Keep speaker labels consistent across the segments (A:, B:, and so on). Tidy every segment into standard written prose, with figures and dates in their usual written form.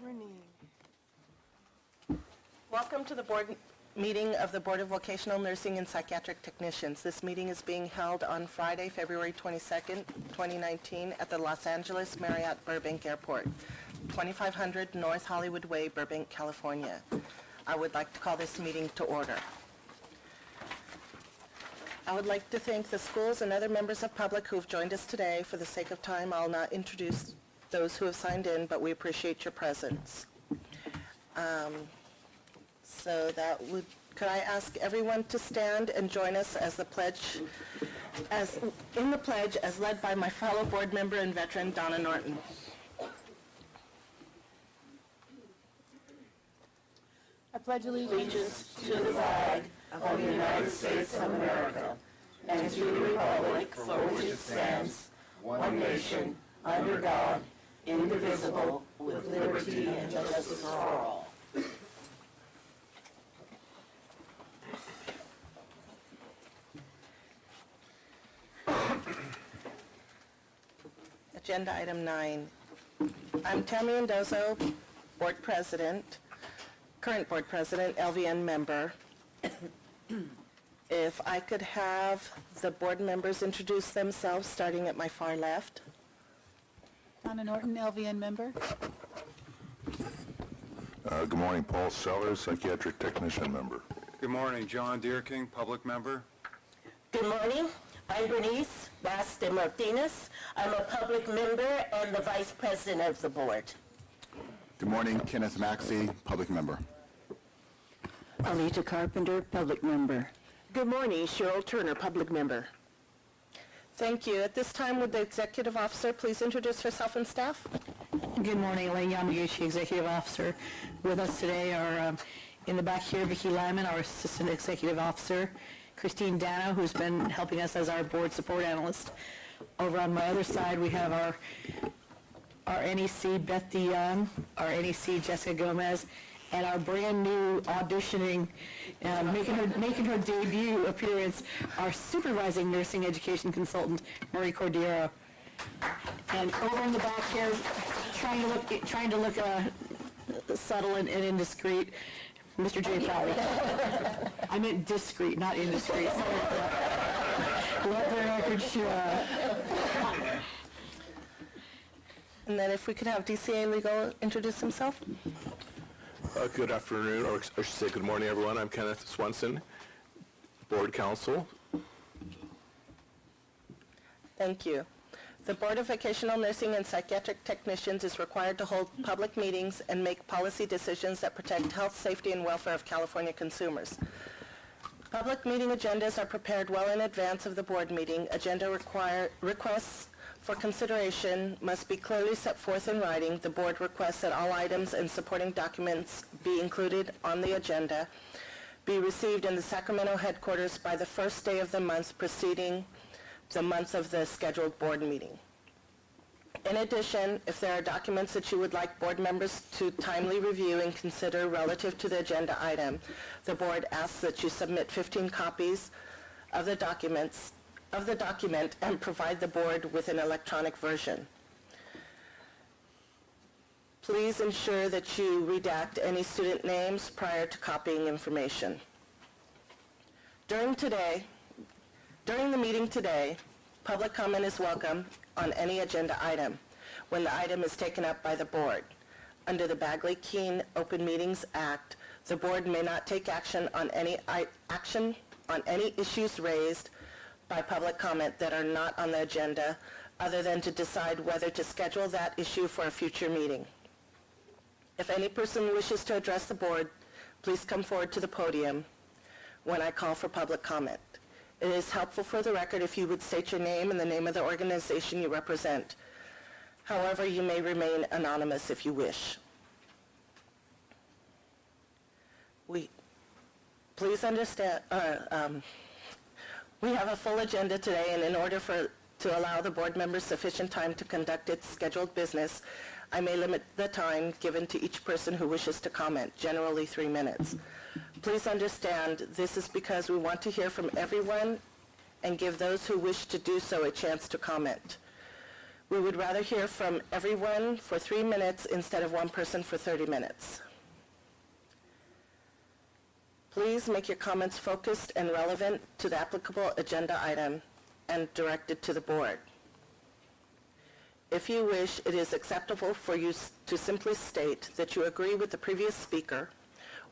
A: morning.
B: Welcome to the board meeting of the Board of Vocational Nursing and Psychiatric Technicians. This meeting is being held on Friday, February 22nd, 2019 at the Los Angeles Marriott Burbank Airport, 2500 North Hollywood Way, Burbank, California. I would like to call this meeting to order. I would like to thank the schools and other members of public who have joined us today. For the sake of time, I'll not introduce those who have signed in, but we appreciate your presence. So that would, could I ask everyone to stand and join us as the pledge, in the pledge as led by my fellow board member and veteran, Donna Norton.
A: I pledge
C: Allegiance to the flag of the United States of America and to the republic for which it stands, one nation, under God, indivisible, with liberty and justice for all.
B: Agenda item 9. I'm Tammy Mendoza, board president, current board president, LVN member. If I could have the board members introduce themselves, starting at my far left.
A: Donna Norton, LVN member.
D: Good morning, Paul Sellers, Psychiatric Technician member.
E: Good morning, John Deerking, public member.
C: Good morning. I'm Bernice Vaz Martinez. I'm a public member and the vice president of the board.
F: Good morning, Kenneth Maxey, public member.
C: Alita Carpenter, public member. Good morning, Cheryl Turner, public member.
B: Thank you. At this time, would the executive officer please introduce herself and staff?
G: Good morning, Elaine Yamaguchi, Executive Officer. With us today are, in the back here, Vicki Lyman, our Assistant Executive Officer, Christine Dano, who's been helping us as our board support analyst. Over on my other side, we have our NEC, Beth DeYoung, our NEC, Jessica Gomez, and our brand new auditioning, making her debut appearance, our supervising nursing education consultant, Marie Cordero. And over in the back here, trying to look subtle and indiscreet, Mr. J. Fowler. I meant discreet, not indiscreet. Let the record show.
B: And then if we could have DCA Legal introduce himself.
D: Good afternoon, or I should say good morning, everyone. I'm Kenneth Swenson, Board Counsel.
B: Thank you. The Board of Vocational Nursing and Psychiatric Technicians is required to hold public meetings and make policy decisions that protect health, safety, and welfare of California consumers. Public meeting agendas are prepared well in advance of the board meeting. Agenda requests for consideration must be clearly set forth in writing. The board requests that all items and supporting documents be included on the agenda, be received in the Sacramento headquarters by the first day of the month preceding the month of the scheduled board meeting. In addition, if there are documents that you would like board members to timely review and consider relative to the agenda item, the board asks that you submit 15 copies of the document and provide the board with an electronic version. Please ensure that you redact any student names prior to copying information. During the meeting today, public comment is welcome on any agenda item when the item is taken up by the board. Under the Bagley-Keene Open Meetings Act, the board may not take action on any issues raised by public comment that are not on the agenda, other than to decide whether to schedule that issue for a future meeting. If any person wishes to address the board, please come forward to the podium when I call for public comment. It is helpful for the record if you would state your name and the name of the organization you represent. However, you may remain anonymous if you wish. Please understand, we have a full agenda today, and in order to allow the board members sufficient time to conduct its scheduled business, I may limit the time given to each person who wishes to comment, generally 3 minutes. Please understand, this is because we want to hear from everyone and give those who wish to do so a chance to comment. We would rather hear from everyone for 3 minutes instead of one person for 30 minutes. Please make your comments focused and relevant to the applicable agenda item and directed to the board. If you wish, it is acceptable for you to simply state that you agree with the previous speaker,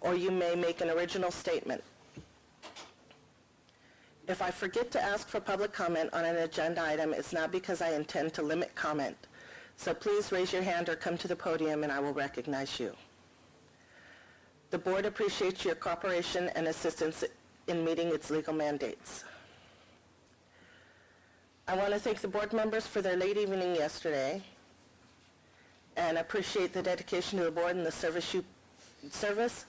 B: or you may make an original statement. If I forget to ask for public comment on an agenda item, it's not because I intend to limit comment. So please raise your hand or come to the podium and I will recognize you. The board appreciates your cooperation and assistance in meeting its legal mandates. I want to thank the board members for their late evening yesterday and appreciate the dedication to the board and the service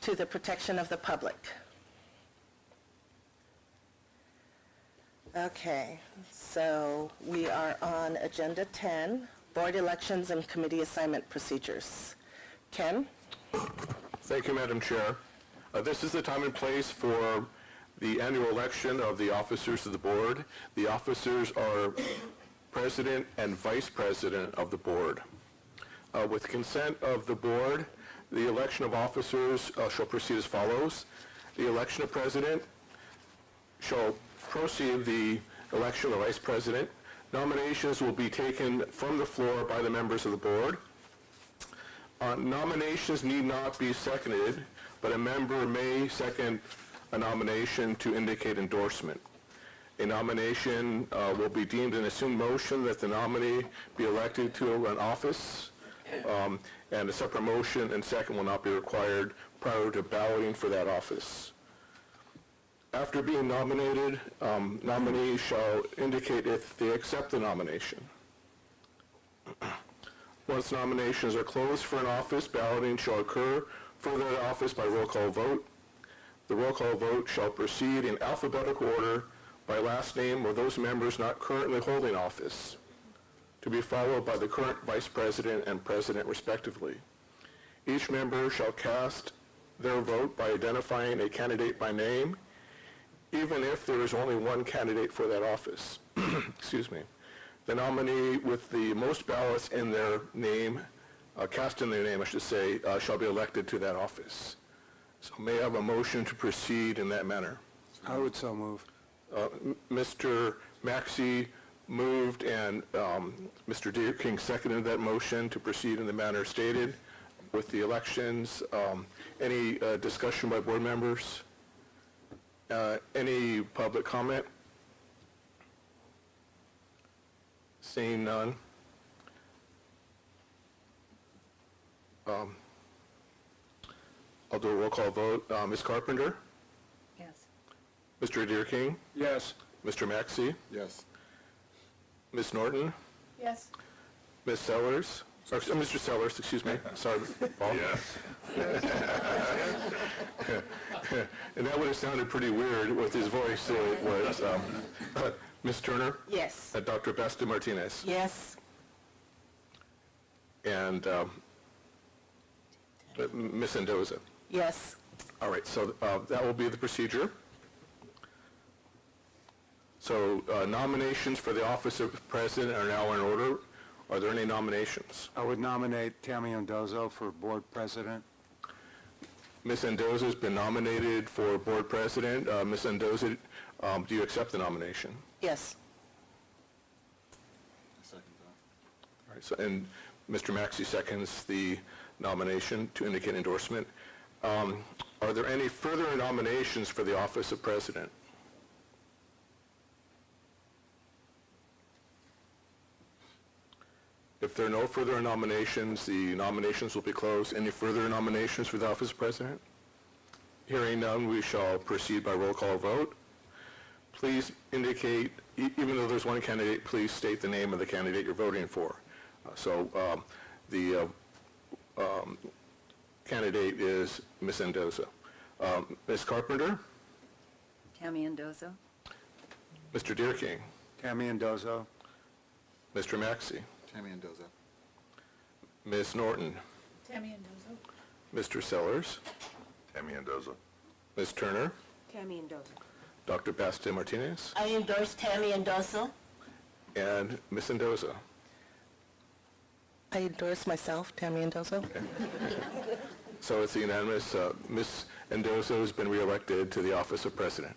B: to the protection of the public. Okay, so we are on Agenda 10, Board Elections and Committee Assignment Procedures. Ken?
D: Thank you, Madam Chair. This is the time and place for the annual election of the officers of the board. The officers are President and Vice President of the board. With consent of the board, the election of officers shall proceed as follows. The election of President shall proceed the election of Vice President. Nominations will be taken from the floor by the members of the board. Nominations need not be seconded, but a member may second a nomination to indicate endorsement. A nomination will be deemed an assumed motion that the nominee be elected to an office, and a separate motion and second will not be required prior to balloting for that office. After being nominated, nominees shall indicate if they accept the nomination. Once nominations are closed for an office, balloting shall occur for that office by roll call vote. The roll call vote shall proceed in alphabetical order by last name of those members not currently holding office, to be followed by the current Vice President and President respectively. Each member shall cast their vote by identifying a candidate by name, even if there is only one candidate for that office. Excuse me. The nominee with the most ballots in their name, cast in their name, I should say, shall be elected to that office. So may I have a motion to proceed in that manner?
E: I would so move.
D: Mr. Maxey moved and Mr. Deerking seconded that motion to proceed in the manner stated with the elections. Any discussion by board members? Any public comment? Seeing none. I'll do a roll call vote. Ms. Carpenter?
G: Yes.
D: Mr. Deerking?
E: Yes.
D: Mr. Maxey?
F: Yes.
D: Ms. Norton?
A: Yes.
D: Ms. Sellers? Or, Mr. Sellers, excuse me. Sorry, Paul.
E: Yes.
D: And that would have sounded pretty weird with his voice, so it was. Ms. Turner?
B: Yes.
D: Dr. Besta Martinez?
B: Yes.
D: And Ms. Mendoza?
B: Yes.
D: All right, so that will be the procedure. So nominations for the office of president are now in order. Are there any nominations?
E: I would nominate Tammy Mendoza for board president.
D: Ms. Mendoza has been nominated for board president. Ms. Mendoza, do you accept the nomination?
B: Yes.
D: All right, so, and Mr. Maxey seconds the nomination to indicate endorsement. Are there any further nominations for the office of president? If there are no further nominations, the nominations will be closed. Any further nominations for the office of president? Hearing none, we shall proceed by roll call vote. Please indicate, even though there's one candidate, please state the name of the candidate you're voting for. The candidate is Ms. Mendoza. Ms. Carpenter?
H: Tammy Mendoza.
D: Mr. Deerking?
E: Tammy Mendoza.
D: Mr. Maxey?
F: Tammy Mendoza.
D: Ms. Norton?
A: Tammy Mendoza.
D: Mr. Sellers?
F: Tammy Mendoza.
D: Ms. Turner?
H: Tammy Mendoza.
D: Dr. Basta Martinez?
C: I endorse Tammy Mendoza.
D: and Ms. Mendoza.
B: I endorse myself, Tammy Mendoza.
D: So it's unanimous. Ms. Mendoza has been reelected to the office of president.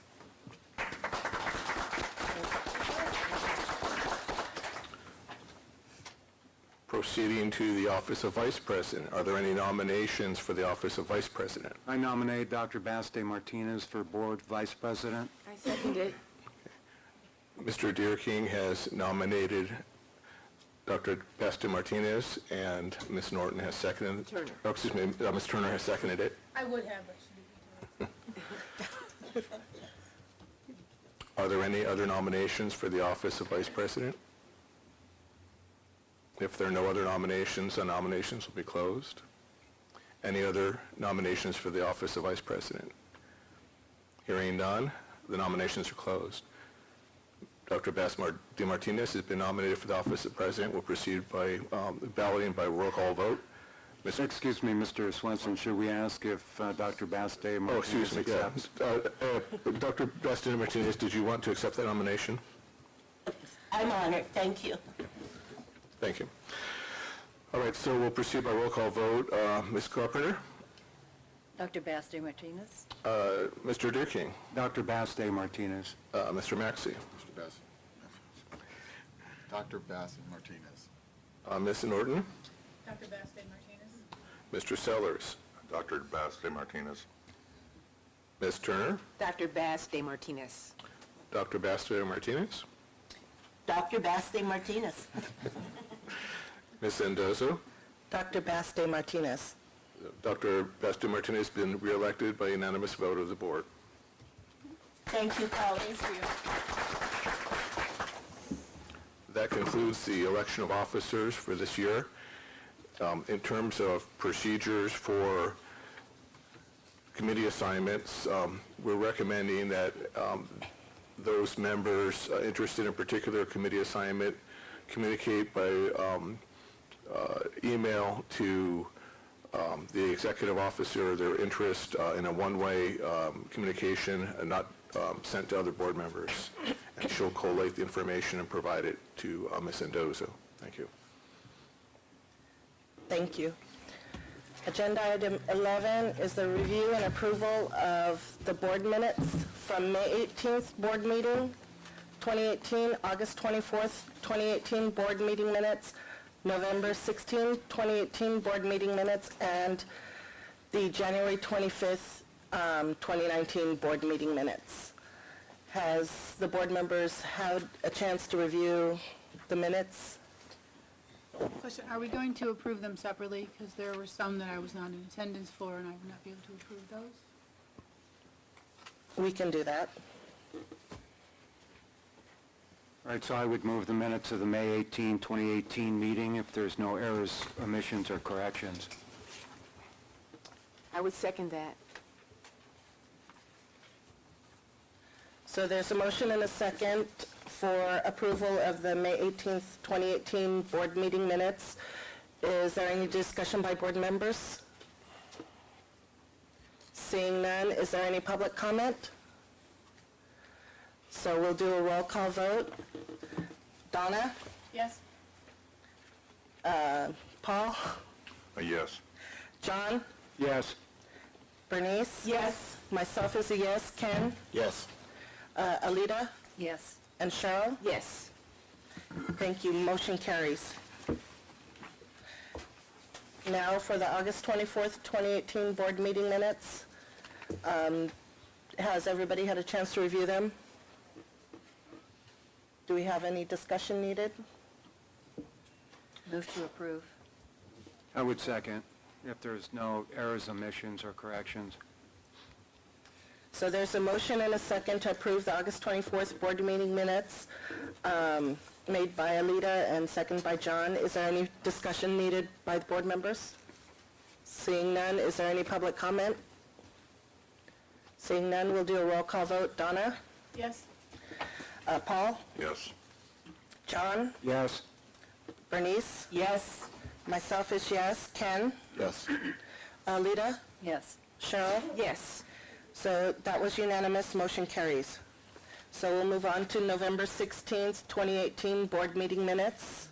D: Proceeding to the office of vice president. Are there any nominations for the office of vice president?
E: I nominate Dr. Baste Martinez for board vice president.
H: I second it.
D: Mr. Deerking has nominated Dr. Baste Martinez, and Ms. Norton has seconded.
H: Turner.
D: Oh, excuse me, Ms. Turner has seconded it.
A: I would have, but she didn't.
D: Are there any other nominations for the office of vice president? If there are no other nominations, the nominations will be closed. Any other nominations for the office of vice president? Hearing none, the nominations are closed. Dr. Baste Martinez has been nominated for the office of president. We'll proceed by balloting by roll call vote.
E: Excuse me, Mr. Swenson, should we ask if Dr. Baste
D: Oh, excuse
E: Martinez
D: me, yeah.
E: accepts?
D: Dr. Baste Martinez, did you want to accept that nomination?
C: I'm honored, thank you.
D: Thank you. All right, so we'll proceed by roll call vote. Ms. Carpenter?
H: Dr. Baste Martinez?
D: Mr. Deerking?
E: Dr. Baste Martinez.
D: Mr. Maxey?
F: Mr. Bass. Dr. Bass Martinez.
D: Ms. Norton?
A: Dr. Baste Martinez.
D: Mr. Sellers?
I: Dr. Baste Martinez.
D: Ms. Turner?
J: Dr. Baste Martinez.
D: Dr. Baste Martinez?
C: Dr. Baste Martinez.
D: Ms. Mendoza?
B: Dr. Baste Martinez.
D: Dr. Baste Martinez has been reelected by unanimous vote of the board.
C: Thank you, colleagues.
D: That concludes the election of officers for this year. In terms of procedures for committee assignments, we're recommending that those members interested in a particular committee assignment communicate by email to the executive officer their interest in a one-way communication and not sent to other board members. And she'll collate the information and provide it to Ms. Mendoza. Thank you.
B: Thank you. Agenda item 11 is the review and approval of the board minutes from May 18th board meeting, 2018, August 24th, 2018 board meeting minutes, November 16th, 2018 board meeting minutes, and the January 25th, 2019 board meeting minutes. Has the board members had a chance to review the minutes?
A: Question, are we going to approve them separately? Because there were some that I was not in attendance for, and I would not be able to approve those.
B: We can do that.
E: All right, so I would move the minutes of the May 18, 2018 meeting if there's no errors, omissions, or corrections.
J: I would second that.
B: So there's a motion and a second for approval of the May 18th, 2018 board meeting minutes. Is there any discussion by board members? Seeing none, is there any public comment? So we'll do a roll call vote. Donna?
A: Yes?
B: Paul?
I: Yes.
B: John?
E: Yes.
B: Bernice?
C: Yes.
B: Myself is a yes. Ken?
F: Yes.
B: Alita?
H: Yes.
B: And Cheryl?
J: Yes.
B: Thank you. Motion carries. Now for the August 24th, 2018 board meeting minutes. Has everybody had a chance to review them? Do we have any discussion needed?
H: Move to approve.
E: I would second if there's no errors, omissions, or corrections.
B: So there's a motion and a second to approve the August 24th board meeting minutes made by Alita and second by John. Is there any discussion needed by the board members? Seeing none, is there any public comment? Seeing none, we'll do a roll call vote. Donna?
A: Yes?
B: Paul?
I: Yes.
B: John?
E: Yes.
B: Bernice?
C: Yes.
B: Myself is yes. Ken?
F: Yes.
B: Alita?
H: Yes.
B: Cheryl?
J: Yes.
B: So that was unanimous. Motion carries. So we'll move on to November 16th, 2018 board meeting minutes.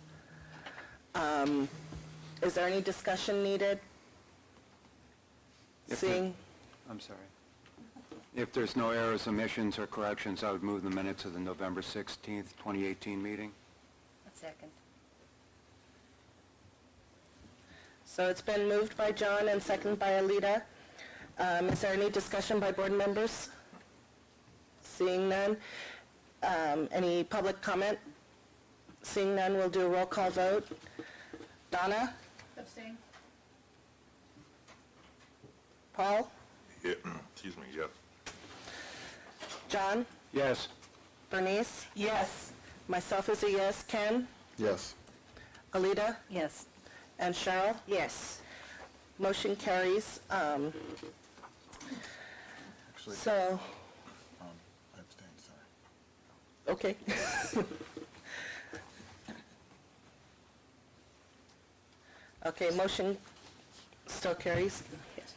B: Is there any discussion needed?
E: I'm sorry. If there's no errors, omissions, or corrections, I would move the minutes of the November 16th, 2018 meeting.
H: A second.
B: So it's been moved by John and seconded by Alita. Is there any discussion by board members? Seeing none. Any public comment? Seeing none, we'll do a roll call vote. Donna?
A: Abstain?
B: Paul?
I: Yeah, excuse me, yes.
B: John?
E: Yes.
B: Bernice?
C: Yes.
B: Myself is a yes. Ken?
F: Yes.
B: Alita?
H: Yes.
B: And Cheryl?
J: Yes.
B: Motion carries.
F: Actually,
B: So,
F: I abstained, sorry.
B: okay. Okay, motion still carries.
G: Yes.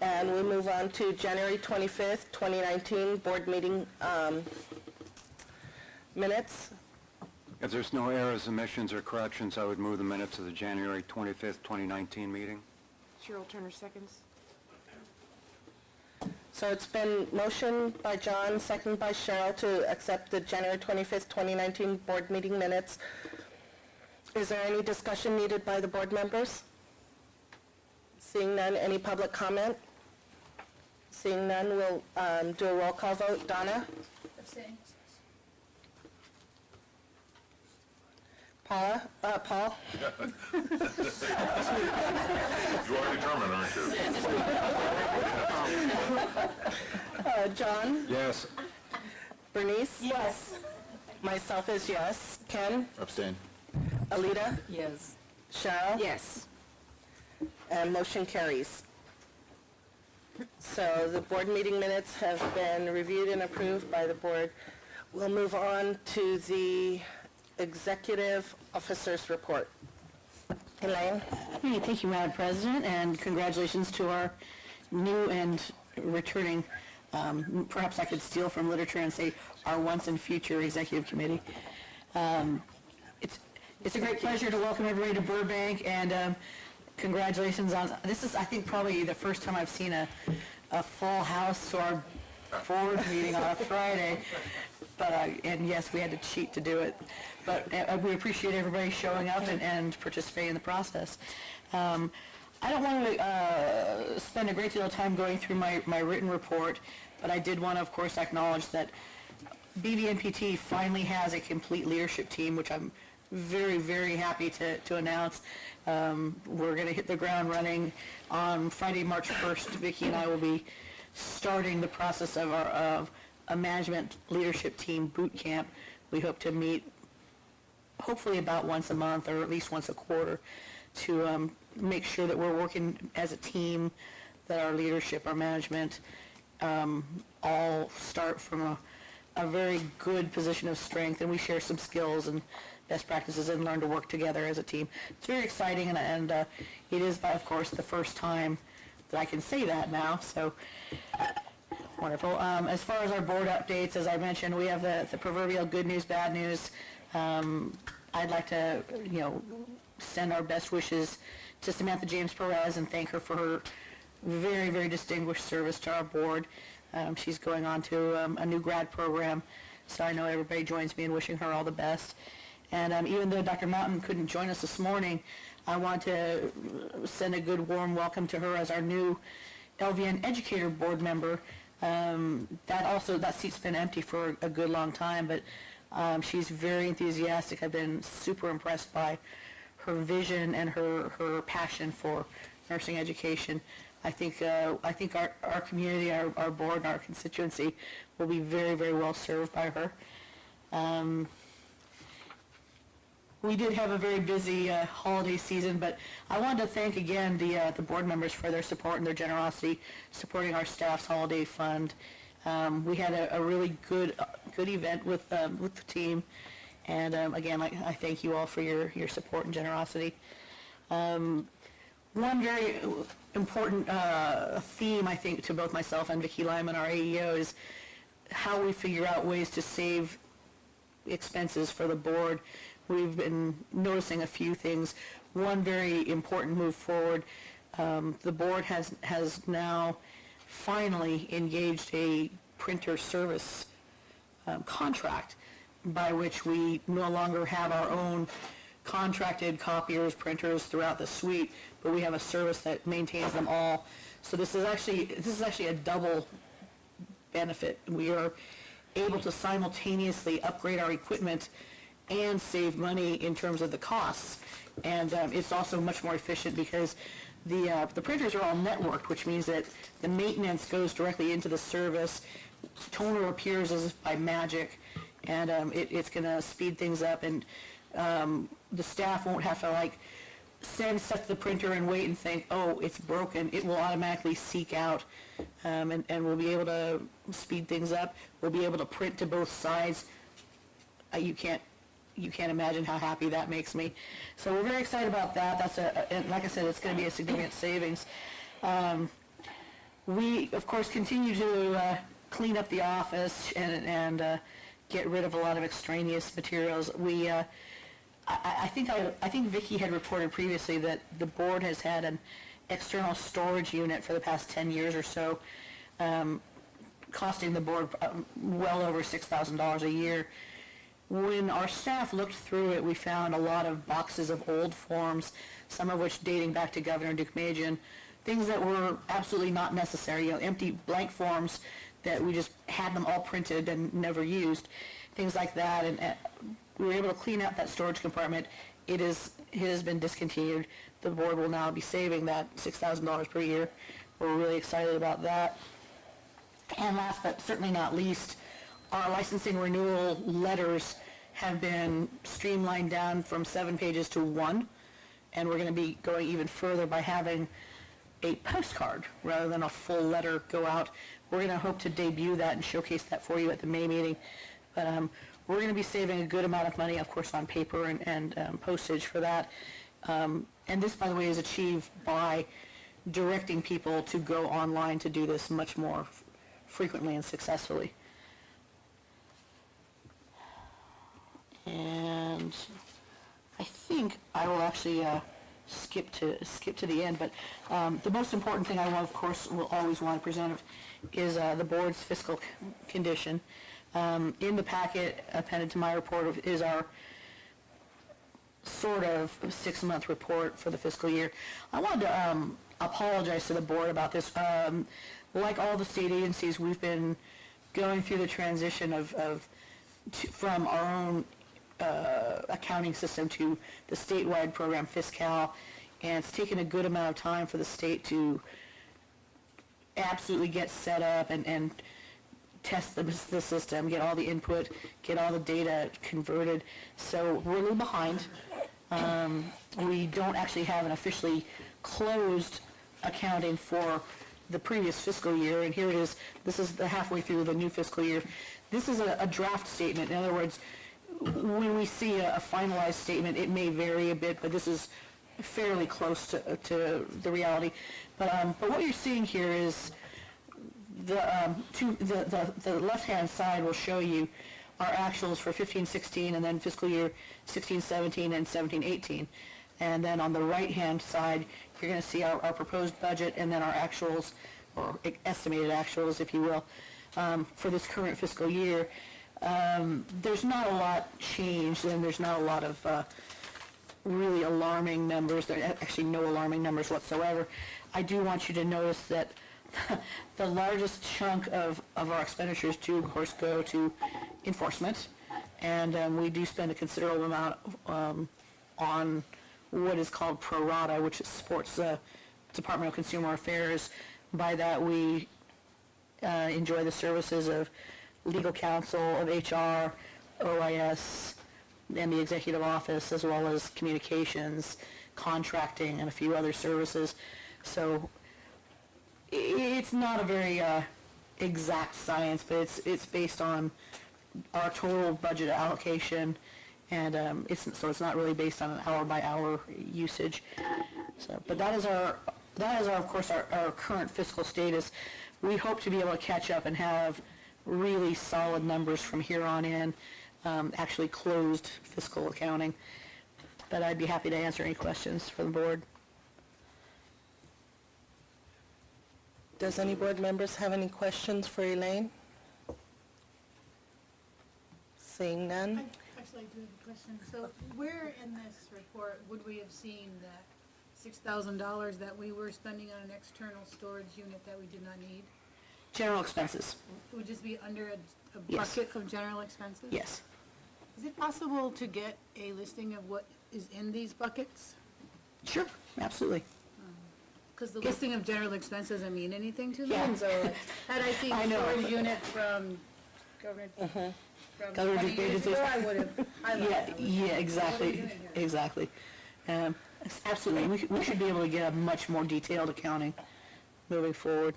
B: And we move on to January 25th, 2019 board meeting minutes.
E: If there's no errors, omissions, or corrections, I would move the minutes of the January 25th, 2019 meeting.
J: Cheryl Turner seconds.
B: So it's been motioned by John, seconded by Cheryl to accept the January 25th, 2019 board meeting minutes. Is there any discussion needed by the board members? Seeing none, any public comment? Seeing none, we'll do a roll call vote. Donna?
A: Abstain?
B: Paul?
I: You are determined, aren't you?
B: John?
E: Yes.
B: Bernice?
C: Yes.
B: Myself is yes. Ken?
F: Abstain.
B: Alita?
H: Yes.
B: Cheryl?
J: Yes.
B: And motion carries. So the board meeting minutes have been reviewed and approved by the board. We'll move on to the executive officer's report. Elaine?
G: Hey, thank you, Madam President, and congratulations to our new and returning, perhaps I could steal from literature and say our once and future executive committee. It's a great pleasure to welcome everybody to Burbank, and congratulations on, this is, I think, probably the first time I've seen a full house to our board meeting on a Friday. But, and yes, we had to cheat to do it. But we appreciate everybody showing up and participating in the process. I don't want to spend a great deal of time going through my written report, but I did want to, of course, acknowledge that BVNPT finally has a complete leadership team, which I'm very, very happy to announce. We're going to hit the ground running on Friday, March 1st. Vicki and I will be starting the process of a management leadership team boot camp. We hope to meet hopefully about once a month or at least once a quarter to make sure that we're working as a team, that our leadership, our management, all start from a very good position of strength, and we share some skills and best practices and learn to work together as a team. It's very exciting, and it is, of course, the first time that I can say that now, so wonderful. As far as our board updates, as I mentioned, we have the proverbial good news, bad news. I'd like to, send our best wishes to Samantha James Perez and thank her for her very, very distinguished service to our board. She's going on to a new grad program, so I know everybody joins me in wishing her all the best. And even though Dr. Mountain couldn't join us this morning, I want to send a good, warm welcome to her as our new LVN Educator Board member. That seat's been empty for a good long time, but she's very enthusiastic. I've been super impressed by her vision and her passion for nursing education. I think our community, our board, and our constituency will be very, very well served by her. We did have a very busy holiday season, but I wanted to thank again the board members for their support and their generosity supporting our staff's holiday fund. We had a really good event with the team, and again, I thank you all for your support and generosity. One very important theme, I think, to both myself and Vicki Lyman, our AEO, is how we figure out ways to save expenses for the board. We've been noticing a few things. One very important move forward, the board has now finally engaged a printer service contract by which we no longer have our own contracted copiers, printers throughout the suite, but we have a service that maintains them all. So this is actually a double benefit. We are able to simultaneously upgrade our equipment and save money in terms of the costs. And it's also much more efficient because the printers are all networked, which means that the maintenance goes directly into the service. Toner appears as if by magic, and it's going to speed things up, and the staff won't have to send stuff to the printer and wait and think, oh, it's broken. It will automatically seek out, and we'll be able to speed things up. We'll be able to print to both sides. You can't imagine how happy that makes me. So we're very excited about that. And like I said, it's going to be a significant savings. We, of course, continue to clean up the office and get rid of a lot of extraneous materials. I think Vicki had reported previously that the board has had an external storage unit for the past 10 years or so, costing the board well over $6,000 a year. When our staff looked through it, we found a lot of boxes of old forms, some of which dating back to Governor Deukmejian, things that were absolutely not necessary, empty blank forms that we just had them all printed and never used, things like that. And we were able to clean out that storage compartment. It has been discontinued. The board will now be saving that $6,000 per year. We're really excited about that. And last but certainly not least, our licensing renewal letters have been streamlined down from 7 pages to 1, and we're going to be going even further by having a postcard rather than a full letter go out. We're going to hope to debut that and showcase that for you at the May meeting. But we're going to be saving a good amount of money, of course, on paper and postage for that. And this, by the way, is achieved by directing people to go online to do this much more frequently and successfully. And I think I will actually skip to the end, but the most important thing I will, of course, will always want to present is the board's fiscal condition. In the packet appended to my report is our sort of 6-month report for the fiscal year. I wanted to apologize to the board about this. Like all the state agencies, we've been going through the transition from our own accounting system to the statewide program, Fiscal, and it's taken a good amount of time for the state to absolutely get set up and test the system, get all the input, get all the data converted. So we're a little behind. We don't actually have an officially closed accounting for the previous fiscal year, and here it is. This is the halfway through the new fiscal year. This is a draft statement. In other words, when we see a finalized statement, it may vary a bit, but this is fairly close to the reality. But what you're seeing here is the left-hand side will show you our actuals for 15-16 and then fiscal year 16-17 and 17-18. And then on the right-hand side, you're going to see our proposed budget and then our actuals, or estimated actuals, if you will, for this current fiscal year. There's not a lot changed, and there's not a lot of really alarming numbers. There are actually no alarming numbers whatsoever. I do want you to notice that the largest chunk of our expenditures do, of course, go to enforcement, and we do spend a considerable amount on what is called pro rata, which supports the Department of Consumer Affairs. By that, we enjoy the services of legal counsel, of HR, OIS, and the executive office, as well as communications, contracting, and a few other services. So it's not a very exact science, but it's based on our total budget allocation, and it's not really based on an hour-by-hour usage. So, but that is of course our current fiscal status. We hope to be able to catch up and have really solid numbers from here on in, actually closed fiscal accounting. But I'd be happy to answer any questions from the board.
B: Does any board members have any questions for Elaine? Seeing none?
A: Actually, I do have a question. So where in this report would we have seen that $6,000 that we were spending on an external storage unit that we did not need?
G: General expenses,
A: It would just be under a
G: Yes.
A: bucket of general expenses?
G: yes.
A: Is it possible to get a listing of what is in these buckets?
G: Sure, absolutely.
A: Because the listing of general expenses doesn't mean anything to me.
G: Yeah.
A: And so had I seen
G: I know.
A: storage unit from Governor, from
G: Governor
A: 20 years
G: DeGratis.
A: ago, I would have highlighted
G: Yeah,
A: them.
G: yeah,
A: What are you
G: exactly,
A: doing here?
G: exactly. Absolutely, we should be able to get a much more detailed accounting moving forward.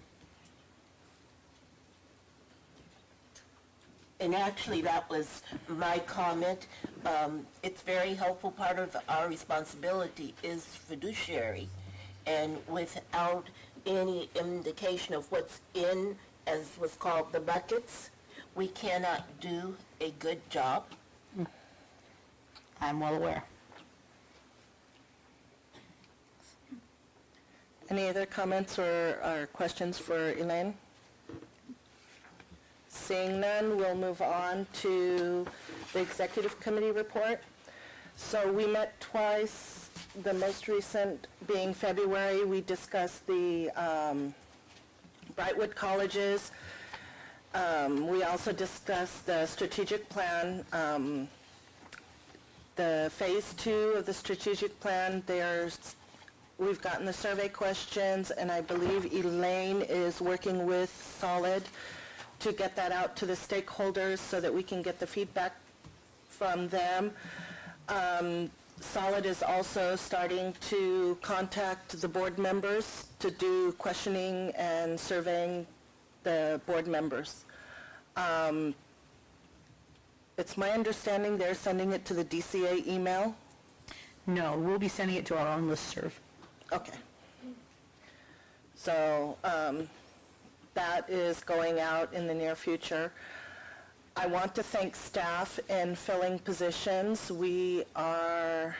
C: And actually, that was my comment. It's very helpful. Part of our responsibility is fiduciary. And without any indication of what's in, as was called, the buckets, we cannot do a good job.
G: I'm well aware.
B: Any other comments or questions for Elaine? Seeing none, we'll move on to the executive committee report. So we met twice, the most recent being February. We discussed the Brightwood colleges. We also discussed the strategic plan, the phase 2 of the strategic plan. We've gotten the survey questions, and I believe Elaine is working with Solid to get that out to the stakeholders so that we can get the feedback from them. Solid is also starting to contact the board members to do questioning and surveying the board members. It's my understanding they're sending it to the DCA email.
G: No, we'll be sending it to our own listserv.
B: Okay. So that is going out in the near future. I want to thank staff in filling positions. We are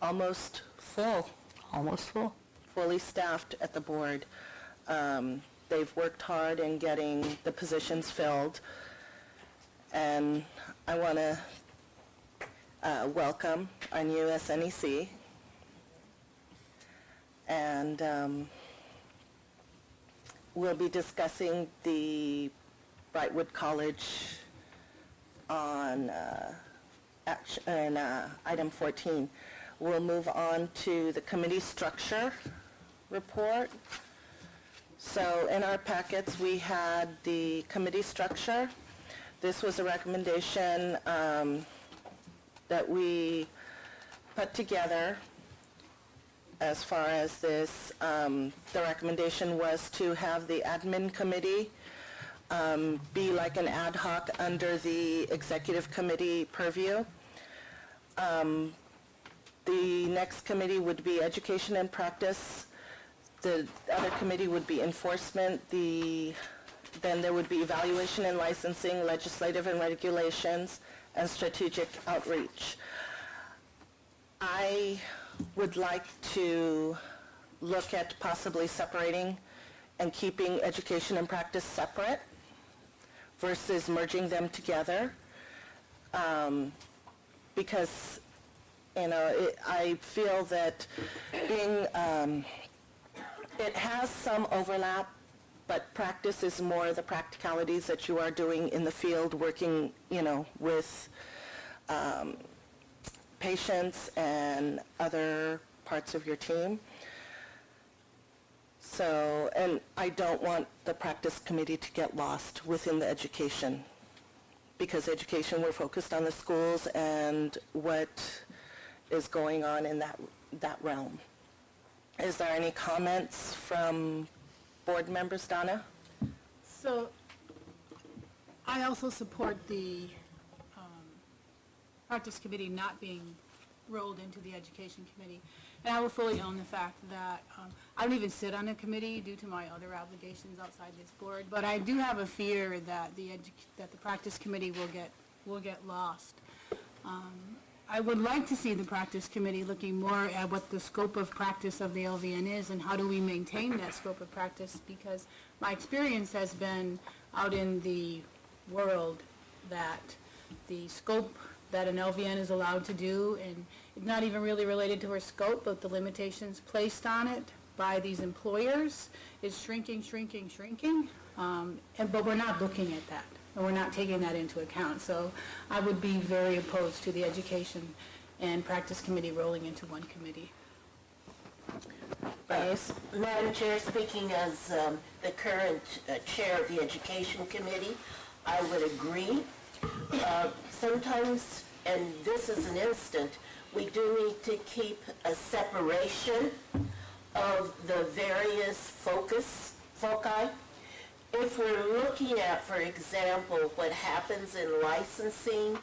B: almost full,
G: Almost full.
B: fully staffed at the board. They've worked hard in getting the positions filled. And I want to welcome our new SNEC. And we'll be discussing the Brightwood College on item 14. We'll move on to the committee structure report. So in our packets, we had the committee structure. This was a recommendation that we put together. As far as this, the recommendation was to have the admin committee be like an ad hoc under the executive committee purview. The next committee would be education and practice. The other committee would be enforcement. Then there would be evaluation and licensing, legislative and regulations, and strategic outreach. I would like to look at possibly separating and keeping education and practice separate versus merging them together, because I feel that it has some overlap, but practice is more the practicalities that you are doing in the field, working with patients and other parts of your team. So, and I don't want the practice committee to get lost within the education, because education, we're focused on the schools and what is going on in that realm. Is there any comments from board members? Donna?
A: So I also support the practice committee not being rolled into the education committee. And I will fully own the fact that I don't even sit on a committee due to my other obligations outside this board, but I do have a fear that that the practice committee will get lost. I would like to see the practice committee looking more at what the scope of practice of the LVN is and how do we maintain that scope of practice, because my experience has been out in the world that the scope that an LVN is allowed to do, and it's not even really related to her scope, but the limitations placed on it by these employers is shrinking, but we're not looking at that. And we're not taking that into account. So I would be very opposed to the education and practice committee rolling into one committee.
C: Madam Chair, speaking as the current chair of the Education Committee, I would agree. Sometimes, and this is an instant, we do need to keep a separation of the various foci. If we're looking at, for example, what happens in licensing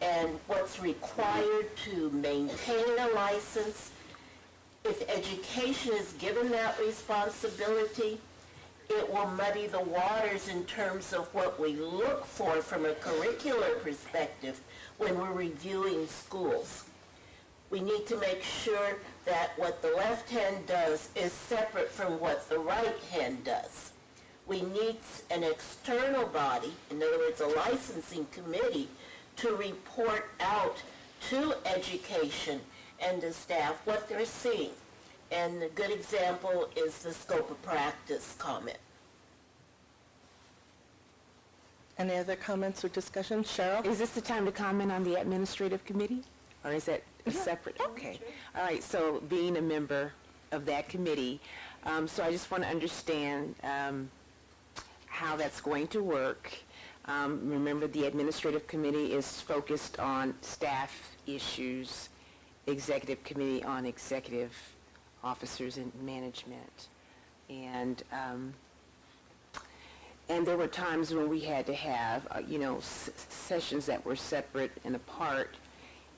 C: and what's required to maintain a license, if education is given that responsibility, it will muddy the waters in terms of what we look for from a curricular perspective when we're reviewing schools. We need to make sure that what the left hand does is separate from what the right hand does. We need an external body, in other words, a licensing committee, to report out to education and the staff what they're seeing. And a good example is the scope of practice comment.
B: Any other comments or discussion? Cheryl?
J: Is this the time to comment on the administrative committee? Or is that a separate? Okay. All right, so being a member of that committee, so I just want to understand how that's going to work. Remember, the administrative committee is focused on staff issues, executive committee on executive officers and management. And there were times when we had to have, sessions that were separate and apart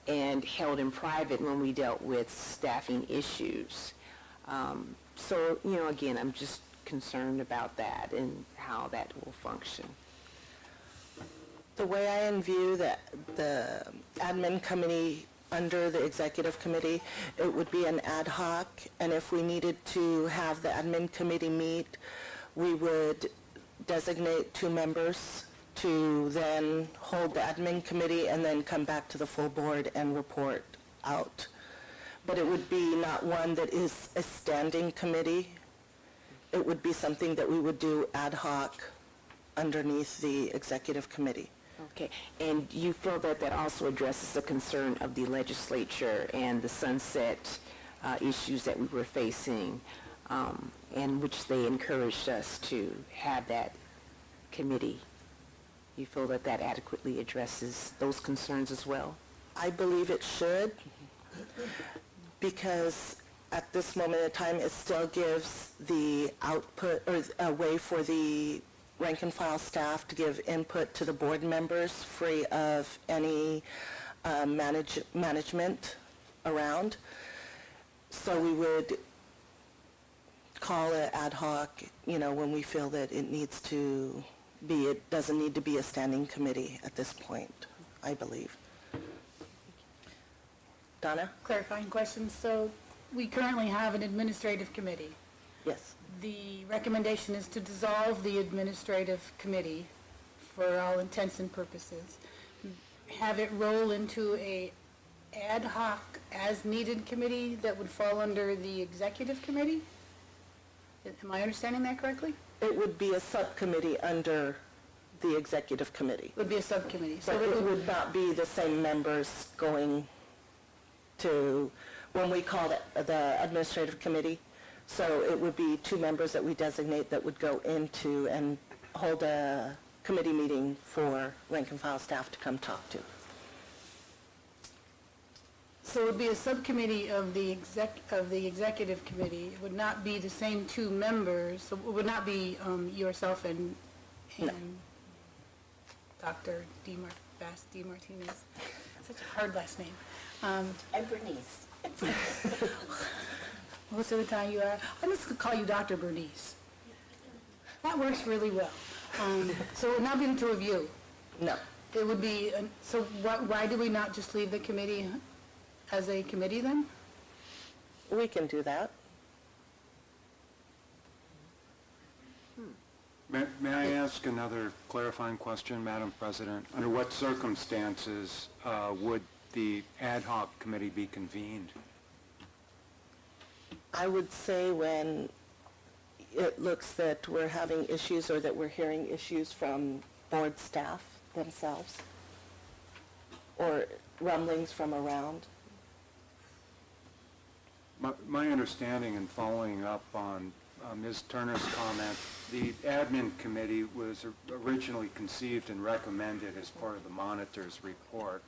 J: and held in private when we dealt with staffing issues. So, again, I'm just concerned about that and how that will function.
B: The way I view the admin committee under the executive committee, it would be an ad hoc, and if we needed to have the admin committee meet, we would designate 2 members to then hold the admin committee and then come back to the full board and report out. But it would be not one that is a standing committee. It would be something that we would do ad hoc underneath the executive committee.
J: Okay, and you feel that that also addresses the concern of the legislature and the sunset issues that we were facing, and which they encouraged us to have that committee. You feel that that adequately addresses those concerns as well?
B: I believe it should, because at this moment in time, it still gives the output, or a way for the rank and file staff to give input to the board members free of any management around. So we would call it ad hoc, when we feel that it needs to be, it doesn't need to be a standing committee at this point, I believe. Donna?
A: Clarifying question. So we currently have an administrative committee.
B: Yes.
A: The recommendation is to dissolve the administrative committee for all intents and purposes. Have it roll into a ad hoc as-needed committee that would fall under the executive committee? Am I understanding that correctly?
B: It would be a subcommittee under the executive committee.
A: It would be a subcommittee.
B: But it would not be the same members going to, when we call it the administrative committee. So it would be 2 members that we designate that would go into and hold a committee meeting for rank and file staff to come talk to.
A: So it would be a subcommittee of the executive committee. It would not be the same 2 members. So it would not be yourself and
B: No.
A: Dr. Bass D. Martinez. Such a hard last name.
C: And Bernice.
A: Most of the time you are. I'm just going to call you Dr. Bernice. That works really well. So it would not be the two of you.
B: No.
A: It would be, so why do we not just leave the committee as a committee then?
B: We can do that.
E: May I ask another clarifying question, Madam President? Under what circumstances would the ad hoc committee be convened?
B: I would say when it looks that we're having issues or that we're hearing issues from board staff themselves or rumblings from around.
E: My understanding in following up on Ms. Turner's comment, the admin committee was originally conceived and recommended as part of the monitor's report.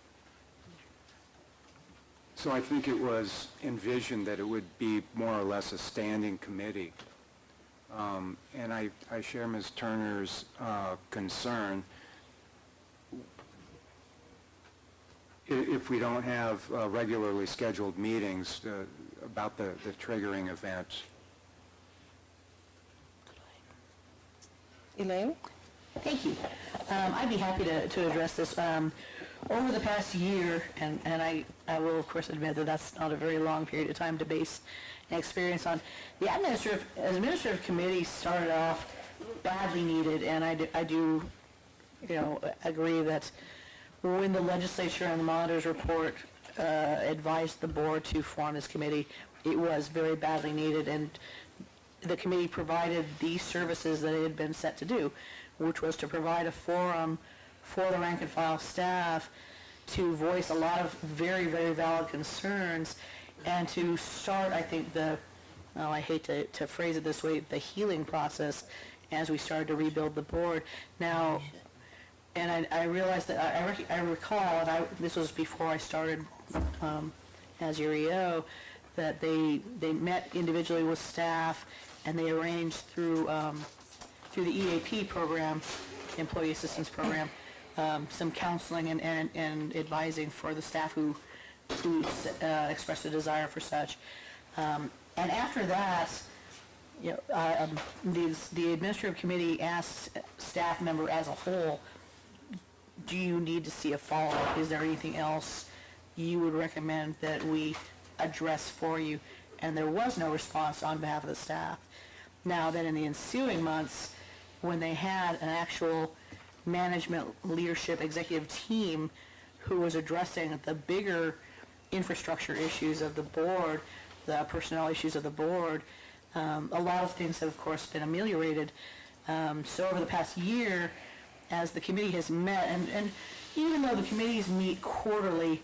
E: So I think it was envisioned that it would be more or less a standing committee. And I share Ms. Turner's concern. If we don't have regularly scheduled meetings about the triggering events.
B: Elaine?
G: Thank you. I'd be happy to address this. Over the past year, and I will of course admit that that's not a very long period of time to base an experience on, the administrative committee started off badly needed, and I do agree that when the legislature and the monitor's report advised the board to form this committee, it was very badly needed, and the committee provided the services that it had been set to do, which was to provide a forum for the rank and file staff to voice a lot of very, very valid concerns and to start, I think, I hate to phrase it this way, the healing process as we started to rebuild the board. Now, and I realized that, I recall, and this was before I started as your EO, that they met individually with staff and they arranged through the EAP program, Employee Assistance Program, some counseling and advising for the staff who expressed a desire for such. And after that, the administrative committee asked staff member as a whole, do you need to see a follow-up? Is there anything else you would recommend that we address for you? And there was no response on behalf of the staff. Now then, in the ensuing months, when they had an actual management leadership executive team who was addressing the bigger infrastructure issues of the board, the personnel issues of the board, a lot of things have, of course, been ameliorated. So over the past year, as the committee has met, and even though the committees meet quarterly,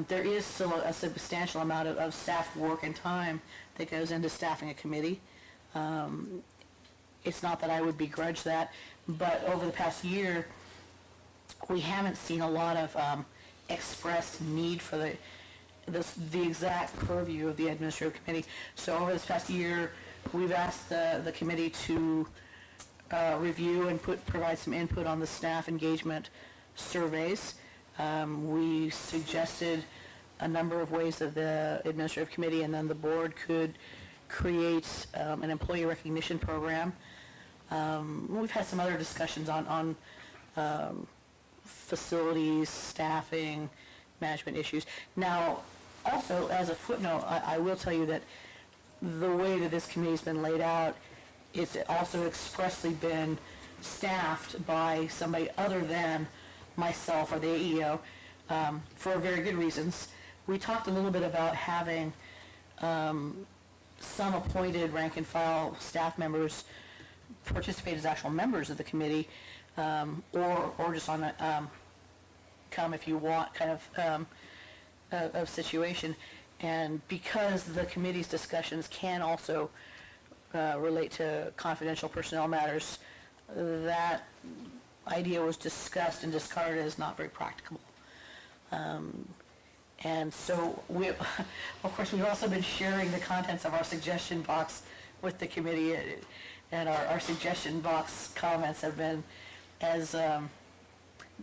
G: there is still a substantial amount of staff work and time that goes into staffing a committee. It's not that I would begrudge that, but over the past year, we haven't seen a lot of expressed need for the exact purview of the administrative committee. So over this past year, we've asked the committee to review and provide some input on the staff engagement surveys. We suggested a number of ways that the administrative committee and then the board could create an employee recognition program. We've had some other discussions on facilities, staffing, management issues. Now, also, as a footnote, I will tell you that the way that this committee has been laid out, it's also expressly been staffed by somebody other than myself or the AEO for very good reasons. We talked a little bit about having some appointed rank and file staff members participate as actual members of the committee, or just on a come if you want kind of situation. And because the committee's discussions can also relate to confidential personnel matters, that idea was discussed and discarded as not very practicable. And so, of course, we've also been sharing the contents of our suggestion box with the committee, and our suggestion box comments have been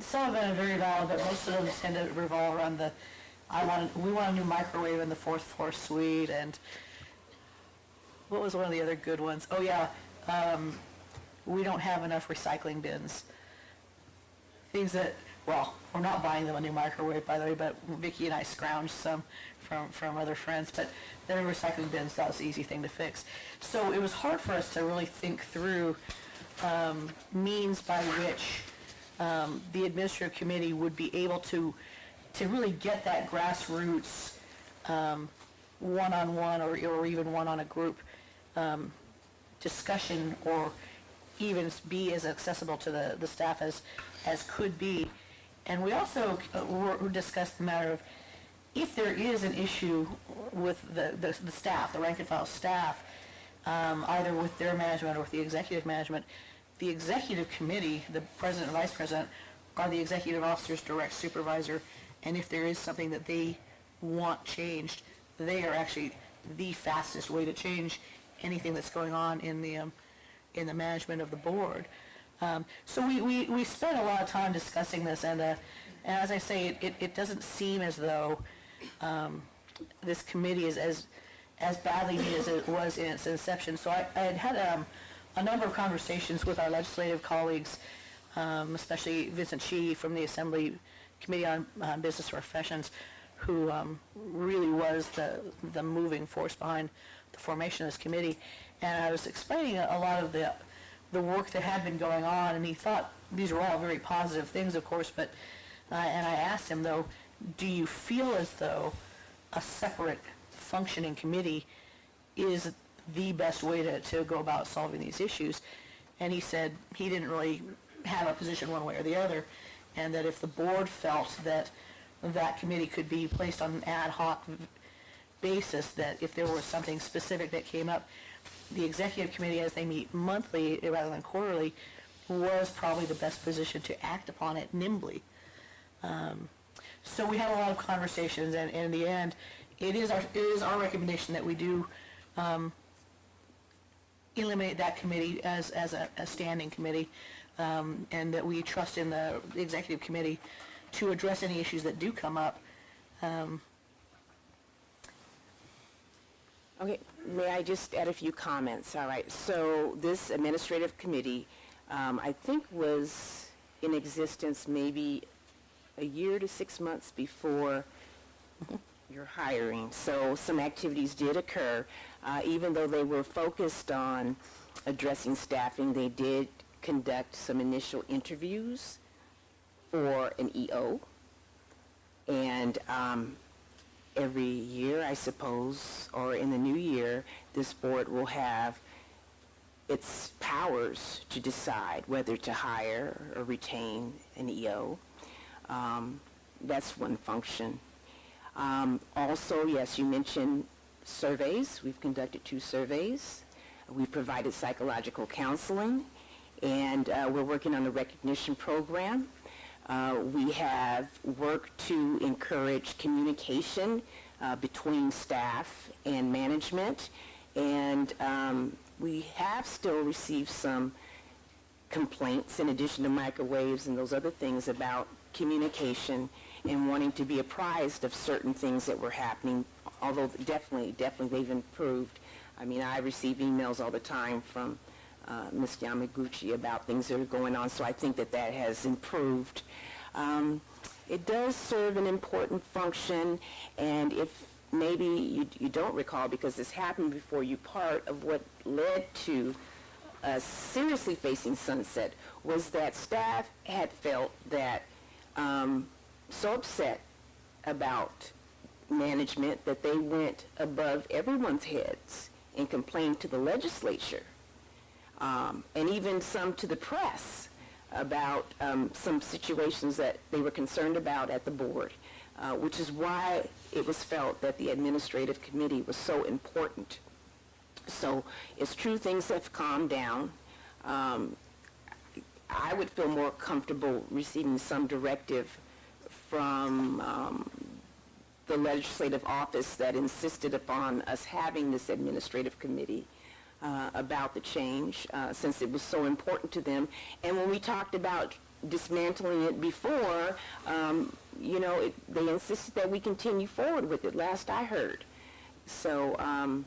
G: some have been very valid, but most of them tend to revolve around we want a new microwave in the 4th floor suite, and what was one of the other good ones? Oh, yeah, we don't have enough recycling bins. Things that, well, we're not buying them a new microwave, by the way, but Vicki and I scrounged some from other friends, but their recycling bins, that was the easy thing to fix. So it was hard for us to really think through means by which the administrative committee would be able to really get that grassroots one-on-one or even one-on-a-group discussion, or even be as accessible to the staff as could be. And we also discussed the matter of, if there is an issue with the staff, the rank and file staff, either with their management or with the executive management, the executive committee, the president and vice president, are the executive officer's direct supervisor, and if there is something that they want changed, they are actually the fastest way to change anything that's going on in the management of the board. So we spent a lot of time discussing this, and as I say, it doesn't seem as though this committee is as badly needed as it was in its inception. So I had a number of conversations with our legislative colleagues, especially Vincent Shee from the Assembly Committee on Business Professions, who really was the moving force behind the formation of this committee. And I was explaining a lot of the work that had been going on, and he thought these were all very positive things, of course, but and I asked him, though, do you feel as though a separate functioning committee is the best way to go about solving these issues? And he said he didn't really have a position one way or the other, and that if the board felt that that committee could be placed on an ad hoc basis, that if there was something specific that came up, the executive committee, as they meet monthly rather than quarterly, was probably the best position to act upon it nimbly. So we had a lot of conversations, and in the end, it is our recommendation that we do eliminate that committee as a standing committee, and that we trust in the executive committee to address any issues that do come up.
J: Okay, may I just add a few comments? All right, so this administrative committee, I think was in existence maybe a year to 6 months before your hiring. So some activities did occur. Even though they were focused on addressing staffing, they did conduct some initial interviews for an EO. And every year, I suppose, or in the new year, this board will have its powers to decide whether to hire or retain an EO. That's one function. Also, yes, you mentioned surveys. We've conducted 2 surveys. We've provided psychological counseling, and we're working on a recognition program. We have worked to encourage communication between staff and management, and we have still received some complaints, in addition to microwaves and those other things, about communication and wanting to be apprised of certain things that were happening, although definitely they've improved. I mean, I receive emails all the time from Ms. Yamaguchi about things that are going on, so I think that has improved. It does serve an important function, and if maybe you don't recall, because this happened before you, part of what led to seriously facing sunset was that staff had felt that so upset about management that they went above everyone's heads and complained to the legislature, and even some to the press about some situations that they were concerned about at the board, which is why it was felt that the administrative committee was so important. So it's true things have calmed down. I would feel more comfortable receiving some directive from the legislative office that insisted upon us having this administrative committee about the change, since it was so important to them. And when we talked about dismantling it before, they insisted that we continue forward with it, last I heard. So, I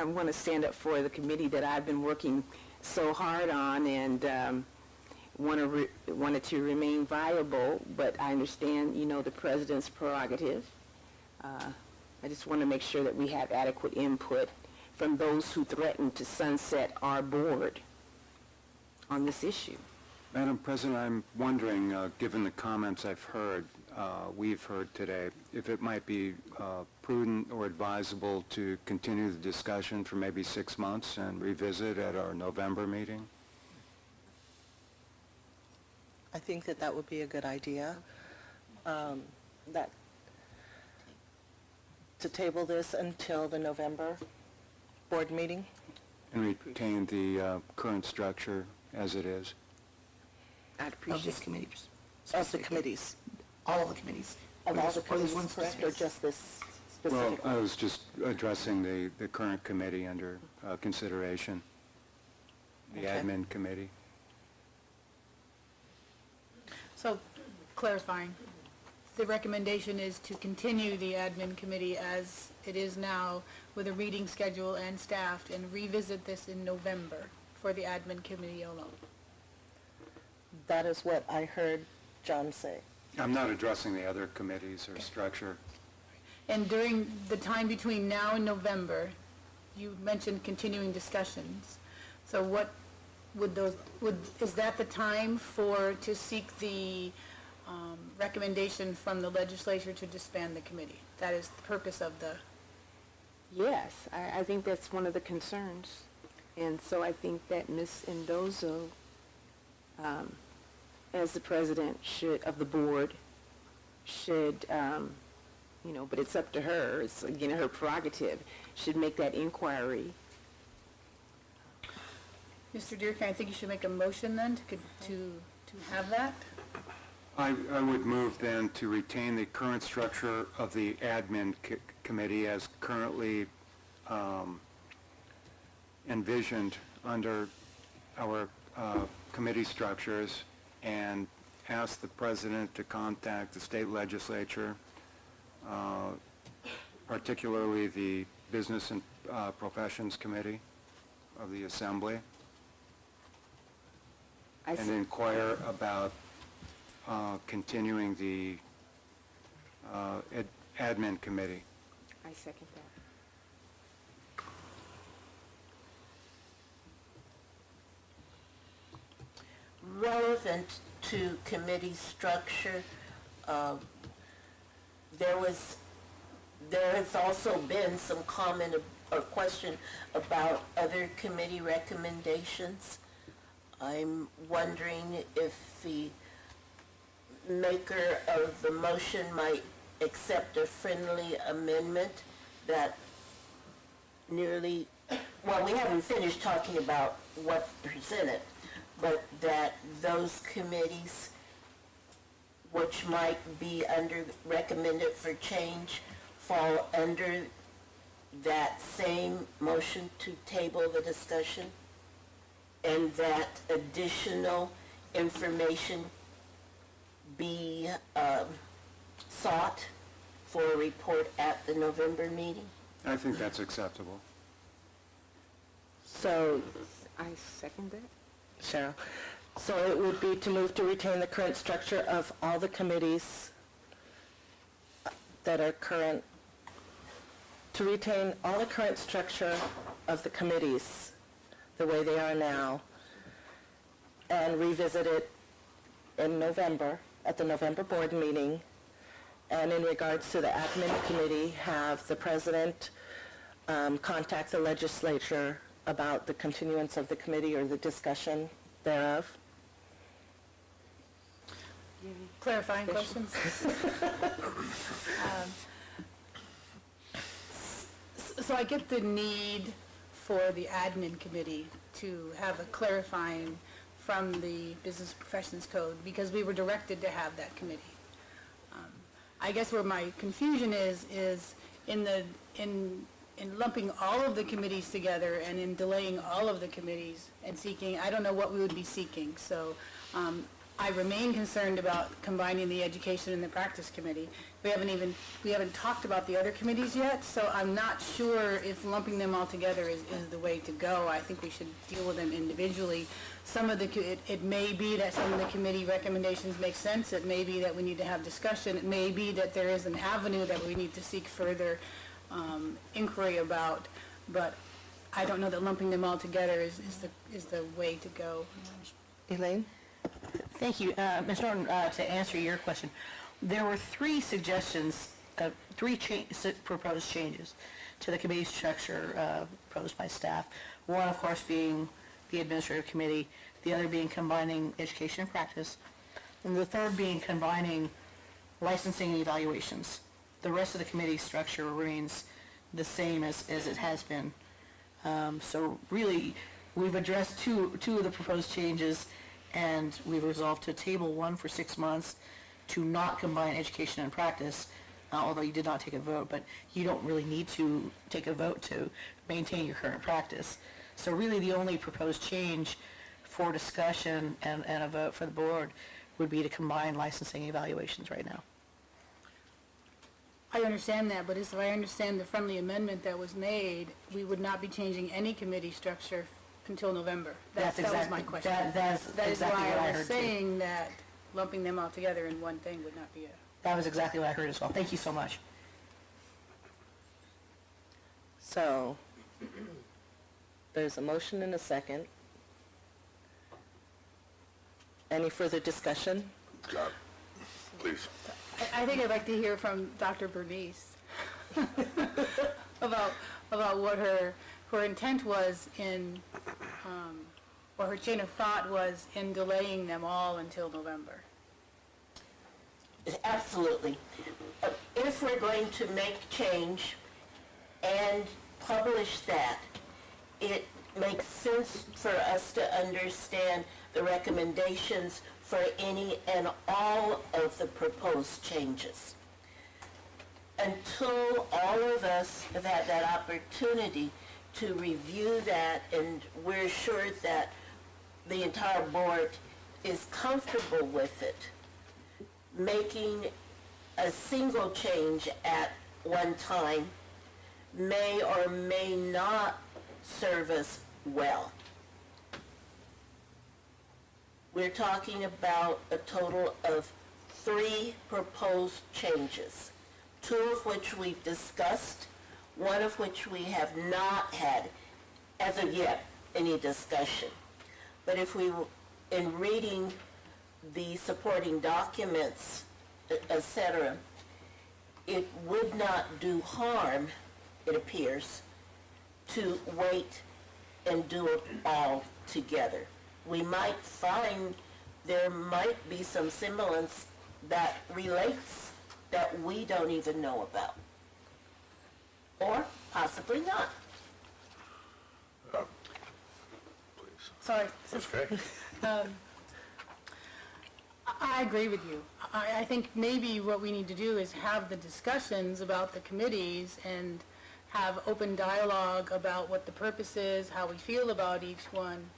J: want to stand up for the committee that I've been working so hard on, and wanted to remain viable, but I understand, the president's prerogative. I just want to make sure that we have adequate input from those who threaten to sunset our board on this issue.
E: Madam President, I'm wondering, given the comments we've heard today, if it might be prudent or advisable to continue the discussion for maybe 6 months and revisit at our November meeting?
B: I think that would be a good idea, to table this until the November board meeting.
E: And retain the current structure as it is?
J: I'd
C: Of this
J: appreciate
C: committee.
B: Of the committees.
C: All of the committees.
B: Of all the
C: Or this one
B: committees, correct, or
C: specific?
B: just this
E: Well,
B: specific?
E: I was just addressing the current committee under consideration, the
B: Okay.
E: admin committee.
A: So clarifying, the recommendation is to continue the admin committee as it is now with a reading schedule and staffed, and revisit this in November for the admin committee alone.
B: That is what I heard John say.
E: I'm not addressing the other committees or structure.
A: And during the time between now and November, you mentioned continuing discussions. So what would is that the time to seek the recommendation from the legislature to disband the committee? That is the purpose of the...
J: Yes, I think that's one of the concerns. And so I think that Ms. Endozo, as the president of the board, should, but it's up to her, it's again her prerogative, should make that inquiry.
A: Mr. Dearkin, I think you should make a motion then to have that.
E: I would move then to retain the current structure of the admin committee as currently envisioned under our committee structures, and ask the president to contact the state legislature, particularly the Business and Professions Committee of the Assembly, and inquire about continuing the admin committee.
J: I second that.
C: Relevant to committee structure, there has also been some comment or question about other committee recommendations. I'm wondering if the maker of the motion might accept a friendly amendment that we haven't finished talking about what's presented, but that those committees which might be recommended for change fall under that same motion to table the discussion, and that additional information be sought for a report at the November meeting.
E: I think that's acceptable.
B: So,
J: I second that.
B: Cheryl, so it would be to move to retain the current structure of all the committees that are current, to retain all the current structure of the committees the way they are now, and revisit it in November, at the November board meeting, and in regards to the admin committee, have the president contact the legislature about the continuance of the committee or the discussion thereof.
A: Clarifying questions? So I get the need for the admin committee to have a clarifying from the Business Professions Code, because we were directed to have that committee. I guess where my confusion is in in lumping all of the committees together and in delaying all of the committees and seeking, I don't know what we would be seeking. So I remain concerned about combining the Education and the Practice Committee. We haven't talked about the other committees yet, so I'm not sure if lumping them all together is the way to go. I think we should deal with them individually. It may be that some of the committee recommendations make sense. It may be that we need to have discussion. It may be that there is an avenue that we need to seek further inquiry about, but I don't know that lumping them all together is the way to go.
B: Elaine?
G: Thank you. Ms. Norton, to answer your question, there were three suggestions, proposed changes to the committee structure proposed by staff. One, of course, being the administrative committee, the other being combining education and practice, and the third being combining licensing and evaluations. The rest of the committee structure remains the same as it has been. So really, we've addressed two of the proposed changes, and we've resolved to table one for 6 months to not combine education and practice, although you did not take a vote, but you don't really need to take a vote to maintain your current practice. So really, the only proposed change for discussion and a vote for the board would be to combine licensing and evaluations right now.
A: I understand that, but as I understand the friendly amendment that was made, we would not be changing any committee structure until November. That was my question.
G: That's exactly what I
A: why I
G: heard
A: was
G: too.
A: saying that lumping them all together in one thing would not be
G: That was exactly what I heard as well. Thank you so much.
B: So, there's a motion and a second. Any further discussion?
I: Please.
A: I think I'd like to hear from Dr. Bernice about what her intent was in, or her chain of thought was in delaying them all until November.
C: Absolutely. If we're going to make change and publish that, it makes sense for us to understand the recommendations for any and all of the proposed changes. Until all of us have had that opportunity to review that and we're sure that the entire board is comfortable with it, making a single change at one time may or may not serve us well. We're talking about a total of 3 proposed changes, 2 of which we've discussed, 1 of which we have not had, as of yet, any discussion. But if we, in reading the supporting documents, etc., it would not do harm, it appears, to wait and do it all together. We might find there might be some semblance that relates that we don't even know about. Or possibly not.
I: Please.
A: Sorry.
I: Okay.
A: I agree with you. I think maybe what we need to do is have the discussions about the committees and have open dialogue about what the purpose is, how we feel about each one,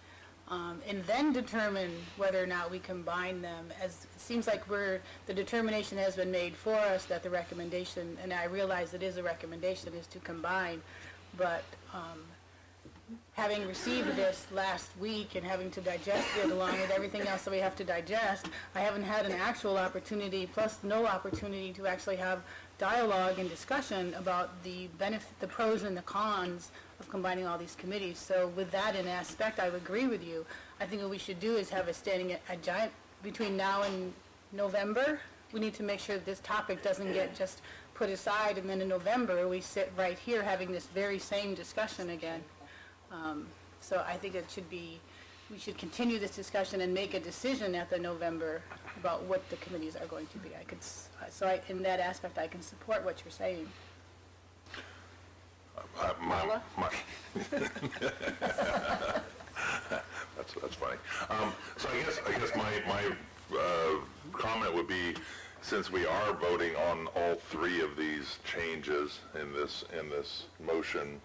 A: and then determine whether or not we combine them. As it seems like the determination has been made for us that the recommendation, and I realize it is a recommendation, is to combine, but having received this last week and having to digest it along with everything else that we have to digest, I haven't had an actual opportunity, plus no opportunity to actually have dialogue and discussion about the pros and the cons of combining all these committees. So with that in aspect, I would agree with you. I think what we should do is have a giant, between now and November, we need to make sure that this topic doesn't get just put aside, and then in November, we sit right here having this very same discussion again. So I think we should continue this discussion and make a decision at the November about what the committees are going to be. In that aspect, I can support what you're saying.
I: My, that's funny. So I guess my comment would be, since we are voting on all three of these changes in this motion,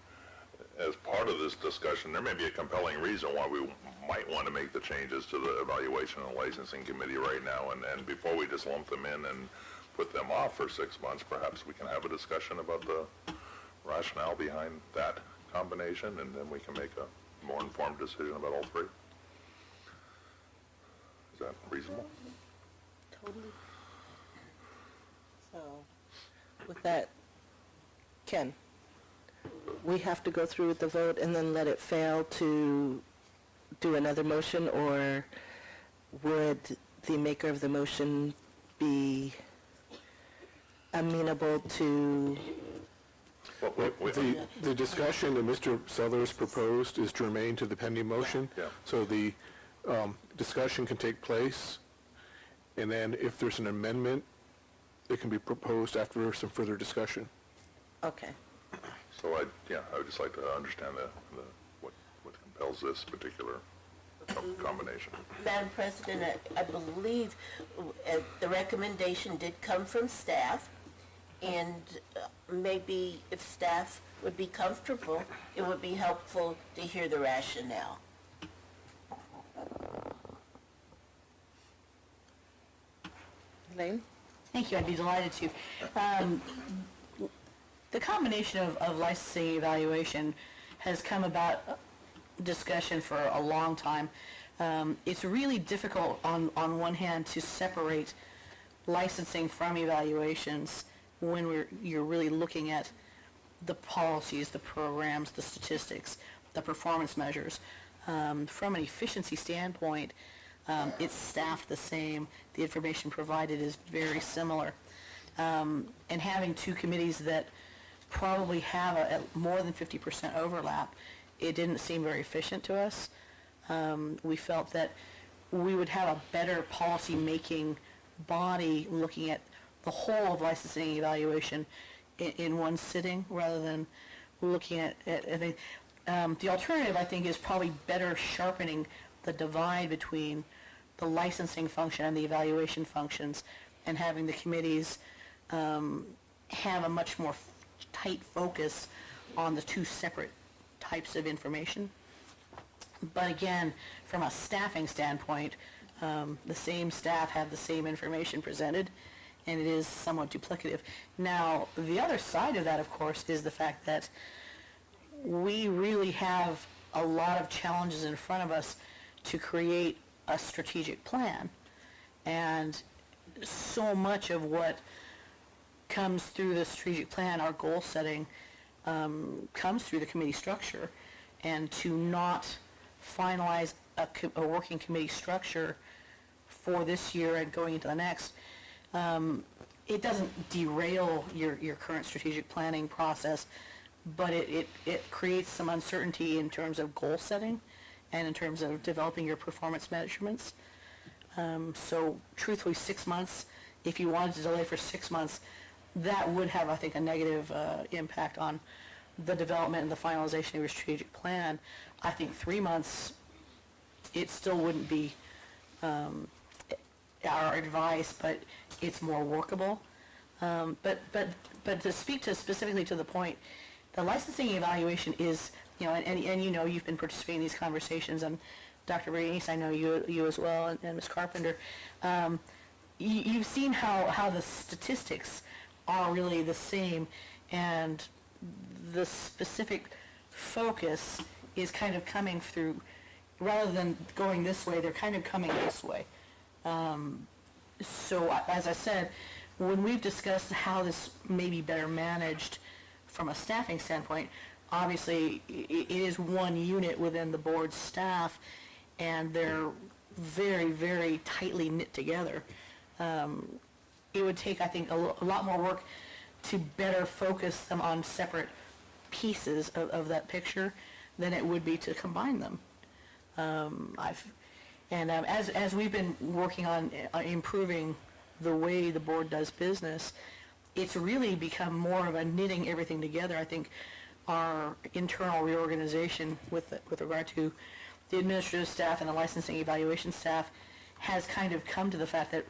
I: as part of this discussion, there may be a compelling reason why we might want to make the changes to the Evaluation and Licensing Committee right now, and before we just lump them in and put them off for 6 months, perhaps we can have a discussion about the rationale behind that combination, and then we can make a more informed decision about all three. Is that reasonable?
B: Totally. So, with that, Ken, we have to go through with the vote and then let it fail to do another motion, or would the maker of the motion be amenable to?
D: The discussion that Mr. Sellers proposed is germane to the pending motion.
I: Yeah.
D: So the discussion can take place, and then if there's an amendment, it can be proposed after some further discussion.
B: Okay.
I: So I would just like to understand what compels this particular combination.
C: Madam President, I believe the recommendation did come from staff, and maybe if staff would be comfortable, it would be helpful to hear the rationale.
B: Elaine?
G: Thank you, I'd be delighted to. The combination of licensing evaluation has come about discussion for a long time. It's really difficult on one hand to separate licensing from evaluations when you're really looking at the policies, the programs, the statistics, the performance measures. From an efficiency standpoint, it's staffed the same. The information provided is very similar. And having two committees that probably have a more than 50% overlap, it didn't seem very efficient to us. We felt that we would have a better policy-making body looking at the whole of licensing evaluation in one sitting rather than looking at the alternative, I think, is probably better sharpening the divide between the licensing function and the evaluation functions, and having the committees have a much more tight focus on the two separate types of information. But again, from a staffing standpoint, the same staff have the same information presented, and it is somewhat duplicative. Now, the other side of that, of course, is the fact that we really have a lot of challenges in front of us to create a strategic plan. And so much of what comes through the strategic plan, our goal setting, comes through the committee structure. And to not finalize a working committee structure for this year and going into the next, it doesn't derail your current strategic planning process, but it creates some uncertainty in terms of goal setting and in terms of developing your performance measurements. So truthfully, 6 months, if you wanted to delay for 6 months, that would have, I think, a negative impact on the development and the finalization of your strategic plan. I think 3 months, it still wouldn't be our advice, but it's more workable. But to speak to specifically to the point, the licensing evaluation is, and you know, you've been participating in these conversations, and Dr. Bernice, I know you as well, and Ms. Carpenter. You've seen how the statistics are really the same, and the specific focus is kind of coming through, rather than going this way, they're kind of coming this way. So as I said, when we've discussed how this may be better managed from a staffing standpoint, obviously it is one unit within the board's staff, and they're very, very tightly knit together. It would take, I think, a lot more work to better focus them on separate pieces of that picture than it would be to combine them. As we've been working on improving the way the board does business, it's really become more of a knitting everything together. I think our internal reorganization with regard to the administrative staff and the licensing evaluation staff has kind of come to the fact that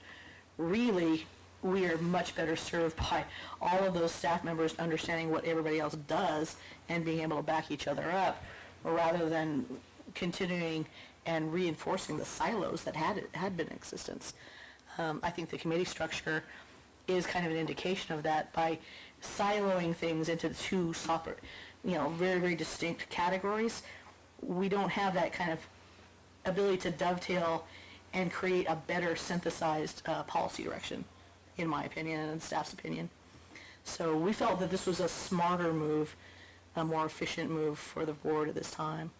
G: really we are much better served by all of those staff members understanding what everybody else does and being able to back each other up, rather than continuing and reinforcing the silos that had been in existence. I think the committee structure is kind of an indication of that by siloing things into two separate, very, very distinct categories. We don't have that kind of ability to dovetail and create a better synthesized policy direction, in my opinion and staff's opinion. So we felt that this was a smarter move, a more efficient move for the board at this time.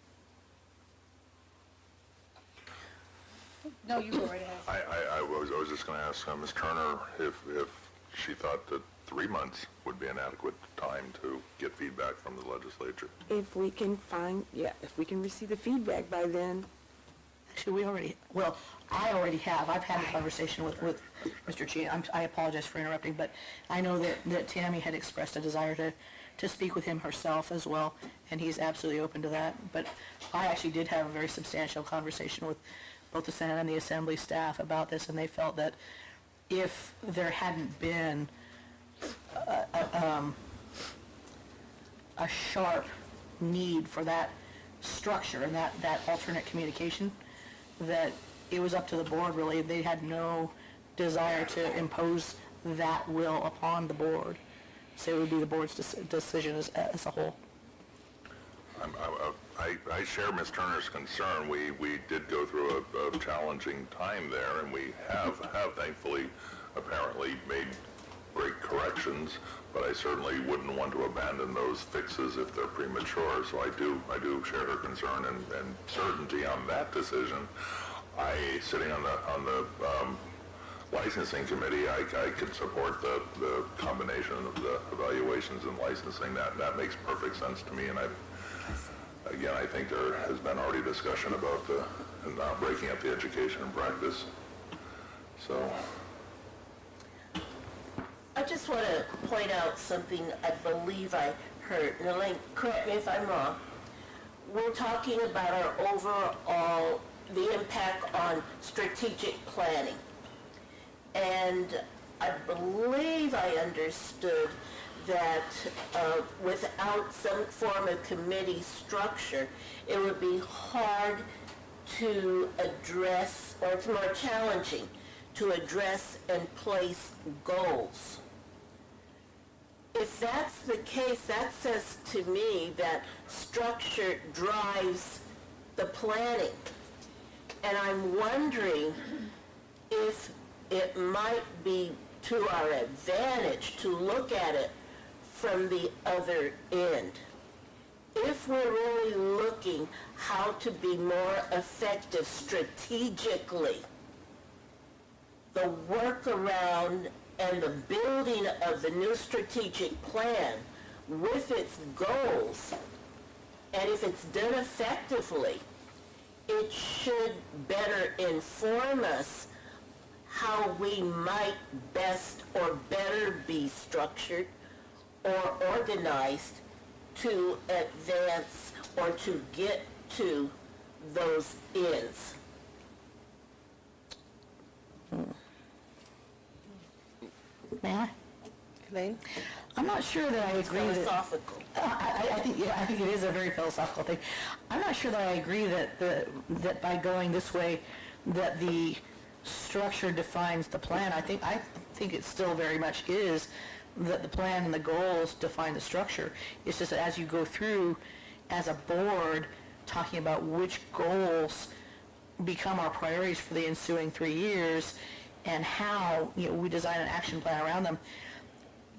A: No, you go right ahead.
I: I was just going to ask Ms. Turner if she thought that 3 months would be an adequate time to get feedback from the legislature.
J: If we can receive the feedback by then.
G: Actually, I already have. I've had a conversation with Mr. Chin. I apologize for interrupting, but I know that Tammy had expressed a desire to speak with him herself as well, and he's absolutely open to that. But I actually did have a very substantial conversation with both the Senate and the Assembly staff about this, and they felt that if there hadn't been a sharp need for that structure and that alternate communication, that it was up to the board, really. They had no desire to impose that will upon the board. So it would be the board's decision as a whole.
I: I share Ms. Turner's concern. We did go through a challenging time there, and we have thankfully apparently made great corrections, but I certainly wouldn't want to abandon those fixes if they're premature. So I do share her concern and certainty on that decision. Sitting on the licensing committee, I could support the combination of the evaluations and licensing. That makes perfect sense to me, and I think there has been already discussion about not breaking up the education and practice. So.
C: I just want to point out something I believe I heard. And Elaine, correct me if I'm wrong. We're talking about our overall, the impact on strategic planning. And I believe I understood that without some form of committee structure, it would be hard to address, or it's more challenging to address and place goals. If that's the case, that says to me that structure drives the planning. And I'm wondering if it might be to our advantage to look at it from the other end. If we're really looking how to be more effective strategically, the workaround and the building of the new strategic plan with its goals, and if it's done effectively, it should better inform us how we might best or better be structured or organized to advance or to get to those ends.
G: May I?
B: Elaine?
G: I'm not sure that I agree that...
C: Philosophical.
G: I think it is a very philosophical thing. I'm not sure that I agree that by going this way, that the structure defines the plan. I think it still very much is that the plan and the goals define the structure. It's just that as you go through as a board talking about which goals become our priorities for the ensuing 3 years and how we design an action plan around them,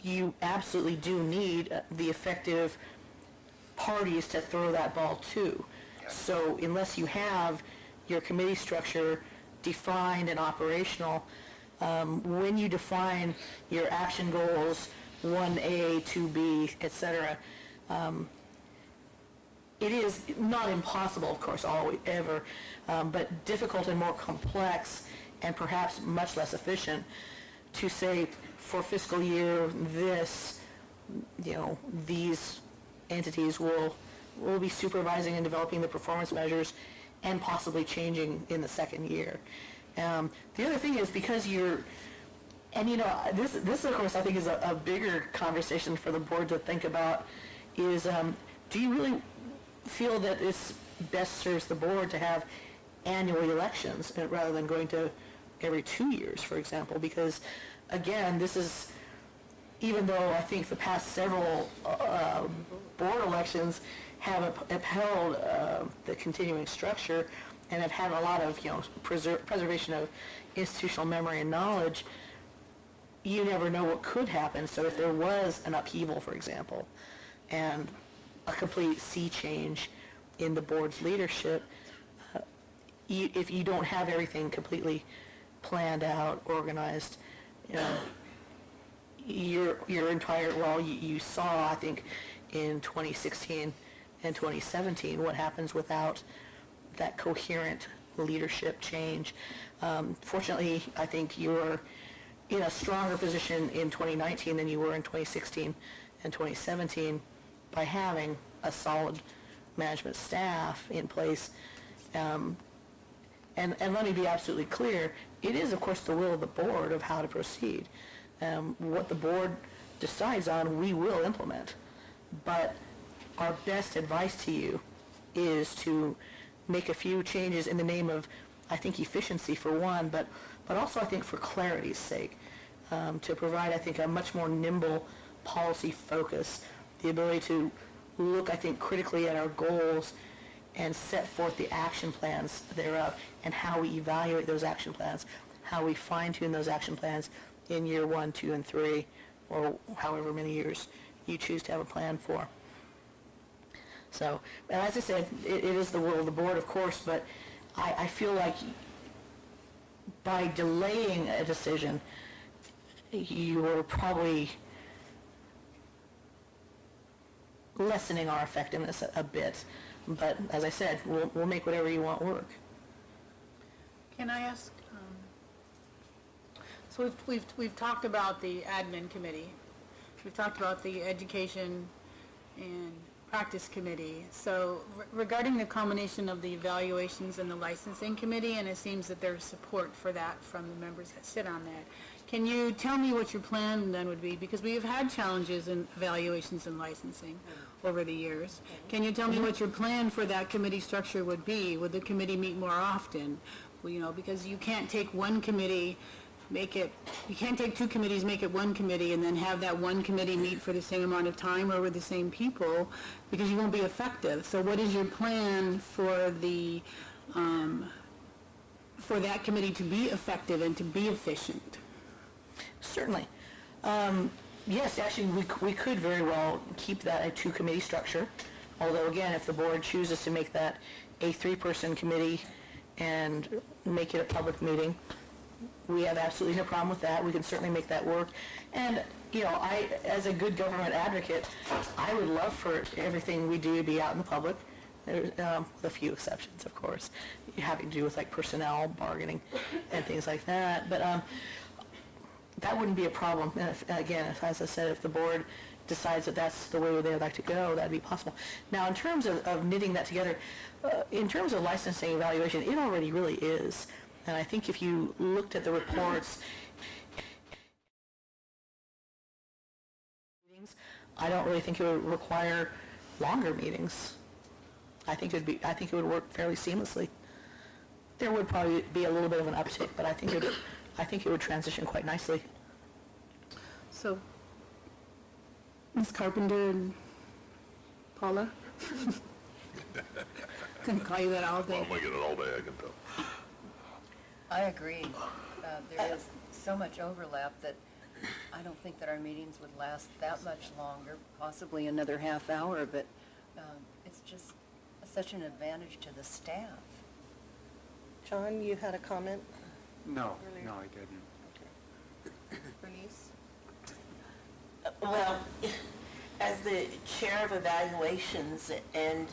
G: you absolutely do need the effective parties to throw that ball to. So unless you have your committee structure defined and operational, when you define your action goals, 1A, 2B, et cetera, it is not impossible, of course, always, ever, but difficult and more complex and perhaps much less efficient to say, for fiscal year this, these entities will be supervising and developing the performance measures and possibly changing in the second year. The other thing is, because And this of course I think is a bigger conversation for the board to think about is, do you really feel that it's best serves the board to have annual elections rather than going to every 2 years, for example? Because again, this is, even though I think the past several board elections have upheld the continuing structure and have had a lot of preservation of institutional memory and knowledge, you never know what could happen. So if there was an upheaval, for example, and a complete sea change in the board's leadership, if you don't have everything completely planned out, organized, your entire, you saw, I think, in 2016 and 2017 what happens without that coherent leadership change. Fortunately, I think you're in a stronger position in 2019 than you were in 2016 and 2017 by having a solid management staff in place. And let me be absolutely clear, it is, of course, the will of the board of how to proceed. What the board decides on, we will implement. But our best advice to you is to make a few changes in the name of, I think, efficiency for one, but also I think for clarity's sake, to provide, I think, a much more nimble policy focus, the ability to look, I think, critically at our goals and set forth the action plans thereof and how we evaluate those action plans, how we fine-tune those action plans in year 1, 2, and 3, or however many years you choose to have a plan for. So, and as I said, it is the will of the board, of course, but I feel like by delaying a decision, you are probably lessening our effectiveness a bit. But as I said, we'll make whatever you want work.
A: Can I ask, so we've talked about the admin committee, we've talked about the education and practice committee. So regarding the combination of the evaluations and the licensing committee, and it seems that there's support for that from the members that sit on that, can you tell me what your plan then would be? Because we have had challenges in evaluations and licensing over the years. Can you tell me what your plan for that committee structure would be? Would the committee meet more often? Well, because you can't take one committee, you can't take two committees, make it one committee, and then have that one committee meet for the same amount of time or with the same people, because you won't be effective. So what is your plan for the, for that committee to be effective and to be efficient?
G: Certainly. Yes, actually, we could very well keep that a two-committee structure, although again, if the board chooses to make that a three-person committee and make it a public meeting, we have absolutely no problem with that. We can certainly make that work. And, I, as a good government advocate, I would love for everything we do to be out in the public. There's with a few exceptions, of course, having to do with like personnel, bargaining, and things like that. But that wouldn't be a problem. And again, as I said, if the board decides that that's the way they'd like to go, that'd be possible. Now, in terms of knitting that together, in terms of licensing evaluation, it already really is. And I think if you looked at the reports, I don't really think it would require longer meetings. I think it would work fairly seamlessly. There would probably be a little bit of an uptick, but I think it would transition quite nicely.
A: So, Ms. Carpenter and Paula? Can call you that all
I: Well,
A: day.
I: I'm gonna get it all day, I can tell.
H: I agree. There is so much overlap that I don't think that our meetings would last that much longer, possibly another half hour, but it's just such an advantage to the staff.
B: John, you had a comment?
E: No, I didn't.
A: Bernice?
C: Well, as the chair of evaluations and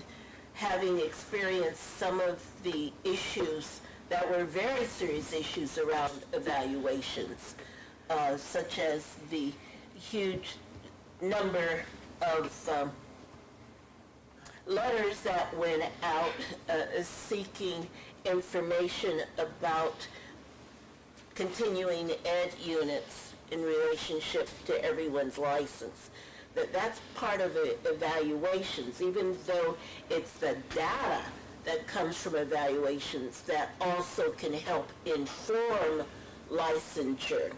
C: having experienced some of the issues that were very serious issues around evaluations, such as the huge number of letters that went out seeking information about continuing ed units in relationship to everyone's license. That's part of the evaluations, even though it's the data that comes from evaluations that also can help inform licensure.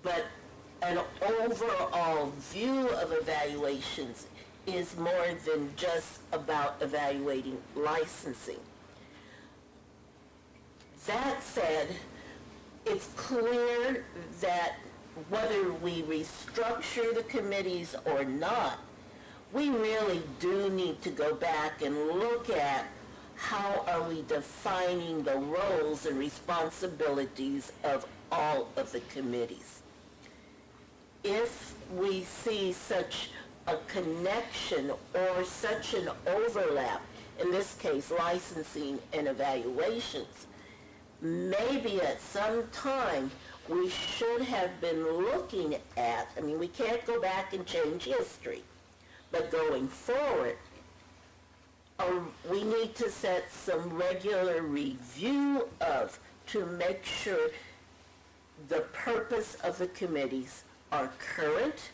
C: But an overall view of evaluations is more than just about evaluating licensing. That said, it's clear that whether we restructure the committees or not, we really do need to go back and look at how are we defining the roles and responsibilities of all of the committees. If we see such a connection or such an overlap, in this case licensing and evaluations, maybe at some time we should have been looking at, I mean, we can't go back and change history, but going forward, we need to set some regular review of to make sure the purpose of the committees are current,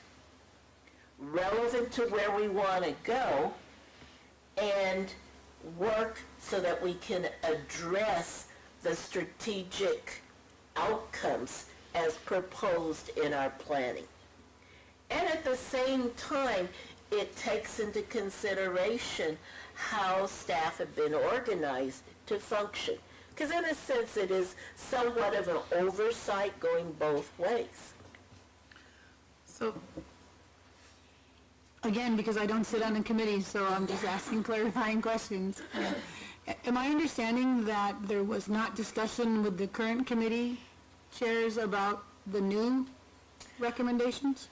C: relevant to where we want to go, and work so that we can address the strategic outcomes as proposed in our planning. And at the same time, it takes into consideration how staff have been organized to function. Because in a sense, it is somewhat of an oversight going both ways.
A: So, again, because I don't sit on a committee, so I'm just asking clarifying questions. Am I understanding that there was not discussion with the current committee chairs about the new recommendations?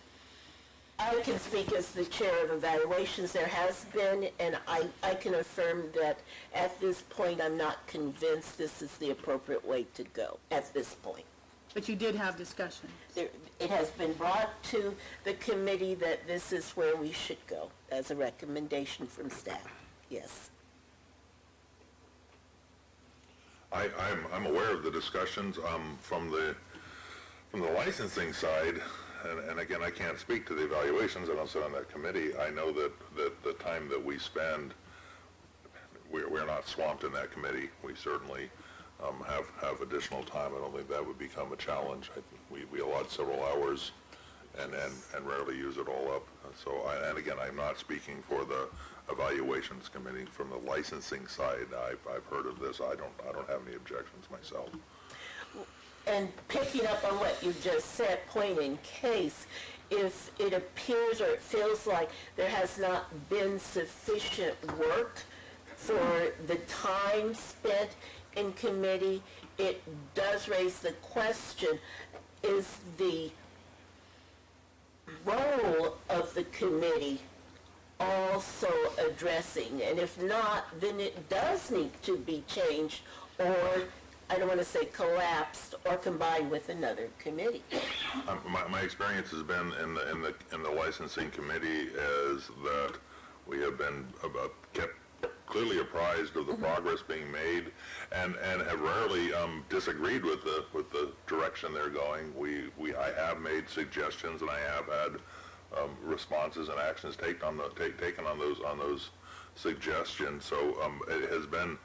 C: I can speak as the chair of evaluations. There has been, and I can affirm that at this point, I'm not convinced this is the appropriate way to go at this point.
A: But you did have discussion.
C: It has been brought to the committee that this is where we should go as a recommendation from staff. Yes.
I: I'm aware of the discussions from the licensing side, and again, I can't speak to the evaluations. I don't sit on that committee. I know that the time that we spend, we're not swamped in that committee. We certainly have additional time. I don't think that would become a challenge. We allot several hours and rarely use it all up. So, and again, I'm not speaking for the evaluations committee. From the licensing side, I've heard of this. I don't have any objections myself.
C: And picking up on what you just said, point in case, if it appears or it feels like there has not been sufficient work for the time spent in committee, it does raise the question, is the role of the committee also addressing? And if not, then it does need to be changed, or I don't want to say collapsed or combined with another committee.
I: My experience has been in the licensing committee is that we have been kept clearly apprised of the progress being made, and have rarely disagreed with the direction they're going. I have made suggestions, and I have had responses and actions taken on those suggestions. So it has been.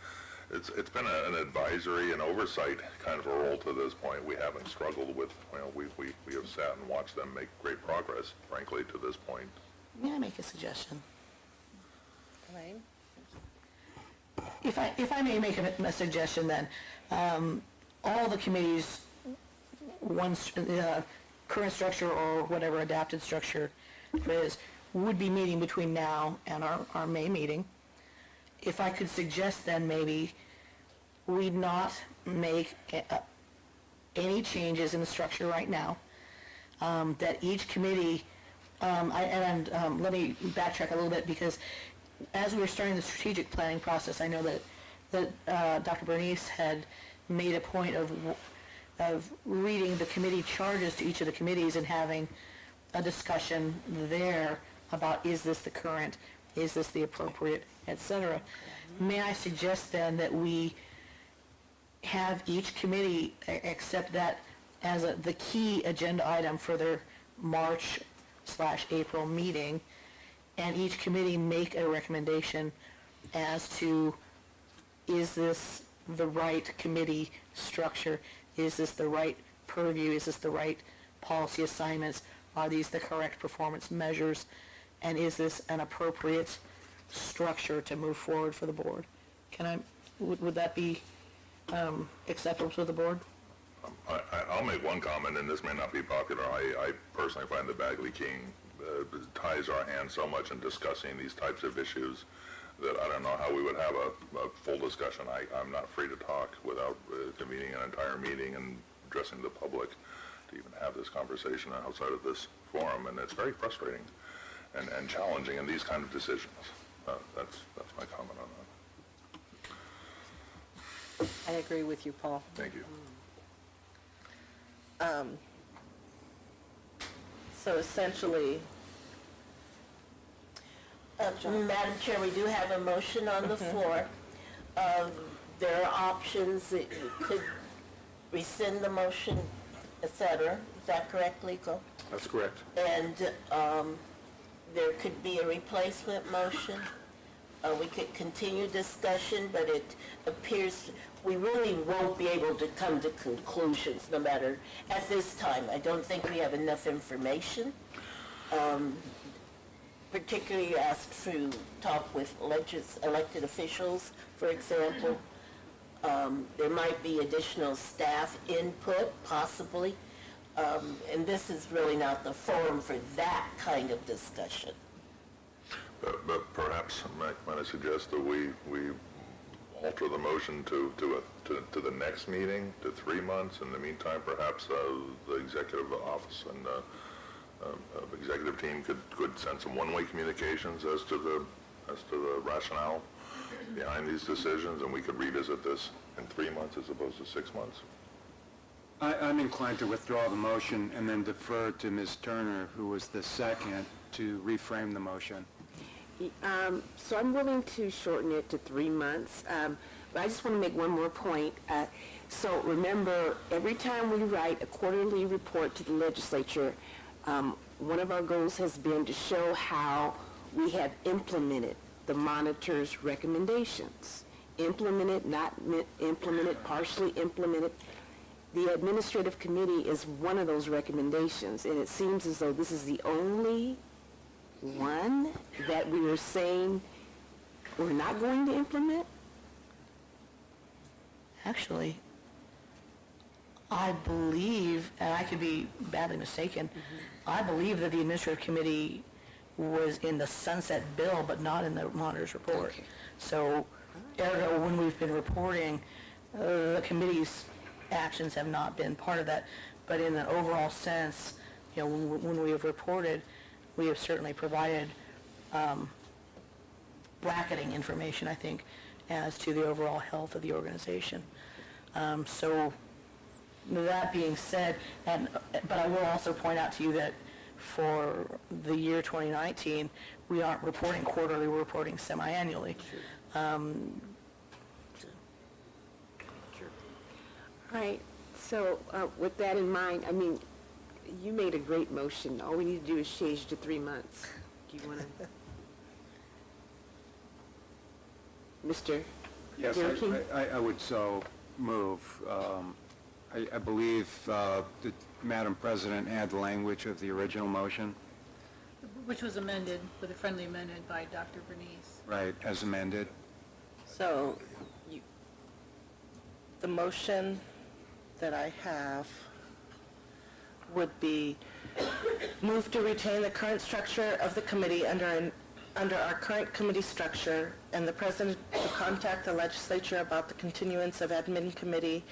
I: It's been an advisory and oversight kind of a role to this point. We haven't struggled with, we have sat and watched them make great progress, frankly, to this point.
G: May I make a suggestion? If I may make a suggestion then, all the committees, current structure or whatever adapted structure there is, would be meeting between now and our May meeting. If I could suggest then maybe we not make any changes in the structure right now, that each committee, let me backtrack a little bit, because as we were starting the strategic planning process, I know that Dr. Bernice had made a point of reading the committee charges to each of the committees and having a discussion there about, is this the current, is this the appropriate, etc. May I suggest then that we have each committee accept that as the key agenda item for their March/April meeting, and each committee make a recommendation as to, is this the right committee structure? Is this the right purview? Is this the right policy assignments? Are these the correct performance measures? And is this an appropriate structure to move forward for the board? Would that be acceptable to the board?
I: I'll make one comment, and this may not be popular. I personally find the Bagley King ties our hands so much in discussing these types of issues that I don't know how we would have a full discussion. I'm not free to talk without convening an entire meeting and addressing the public to even have this conversation outside of this forum, and it's very frustrating and challenging in these kind of decisions. That's my comment on that.
J: I agree with you, Paul.
I: Thank you.
B: So essentially,
C: Madam Chair, we do have a motion on the floor. There are options that you could rescind the motion, et cetera. Is that correct, Lico?
D: That's correct.
C: And there could be a replacement motion. We could continue discussion, but it appears we really won't be able to come to conclusions no matter, at this time. I don't think we have enough information. Particularly asked to talk with elected officials, for example. There might be additional staff input, possibly. And this is really not the forum for that kind of discussion.
I: But perhaps, might I suggest that we alter the motion to the next meeting, to 3 months? In the meantime, perhaps the executive office and executive team could send some one-way communications as to the rationale behind these decisions, and we could revisit this in 3 months as opposed to 6 months.
E: I'm inclined to withdraw the motion and then defer to Ms. Turner, who was the second, to reframe the motion.
J: So I'm willing to shorten it to 3 months, but I just want to make one more point. So remember, every time we write a quarterly report to the legislature, one of our goals has been to show how we have implemented the monitor's recommendations. Implemented, not implemented, partially implemented. The administrative committee is one of those recommendations, and it seems as though this is the only one that we are saying we're not going to implement?
G: Actually, I believe, and I could be badly mistaken, I believe that the administrative committee was in the sunset bill, but not in the monitor's report.
J: Okay.
G: So, ergo, when we've been reporting, the committee's actions have not been part of that. But in an overall sense, you know, when we have reported, we have certainly provided bracketing information, I think, as to the overall health of the organization. So that being said, but I will also point out to you that for the year 2019, we aren't reporting quarterly, we're reporting semi-annually.
J: All right, so with that in mind, I mean, you made a great motion. All we need to do is change to 3 months. Do you want to? Mr.
E: Yes,
J: Durkin?
E: I would so move. I believe that Madam President had the language of the original motion,
A: Which was amended with a friendly amendment by Dr. Bernice.
E: right, as amended.
B: so the motion that I have would be move to retain the current structure of the committee under our current committee structure, and the president to contact the legislature about the continuance of admin committee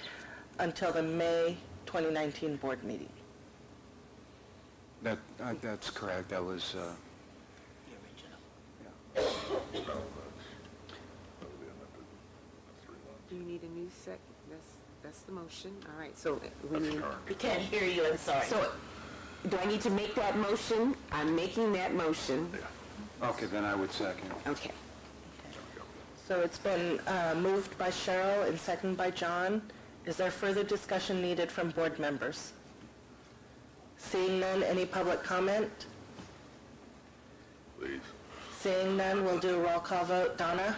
B: until the May 2019 board meeting.
E: That's correct. That was,
J: Do you need a new sec? That's the motion. All right, so we need.
C: We can't hear you, I'm sorry.
J: So, do I need to make that motion? I'm making that motion.
E: okay, then I would second.
J: Okay.
B: So it's been moved by Cheryl and seconded by John. Is there further discussion needed from board members? Seeing none, any public comment?
I: Please.
B: Seeing none, we'll do a roll call vote. Donna?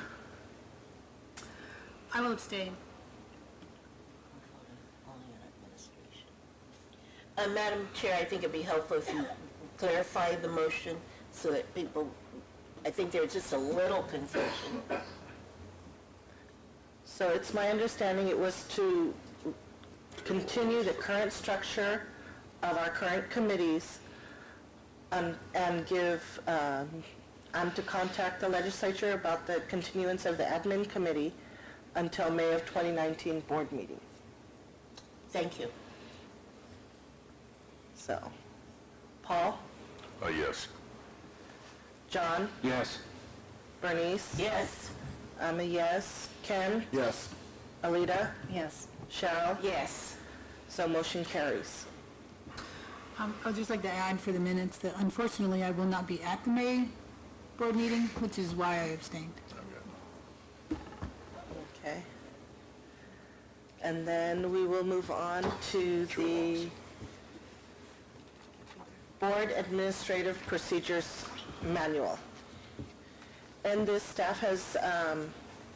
A: I will abstain.
C: Madam Chair, I think it'd be helpful if you clarify the motion so that people, I think there's just a little confusion.
B: So it's my understanding it was to continue the current structure of our current committees and give, and to contact the legislature about the continuance of the admin committee until May of 2019 board meeting.
C: Thank you.
B: So, Paul?
I: Yes.
B: John?
E: Yes.
B: Bernice?
C: Yes.
B: I'm a yes. Ken?
F: Yes.
B: Alita?
H: Yes.
B: Cheryl?
C: Yes.
B: So motion carries.
A: I'd just like to add for the minutes that unfortunately I will not be at the May board meeting, which is why I abstained.
B: Okay. And then we will move on to the Board Administrative Procedures Manual. And this staff has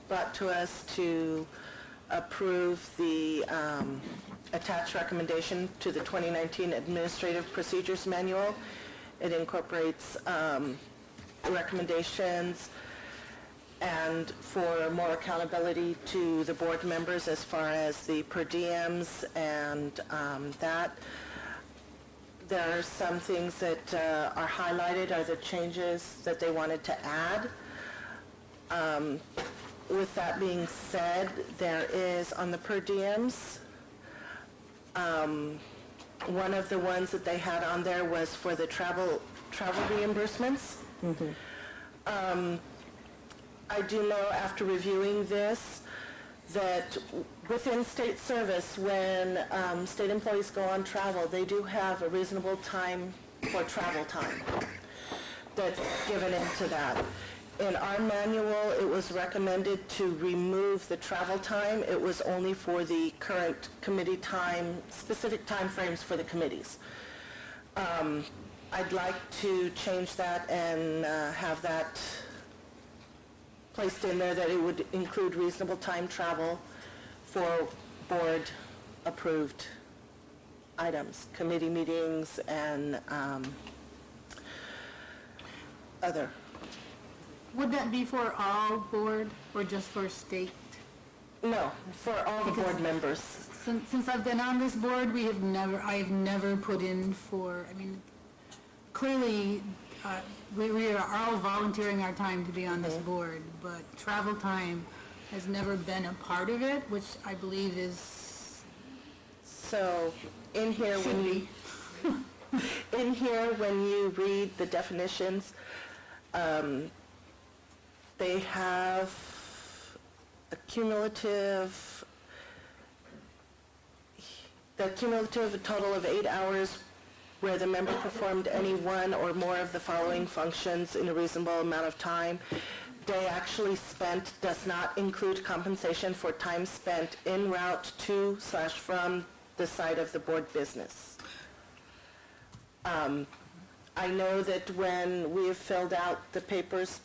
B: brought to us to approve the attached recommendation to the 2019 Administrative Procedures Manual. It incorporates recommendations and for more accountability to the board members as far as the per diems and that. There are some things that are highlighted are the changes that they wanted to add. With that being said, there is on the per diems, one of the ones that they had on there was for the travel reimbursements. I do know after reviewing this that within state service, when state employees go on travel, they do have a reasonable time for travel time that's given into that. In our manual, it was recommended to remove the travel time. It was only for the current committee time, specific time frames for the committees. I'd like to change that and have that placed in there that it would include reasonable time travel for board-approved items, committee meetings, and other.
A: Would that be for all board or just for state?
B: No, for all the board members.
A: Since I've been on this board, I have never put in for, I mean, clearly, we are all volunteering our time to be on this board, but travel time has never been a part of it, which I believe is,
B: So, in here,
A: should be.
B: when you read the definitions, they have the cumulative total of 8 hours where the member performed any one or more of the following functions in a reasonable amount of time. Day actually spent does not include compensation for time spent en route to/from the site of the board business. I know that when we have filled out the papers,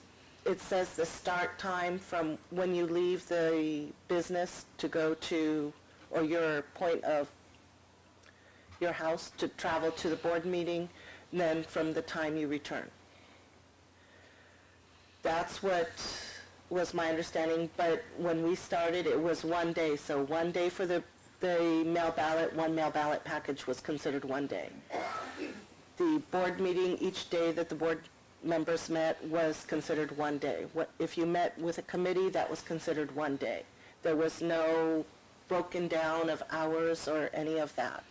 B: it says the start time from when you leave the business to go to, or your point of your house to travel to the board meeting, and then from the time you return. That's what was my understanding, but when we started, it was 1 day. So 1 day for the mail ballot, one mail ballot package was considered 1 day. The board meeting, each day that the board members met was considered 1 day. If you met with a committee, that was considered 1 day. There was no broken down of hours or any of that.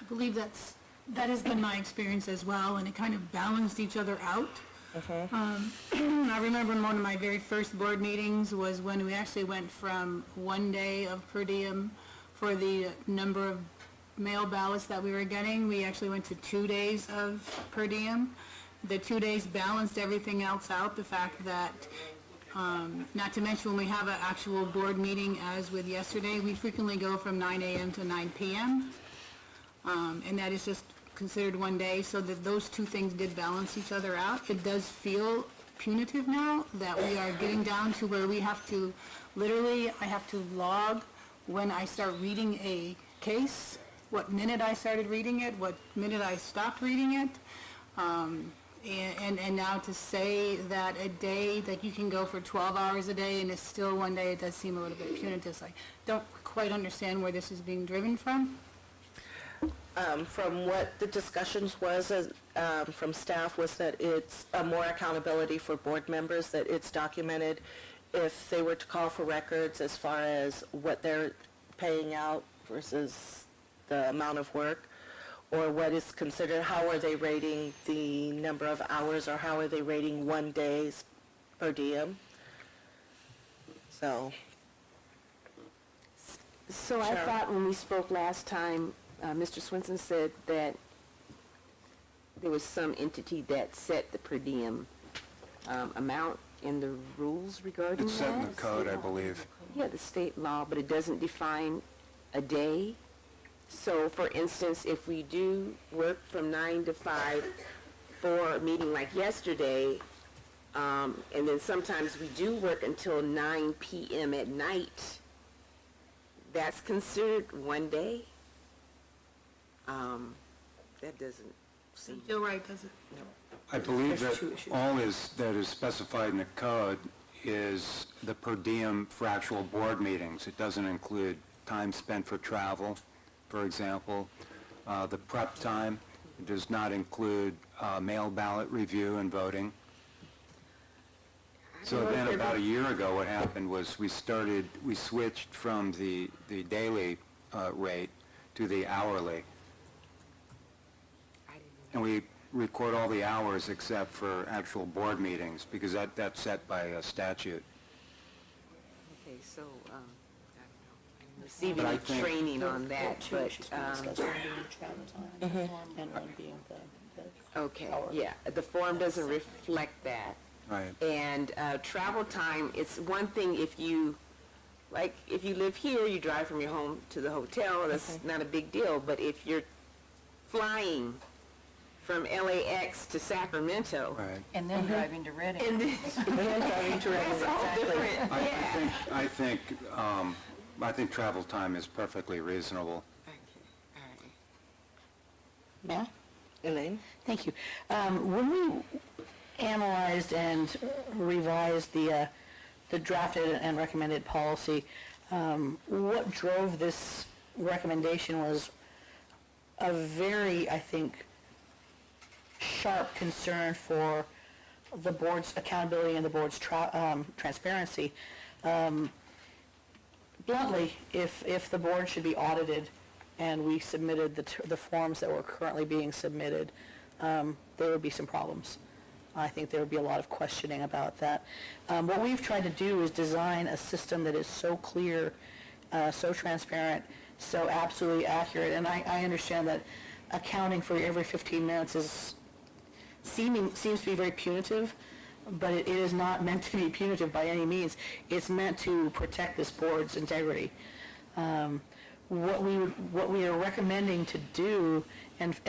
A: I believe that has been my experience as well, and it kind of balanced each other out. I remember in one of my very first board meetings was when we actually went from 1 day of per diem for the number of mail ballots that we were getting. We actually went to 2 days of per diem. The 2 days balanced everything else out. The fact that, not to mention when we have an actual board meeting, as with yesterday, we frequently go from 9 a.m. to 9 p.m. And that is just considered one day, so that those two things did balance each other out. It does feel punitive now that we are getting down to where we have to, literally, I have to log when I start reading a case, what minute I started reading it, what minute I stopped reading it. And now to say that a day, that you can go for 12 hours a day and it's still one day, it does seem a little bit punitive. So I don't quite understand where this is being driven from.
B: From what the discussions was from staff was that it's more accountability for board members, that it's documented if they were to call for records as far as what they're paying out versus the amount of work, or what is considered, how are they rating the number of hours, or how are they rating 1 day's per diem. So,
J: So I
B: Sure.
J: thought when we spoke last time, Mr. Swenson said that there was some entity that set the per diem amount in the rules regarding that?
E: It's set in the code, I believe.
J: Yeah, the state law, but it doesn't define a day. So, for instance, if we do work from 9 to 5 for a meeting like yesterday, and then sometimes we do work until 9 p.m. at night, that's considered one day? That doesn't seem...
A: You're right, does it?
E: I believe
G: There's
E: that
G: two issues.
E: all that is specified in the code is the per diem for actual board meetings. It doesn't include time spent for travel, for example, the prep time. It does not include mail ballot review and voting. So then about a year ago, what happened was we switched from the daily rate to the hourly. And we record all the hours except for actual board meetings, because that's set by statute.
J: Okay, so, I don't know. I'm receiving
E: But I
J: any
E: think-
J: training on that,
G: Two
J: but,
G: issues being discussed, one being travel time, and one being the
J: okay,
G: hour.
J: yeah, the form doesn't reflect that.
E: Right.
J: And travel time, it's one thing if you live here, you drive from your home to the hotel, that's not a big deal. But if you're flying from LAX to Sacramento,
E: Right.
H: And then driving to Reading.
J: and then that's all different.
E: I think travel time is perfectly reasonable.
J: Okay, all right.
G: Yeah?
B: Elaine?
G: Thank you. When we analyzed and revised the drafted and recommended policy, what drove this recommendation was a very, I think, sharp concern for the board's accountability and the board's transparency. Bluntly, if the board should be audited and we submitted the forms that were currently being submitted, there would be some problems. I think there would be a lot of questioning about that. What we've tried to do is design a system that is so clear, so transparent, so absolutely accurate. And I understand that accounting for every 15 minutes seems to be very punitive, but it is not meant to be punitive by any means. It's meant to protect this board's integrity. What we are recommending to do, and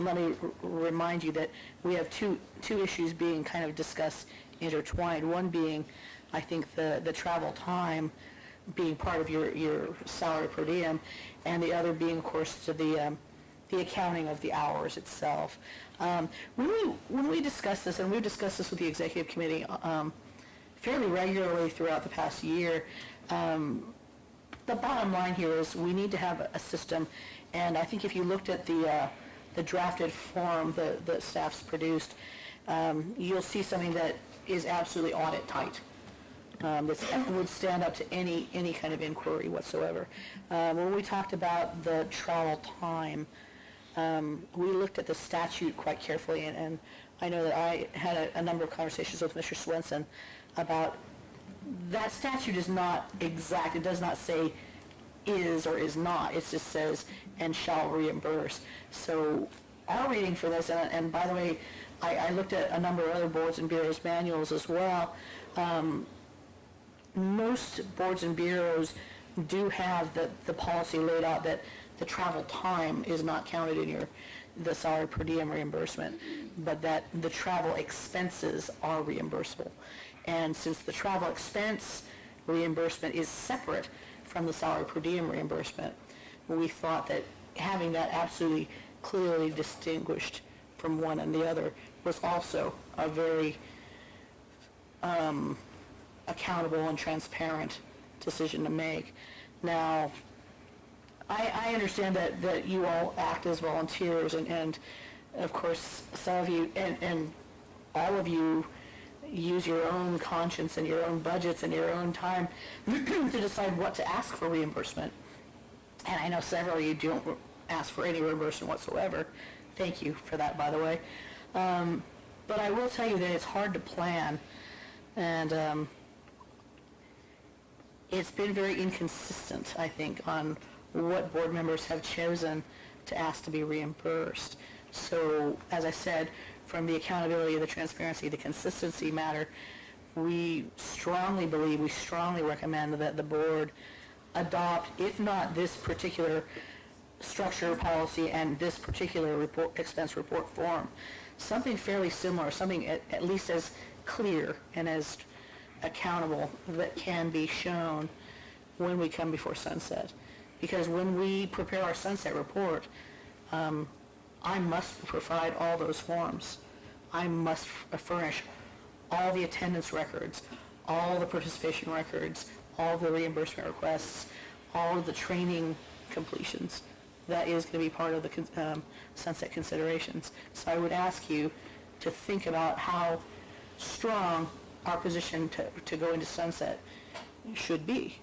G: let me remind you that we have two issues being kind of discussed intertwined. One being, I think, the travel time being part of your salary per diem, and the other being, of course, to the accounting of the hours itself. When we discuss this, and we've discussed this with the executive committee fairly regularly throughout the past year, the bottom line here is we need to have a system, and I think if you looked at the drafted form the staff's produced, you'll see something that is absolutely audit tight. That would stand up to any kind of inquiry whatsoever. When we talked about the travel time, we looked at the statute quite carefully, and I know that I had a number of conversations with Mr. Swenson about that statute is not exact. It does not say is or is not. It just says and shall reimburse. So our reading for this, and by the way, I looked at a number of other boards and bureaus manuals as well. Most boards and bureaus do have the policy laid out that the travel time is not counted in the salary per diem reimbursement, but that the travel expenses are reimbursable. And since the travel expense reimbursement is separate from the salary per diem reimbursement, we thought that having that absolutely clearly distinguished from one and the other was also a very accountable and transparent decision to make. Now, I understand that you all act as volunteers, and of course, some of you, and all of you use your own conscience and your own budgets and your own time to decide what to ask for reimbursement. And I know several of you don't ask for any reimbursement whatsoever. Thank you for that, by the way. But I will tell you that it's hard to plan, and it's been very inconsistent, I think, on what board members have chosen to ask to be reimbursed. So, as I said, from the accountability, the transparency, the consistency matter, we strongly believe, we strongly recommend that the board adopt, if not this particular structure policy and this particular expense report form, something fairly similar, something at least as clear and as accountable that can be shown when we come before sunset. Because when we prepare our sunset report, I must provide all those forms. I must furnish all the attendance records, all the participation records, all the reimbursement requests, all of the training completions. That is going to be part of the sunset considerations. So I would ask you to think about how strong our position to go into sunset should be.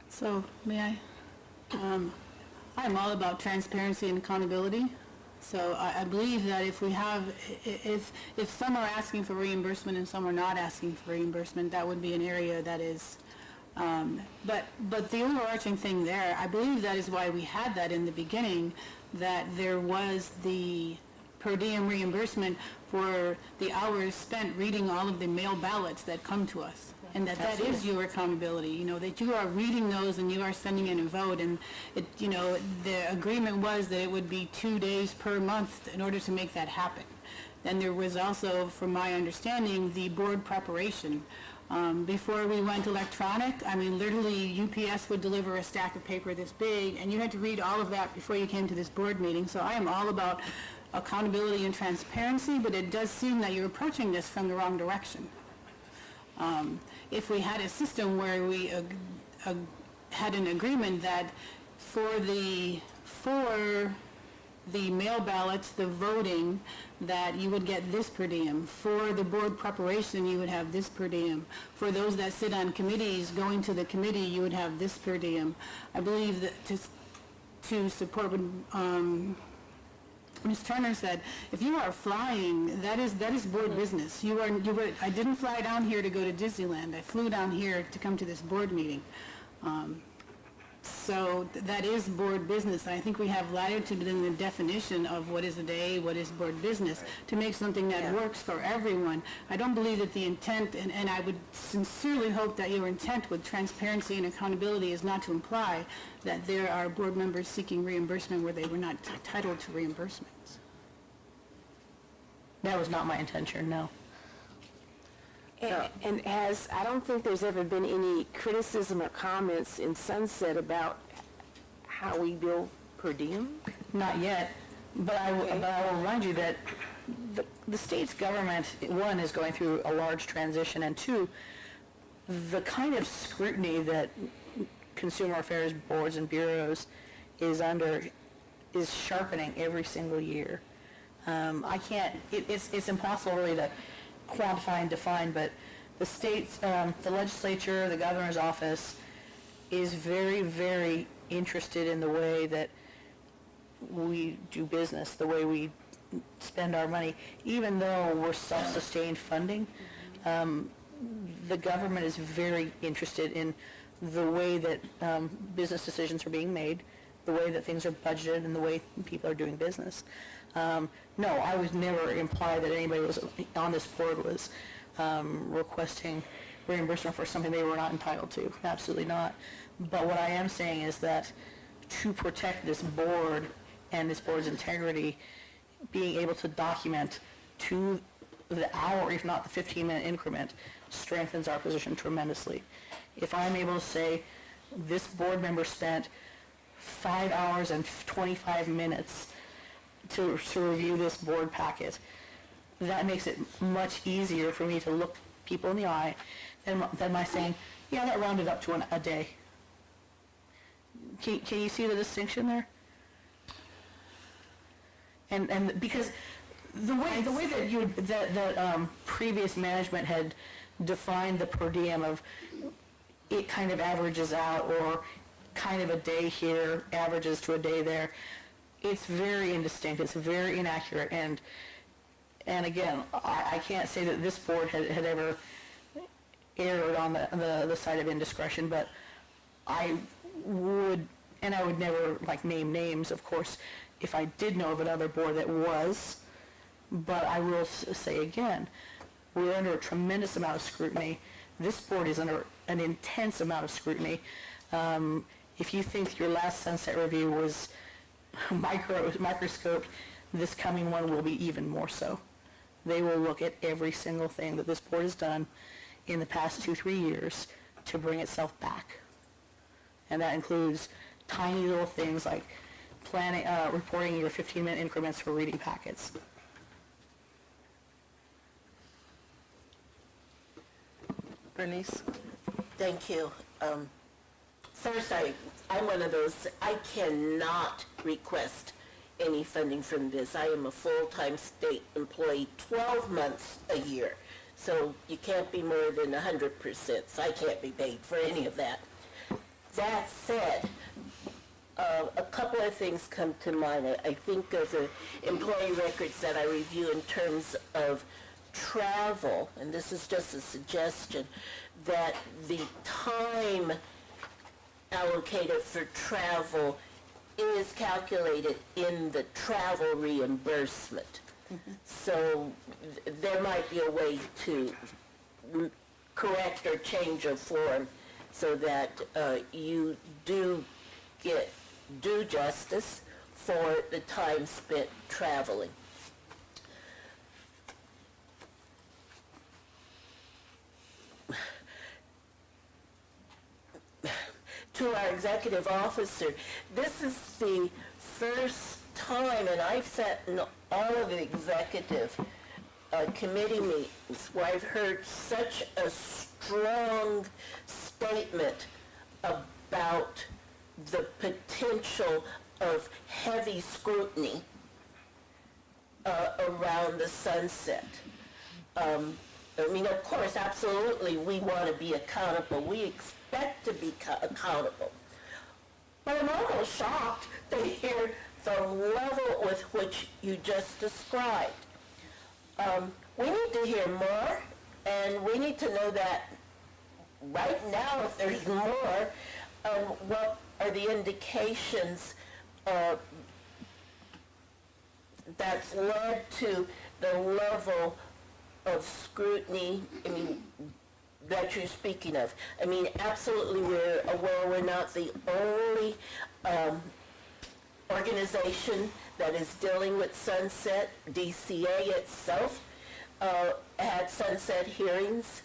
A: So, may I? I'm all about transparency and accountability. So I believe that if we have, if some are asking for reimbursement and some are not asking for reimbursement, that would be an area that is, but the overarching thing there, I believe that is why we had that in the beginning, that there was the per diem reimbursement for the hours spent reading all of the mail ballots that come to us. And that is your accountability, you know, that you are reading those and you are sending in a vote. And, it, you know, the agreement was that it would be 2 days per month in order to make that happen. Then there was also, from my understanding, the board preparation. Before we went electronic, I mean, literally UPS would deliver a stack of paper this big, and you had to read all of that before you came to this board meeting. So I am all about accountability and transparency, but it does seem that you're approaching this from the wrong direction. If we had a system where we had an agreement that for the mail ballots, the voting, that you would get this per diem. For the board preparation, you would have this per diem. For those that sit on committees, going to the committee, you would have this per diem. I believe that to support what Ms. Turner said, if you are flying, that is board business. I didn't fly down here to go to Disneyland. I flew down here to come to this board meeting. So that is board business. I think we have latitude in the definition of what is a day, what is board business, to make something that works for everyone. I don't believe that the intent, and I would sincerely hope that your intent with transparency and accountability is not to imply that there are board members seeking reimbursement where they were not entitled to reimbursements.
G: That was not my intention, no.
J: And I don't think there's ever been any criticism or comments in Sunset about how we bill per diem?
G: Not yet, but I will remind you that the state's government, one, is going through a large transition, and two, the kind of scrutiny that consumer affairs boards and bureaus is under is sharpening every single year. It's impossible really to quantify and define, but the state's, the legislature, the governor's office is very, very interested in the way that we do business, the way we spend our money. Even though we're self-sustained funding, the government is very interested in the way that business decisions are being made, the way that things are budgeted, and the way people are doing business. No, I would never imply that anybody was on this board was requesting reimbursement for something they were not entitled to. Absolutely not. But what I am saying is that to protect this board and this board's integrity, being able to document to the hour, if not the 15-minute increment, strengthens our position tremendously. If I'm able to say, this board member spent 5 hours and 25 minutes to review this board packet, that makes it much easier for me to look people in the eye than my saying, yeah, that rounded up to a day. Can you see the distinction there? And because the way that previous management had defined the per diem of it kind of averages out, or kind of a day here averages to a day there, it's very indistinct, it's very inaccurate, and again, I can't say that this board had ever erred on the side of indiscretion, but I would never name names, of course, if I did know of another board that was, but I will say again, we're under a tremendous amount of scrutiny. This board is under an intense amount of scrutiny. If you think your last sunset review was microscoped, this coming one will be even more so. They will look at every single thing that this board has done in the past 2-3 years to bring itself back. And that includes tiny little things like planning, reporting your 15-minute increments for reading packets.
B: Bernice?
C: Thank you. First, I'm one of those, I cannot request any funding from this. I am a full-time state employee, 12 months a year. So you can't be more than 100%, so I can't be paid for any of that. That said, a couple of things come to mind. I think of the employee records that I review in terms of travel, and this is just a suggestion, that the time allocated for travel is calculated in the travel reimbursement. So there might be a way to correct or change a form so that you do get due justice for the time spent traveling. To our executive officer, this is the first time, and I've sat in all of the executive committee meetings where I've heard such a strong statement about the potential of heavy scrutiny around the sunset. I mean, of course, absolutely, we want to be accountable. We expect to be accountable. But I'm almost shocked to hear the level with which you just described. We need to hear more, and we need to know that right now, if there's more, what are the indications that's led to the level of scrutiny, that you're speaking of. I mean, absolutely, we're aware we're not the only organization that is dealing with sunset. DCA itself had sunset hearings.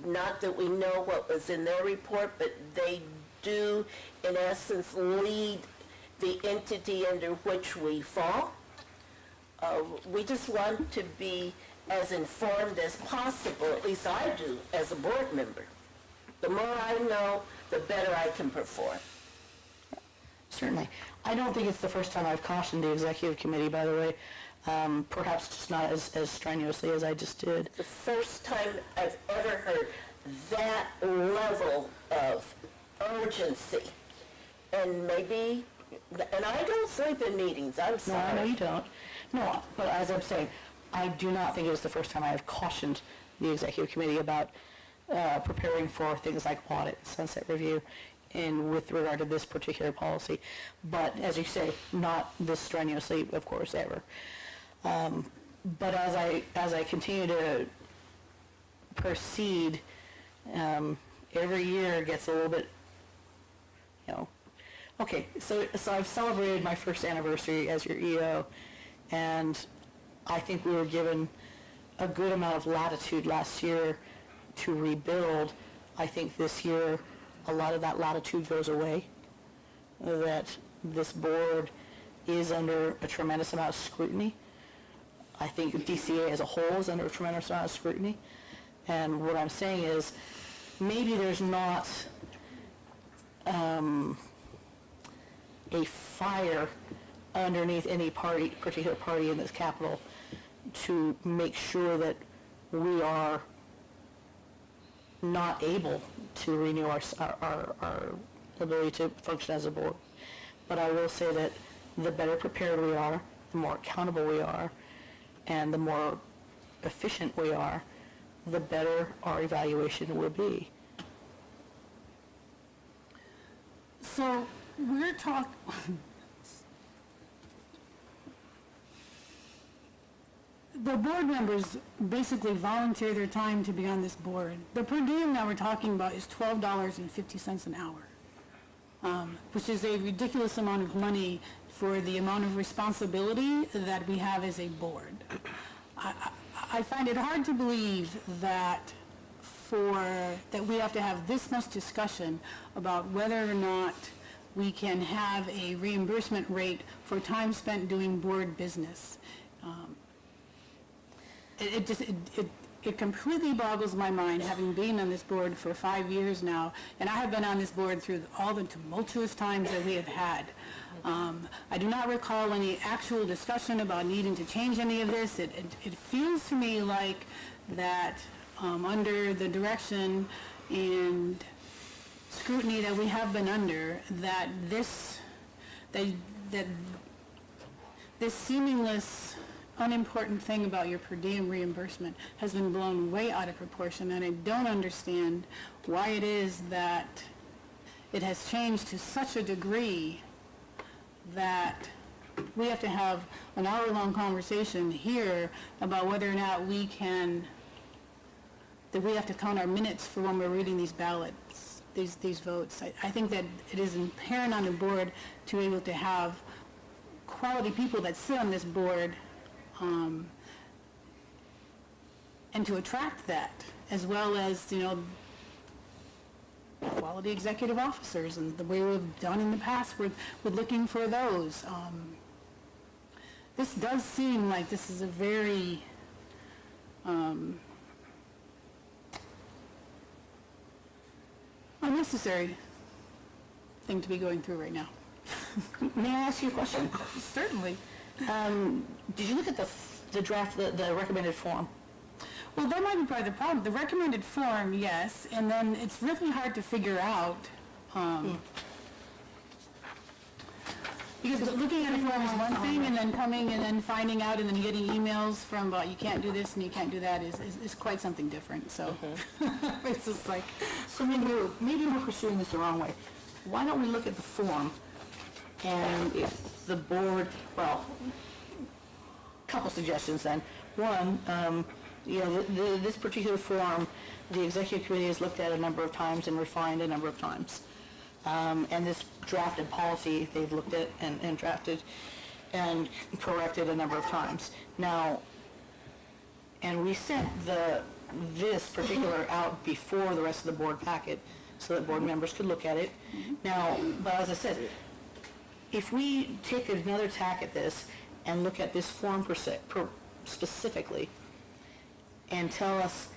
C: Not that we know what was in their report, but they do, in essence, lead the entity under which we fall. We just want to be as informed as possible, at least I do, as a board member. The more I know, the better I can perform.
G: Certainly. I don't think it's the first time I've cautioned the executive committee, by the way. Perhaps just not as strenuously as I just did.
C: The first time I've ever heard that level of urgency. And maybe, and I don't sleep in meetings, I'm sorry.
G: No, I know you don't. No, but as I'm saying, I do not think it was the first time I have cautioned the executive committee about preparing for things like audit, sunset review, and with regard to this particular policy. But as you say, not this strenuously, of course, ever. But as I continue to proceed, every year gets a little bit, Okay, so I've celebrated my first anniversary as your EO, and I think we were given a good amount of latitude last year to rebuild. I think this year, a lot of that latitude goes away, that this board is under a tremendous amount of scrutiny. I think DCA as a whole is under a tremendous amount of scrutiny. And what I'm saying is, maybe there's not a fire underneath any particular party in this Capitol to make sure that we are not able to renew our ability to function as a board. But I will say that the better prepared we are, the more accountable we are, and the more efficient we are, the better our evaluation will be.
A: So we're talking, the board members basically volunteer their time to be on this board. The per diem that we're talking about is $12.50 an hour, which is a ridiculous amount of money for the amount of responsibility that we have as a board. I find it hard to believe that we have to have this much discussion about whether or not we can have a reimbursement rate for time spent doing board business. It completely boggles my mind, having been on this board for 5 years now, and I have been on this board through all the tumultuous times that we have had. I do not recall any actual discussion about needing to change any of this. It feels to me like that under the direction and scrutiny that we have been under, that this seamless, unimportant thing about your per diem reimbursement has been blown way out of proportion, and I don't understand why it is that it has changed to such a degree that we have to have an hour-long conversation here about whether or not we have to count our minutes for when we're reading these ballots, these votes. I think that it is inherent on the board to be able to have quality people that sit on this board, and to attract that, as well as, quality executive officers, and the way we've done in the past, we're looking for those. This does seem like this is a very unnecessary thing to be going through right now.
G: May I ask you a question?
A: Certainly.
G: Did you look at the draft, the recommended form?
A: Well, that might be part of the problem. The recommended form, yes, and then it's really hard to figure out, because looking at a form is one thing, and then coming and then finding out and then getting emails from, you can't do this and you can't do that is quite something different, so. It's just like.
G: So maybe we're pursuing this the wrong way. Why don't we look at the form, and if the board, couple suggestions then. One, this particular form, the executive committee has looked at a number of times and refined a number of times. And this drafted policy, they've looked at and drafted and corrected a number of times. Now, and we sent this particular out before the rest of the board packet so that board members could look at it. Now, but as I said, if we take another tack at this and look at this form specifically and tell us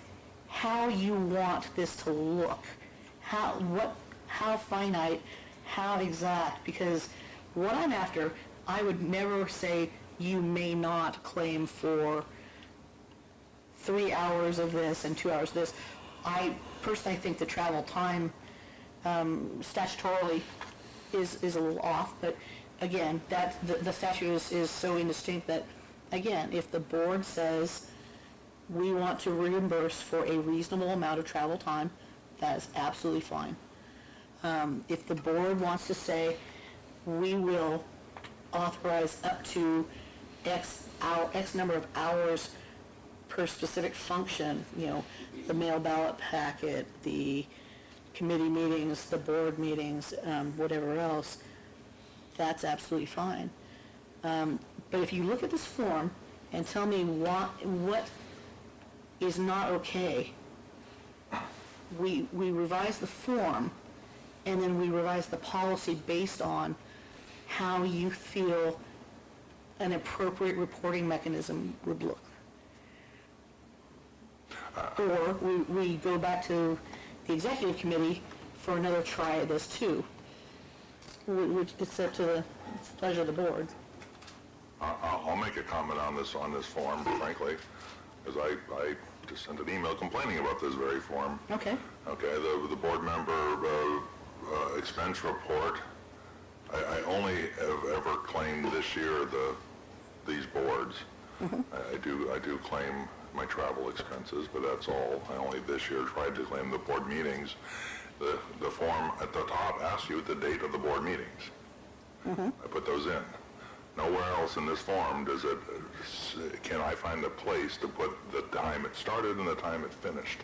G: how you want this to look, how finite, how exact, because what I'm after, I would never say you may not claim for 3 hours of this and 2 hours of this. I personally think the travel time statutorily is a little off, but again, the statute is so indistinct that, again, if the board says we want to reimburse for a reasonable amount of travel time, that is absolutely fine. If the board wants to say we will authorize up to X number of hours per specific function, the mail ballot packet, the committee meetings, the board meetings, whatever else, that's absolutely fine. But if you look at this form and tell me what is not okay, we revise the form, and then we revise the policy based on how you feel an appropriate reporting mechanism would look. Or we go back to the executive committee for another try at this too, which it's up to the pleasure of the board.
I: I'll make a comment on this form, frankly, because I just sent an email complaining about this very form.
G: Okay.
I: Okay, the board member expense report, I only have ever claimed this year these boards. I do claim my travel expenses, but that's all. I only this year tried to claim the board meetings. The form at the top asks you the date of the board meetings. I put those in. Nowhere else in this form can I find a place to put the time it started and the time it finished.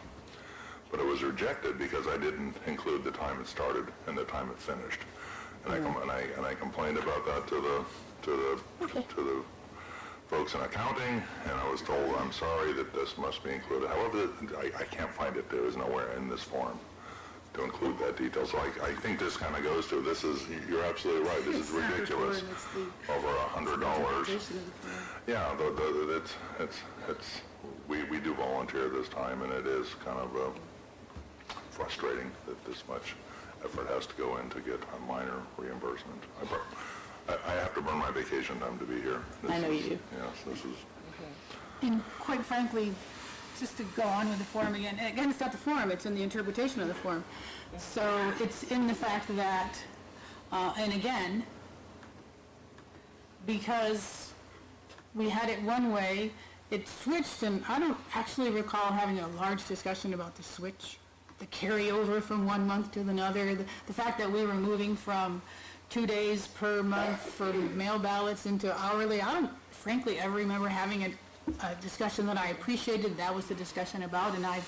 I: But it was rejected because I didn't include the time it started and the time it finished. And I complained about that to the folks in accounting, and I was told, I'm sorry, that this must be included. However, I can't find it. There is nowhere in this form to include that detail. So I think this kind of goes to, you're absolutely right, this is ridiculous. Over $100. Yeah, we do volunteer this time, and it is kind of frustrating that this much effort has to go in to get a minor reimbursement. I have to burn my vacation time to be here.
G: I know you do.
I: Yes, this is...
A: And quite frankly, just to go on with the form again, it's not the form, it's in the interpretation of the form. So it's in the fact that, and again, because we had it one way, it switched, and I don't actually recall having a large discussion about the switch, the carryover from one month to another, the fact that we were moving from 2 days per month for mail ballots into hourly. I don't frankly ever remember having a discussion that I appreciated. That was the discussion about, and I'm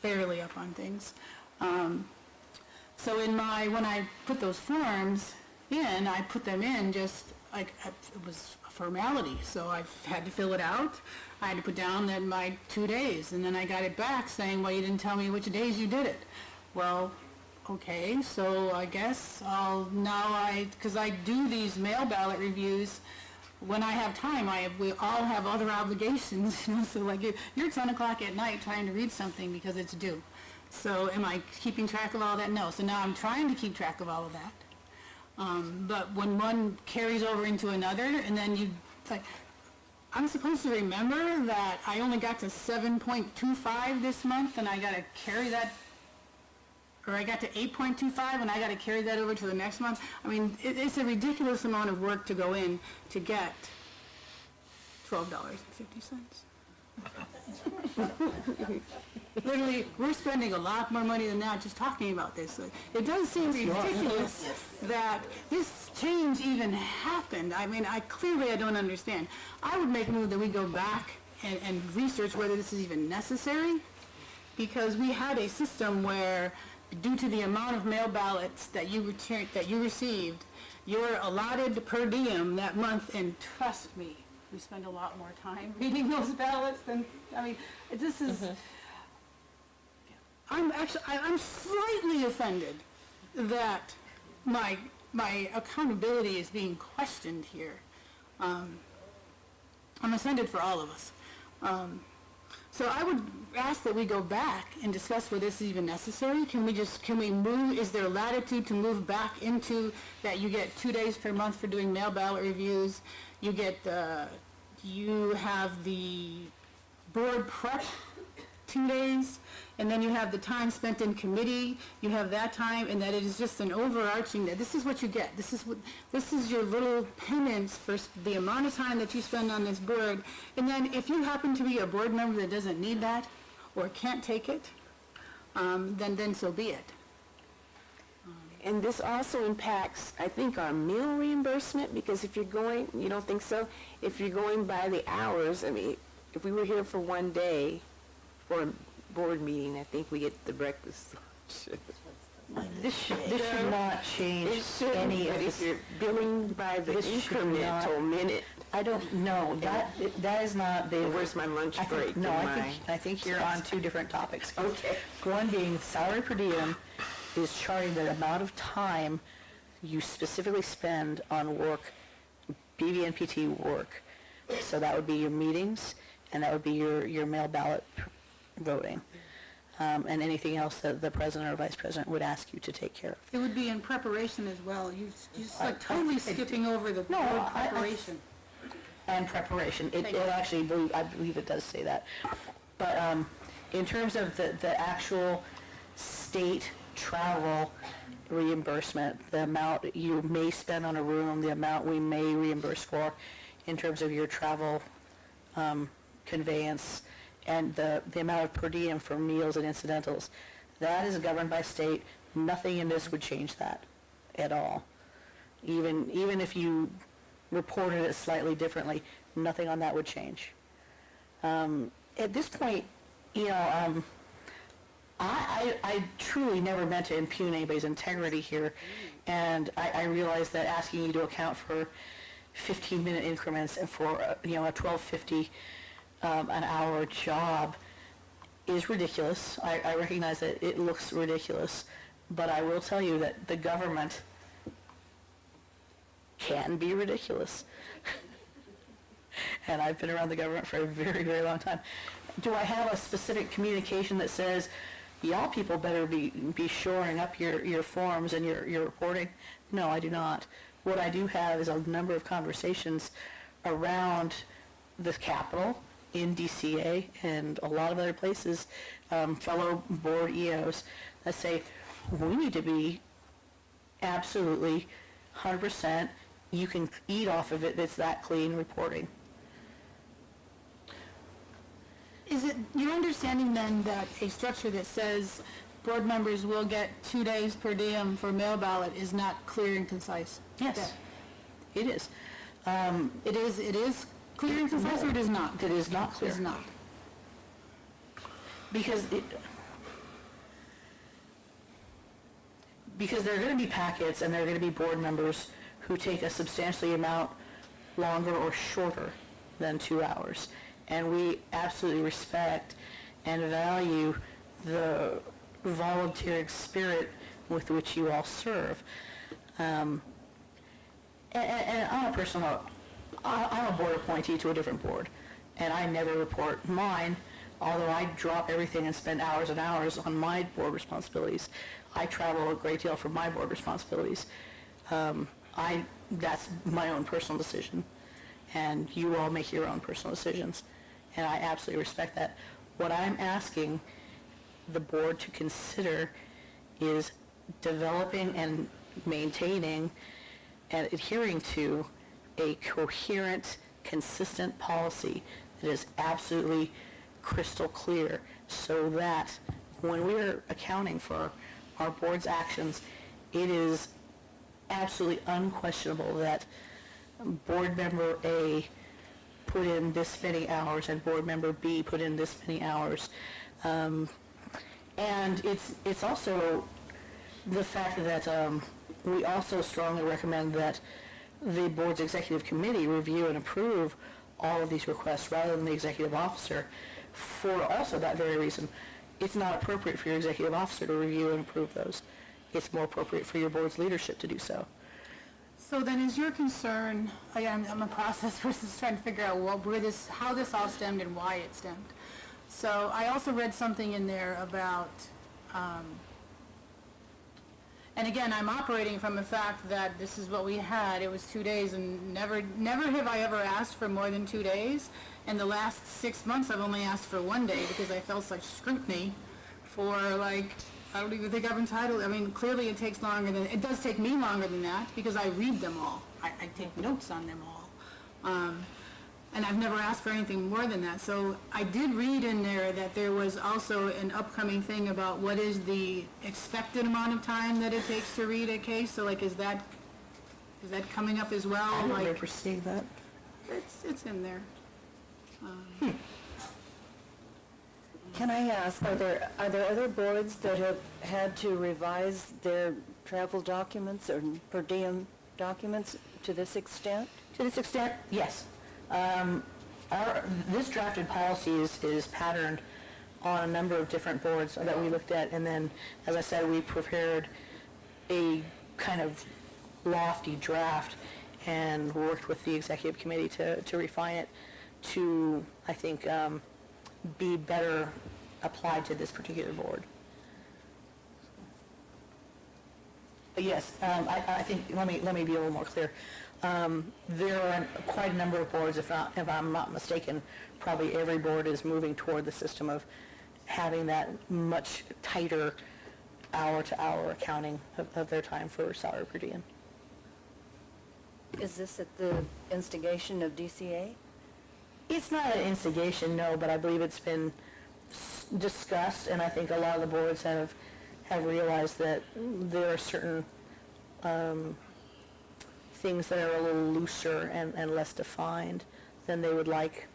A: fairly up on things. So when I put those forms in, I put them in just like it was a formality. So I had to fill it out. I had to put down that my 2 days, and then I got it back saying, well, you didn't tell me which days you did it. Well, okay, so I guess because I do these mail ballot reviews when I have time. We all have other obligations, so like you're 10 o'clock at night trying to read something because it's due. So am I keeping track of all that? No. So now I'm trying to keep track of all of that. But when one carries over into another, and then I'm supposed to remember that I only got to 7.25 this month, and I got to carry that, or I got to 8.25, and I got to carry that over to the next month. I mean, it's a ridiculous amount of work to go in to get $12.50. Literally, we're spending a lot more money than that just talking about this. It does seem ridiculous that this change even happened. I mean, I don't understand. I would make a move that we go back and research whether this is even necessary, because we had a system where, due to the amount of mail ballots that you received, you're allotted per diem that month, and trust me, we spend a lot more time reading those ballots than, this is, I'm slightly offended that my accountability is being questioned here. I'm offended for all of us. So I would ask that we go back and discuss whether this is even necessary. Can we move, is there latitude to move back into that you get 2 days per month for doing mail ballot reviews? You have the board prep 2 days, and then you have the time spent in committee, you have that time, and that it is just an overarching, that this is what you get. This is your little penance for the amount of time that you spend on this board. And then if you happen to be a board member that doesn't need that or can't take it, then so be it.
J: And this also impacts, I think, our meal reimbursement, because if you're going, you don't think so? If you're going by the hours, if we were here for 1 day for a board meeting, I think we get the breakfast.
G: This should not change
J: It shouldn't,
G: any of
J: but if
G: this.
J: you're billing by the
G: This should
J: incremental minute,
G: I don't know, that is not the.
J: where's my lunch
G: I think-
J: break?
G: No,
J: in
G: I think you're on two different topics.
J: Okay.
G: One being salary per diem is charting the amount of time you specifically spend on work, BVNPT work. So that would be your meetings, and that would be your mail ballot voting, and anything else that the president or vice president would ask you to take care of.
A: It would be in preparation as well. You're just like totally skipping over the
G: No,
A: word
G: I-
A: preparation.
G: And preparation. It actually, I believe it does say that. But in terms of the actual state travel reimbursement, the amount you may spend on a room, the amount we may reimburse for in terms of your travel conveyance, and the amount of per diem for meals and incidentals, that is governed by state. Nothing in this would change that at all. Even if you reported it slightly differently, nothing on that would change. At this point, I truly never meant to impugn anybody's integrity here, and I realize that asking you to account for 15-minute increments and for a $12.50 an hour job is ridiculous. I recognize that it looks ridiculous, but I will tell you that the government can be ridiculous. And I've been around the government for a very, very long time. Do I have a specific communication that says, y'all people better be shoring up your forms and your reporting? No, I do not. What I do have is a number of conversations around the Capitol, in DCA, and a lot of other places, fellow board EOs that say, we need to be absolutely 100%, you can eat off of it, it's that clean reporting.
A: Is it your understanding then that a structure that says board members will get 2 days per diem for mail ballot is not clear and concise?
G: Yes, it is.
A: It is clear and concise, or it is not?
G: It is not clear.
A: It is not.
G: Because there are going to be packets and there are going to be board members who take a substantially amount longer or shorter than 2 hours. And we absolutely respect and value the volunteering spirit with which you all serve. And on a personal note, I'm a board appointee to a different board, and I never report mine, although I drop everything and spend hours and hours on my board responsibilities. I travel a great deal for my board responsibilities. That's my own personal decision, and you all make your own personal decisions, and I absolutely respect that. What I'm asking the board to consider is developing and maintaining and adhering to a coherent, consistent policy that is absolutely crystal clear, so that when we're accounting for our board's actions, it is absolutely unquestionable that board member A put in this many hours and board member B put in this many hours. And it's also the fact that we also strongly recommend that the board's executive committee review and approve all of these requests rather than the executive officer, for also that very reason. It's not appropriate for your executive officer to review and approve those. It's more appropriate for your board's leadership to do so.
A: So then is your concern, again, I'm a process person trying to figure out how this all stemmed and why it stemmed. So I also read something in there about, and again, I'm operating from the fact that this is what we had. It was 2 days, and never have I ever asked for more than 2 days. In the last 6 months, I've only asked for 1 day because I felt such scrutiny for, like, I don't even think I'm entitled. I mean, clearly it does take me longer than that because I read them all. I take notes on them all. And I've never asked for anything more than that. So I did read in there that there was also an upcoming thing about what is the expected amount of time that it takes to read a case. So, like, is that coming up as well?
G: I don't
A: Like,
G: remember seeing that.
A: it's in there.
C: Can I ask, are there other boards that have had to revise their travel documents or per diem documents to this extent?
G: To this extent, yes. This drafted policy is patterned on a number of different boards that we looked at, and then, as I said, we prepared a kind of lofty draft and worked with the executive committee to refine it to, I think, be better applied to this particular board. But yes, I think, let me be a little more clear. There are quite a number of boards, if I'm not mistaken, probably every board is moving toward the system of having that much tighter hour-to-hour accounting of their time for salary per diem.
C: Is this at the instigation of DCA?
G: It's not an instigation, no, but I believe it's been discussed, and I think a lot of the boards have realized that there are certain things that are a little looser and less defined than they would like.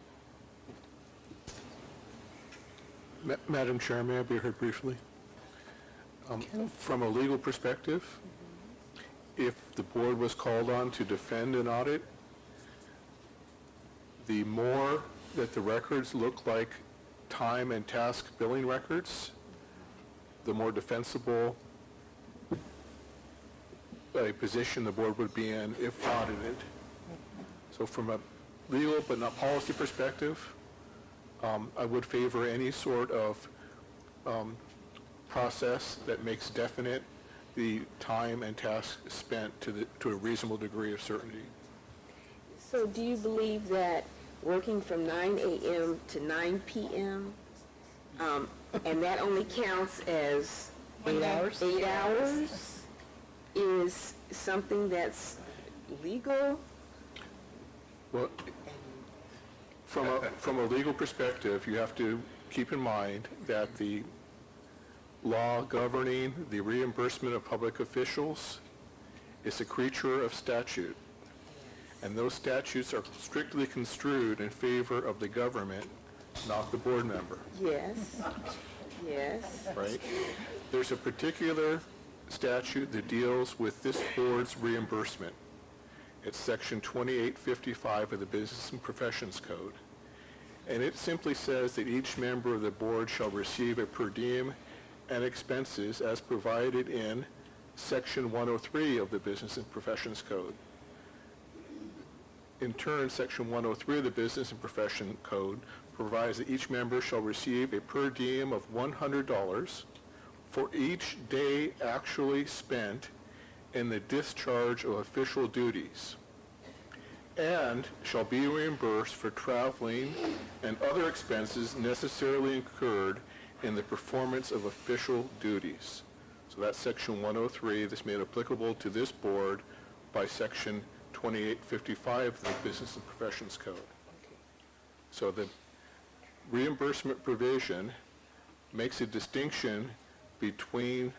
D: Madam Chair, may I be heard briefly? From a legal perspective, if the board was called on to defend an audit, the more that the records look like time and task billing records, the more defensible a position the board would be in if audited. So from a legal but not policy perspective, I would favor any sort of process that makes definite the time and task spent to a reasonable degree of certainty.
J: So do you believe that working from 9 a.m. to 9 p.m., and that only counts as
G: 8 hours?
J: 8 hours, is something that's legal?
D: Well, from a legal perspective, you have to keep in mind that the law governing the reimbursement of public officials is a creature of statute. And those statutes are strictly construed in favor of the government, not the board member.
J: Yes. Yes.
D: Right? There's a particular statute that deals with this board's reimbursement. It's Section 2855 of the Business and Professions Code. And it simply says that each member of the board shall receive a per diem and expenses as provided in Section 103 of the Business and Professions Code. In turn, Section 103 of the Business and Profession Code provides that each member shall receive a per diem of $100 for each day actually spent in the discharge of official duties, and shall be reimbursed for traveling and other expenses necessarily incurred in the performance of official duties. So that's Section 103 that's made applicable to this board by Section 2855 of the Business and Professions Code. So the reimbursement provision makes a distinction between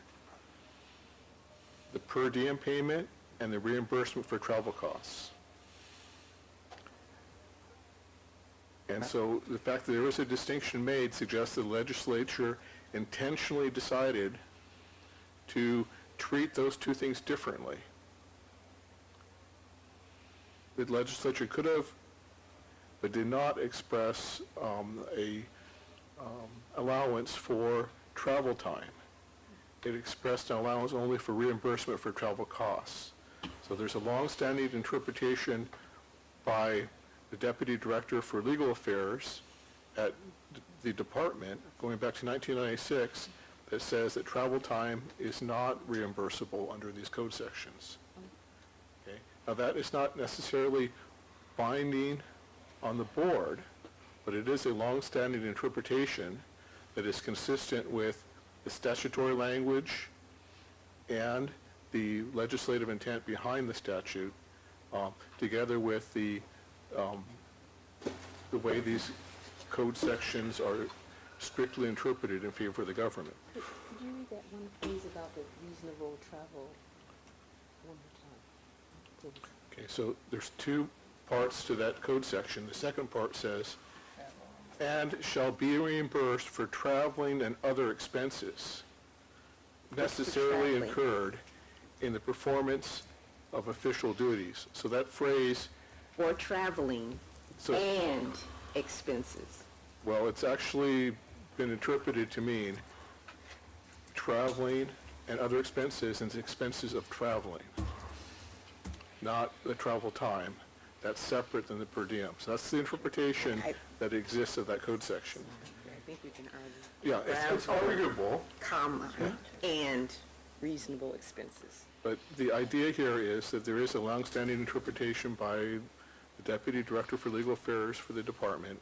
D: the per diem payment and the reimbursement for travel costs. And so the fact that there was a distinction made suggests the legislature intentionally decided to treat those two things differently. The legislature could have, but did not express a allowance for travel time. It expressed an allowance only for reimbursement for travel costs. So there's a long-standing interpretation by the Deputy Director for Legal Affairs at the department, going back to 1996, that says that travel time is not reimbursable under these code sections. Okay? Now that is not necessarily binding on the board, but it is a long-standing interpretation that is consistent with the statutory language and the legislative intent behind the statute, together with the way these code sections are strictly interpreted in favor of the government.
J: Could you read that one phrase about the reasonable travel one more time, please?
D: Okay, so there's two parts to that code section. The second part says, and shall be reimbursed for traveling and other expenses necessarily
J: traveling?
D: incurred in the performance of official duties. So that phrase,
J: Or traveling
D: So-
J: and expenses.
D: well, it's actually been interpreted to mean traveling and other expenses and expenses of traveling, not the travel time. That's separate than the per diem. So that's the interpretation that exists of that code section.
J: I think we can argue.
D: Yeah, it's arguable,
J: Comma, and reasonable expenses.
D: but the idea here is that there is a longstanding interpretation by the Deputy Director for Legal Affairs for the department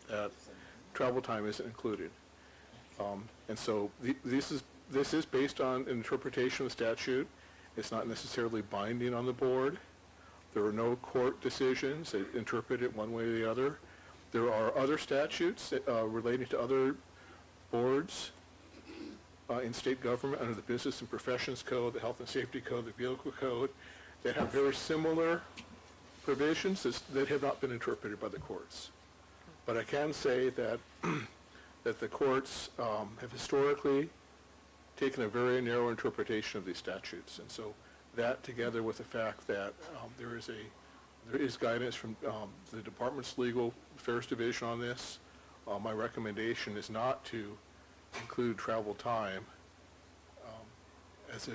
D: that travel time isn't included. And so this is based on an interpretation of the statute. It's not necessarily binding on the board. There are no court decisions that interpret it one way or the other. There are other statutes that, relating to other boards in state government under the Business and Professions Code, the Health and Safety Code, the Vehicle Code, that have very similar provisions that have not been interpreted by the courts. But I can say that that the courts have historically taken a very narrow interpretation of these statutes. And so that, together with the fact that there is guidance from the department's Legal Affairs Division on this, my recommendation is not to include travel time as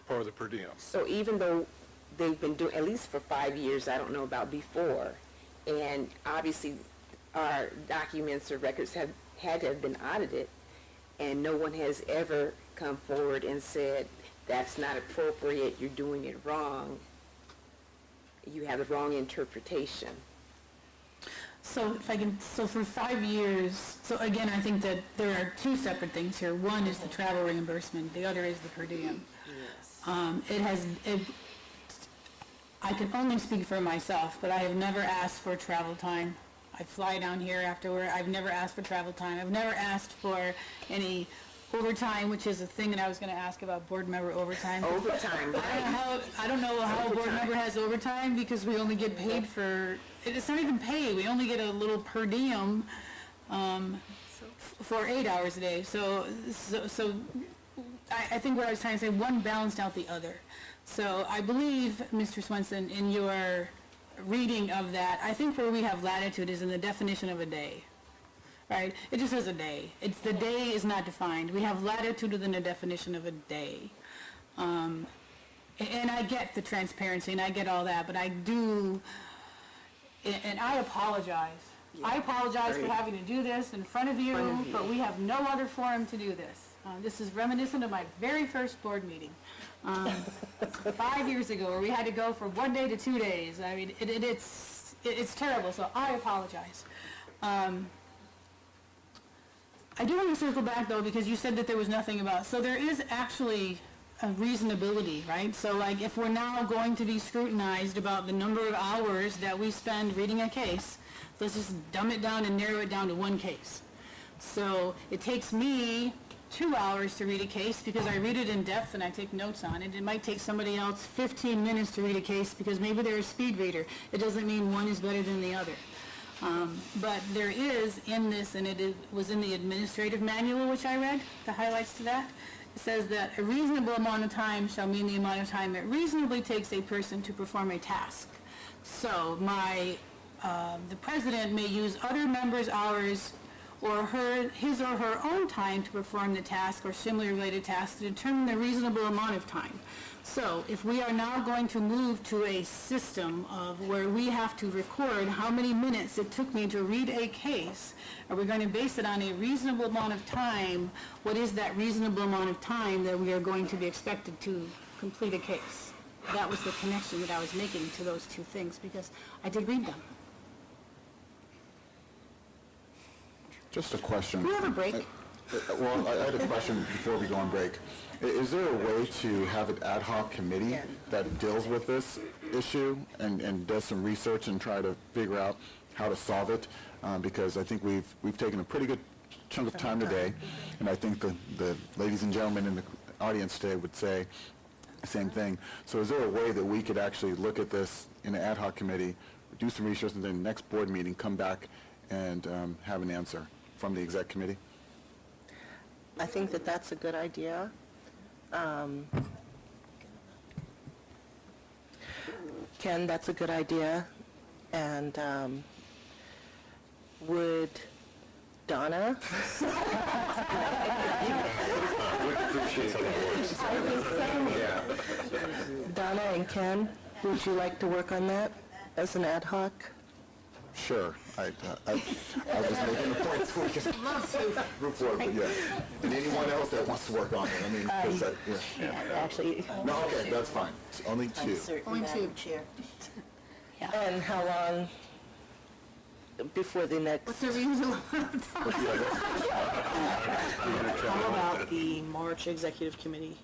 D: part of the per diem.
J: So even though they've been doing, at least for 5 years, I don't know about before, and obviously our documents or records have had to have been audited, and no one has ever come forward and said, that's not appropriate, you're doing it wrong, you have the wrong interpretation.
A: So if I can, so for 5 years, so again, I think that there are two separate things here. One is the travel reimbursement, the other is the per diem.
J: Yes.
A: I can only speak for myself, but I have never asked for travel time. I fly down here afterward. I've never asked for travel time. I've never asked for any overtime, which is a thing that I was going to ask about board member overtime.
J: Overtime, right?
A: I don't know how a board member has overtime because we only get paid for, it's not even pay. We only get a little per diem for 8 hours a day. So I think what I was trying to say, one balanced out the other. So I believe, Mr. Swenson, in your reading of that, I think where we have latitude is in the definition of a day, right? It just says a day. It's the day is not defined. We have latitude within the definition of a day. And I get the transparency and I get all that, but I do, and I apologize. I apologize for having to do this in front of you, but we have no other forum to do this. This is reminiscent of my very first board meeting 5 years ago, where we had to go from 1 day to 2 days. I mean, it's terrible, so I apologize. I do want to circle back, though, because you said that there was nothing about, so there is actually a reasonability, right? So, like, if we're now going to be scrutinized about the number of hours that we spend reading a case, let's just dumb it down and narrow it down to one case. So it takes me 2 hours to read a case because I read it in depth and I take notes on it. It might take somebody else 15 minutes to read a case because maybe they're a speed reader. It doesn't mean one is better than the other. But there is in this, and was in the administrative manual which I read, the highlights to that, it says that a reasonable amount of time shall mean the amount of time it reasonably takes a person to perform a task. So the president may use other members' hours or his or her own time to perform the task or similarly related tasks to determine the reasonable amount of time. So if we are now going to move to a system of where we have to record how many minutes it took me to read a case, are we going to base it on a reasonable amount of time? What is that reasonable amount of time that we are going to be expected to complete a case? That was the connection that I was making to those two things because I did read them.
F: Just a question.
A: Can we have a break?
F: Well, I had a question before we go on break. Is there a way to have an ad hoc committee that deals with this issue and does some research and try to figure out how to solve it? Because I think we've taken a pretty good chunk of time today, and I think the ladies and gentlemen in the audience today would say the same thing. So is there a way that we could actually look at this in an ad hoc committee, do some research, and then next board meeting come back and have an answer from the exec committee?
B: I think that that's a good idea. Ken, that's a good idea. And would Donna? Donna and Ken, would you like to work on that as an ad hoc?
F: Sure. I was just making a point so we can move forward, but yeah. And anyone else that wants to work on it, I mean, 'cause that, yeah.
G: Actually,
F: No, okay, that's fine. It's only two.
A: Only two.
C: Chair.
B: And how long before the next?
A: What's the reason?
G: how about the March Executive Committee?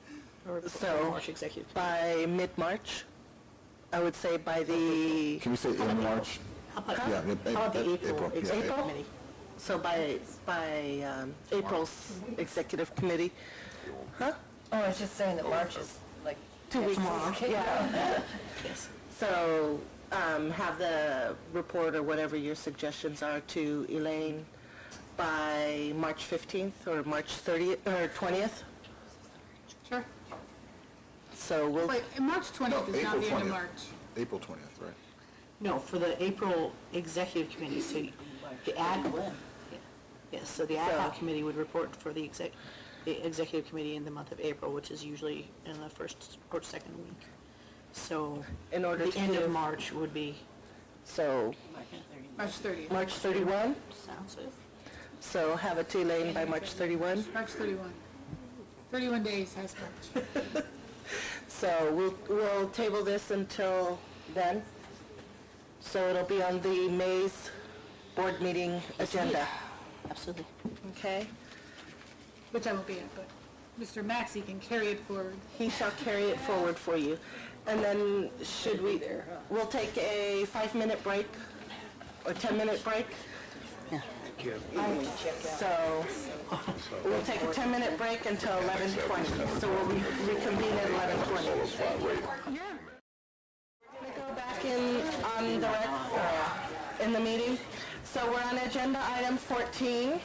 G: Or the
B: So-
G: March Executive?
B: By mid-March? I would say by the,
F: Can we say in March?
G: How about,
F: Yeah,
G: how about the April
F: April, yeah,
G: Executive
B: April?
G: Committee?
B: so by April's executive committee. Huh?
H: Oh, I was just saying that March is like
B: 2 weeks. Yeah.
G: Yes.
B: So have the report or whatever your suggestions are to Elaine by March 15th or March 30th or 20th.
A: Sure.
B: So we'll,
A: Wait, March 20th is not
F: April
A: the end of
F: 20th.
A: March.
F: April 20th, right?
G: No, for the April Executive Committee, so the ad, yes, so the ad hoc
B: So-
G: committee would report for the Executive Committee in the month of April, which is usually in the first or second week. So
B: in order
G: the
B: to
G: end
B: do,
G: of March would be,
B: so
A: March 30th.
B: March 31.
G: sounds good.
B: So have it to Elaine by March 31.
A: March 31. 31 days has March.
B: So we'll table this until then. So it'll be on the May's board meeting agenda,
G: Absolutely.
B: okay?
A: Which I won't be at, but Mr. Maxey can carry it forward.
B: He shall carry it forward for you. And then we'll take a 5-minute break or 10-minute break?
G: Yeah.
B: So we'll take a 10-minute break until 11:20. So we'll reconvene at 11:20. We're going to go back in the meeting. So we're on agenda item 14,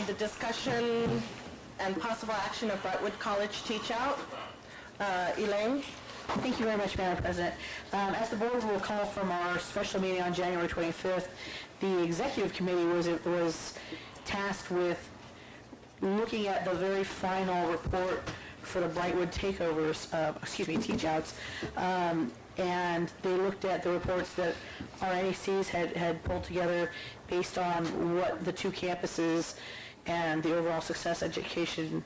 B: the discussion and possible action of Brightwood College teachout. Elaine?
G: Thank you very much, Madam President. As the board will recall from our special meeting on January 25th, the Executive Committee was tasked with looking at the very final report for the Brightwood takeovers, teachouts, and they looked at the reports that our NECs had pulled together based on what the two campuses and the overall success education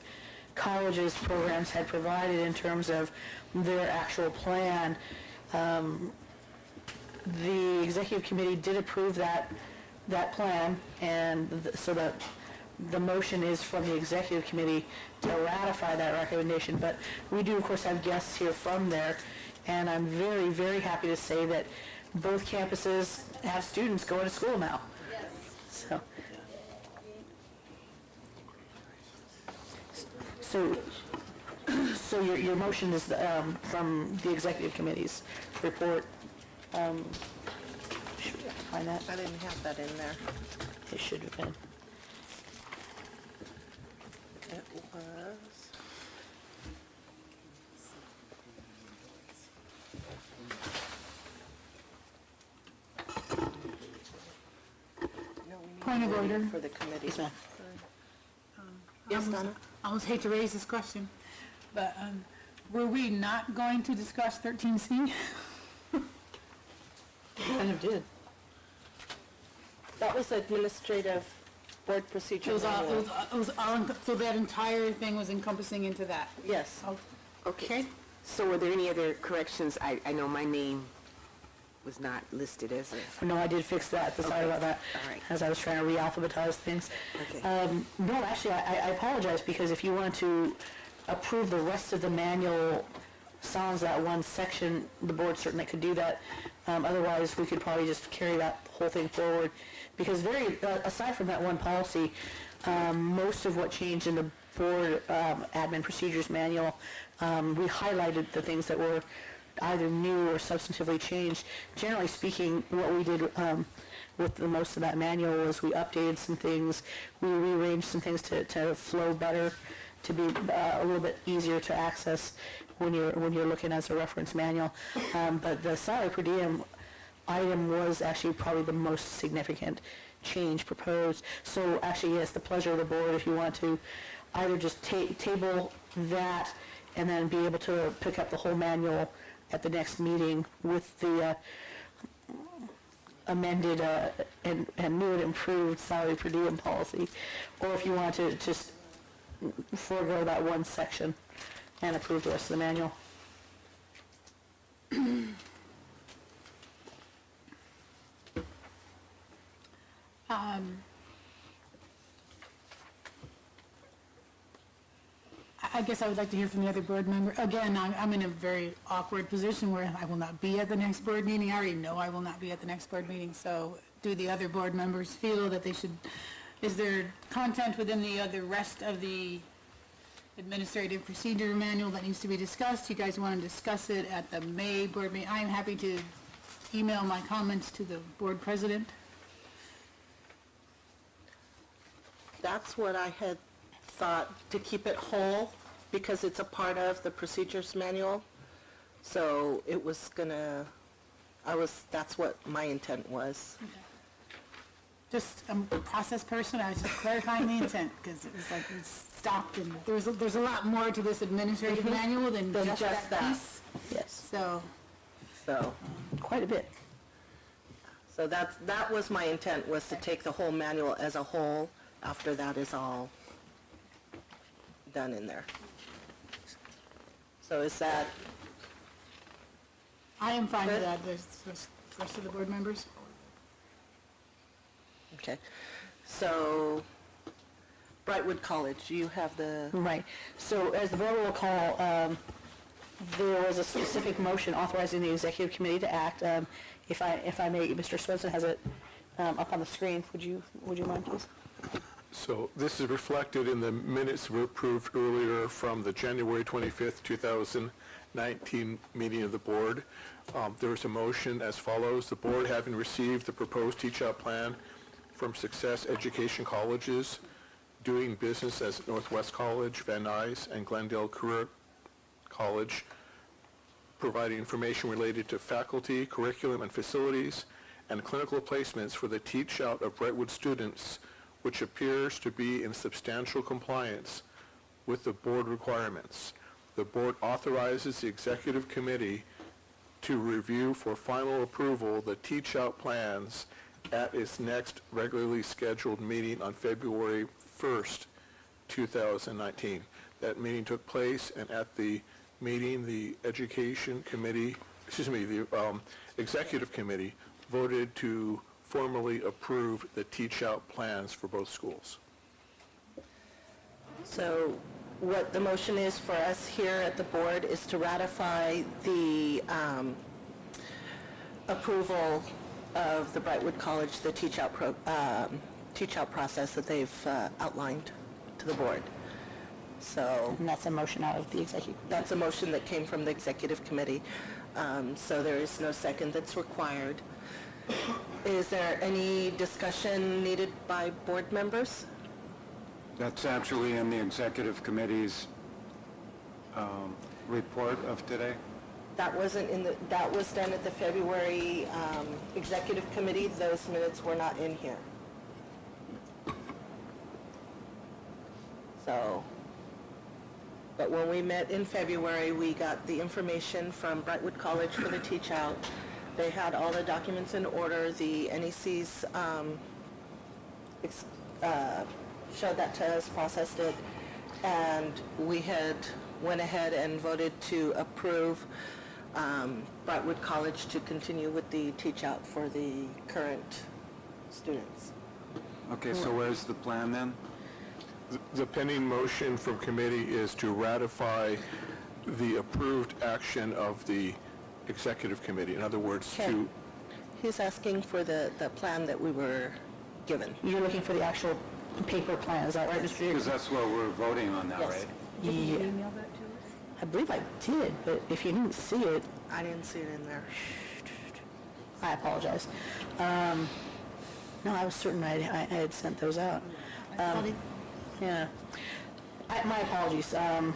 G: colleges programs had provided in terms of their actual plan. The Executive Committee did approve that plan, and so that the motion is from the Executive Committee to ratify that recommendation. But we do, of course, have guests here from there, and I'm very, very happy to say that both campuses have students going to school now. Yes. So your motion is from the Executive Committee's report. Should we find that?
B: I didn't have that in there.
G: It should have been.
B: It was...
A: Point of order.
B: For the committee.
G: Yes, ma'am.
B: Yes, Donna?
A: I almost hate to raise this question, but were we not going to discuss 13C?
G: Kind of did.
B: That was administrative board procedure
A: It was all,
B: manual.
A: so that entire thing was encompassing into that?
B: Yes.
J: Okay. So were there any other corrections? I know my name was not listed as a...
G: No, I did fix that. Sorry about that.
J: All right.
G: As I was trying to re-alphabetize things.
J: Okay.
G: No, actually, I apologize, because if you wanted to approve the rest of the manual sans that one section, the board certainly could do that. Otherwise, we could probably just carry that whole thing forward. Because aside from that one policy, most of what changed in the board admin procedures manual, we highlighted the things that were either new or substantively changed. Generally speaking, what we did with the most of that manual was we updated some things, we rearranged some things to flow better, to be a little bit easier to access when you're looking as a reference manual. But the salary per diem item was actually probably the most significant change proposed. So actually, yes, the pleasure of the board, if you want to either just table that and then be able to pick up the whole manual at the next meeting with the amended and new and improved salary per diem policy, or if you want to just forego that one section and approve the rest of the manual.
A: I guess I would like to hear from the other board member. Again, I'm in a very awkward position where I will not be at the next board meeting. I already know I will not be at the next board meeting, so do the other board members feel that they should, is there content within the rest of the administrative procedure manual that needs to be discussed? You guys want to discuss it at the May board meeting? I'm happy to email my comments to the board president.
B: That's what I had thought, to keep it whole, because it's a part of the procedures manual. So it was gonna, that's what my intent was.
A: Just, I'm a process person, I was just clarifying the intent, because it was like we stopped, and there's a lot more to this administrative manual than just that piece.
G: Yes,
B: So,
G: quite a bit.
B: so that was my intent, was to take the whole manual as a whole, after that is all done in there. So is that,
A: I am fine with that, the rest of the board members.
B: okay. So, Brightwood College, you have the,
G: Right. So as the board will recall, there was a specific motion authorizing the executive committee to act. If I may, Mr. Swenson has it up on the screen. Would you mind, please?
D: So this is reflected in the minutes we approved earlier from the January 25th, 2019 meeting of the board. There was a motion as follows: the board, having received the proposed teach-out plan from Success Education Colleges, doing business as Northwest College, Van Nuys, and Glendale Career College, providing information related to faculty, curriculum, and facilities, and clinical placements for the teach-out of Brightwood students, which appears to be in substantial compliance with the board requirements. The board authorizes the executive committee to review for final approval the teach-out plans at its next regularly scheduled meeting on February 1st, 2019. That meeting took place, and at the meeting, the education committee, the executive committee voted to formally approve the teach-out plans for both schools.
B: so what the motion is for us here at the board is to ratify the approval of the Brightwood College, the teach-out process that they've outlined to the board. So
G: And that's a motion out of the executive.
B: that's a motion that came from the executive committee. So there is no second that's required. Is there any discussion needed by board members?
E: That's actually in the executive committee's report of today.
B: That wasn't that was done at the February executive committee. Those minutes were not in here. So, but when we met in February, we got the information from Brightwood College for the teach-out. They had all the documents in order. The NECs showed that to us, processed it, and we had went ahead and voted to approve Brightwood College to continue with the teach-out for the current students.
E: Okay, so where's the plan then?
D: The pending motion from committee is to ratify the approved action of the executive committee. In other words,
B: Okay.
D: to,
B: He's asking for the plan that we were given.
G: You're looking for the actual paper plan, is that right, Mr.
E: Because
G: Jacobs?
E: that's what we're voting on now,
B: Yes.
E: right?
G: Yeah.
H: Email that to us?
G: I believe I did, but if you didn't see it,
B: I didn't see it in there.
G: I apologize. No, I was certain I had sent those out. Yeah. My apologies. In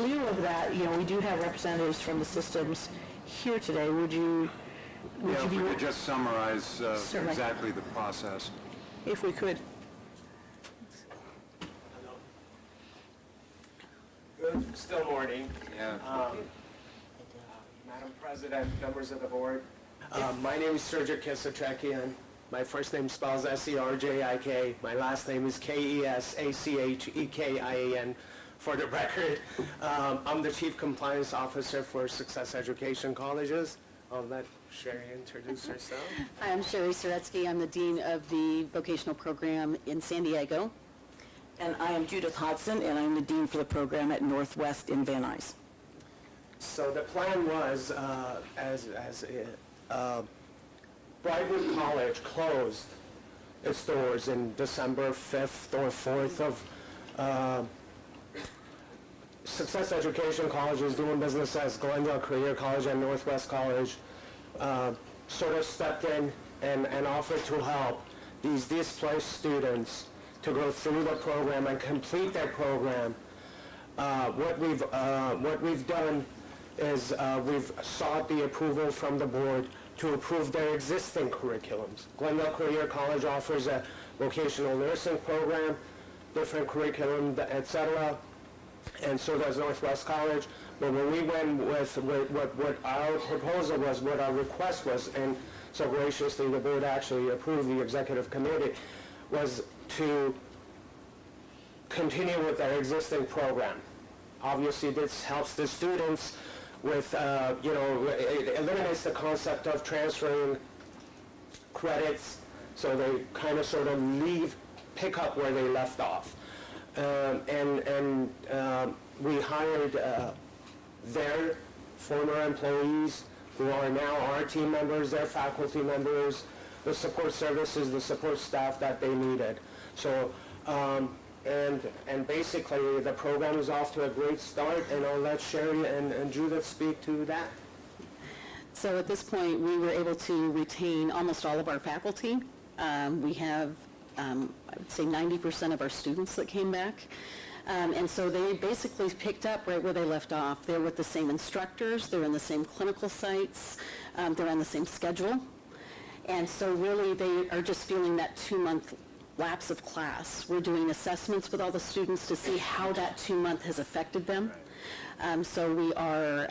G: lieu of that, we do have representatives from the systems here today. Would you
E: Yeah, if
G: be,
E: we could just summarize
G: Certainly.
E: exactly the process.
G: if we could?
K: Good, still morning.
E: Yeah.
K: Madam President, members of the board. My name is Sergio Kesatrakian. My first name spells S-E-R-J-I-K. My last name is K-E-S-A-C-H-E-K-I-A-N. For the record, I'm the Chief Compliance Officer for Success Education Colleges. I'll let Sherry introduce herself.
L: Hi, I'm Sherry Soretsky. I'm the Dean of the Vocational Program in San Diego.
C: And I am Judith Hodson, and I'm the Dean for the program at Northwest in Van Nuys.
K: So the plan was, Brightwood College closed its doors in December 5th or 4th of Success Education Colleges doing business as Glendale Career College and Northwest College sort of stepped in and offered to help these displaced students to go through the program and complete their program. What we've done is we've sought the approval from the board to approve their existing curriculums. Glendale Career College offers a vocational nursing program, different curriculum, etc., and so does Northwest College. But when we went with what our proposal was, what our request was, and so graciously the board actually approved, the executive committee, was to continue with their existing program. Obviously, this helps the students with, it eliminates the concept of transferring credits, so they kind of sort of pick up where they left off. We hired their former employees who are now our team members, their faculty members, the support services, the support staff that they needed. So, and basically the program is off to a great start, and I'll let Sherry and Judith speak to that.
L: So at this point, we were able to retain almost all of our faculty. We have, I would say, 90% of our students that came back. And so they basically picked up right where they left off. They're with the same instructors, they're in the same clinical sites, they're on the same schedule. And so really they are just feeling that 2-month lapse of class. We're doing assessments with all the students to see how that 2-month has affected them. So we are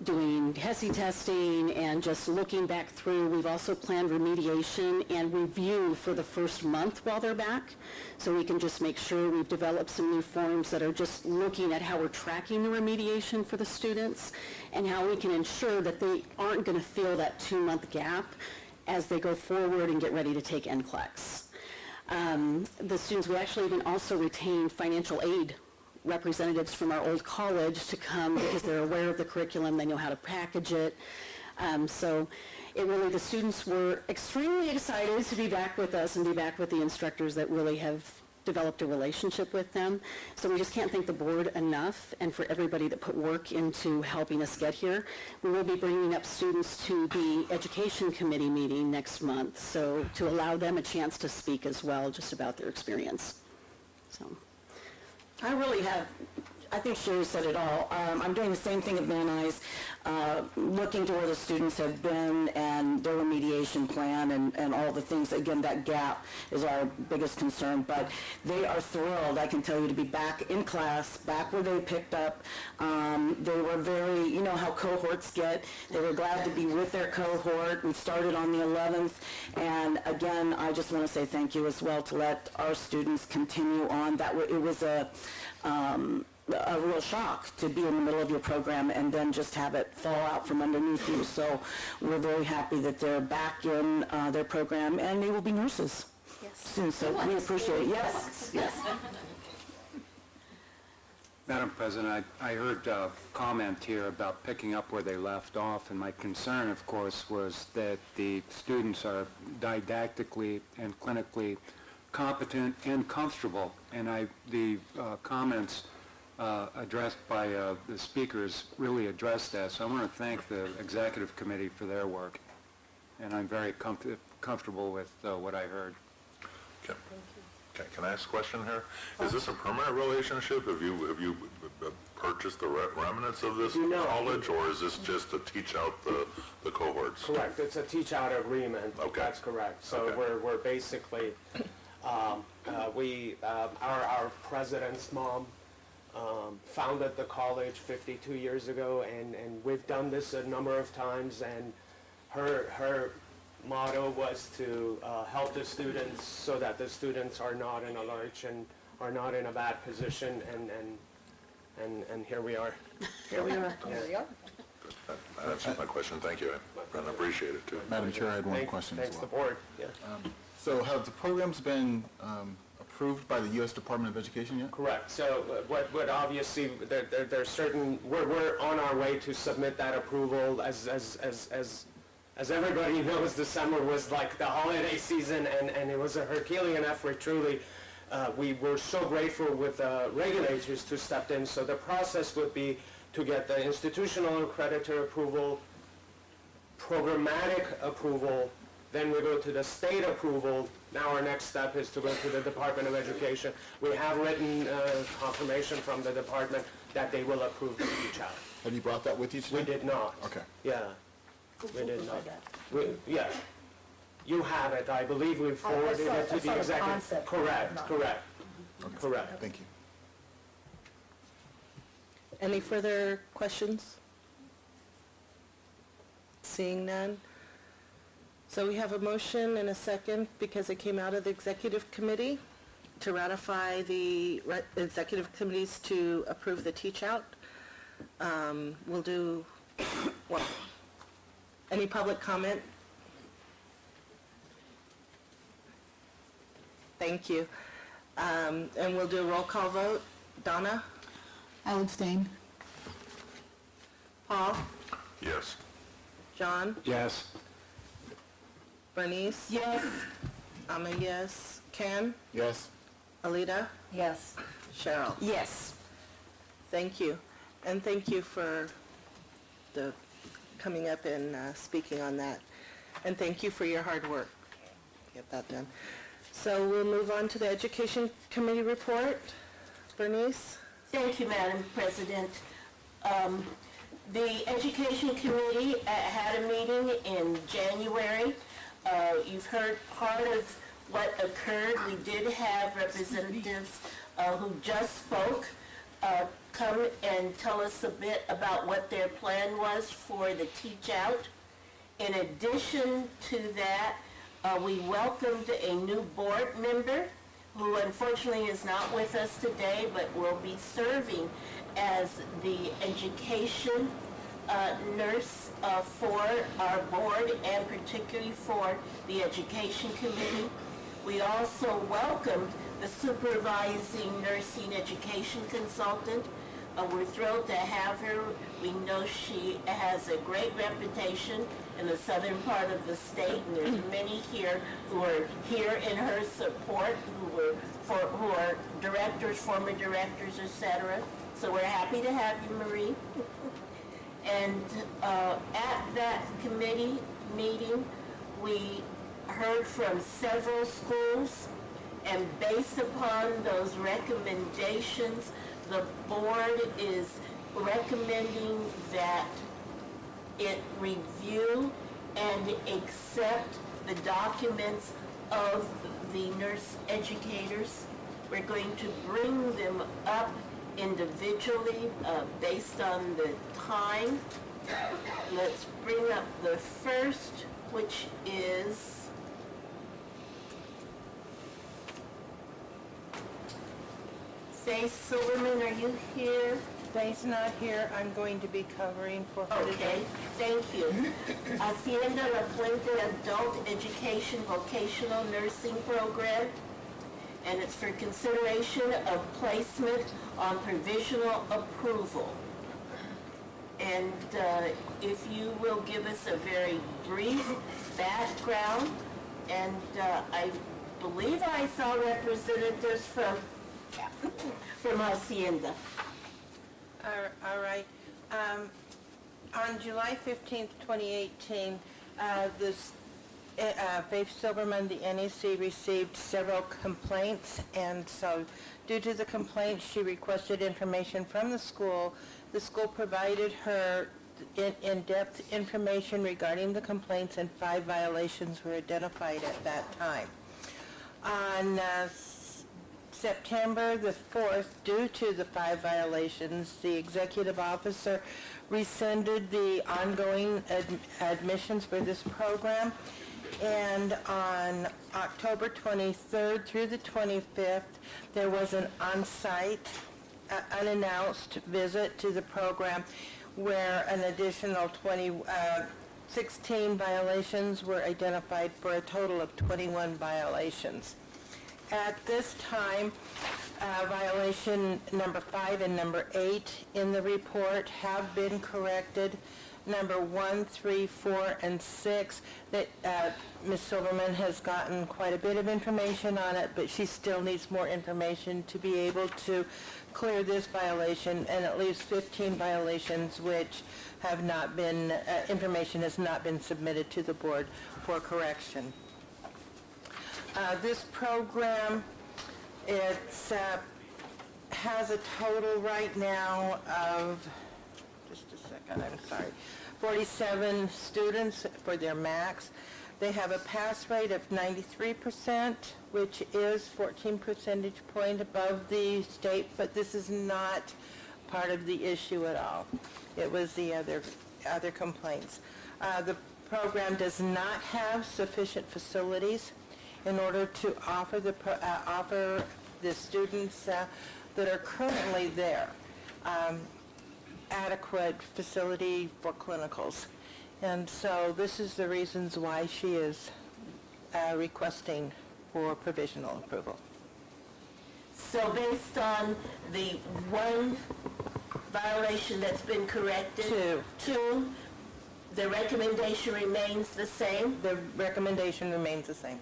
L: doing HESI testing and just looking back through. We've also planned remediation and review for the first month while they're back. So we can just make sure we've developed some new forms that are just looking at how we're tracking the remediation for the students and how we can ensure that they aren't going to feel that 2-month gap as they go forward and get ready to take NCLEX. The students, we actually even also retain financial aid representatives from our old college to come because they're aware of the curriculum, they know how to package it. So it really, the students were extremely excited to be back with us and be back with the instructors that really have developed a relationship with them. So we just can't thank the board enough and for everybody that put work into helping us get here. We will be bringing up students to the education committee meeting next month, so to allow them a chance to speak as well just about their experience. So.
C: I think Sherry said it all. I'm doing the same thing at Van Nuys, looking to where the students have been and their remediation plan and all the things. Again, that gap is our biggest concern, but they are thrilled, I can tell you, to be back in class, back where they picked up. They were very, you know how cohorts get. They were glad to be with their cohort. We started on the 11th, and again, I just want to say thank you as well to let our students continue on. It was a real shock to be in the middle of your program and then just have it fall out from underneath you. So we're very happy that they're back in their program, and they will be nurses soon. So we appreciate it. Yes, yes.
E: Madam President, I heard a comment here about picking up where they left off, and my concern, of course, was that the students are didactically and clinically competent and comfortable, and the comments addressed by the speakers really addressed that. So I want to thank the executive committee for their work. And I'm very comfortable with what I heard.
I: Okay. Okay, can I ask a question here? Is this a permanent relationship? Have you purchased the remnants of this
K: No.
I: college, or is this just to teach out the cohorts?
K: Correct, it's a teach-out agreement.
I: Okay.
K: That's correct. So
I: Okay.
K: we're basically, our president's mom founded the college 52 years ago, and we've done this a number of times, and her motto was to help the students so that the students are not in a lurch and are not in a bad position, and here we are.
B: Here we are.
I: That answers my question, thank you. I appreciate it, too.
F: Madam Chair, I had one question as
K: Thanks the
F: well.
K: board. Yeah.
F: So have the programs been approved by the U.S. Department of Education yet?
K: Correct. So what obviously, there's certain, we're on our way to submit that approval. As everybody knows, the summer was like the holiday season, and it was a Herculean effort, truly. We were so grateful with regulators to step in. So the process would be to get the institutional accreditor approval, programmatic approval, then we go to the state approval. Now our next step is to go to the Department of Education. We have written confirmation from the department that they will approve the teach-out.
F: Have you brought that with you today?
K: We did not.
F: Okay.
K: Yeah, we did not. Yeah, you have it. I believe we forwarded it to the executive. Correct.
F: Okay.
K: Correct.
F: Thank you.
B: Any further questions? Seeing none. So we have a motion and a second because it came out of the executive committee to ratify the executive committees to approve the teach-out. We'll do, well, any public comment? Thank you. And we'll do a roll call vote. Donna?
A: I'll abstain.
B: Paul?
I: Yes.
B: John?
E: Yes.
B: Bernice?
H: Yes.
B: I'm a yes. Ken?
F: Yes?
B: Alita?
H: Yes.
B: Cheryl?
J: Yes.
B: Thank you. And thank you for the coming up and speaking on that. And thank you for your hard work. Get that done. So we'll move on to the Education Committee report. Bernice?
C: Thank you, Madam President. The Education Committee had a meeting in January. You've heard part of what occurred. We did have representatives who just spoke come and tell us a bit about what their plan was for the teach-out. In addition to that, we welcomed a new board member who unfortunately is not with us today, but will be serving as the education nurse for our board and particularly for the Education Committee. We also welcomed the supervising nursing education consultant. We're thrilled to have her. We know she has a great reputation in the southern part of the state, and there's many here who are here in her support, who are directors, former directors, etc. So we're happy to have you, Marie. And at that committee meeting, we heard from several schools, and based upon those recommendations, the board is recommending that it review and accept the documents of the nurse educators. We're going to bring them up individually based on the time. Let's bring up the first, which is Faith Silverman. Are you here?
B: Faye's not here. I'm going to be covering for her today.
C: Okay, thank you. Hacienda La Puente Adult Education Vocational Nursing Program, and it's for consideration of placement on provisional approval. And if you will give us a very brief background, and I believe I saw representatives from Hacienda. All right. On July 15th, 2018, Faith Silverman, the NEC, received several complaints, and so due to the complaints, she requested information from the school. The school provided her in-depth information regarding the complaints, and 5 violations were identified at that time. On September the 4th, due to the 5 violations, the executive officer rescinded the ongoing admissions for this program. And on October 23rd through the 25th, there was an on-site, unannounced visit to the program where an additional 16 violations were identified for a total of 21 violations. At this time, violation number 5 and number 8 in the report have been corrected. Number 1, 3, 4, and 6, that Ms. Silverman has gotten quite a bit of information on it, but she still needs more information to be able to clear this violation, and it leaves 15 violations which have not been, information has not been submitted to the board for correction. This program, it's has a total right now of, just a second, I'm sorry, 47 students for their max. They have a pass rate of 93%, which is 14 percentage point above the state, but this is not part of the issue at all. It was the other complaints. The program does not have sufficient facilities in order to offer the students that are currently there adequate facility for clinicals. And so this is the reasons why she is requesting for provisional approval. So based on the 1 violation that's been corrected? 2, the recommendation remains the same?
B: The recommendation remains the same.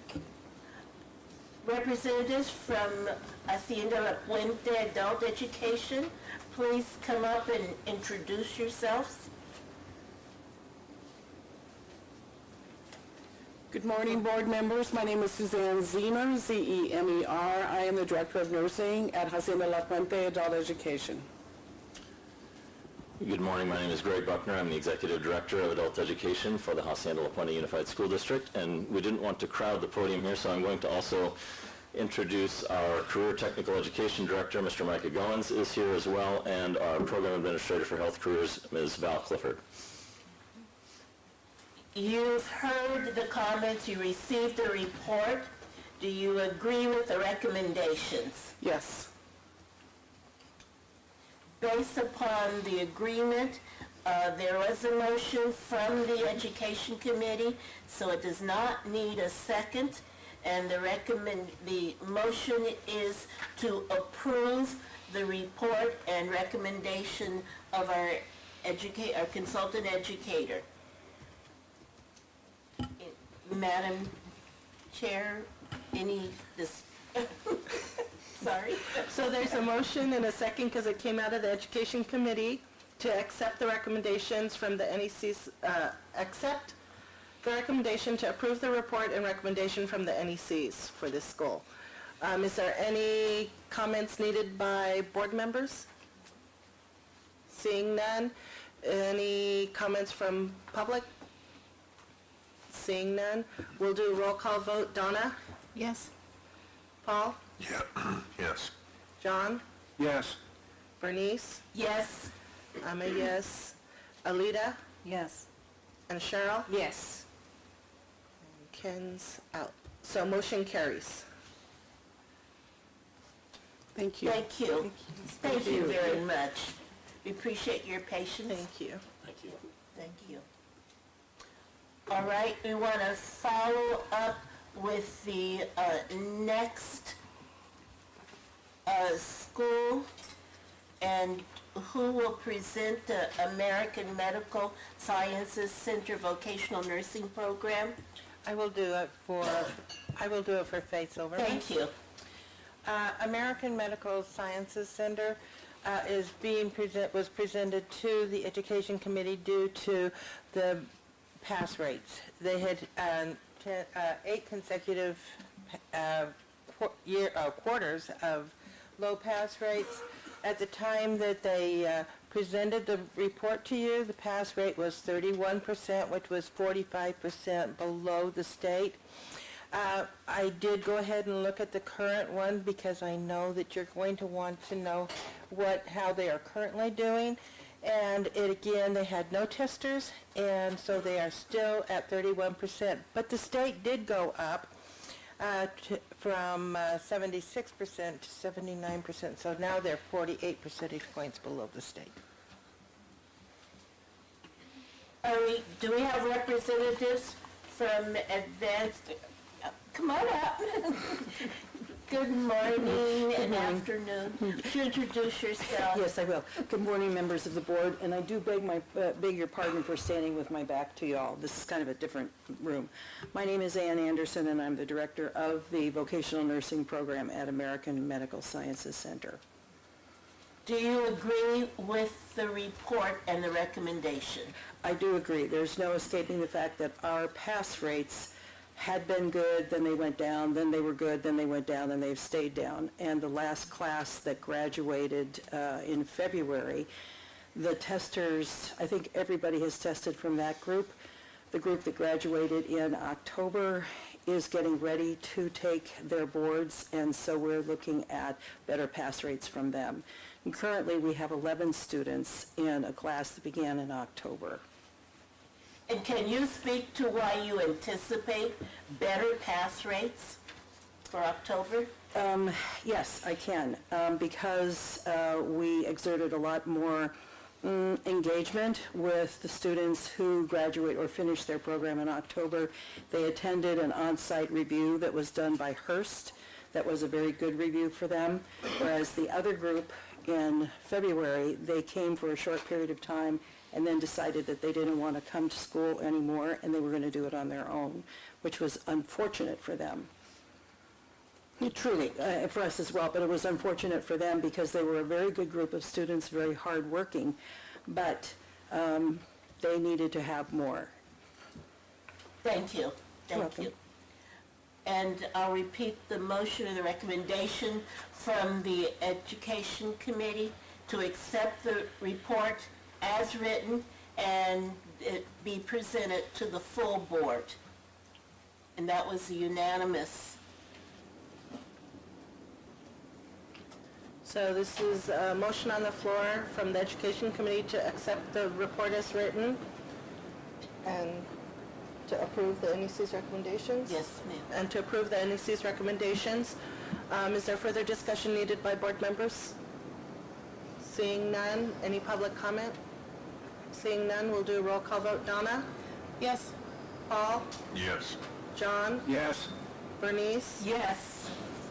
C: Representatives from Hacienda La Puente Adult Education, please come up and introduce yourselves.
M: Good morning, board members. My name is Suzanne Zemer, Z-E-M-E-R. I am the Director of Nursing at Hacienda La Puente Adult Education.
N: Good morning. My name is Greg Buckner. I'm the Executive Director of Adult Education for the Hacienda La Puente Unified School District, and we didn't want to crowd the podium here, so I'm going to also introduce our Career Technical Education Director, Mr. Micah Goins, is here as well, and our Program Administrator for Health Careers, Ms. Val Clifford.
C: You've heard the comments, you received the report. Do you agree with the recommendations?
M: Yes.
C: Based upon the agreement, there was a motion from the Education Committee, so it does not need a second, and the motion is to approve the report and recommendation of our consultant educator. Madam Chair, sorry?
B: So there's a motion and a second because it came out of the Education Committee to accept the recommendations from the NEC's, accept the recommendation to approve the report and recommendation from the NECs for this school. Is there any comments needed by board members? Seeing none. Any comments from public? Seeing none. We'll do a roll call vote. Donna?
L: Yes.
B: Paul?
I: Yeah, yes.
B: John?
E: Yes.
B: Bernice?
C: Yes.
B: I'm a yes. Alita?
H: Yes.
B: And Cheryl?
J: Yes.
B: Ken's out. So motion carries.
M: Thank you.
C: Thank you. Thank you very much. We appreciate your patience.
B: Thank you.
N: Thank you.
C: Thank you. All right, we want to follow up with the next school, and who will present the American Medical Sciences Center Vocational Nursing Program?
B: I will do it for Faith Silverman.
C: Thank you.
B: American Medical Sciences Center was presented to the Education Committee due to the pass rates. They had 8 consecutive quarters of low pass rates. At the time that they presented the report to you, the pass rate was 31%, which was 45% below the state. I did go ahead and look at the current one because I know that you're going to want to know how they are currently doing. And again, they had no testers, and so they are still at 31%. But the state did go up from 76% to 79%, so now they're 48 percentage points below the state.
C: Do we have representatives from advanced, come on up. Good morning and afternoon. Would you introduce yourself?
O: Yes, I will. Good morning, members of the board, and I do beg your pardon for standing with my back to y'all. This is kind of a different room. My name is Ann Anderson, and I'm the director of the Vocational Nursing Program at American Medical Sciences Center.
C: Do you agree with the report and the recommendation?
O: I do agree. There's no escaping the fact that our pass rates had been good, then they went down, then they were good, then they went down, then they've stayed down. And the last class that graduated in February, the testers, I think everybody has tested from that group. The group that graduated in October is getting ready to take their boards, and so we're looking at better pass rates from them. And currently, we have 11 students in a class that began in October.
C: And can you speak to why you anticipate better pass rates for October?
O: Yes, I can, because we exerted a lot more engagement with the students who graduate or finish their program in October. They attended an on-site review that was done by Hearst. That was a very good review for them, whereas the other group in February, they came for a short period of time and then decided that they didn't want to come to school anymore and they were going to do it on their own, which was unfortunate for them. Truly, for us as well, but it was unfortunate for them because they were a very good group of students, very hardworking, but they needed to have more.
C: Thank you. Thank you. And I'll repeat the motion and the recommendation from the Education Committee to accept the report as written and it be presented to the full board. And that was unanimous.
B: So this is a motion on the floor from the Education Committee to accept the report as written and to approve the NEC's recommendations?
C: Yes, ma'am.
B: And to approve the NEC's recommendations. Is there further discussion needed by board members? Seeing none, any public comment? Seeing none, we'll do a roll call vote. Donna?
C: Yes.
B: Paul?
I: Yes.
B: John?
E: Yes.
B: Bernice?
C: Yes.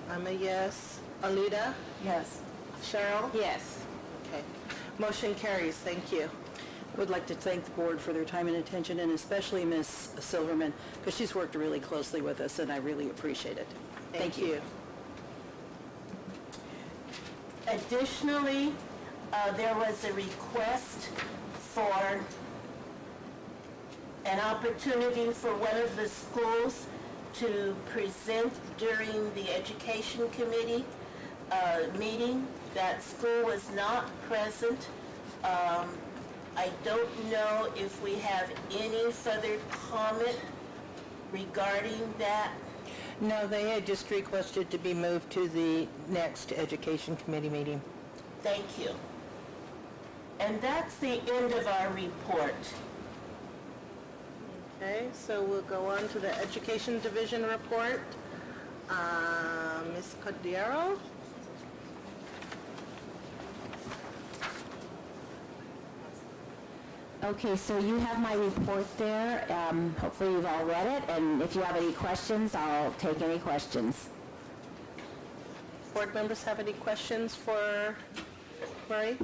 B: I'm a yes. Alida?
C: Yes.
B: Cheryl?
C: Yes.
B: Okay. Motion carries. Thank you.
O: I would like to thank the board for their time and attention, and especially Ms. Silverman, because she's worked really closely with us, and I really appreciate it.
B: Thank you.
C: Additionally, there was a request for an opportunity for one of the schools to present during the Education Committee meeting. That school was not present. I don't know if we have any further comment regarding that.
B: No, they had just requested to be moved to the next Education Committee meeting.
C: Thank you. And that's the end of our report.
B: Okay, so we'll go on to the Education Division report. Ms. Cordero?
P: Okay, so you have my report there. Hopefully you've all read it, and if you have any questions, I'll take any questions.
B: Board members have any questions for Marie?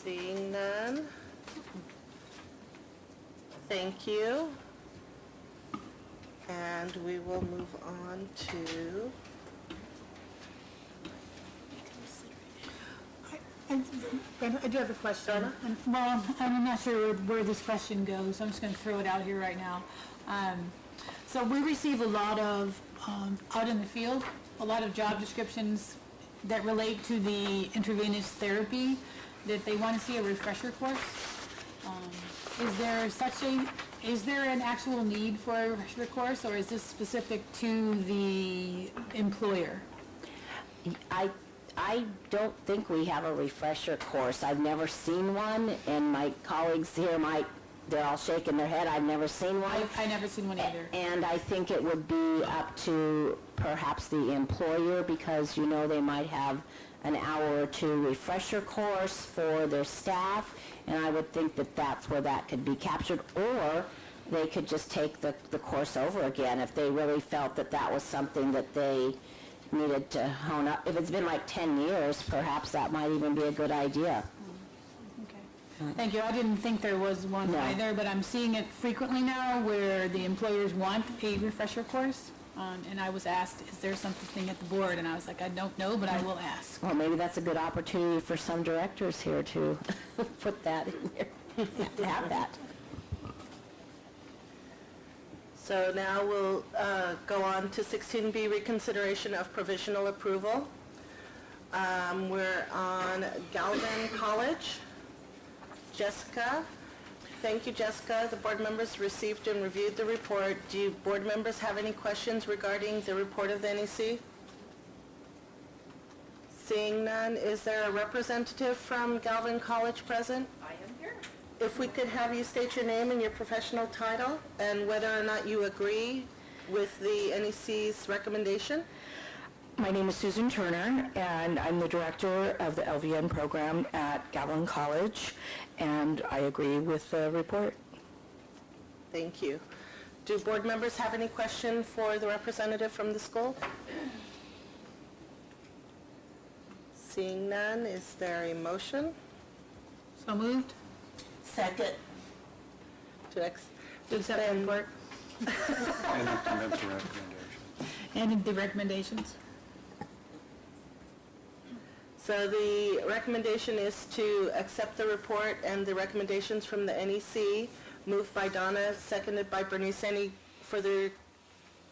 B: Seeing none. Thank you. And we will move on to,
A: I do have a question. Well, I'm not sure where this question goes, so I'm just going to throw it out here right now. So we receive a lot of, out in the field, a lot of job descriptions that relate to the intravenous therapy, that they want to see a refresher course. Is there an actual need for a refresher course, or is this specific to the employer?
P: I don't think we have a refresher course. I've never seen one, and my colleagues here they're all shaking their head. I've never seen one.
A: I've never seen one either.
P: And I think it would be up to perhaps the employer, because, they might have an hour or two refresher course for their staff, and I would think that that's where that could be captured. Or they could just take the course over again if they really felt that that was something that they needed to hone up. If it's been like 10 years, perhaps that might even be a good idea.
A: Okay. Thank you. I didn't think there was one
P: No.
A: either, but I'm seeing it frequently now where the employers want a refresher course. And I was asked, is there something at the board? And I was like, I don't know, but I will ask.
P: Well, maybe that's a good opportunity for some directors here to put that in there, to have that.
B: so now we'll go on to 16B, reconsideration of provisional approval. We're on Galvin College. Jessica. Thank you, Jessica. The board members received and reviewed the report. Do you board members have any questions regarding the report of the NEC? Seeing none, is there a representative from Galvin College present?
Q: I am here.
B: If we could have you state your name and your professional title and whether or not you agree with the NEC's recommendation.
R: My name is Susan Turner, and I'm the director of the LVN program at Galvin College, and I agree with the report.
B: Thank you. Do board members have any question for the representative from the school? Seeing none, is there a motion?
A: So moved.
B: Second. To
A: accept the report.
E: And implement the recommendation.
A: And the recommendations.
B: So the recommendation is to accept the report and the recommendations from the NEC, moved by Donna, seconded by Bernice. Any further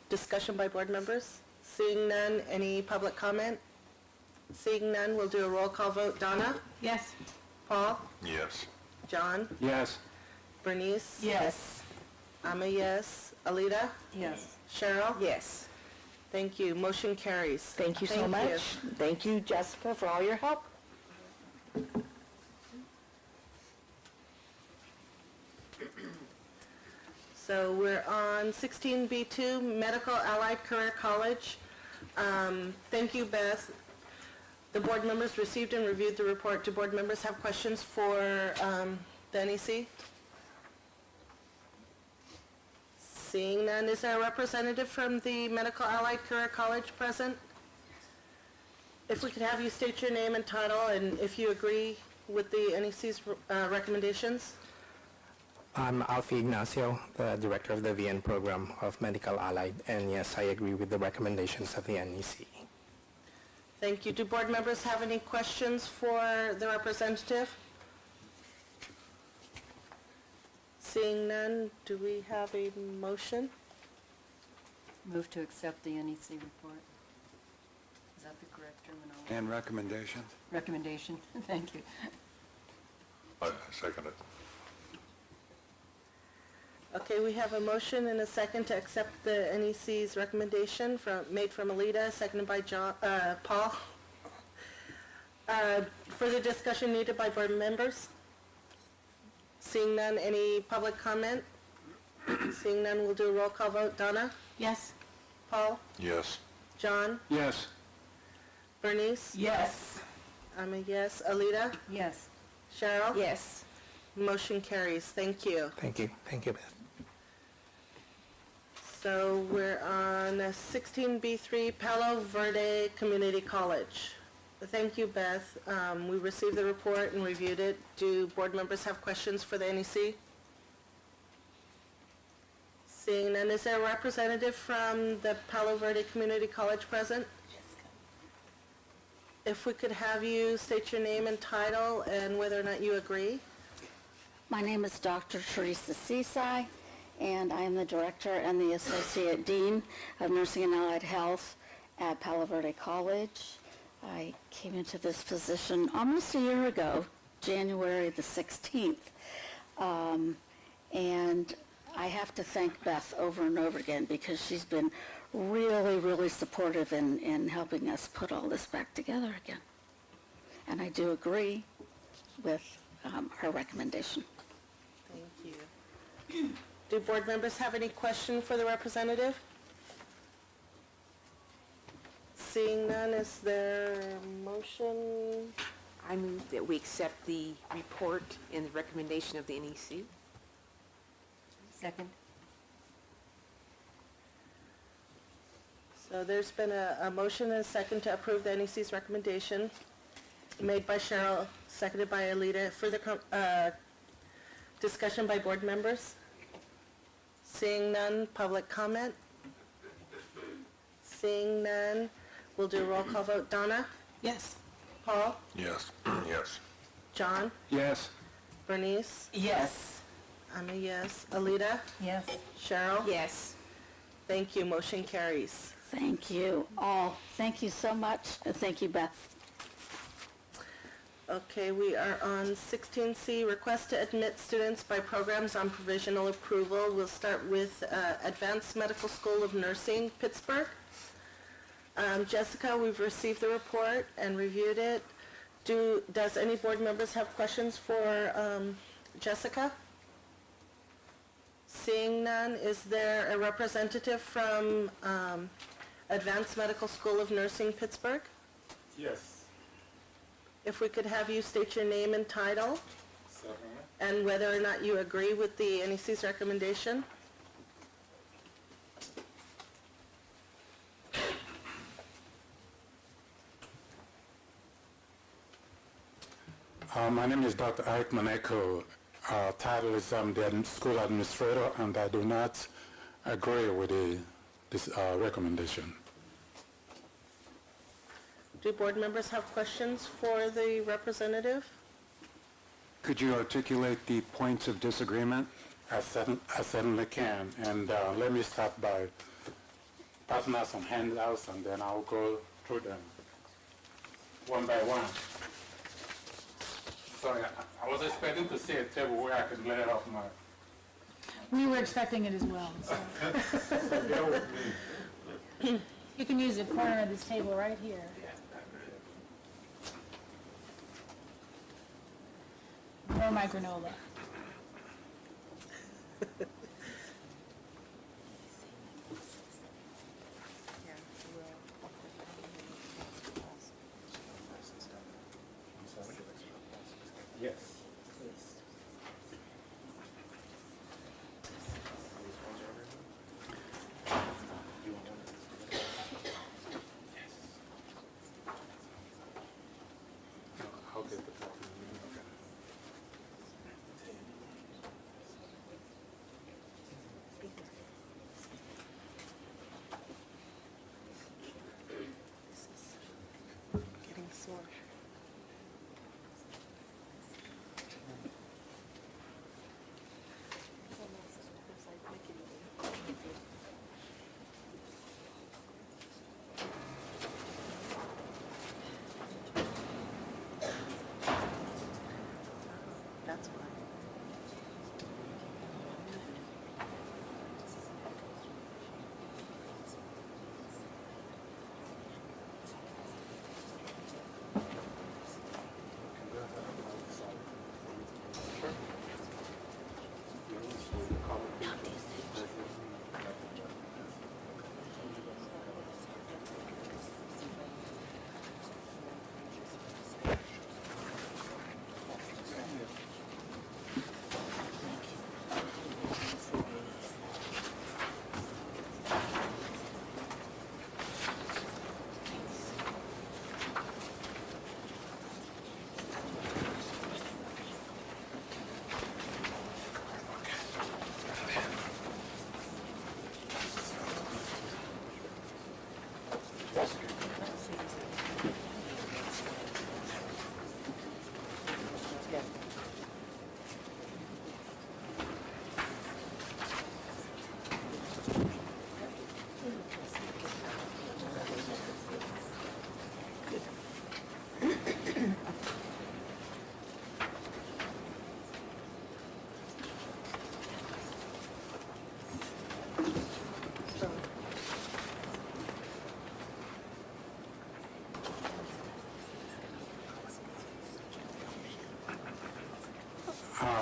B: discussion by board members? Seeing none, any public comment? Seeing none, we'll do a roll call vote. Donna?
A: Yes.
B: Paul?
I: Yes.
B: John?
E: Yes.
B: Bernice?
O: Yes.
B: I'm a yes. Alita?
O: Yes.
B: Cheryl?
J: Yes.
B: Thank you. Motion carries.
J: Thank you so much. Thank you, Jessica, for all your help.
B: So we're on 16B2, Medical Allied Career College. Thank you, Beth. The board members received and reviewed the report. Do board members have questions for the NEC? Seeing none, is there a representative from the Medical Allied Career College present? If we could have you state your name and title, and if you agree with the NEC's recommendations?
S: I'm Alfie Ignacio, the director of the VN program of Medical Allied, and yes, I agree with the recommendations of the NEC.
B: Thank you. Do board members have any questions for the representative? Seeing none, do we have a motion?
H: Move to accept the NEC report. Is that the correct terminology?
E: And recommendations?
H: Recommendation, thank you.
I: I second it.
B: Okay, we have a motion and a second to accept the NEC's recommendation made from Alita, seconded by Paul. Further discussion needed by board members? Seeing none, any public comment? Seeing none, we'll do a roll call vote. Donna?
A: Yes.
B: Paul?
I: Yes.
B: John?
E: Yes.
B: Bernice?
O: Yes.
B: I'm a yes. Alita?
H: Yes.
B: Cheryl?
J: Yes.
B: Motion carries. Thank you.
S: Thank you. Thank you, Beth.
B: So we're on 16B3, Palo Verde Community College. Thank you, Beth. We received the report and reviewed it. Do board members have questions for the NEC? Seeing none, is there a representative from the Palo Verde Community College present? If we could have you state your name and title and whether or not you agree.
Q: My name is Dr. Teresa Seasai, and I am the Director and the Associate Dean of Nursing and Allied Health at Palo Verde College. I came into this position almost a year ago, January the 16th. And I have to thank Beth over and over again because she's been really, really supportive in helping us put all this back together again. And I do agree with her recommendation.
B: Thank you. Do board members have any question for the representative? Seeing none, is there a motion?
J: I move that we accept the report and the recommendation of the NEC.
H: Second?
B: So there's been a motion and a second to approve the NEC's recommendation, made by Cheryl, seconded by Alita. Further discussion by board members? Seeing none, public comment? Seeing none, we'll do a roll call vote. Donna?
O: Yes.
B: Paul?
I: Yes. Yes.
B: John?
E: Yes.
B: Bernice?
O: Yes.
B: I'm a yes. Alita?
H: Yes.
B: Cheryl?
J: Yes.
B: Thank you. Motion carries.
Q: Thank you all. Thank you so much, and thank you, Beth.
B: Okay, we are on 16C, request to admit students by programs on provisional approval. We'll start with Advanced Medical School of Nursing, Pittsburgh. Jessica, we've received the report and reviewed it. Does any board members have questions for Jessica? Seeing none, is there a representative from Advanced Medical School of Nursing, Pittsburgh?
T: Yes.
B: If we could have you state your name and title, and whether or not you agree with the NEC's recommendation.
T: My name is Dr. Ike Maneko. Title is the school administrator, and I do not agree with this recommendation.
B: Do board members have questions for the representative?
E: Could you articulate the points of disagreement?
T: I certainly can, and let me start by passing out some handouts, and then I'll go through them one by one. Sorry, I was expecting to see a table where I could lay off my...
A: We were expecting it as well, so.
T: Bear with me.
A: You can use the corner of this table right here. Or my granola.
T: Yes. I'll get the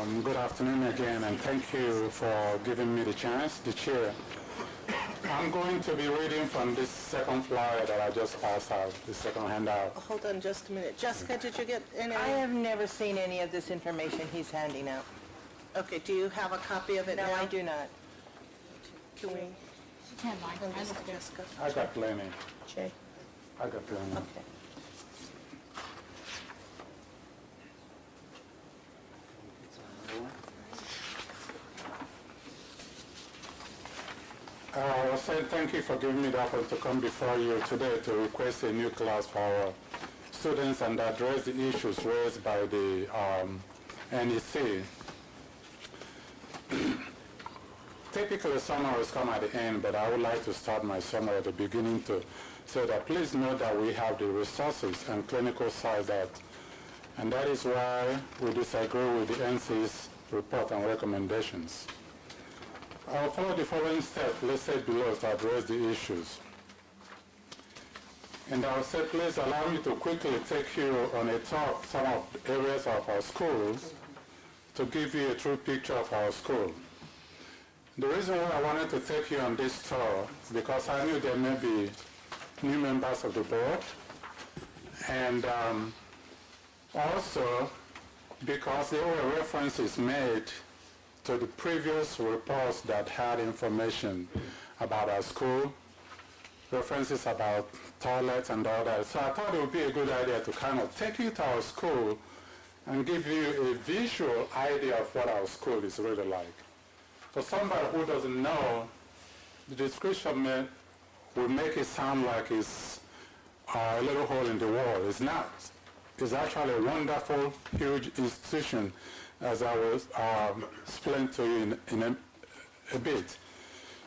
T: Good afternoon again, and thank you for giving me the chance, the chair. I'm going to be reading from this second flyer that I just passed out, the second handout.
B: Hold on just a minute. Jessica, did you get any?
O: I have never seen any of this information he's handing out.
B: Okay, do you have a copy of it now?
O: No, I do not.
B: Can we?
A: Jessica.
T: I got plenty.
O: Jay?
T: I got plenty.
O: Okay.
T: I was saying thank you for giving me the opportunity to come before you today to request a new class for our students and address the issues raised by the NEC. Typically, summaries come at the end, but I would like to start my summary at the beginning to say that please note that we have the resources and clinical side that, and that is why we disagree with the NC's report and recommendations. I will follow the following steps listed below to address the issues. And I will say, please allow me to quickly take you on a tour of some of the areas of our schools to give you a true picture of our school. The reason why I wanted to take you on this tour is because I knew there may be new members of the board, and also because there were references made to the previous reports that had information about our school, references about toilets and all that. So I thought it would be a good idea to kind of take you to our school and give you a visual idea of what our school is really like. For somebody who doesn't know, the description will make it sound like it's a little hole in the wall. It's not. It's actually a wonderful, huge institution, as I will explain to you in a bit.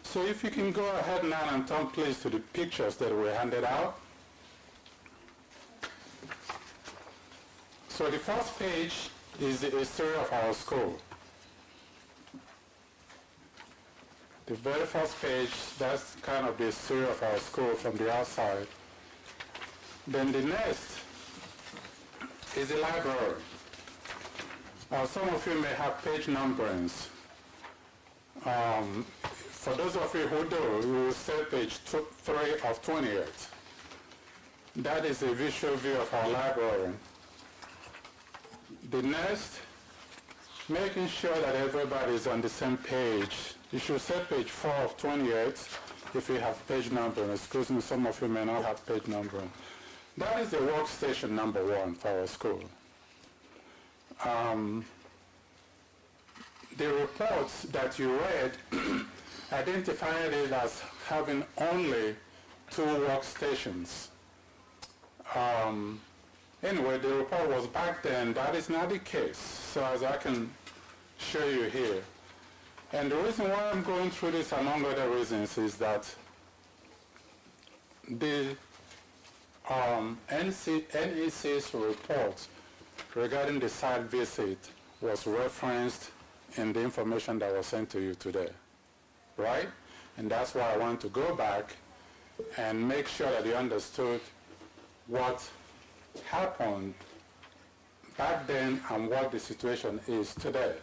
T: So if you can go ahead now and turn please to the pictures that were handed out. So the first page is the history of our school. The very first page, that's kind of the history of our school from the outside. Then the next is the library. Some of you may have page numberings. For those of you who do, you will say page 3 of 28. That is a visual view of our library. The next, making sure that everybody is on the same page. You should say page 4 of 28 if you have page numbering. Excuse me, some of you may not have page numbering. That is the workstation number 1 for our school. The reports that you read identified it as having only 2 workstations. Anyway, the report was back then. That is not the case, so as I can show you here. And the reason why I'm going through this, among other reasons, is that the NEC's report regarding the site visit was referenced in the information that was sent to you today, right? And that's why I want to go back and make sure that you understood what happened back then and what the situation is today.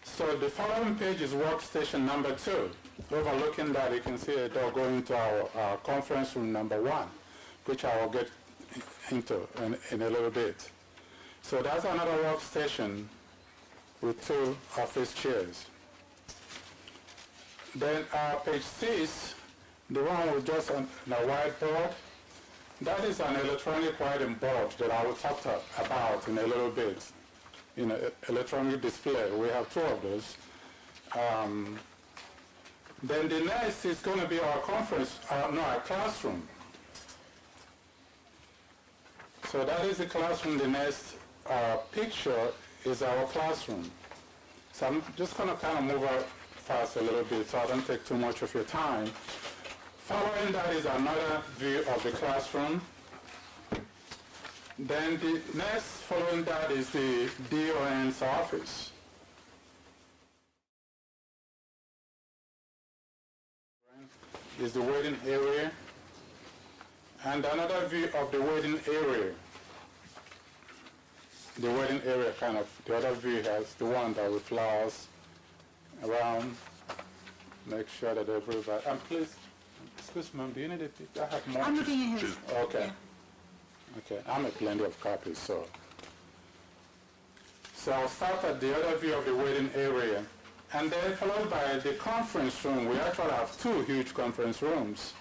T: So the following page is workstation number 2. Overlooking that, you can see a door going to our conference room number 1, which I will get into in a little bit. So that's another workstation with 2 office chairs. Then page 6, the one with just a whiteboard, that is an electronic writing board that I will talk about in a little bit. In an electronic display, we have 2 of those. Then the next is going to be our our classroom. So that is the classroom. The next picture is our classroom. So I'm just going to kind of move out fast a little bit so I don't take too much of your time. Following that is another view of the classroom. Then the next following that is the DON's office. Is the waiting area. And another view of the waiting area. the waiting area kind of, the other view has the one that with flowers around. Make sure that everybody, and please, excuse me, do you need a picture? I have more.
A: I'm looking at his.
T: Okay. Okay, I make plenty of copies, so. So I'll start at the other view of the waiting area, and then followed by the conference room. We actually have 2 huge conference rooms,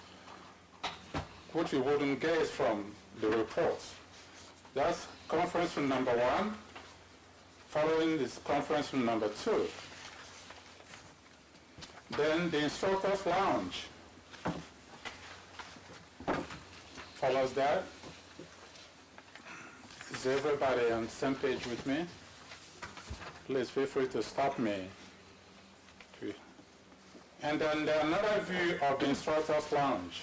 T: which you wouldn't guess from the reports. That's conference room number 1, following this conference room number 2. Then the instructor's lounge follows that. Is everybody on the same page with me? Please feel free to stop me. And then another view of the instructor's lounge,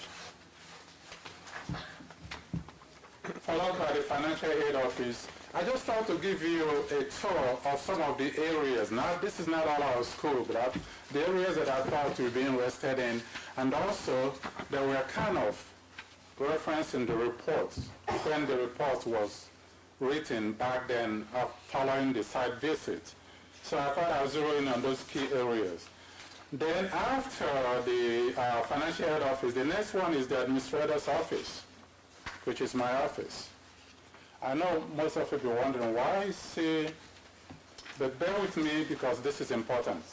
T: followed by the financial aid office. I just thought to give you a tour of some of the areas. Now, this is not all our school, but the areas that I thought you'd be interested in, and also that were kind of referenced in the reports when the report was written back then following the site visit. So I thought I was zeroing on those key areas. Then after the financial aid office, the next one is the administrator's office, which is my office. I know most of you are wondering why I say, but bear with me because this is important.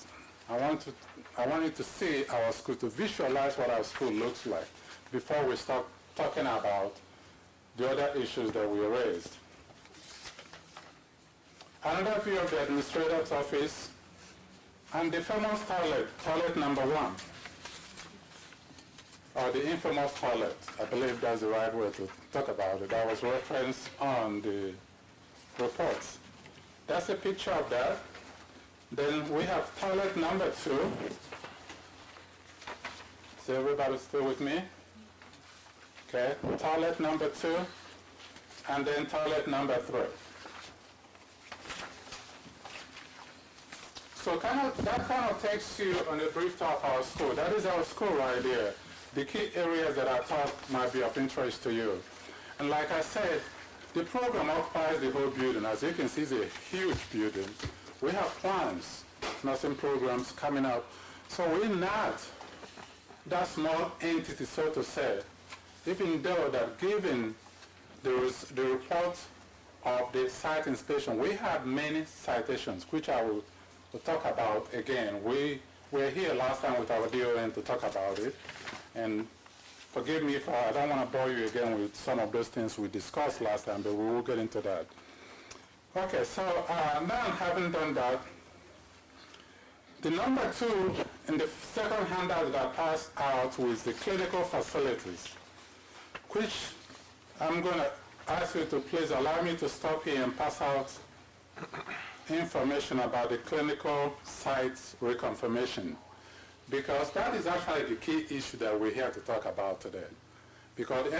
T: I want you to see our school, to visualize what our school looks like before we start talking about the other issues that we raised. Another view of the administrator's office and the famous toilet number 1, or the infamous toilet. I believe that's the right way to talk about it. That was referenced on the reports. That's a picture of that. Then we have toilet number 2. So everybody still with me? Okay, toilet number 2, and then toilet number 3. So that kind of takes you on a brief tour of our school. That is our school right there. The key areas that I thought might be of interest to you. And like I said, the program occupies the whole building. As you can see, it's a huge building. We have plans, nursing programs coming up. So we're not that small entity, so to say, even though that given the report of the site inspection, we had many citations, which I will talk about again. We were here last time with our DON to talk about it. And forgive me if I don't want to bore you again with some of those things we discussed last time, but we will get into that. Okay, so now having done that, the number 2 in the second handout that I passed out was the clinical facilities, which I'm going to ask you to please allow me to stop here and pass out information about the clinical sites reconfirmation, because that is actually the key issue that we're here to talk about today. Because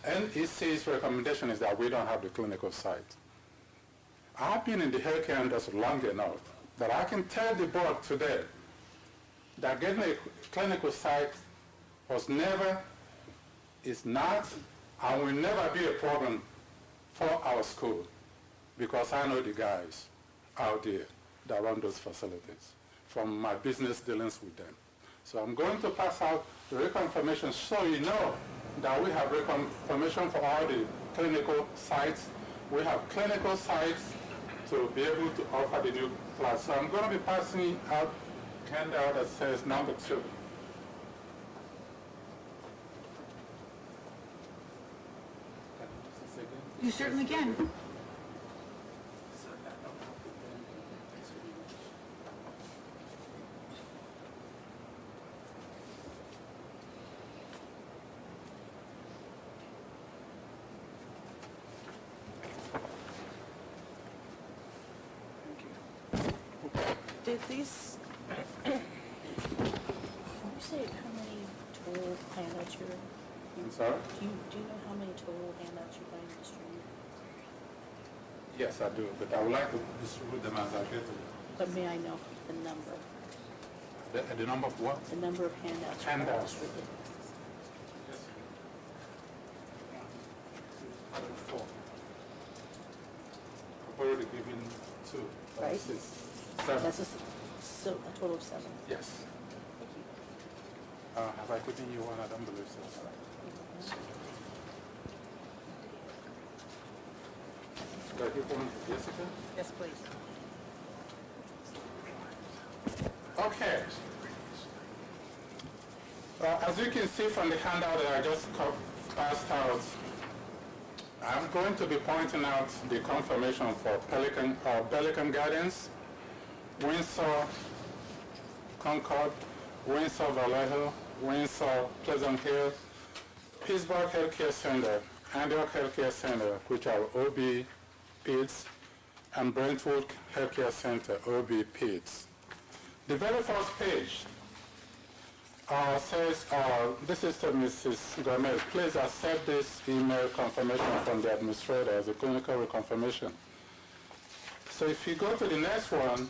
T: NEC's recommendation is that we don't have the clinical site. I've been in the healthcare industry long enough that I can tell the board today that getting a clinical site was never, is not, and will never be a problem for our school, because I know the guys out there that run those facilities from my business dealings with them. So I'm going to pass out the reconfirmation so you know that we have reconfirmation for all the clinical sites. We have clinical sites to be able to offer the new class. So I'm going to be passing out a handout that says number 2.
A: You certainly can.
O: Did these,
R: Can you say how many total handouts you're,
T: I'm sorry?
R: do you know how many total handouts you're planning to distribute?
T: Yes, I do, but I would like to distribute them as I get to them.
R: But may I know the number?
T: The number of what?
R: The number of handouts you're planning to
T: Handouts.
R: distribute?
T: Very already given two.
O: Right.
T: Six, seven.
O: That's a total of 7.
T: Yes. Have I given you one? I don't believe so. Did I give one to Jessica?
O: Yes, please.
T: Okay. As you can see from the handout that I just passed out, I'm going to be pointing out the confirmation for Pelican Gardens, Windsor, Concord, Windsor Vallejo, Windsor Pleasant Hill, Pittsburgh Healthcare Center, Antioch Healthcare Center, which are OB PIDS, and Brentwood Healthcare Center, OB PIDS. The very first page says, this is to Mrs. Gomez, please accept this email confirmation from the administrator as a clinical reconfirmation. So if you go to the next one,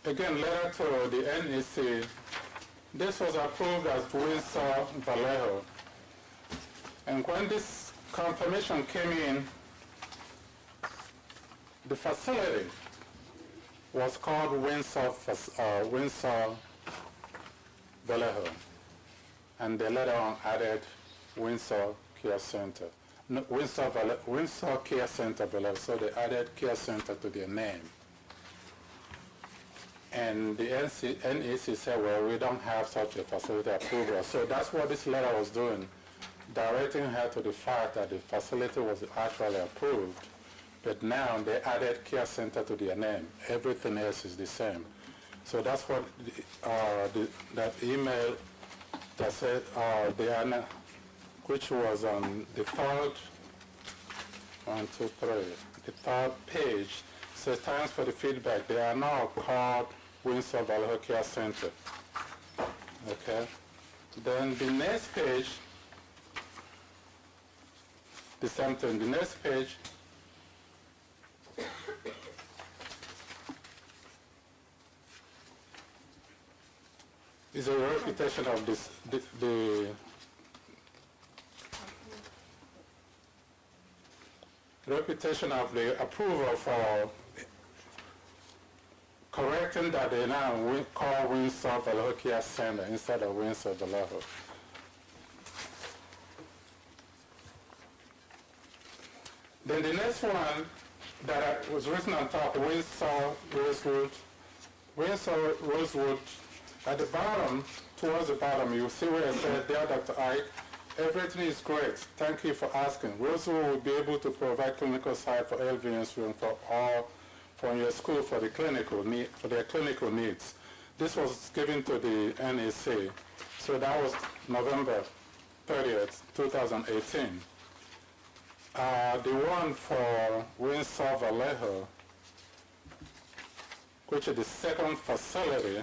T: again, letter to the NEC, this was approved as Windsor Vallejo. And when this confirmation came in, the facility was called Windsor Vallejo, and they later on added Windsor Care Center. No, Windsor Care Center Vallejo, so they added Care Center to their name. And the NEC said, well, we don't have such a facility approval. So that's what this letter was doing, directing her to the fact that the facility was actually approved, but now they added Care Center to their name. Everything else is the same. So that's what that email that said, which was on the third, the third page, says, thanks for the feedback. They are now called Windsor Vallejo Care Center. Okay? Then the next page, the same thing. The next page is a repetition of this, the repetition of the approval for correcting that they now call Windsor Vallejo Care Center instead of Windsor Vallejo. Then the next one that was written on top, Windsor Rosewood, at the bottom, towards the bottom, you see where it said, dear Dr. Ike, everything is great. Thank you for asking. Rosewood will be able to provide clinical site for LVN students from your school for their clinical needs. This was given to the NEC. So that was November 30th, 2018. The one for Windsor Vallejo, which is the second facility,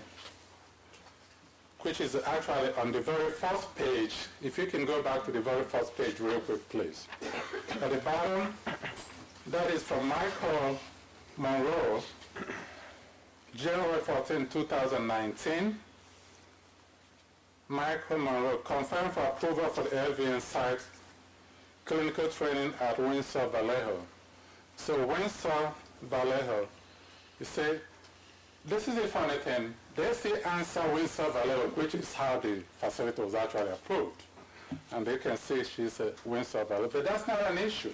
T: which is actually on the very first page. If you can go back to the very first page real quick, please. At the bottom, that is from Michael Monroe, January 14, 2019. Michael Monroe, confirmed for approval for the LVN site clinical training at Windsor Vallejo. So Windsor Vallejo, you see, this is a funny thing. They say answer Windsor Vallejo, which is how the facility was actually approved. And they can see she's a Windsor Vallejo, but that's not an issue.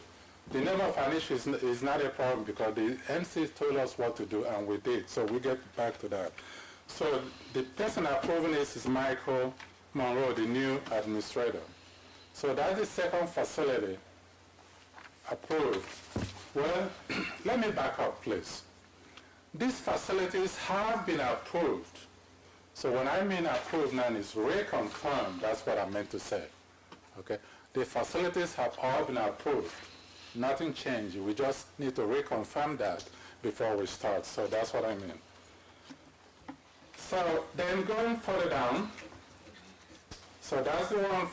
T: The name of an issue is not a problem because the NC told us what to do and we did, so we get back to that. So the person approving this is Michael Monroe, the new administrator. So that's the second facility approved. Well, let me back up, please. These facilities have been approved. So when I mean approved now, it's reconfirmed. That's what I meant to say. Okay? The facilities have all been approved. Nothing changed. We just need to reconfirm that before we start. So that's what I mean. So then going further down, so that's the one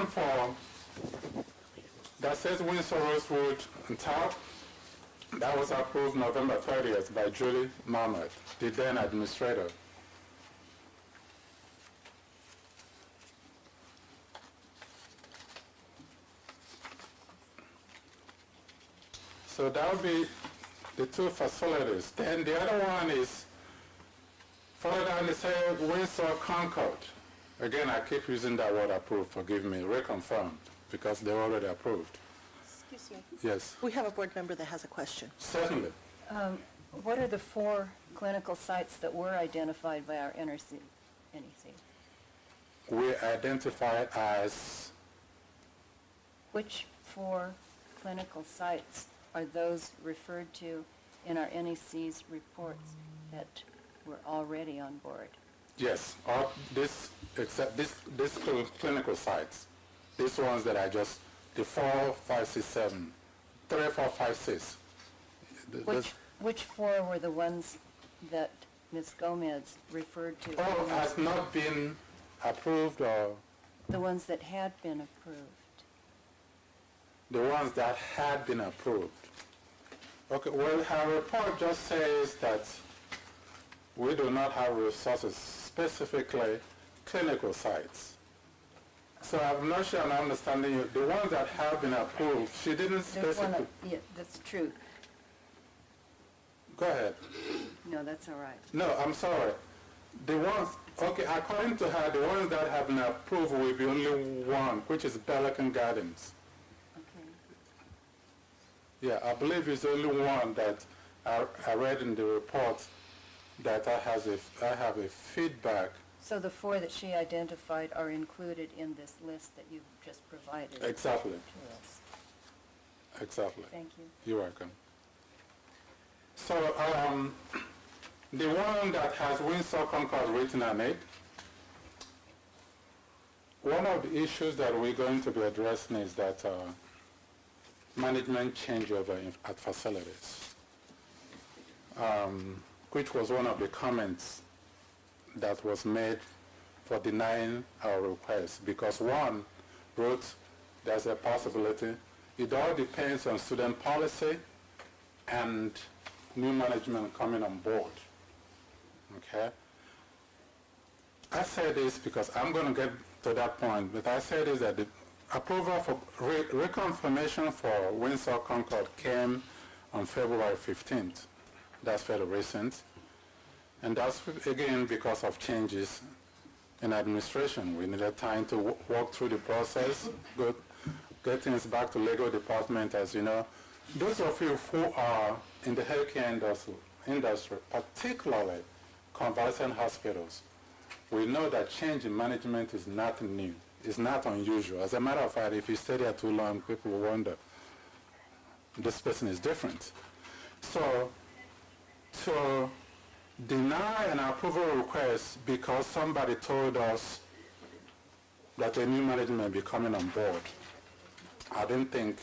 T: for that says Windsor Rosewood on top. That was approved November 30th by Julie Marmot, the then administrator. So that would be the two facilities. Then the other one is further down, they say Windsor Concord. Again, I keep using that word approved, forgive me, reconfirmed, because they're already approved.
B: Excuse me.
T: Yes,
B: We have a board member that has a question.
T: certainly.
H: What are the 4 clinical sites that were identified by our NEC?
T: We identify as,
H: Which 4 clinical sites are those referred to in our NEC's reports that were already on board?
T: yes, except this clinical sites, these ones that I just, the 4, 5, 6, 7, 3, 4, 5, 6.
H: Which 4 were the ones that Ms. Gomez referred to?
T: All has not been approved, or
H: The ones that had been approved.
T: the ones that had been approved. Okay, well, her report just says that we do not have resources, specifically clinical sites. So I'm not sure I'm understanding you. The ones that have been approved, she didn't
H: There's one,
T: specify.
H: yeah, that's true.
T: Go ahead.
H: No, that's all right.
T: No, I'm sorry. The ones, okay, according to her, the ones that have been approved will be only one, which is Pelican Gardens.
H: Okay.
T: Yeah, I believe it's only one that I read in the report that I have a feedback.
H: So the 4 that she identified are included in this list that you've just provided.
T: Exactly.
H: To us.
T: Exactly.
H: Thank you.
T: You're welcome. So the one that has Windsor Concord written on it, one of the issues that we're going to be addressing is that management changeover at facilities, which was one of the comments that was made for denying our request, because one wrote there's a possibility. It all depends on student policy and new management coming on board. Okay? I say this because I'm going to get to that point, but I say this that the approval for reconfirmation for Windsor Concord came on February 15th. That's very recent. And that's, again, because of changes in administration. We needed time to walk through the process, get things back to legal department, as you know. Those of you who are in the healthcare industry, particularly convalescent hospitals, we know that change in management is nothing new. It's not unusual. As a matter of fact, if you stay there too long, people will wonder, this person is different. So, to deny an approval request because somebody told us that a new management may be coming on board, I didn't think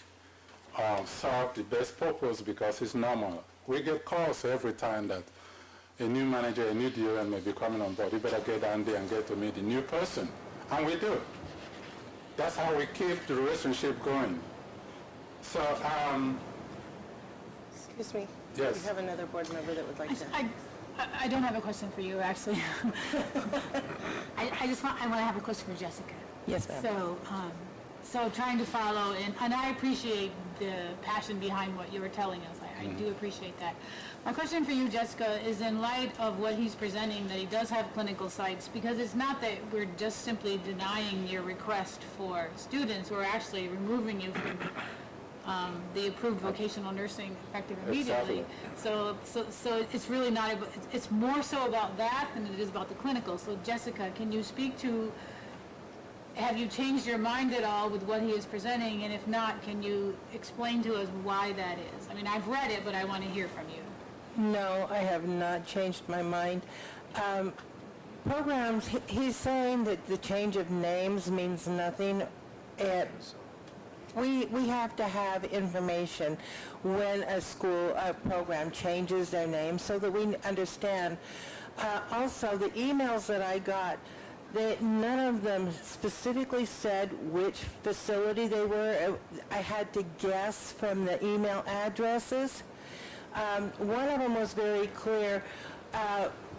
T: served the best purpose, because it's normal. We get calls every time that a new manager, a new DON may be coming on board. You better get down there and get to meet the new person. And we do. That's how we keep the relationship going. So,
B: Excuse me.
T: Yes.
B: We have another board member that would like to.
A: I don't have a question for you, actually. I want to have a question for Jessica.
G: Yes, ma'am.
A: So trying to follow, and I appreciate the passion behind what you were telling us. I do appreciate that. My question for you, Jessica, is in light of what he's presenting, that he does have clinical sites, because it's not that we're just simply denying your request for students, we're actually removing you from the approved vocational nursing effective immediately. So it's really not, it's more so about that than it is about the clinical. So Jessica, can you speak to, have you changed your mind at all with what he is presenting? And if not, can you explain to us why that is? I mean, I've read it, but I want to hear from you.
U: No, I have not changed my mind. Programs, he's saying that the change of names means nothing. We have to have information when a school program changes their name so that we understand. Also, the emails that I got, none of them specifically said which facility they were. I had to guess from the email addresses. One of them was very clear.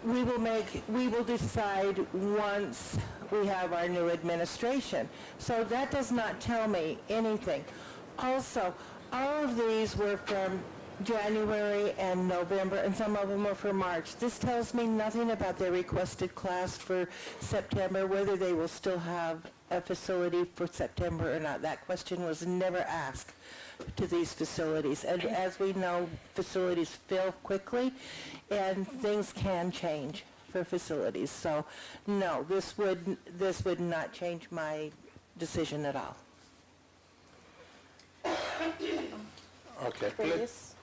U: We will decide once we have our new administration. So that does not tell me anything. Also, all of these were from January and November, and some of them were for March. This tells me nothing about their requested class for September, whether they will still have a facility for September or not. That question was never asked to these facilities. And as we know, facilities fill quickly, and things can change for facilities. So, no, this would not change my decision at all.
T: Okay.
C: Please.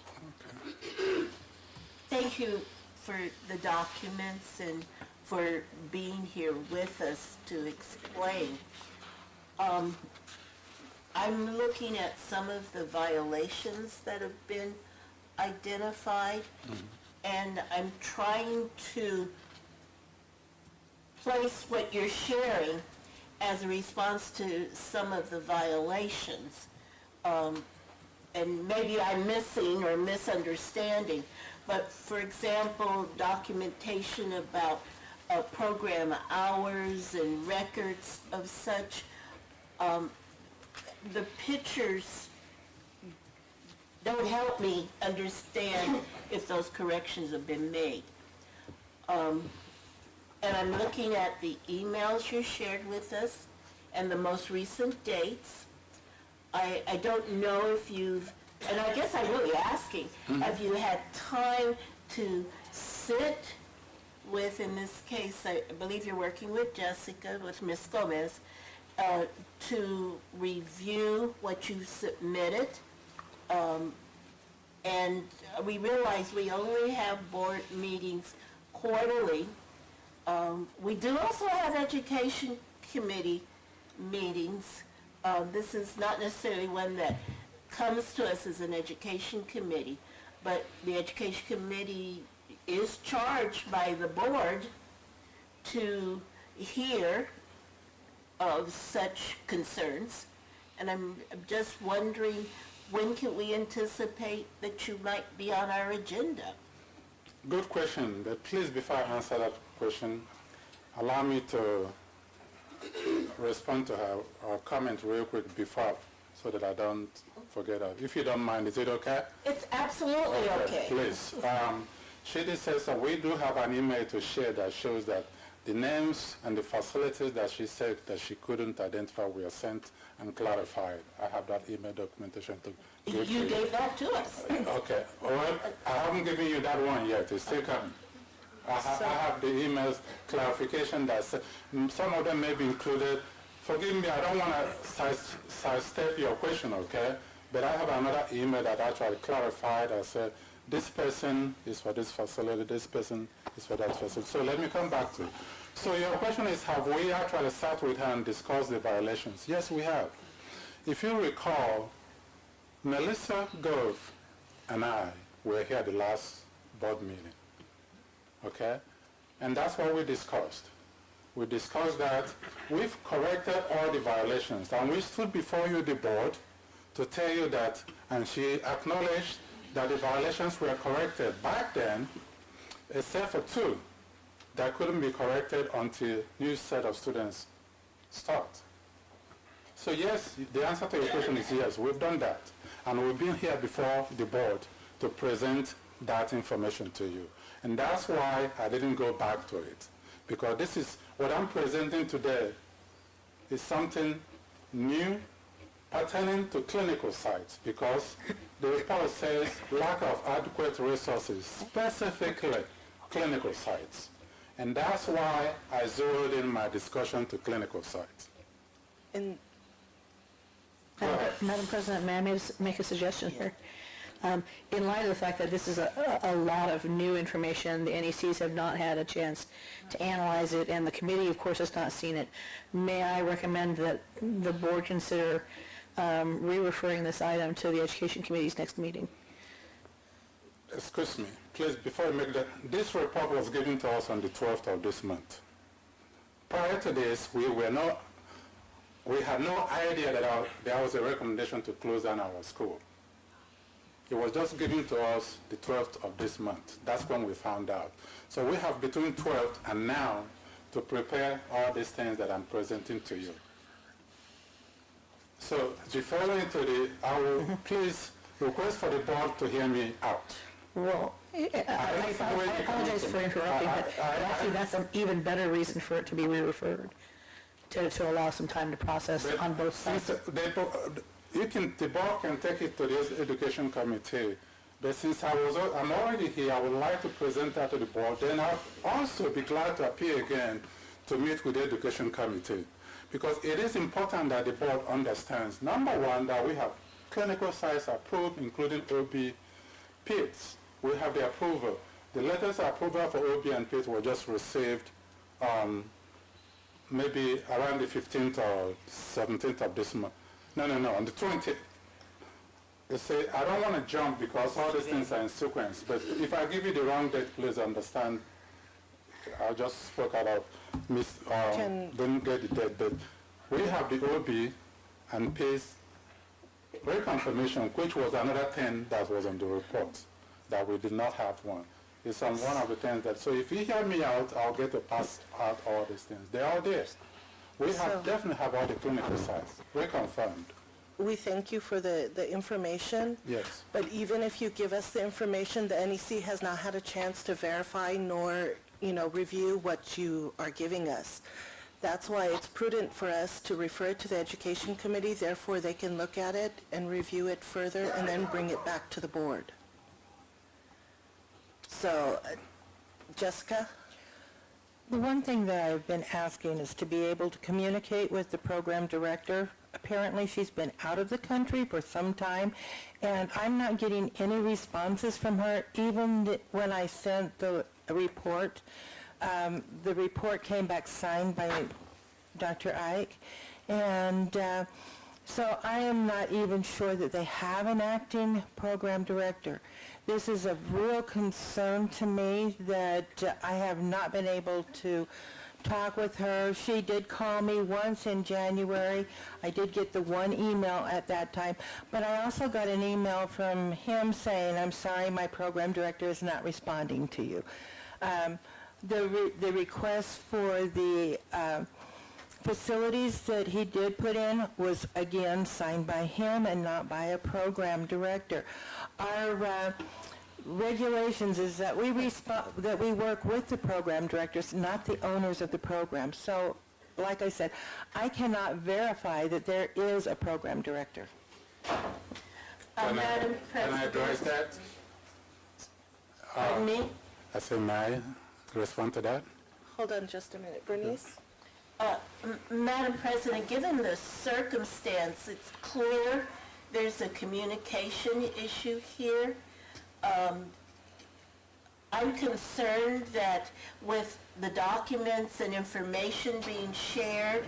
C: Thank you for the documents and for being here with us to explain. I'm looking at some of the violations that have been identified, and I'm trying to place what you're sharing as a response to some of the violations. And maybe I'm missing or misunderstanding, but for example, documentation about program hours and records of such, the pictures don't help me understand if those corrections have been made. And I'm looking at the emails you shared with us and the most recent dates. I don't know if you've, and I guess I'm really asking, have you had time to sit with, in this case, I believe you're working with Jessica, with Ms. Gomez, to review what you submitted? And we realize we only have board meetings quarterly. We do also have education committee meetings. This is not necessarily one that comes to us as an education committee, but the education committee is charged by the board to hear of such concerns. And I'm just wondering, when can we anticipate that you might be on our agenda?
T: Good question, but please, before I answer that question, allow me to respond to her or comment real quick before, so that I don't forget her. If you don't mind, is it okay?
C: It's absolutely okay.
T: Please. She did say, so we do have an email to share that shows that the names and the facilities that she said that she couldn't identify were sent and clarified. I have that email documentation to give to you.
C: You gave that to us.
T: Okay. Well, I haven't given you that one yet. It's still coming. I have the emails clarification that some of them may be included. Forgive me, I don't want to sidestep your question, okay? But I have another email that actually clarified. I said, this person is for this facility, this person is for that facility. So let me come back to it. So your question is, have we actually sat with her and discussed the violations? Yes, we have. If you recall, Melissa Gove and I were here at the last board meeting, okay? And that's what we discussed. We discussed that we've corrected all the violations, and we stood before you, the board, to tell you that, and she acknowledged that the violations were corrected back then, except for two that couldn't be corrected until new set of students start. So yes, the answer to your question is yes, we've done that. And we've been here before the board to present that information to you. And that's why I didn't go back to it. Because this is, what I'm presenting today is something new pertaining to clinical sites, because the report says lack of adequate resources, specifically clinical sites. And that's why I zeroed in my discussion to clinical sites.
G: Madam President, may I make a suggestion here? In light of the fact that this is a lot of new information, the NECs have not had a chance to analyze it, and the committee, of course, has not seen it, may I recommend that the board consider re-referring this item to the Education Committee's next meeting?
T: Excuse me, please, before you make that, this report was given to us on the 12th of this month. Prior to this, we had no idea that there was a recommendation to close down our school. It was just given to us the 12th of this month. That's when we found out. So we have between 12th and now to prepare all these things that I'm presenting to you. So referring to I will please request for the board to hear me out.
G: Well, I apologize for interrupting, but actually that's an even better reason for it to be re-referred, to allow some time to process on both sides.
T: The board can take it to the education committee, but since I'm already here, I would like to present that to the board. Then I'll also be glad to appear again to meet with the education committee, because it is important that the board understands, number one, that we have clinical sites approved, including OB, PITS. We have the approval. The letters of approval for OB and PITS were just received maybe around the 15th or 17th of this month. No, on the 20th. They say, I don't want to jump because all these things are in sequence, but if I give you the wrong date, please understand. I just spoke out of didn't get the date, but we have the OB and PITS reconfirmation, which was another 10 that was on the report, that we did not have one. It's on one of the things that, so if you hear me out, I'll get to pass out all these things. They're all there. We definitely have all the clinical sites reconfirmed.
B: We thank you for the information.
T: Yes.
B: But even if you give us the information, the NEC has not had a chance to verify nor, review what you are giving us. That's why it's prudent for us to refer it to the Education Committee, therefore they can look at it and review it further and then bring it back to the board. So, Jessica?
U: The one thing that I've been asking is to be able to communicate with the program director. Apparently she's been out of the country for some time, and I'm not getting any responses from her, even when I sent the report. The report came back signed by Dr. Ike, and so I am not even sure that they have an acting program director. This is a real concern to me that I have not been able to talk with her. She did call me once in January. I did get the one email at that time, but I also got an email from him saying, I'm sorry, my program director is not responding to you. The request for the facilities that he did put in was, again, signed by him and not by a program director. Our regulations is that we work with the program directors, not the owners of the program. So, like I said, I cannot verify that there is a program director.
T: Madam President. Can I address that?
B: Pardon me?
T: I say, may I respond to that?
B: Hold on just a minute. Bernice?
C: Madam President, given the circumstance, it's clear there's a communication issue here. I'm concerned that with the documents and information being shared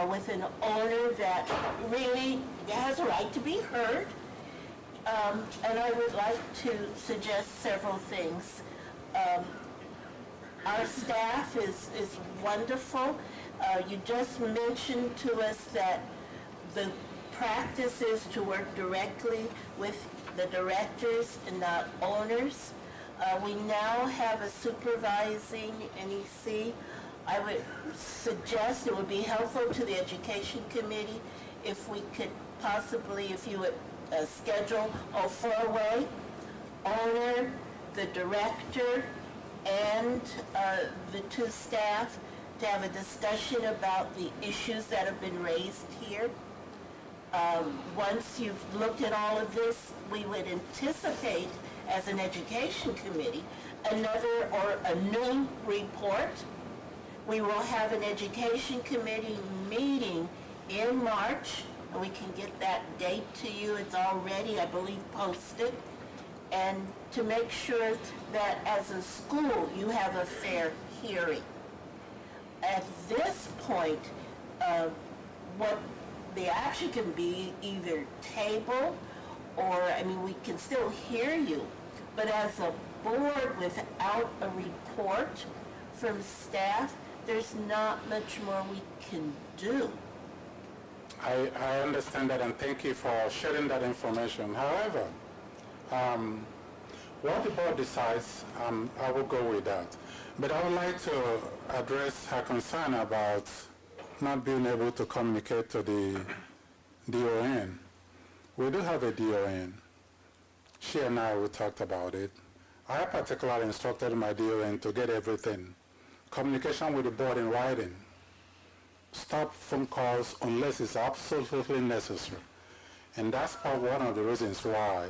C: with an owner that really has a right to be heard, and I would like to suggest several things. Our staff is wonderful. You just mentioned to us that the practice is to work directly with the directors and not owners. We now have a supervising NEC. I would suggest it would be helpful to the Education Committee if we could possibly, if you would schedule a four-way, owner, the director, and the two staff to have a discussion about the issues that have been raised here. Once you've looked at all of this, we would anticipate, as an education committee, another or a new report. We will have an education committee meeting in March, and we can get that date to you. It's already, I believe, posted. And to make sure that as a school, you have a fair hearing. At this point, what the action can be either table or, we can still hear you, but as a board without a report from staff, there's not much more we can do.
T: I understand that, and thank you for sharing that information. However, what the board decides, I will go with that. But I would like to address her concern about not being able to communicate to the DON. We do have a DON. she and I, we talked about it. I particularly instructed my DON to get everything. Communication with the board in writing. Stop phone calls unless it's absolutely necessary. And that's one of the reasons why.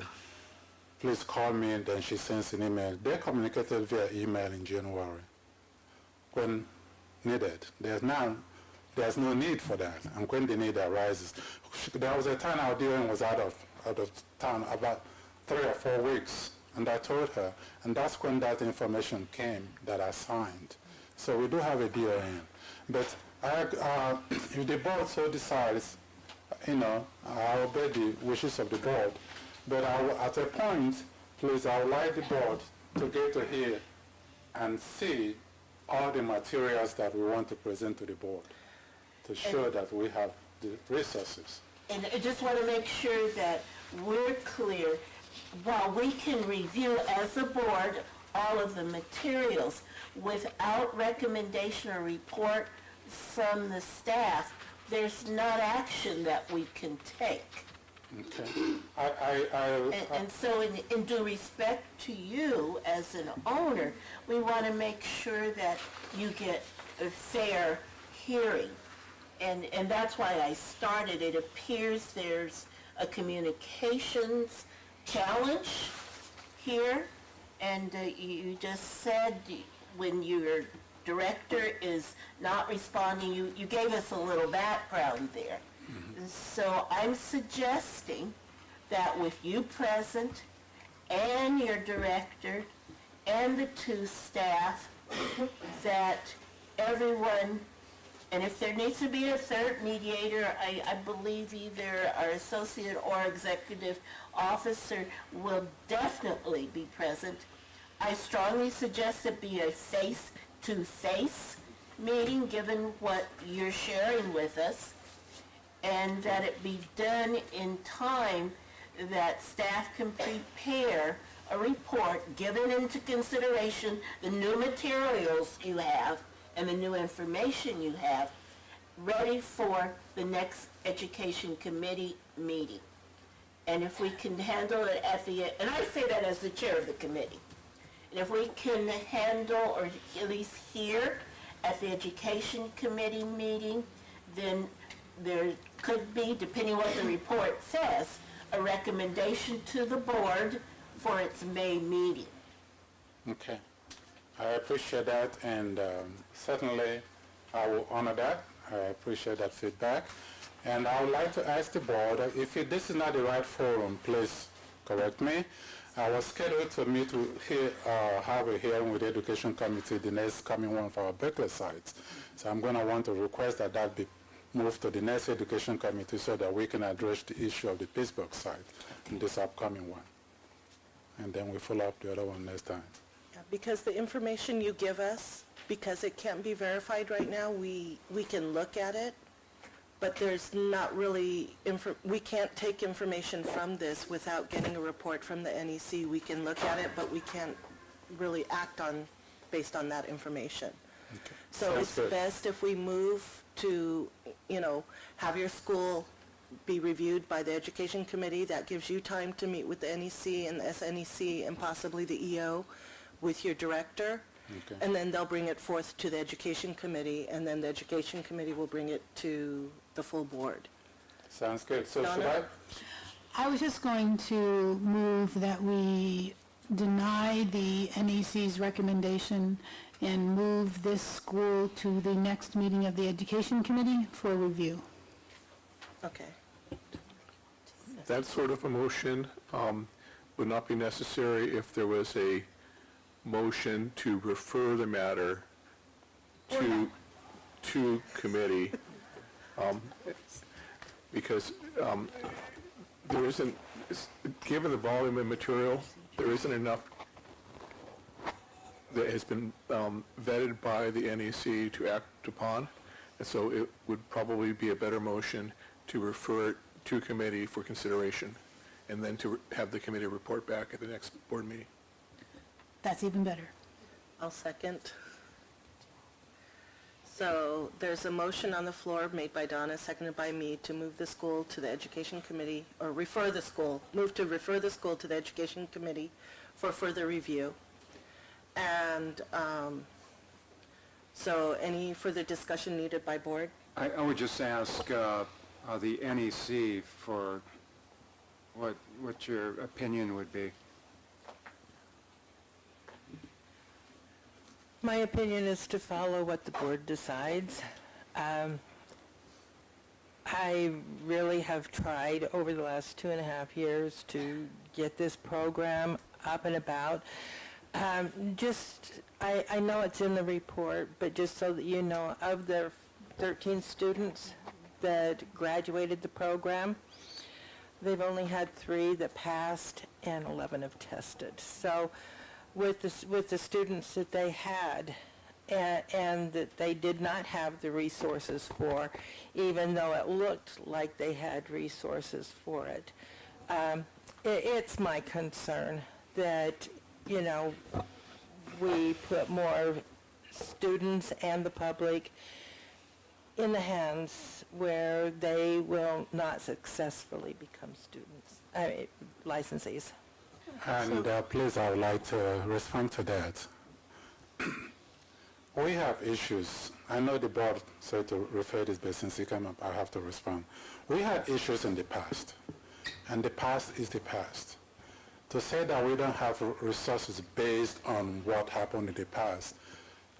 T: Please call me, and then she sends an email. They communicated via email in January when needed. There's no need for that, and when the need arises. There was a time our DON was out of town about 3 or 4 weeks, and I told her, and that's when that information came that I signed. So we do have a DON, but if the board so decides, I obey the wishes of the board. But at a point, please, I would like the board to get to hear and see all the materials that we want to present to the board to show that we have the resources.
C: And I just want to make sure that we're clear. While we can review as a board all of the materials without recommendation or report from the staff, there's not action that we can take.
T: Okay.
C: And so in due respect to you as an owner, we want to make sure that you get a fair hearing. And that's why I started. It appears there's a communications challenge here. And you just said when your director is not responding, you gave us a little background there. So I'm suggesting that with you present and your director and the 2 staff, that everyone, and if there needs to be a third mediator, I believe either our associate or executive officer will definitely be present. I strongly suggest it be a face-to-face meeting, given what you're sharing with us, and that it be done in time that staff can prepare a report, given into consideration the new materials you have and the new information you have, ready for the next Education Committee meeting. And if we can handle it and I say that as the chair of the committee, and if we can handle, or at least hear at the Education Committee meeting, then there could be, depending what the report says, a recommendation to the board for its May meeting.
T: Okay. I appreciate that, and certainly I will honor that. I appreciate that feedback. And I would like to ask the board, if this is not the right forum, please correct me. I was scheduled to meet have a hearing with the Education Committee, the next coming one for our Berkeley site. So I'm going to want to request that be moved to the next Education Committee so that we can address the issue of the Pittsburgh site in this upcoming one. And then we follow up the other one next time.
B: Yeah, because the information you give us, because it can't be verified right now, we can look at it, but there's not really, we can't take information from this without getting a report from the NEC. We can look at it, but we can't really act based on that information.
T: Okay.
B: So
T: Sounds
B: it's
T: good.
B: best if we move to, have your school be reviewed by the Education Committee. That gives you time to meet with the NEC and the SNEC and possibly the EO with your director.
T: Okay.
B: And then they'll bring it forth to the Education Committee, and then the Education Committee will bring it to the full board.
T: Sounds good. So should
B: Donna?
A: I was just going to move that we deny the NEC's recommendation and move this school to the next meeting of the Education Committee for review.
B: Okay.
D: That sort of a motion would not be necessary if there was a motion to refer the matter to committee, because there isn't, given the volume of material, there isn't enough that has been vetted by the NEC to act upon, and so it would probably be a better motion to refer it to committee for consideration, and then to have the committee report back at the next board meeting.
A: That's even better.
B: I'll second. So there's a motion on the floor made by Donna, seconded by me, to move the school to the Education Committee, or refer the school to the Education Committee for further review. And so any further discussion needed by board?
E: I would just ask the NEC for what your opinion would be.
U: My opinion is to follow what the board decides. I really have tried over the last 2.5 years to get this program up and about. I know it's in the report, but just so that you know, of the 13 students that graduated the program, they've only had 3 that passed and 11 have tested. So with the students that they had and that they did not have the resources for, even though it looked like they had resources for it, it's my concern that, you know, we put more students and the public in the hands where they will not successfully become licensees.
T: And please, I would like to respond to that. We have issues. I know the board said to refer this, but since you came up, I have to respond. We had issues in the past, and the past is the past. To say that we don't have resources based on what happened in the past,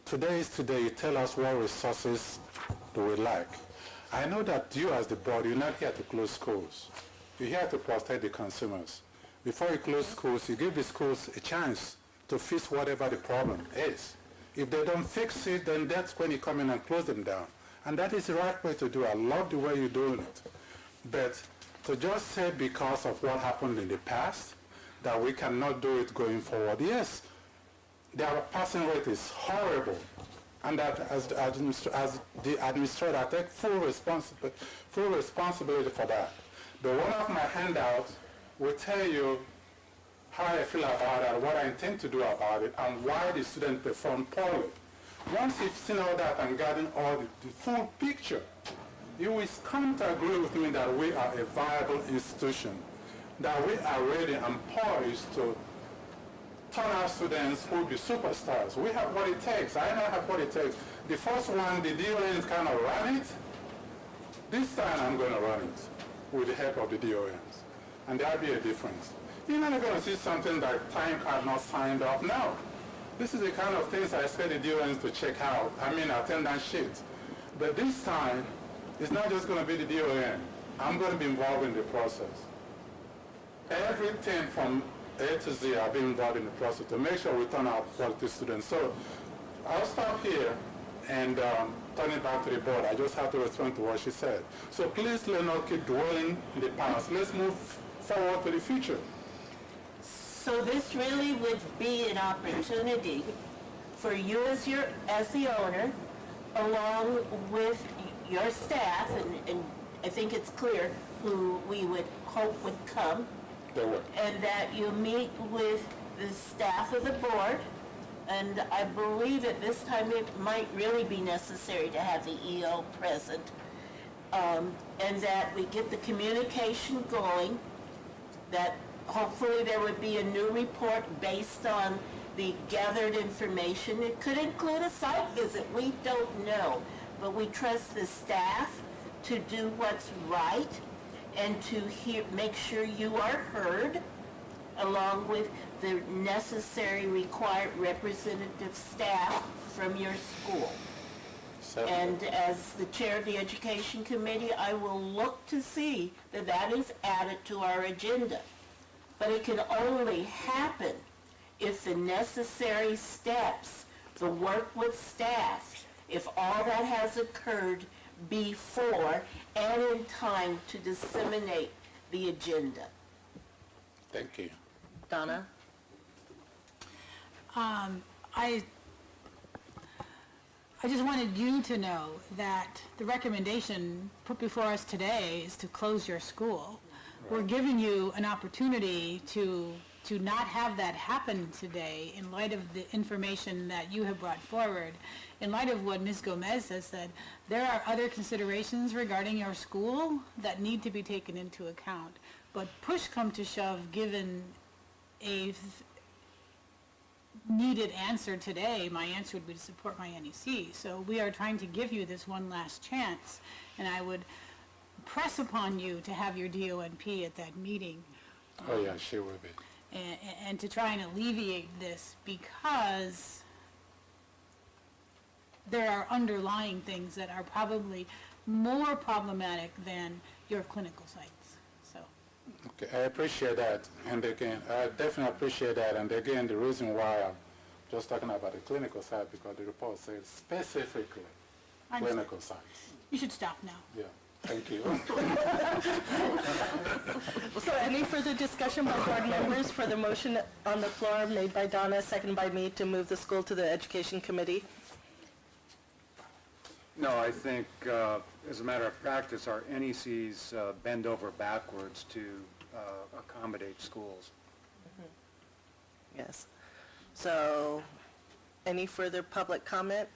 T: today is today. You tell us what resources do we like. I know that you as the board, you're not here to close schools. You're here to protect the consumers. Before you close schools, you give the schools a chance to fix whatever the problem is. If they don't fix it, then that's when you come in and close them down. And that is the right way to do it. I love the way you're doing it. But to just say because of what happened in the past, that we cannot do it going forward, yes, their passing rate is horrible. And that as the administrator, I take full responsibility for that. But one of my handouts will tell you how I feel about it, what I intend to do about it, and why the student performed poorly. Once you've seen all that and gotten all the full picture, you will come to agree with me that we are a viable institution, that we are ready and poised to turn our students who will be superstars. We have what it takes. I know I have what it takes. The first one, the DONs kind of ran it. This time I'm going to run it with the help of the DONs. And there'll be a difference. You're not going to see something that time card not signed up now. This is the kind of things I expect the DONs to check out. Attendance sheets. But this time, it's not just going to be the DON. I'm going to be involved in the process. Everything from A to Z, I've been involved in the process to make sure we turn out quality students. So I'll stop here and turn it back to the board. I just have to respond to what she said. So please let's not keep dwelling in the past. Let's move forward to the future.
K: So this really would be an opportunity for you as the owner, along with your staff, and I think it's clear who we would hope would come, and that you meet with the staff of the board, and I believe at this time it might really be necessary to have the EO present, and that we get the communication going, that hopefully there would be a new report based on the gathered information. It could include a site visit, we don't know, but we trust the staff to do what's right and to make sure you are heard, along with the necessary required representative staff from your school. And as the chair of the Education Committee, I will look to see that that is added to our agenda. But it can only happen if the necessary steps, the work with staff, if all that has occurred before and in time to disseminate the agenda.
T: Thank you.
B: Donna?
A: I just wanted you to know that the recommendation put before us today is to close your school. We're giving you an opportunity to to not have that happen today, in light of the information that you have brought forward, in light of what Ms. Gomez has said, there are other considerations regarding your school that need to be taken into account. But push come to shove, given a needed answer today, my answer would be to support my NEC. So we are trying to give you this one last chance, and I would press upon you to have your DONP at that meeting.
T: Oh, yeah, she will be.
A: And to try and alleviate this, because there are underlying things that are probably more problematic than your clinical sites. So,
T: Okay, I appreciate that. And again, I definitely appreciate that. And again, the reason why I'm just talking about the clinical side, because the report says specifically clinical sites.
A: you should stop now.
T: Yeah, thank you.
B: So any further discussion by board members for the motion on the floor made by Donna, seconded by me, to move the school to the Education Committee?
E: No, I think, as a matter of practice, our NECs bend over backwards to accommodate schools.
B: Yes. So, any further public comment?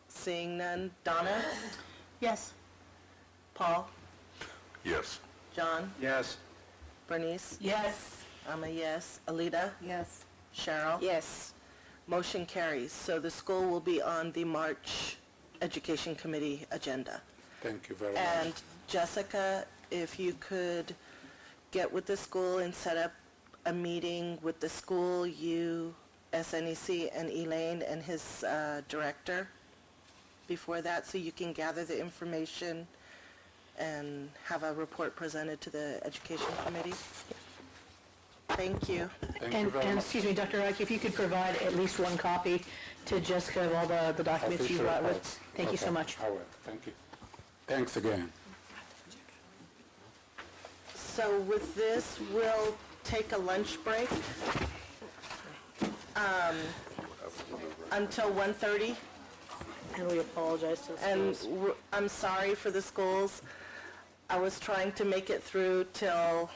B: Seeing none. Donna?
A: Yes.
B: Paul?
I: Yes.
B: John?
E: Yes.
B: Bernice?
K: Yes.
B: I'm a yes. Alita?
H: Yes.
B: Cheryl?
J: Yes.
B: Motion carries. So the school will be on the March Education Committee agenda.
T: Thank you very much.
B: And Jessica, if you could get with the school and set up a meeting with the school, you, SNEC, and Elaine and his director before that, so you can gather the information and have a report presented to the Education Committee. Thank you.
T: Thank you
G: And,
T: very
G: and
T: much.
G: excuse me, Dr. Ike, if you could provide at least one copy to Jessica of all the documents you
T: Official
G: brought with.
T: reports.
G: Thank you so
T: Okay,
G: much.
T: I will. Thank you. Thanks again.
B: So with this, we'll take a lunch break until 1:30.
G: And we apologize to the
B: And
G: schools.
B: I'm sorry for the schools. I was trying to make it through till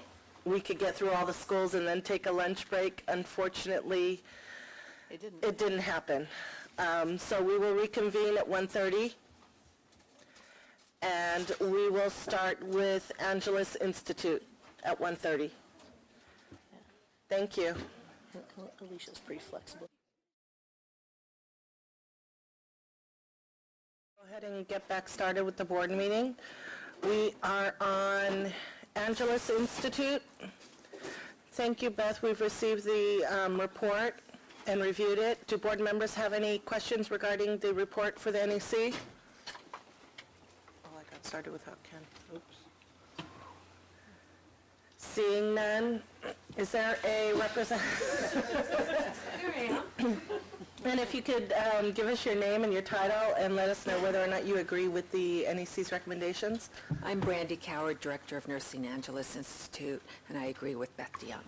B: we could get through all the schools and then take a lunch break. Unfortunately, it didn't happen. So we will reconvene at 1:30. And we will start with Angelus Institute at 1:30. Thank you.
G: Alicia's pretty flexible.
B: Go ahead and get back started with the board meeting. We are on Angelus Institute. Thank you, Beth. We've received the report and reviewed it. Do board members have any questions regarding the report for the NEC? Oh, I got started without Ken. Oops. Seeing none, is there a representative?
F: Here I am.
B: And if you could give us your name and your title and let us know whether or not you agree with the NEC's recommendations.
V: I'm Brandy Coward, Director of Nursing Angelus Institute, and I agree with Beth DeYoung.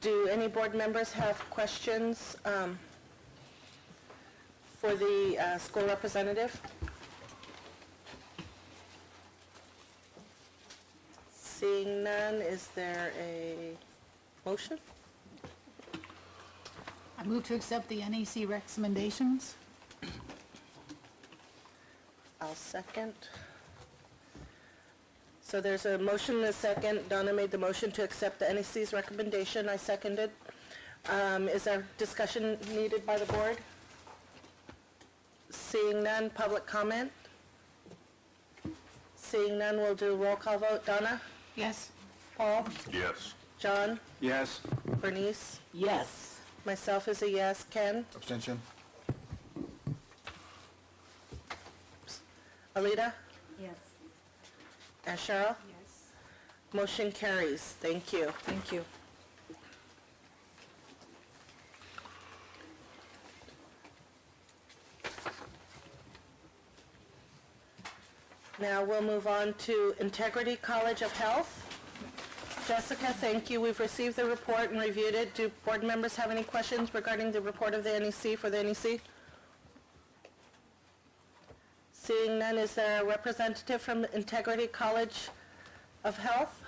B: Do any board members have questions for the school representative? Seeing none, is there a motion?
A: I move to accept the NEC recommendations.
B: I'll second. So there's a motion and a second. Donna made the motion to accept the NEC's recommendation. I seconded. Is there discussion needed by the board? Seeing none, public comment? Seeing none, we'll do a roll call vote. Donna?
A: Yes.
B: Paul?
I: Yes.
B: John?
E: Yes.
B: Bernice?
K: Yes.
B: Myself is a yes. Ken?
W: Abstention?
B: Alita?
H: Yes.
B: And Cheryl?
F: Yes.
B: Motion carries. Thank you.
V: Thank you.
B: Now we'll move on to Integrity College of Health. Jessica, thank you. We've received the report and reviewed it. Do board members have any questions regarding the report of the NEC for the NEC? Seeing none, is there a representative from Integrity College of Health?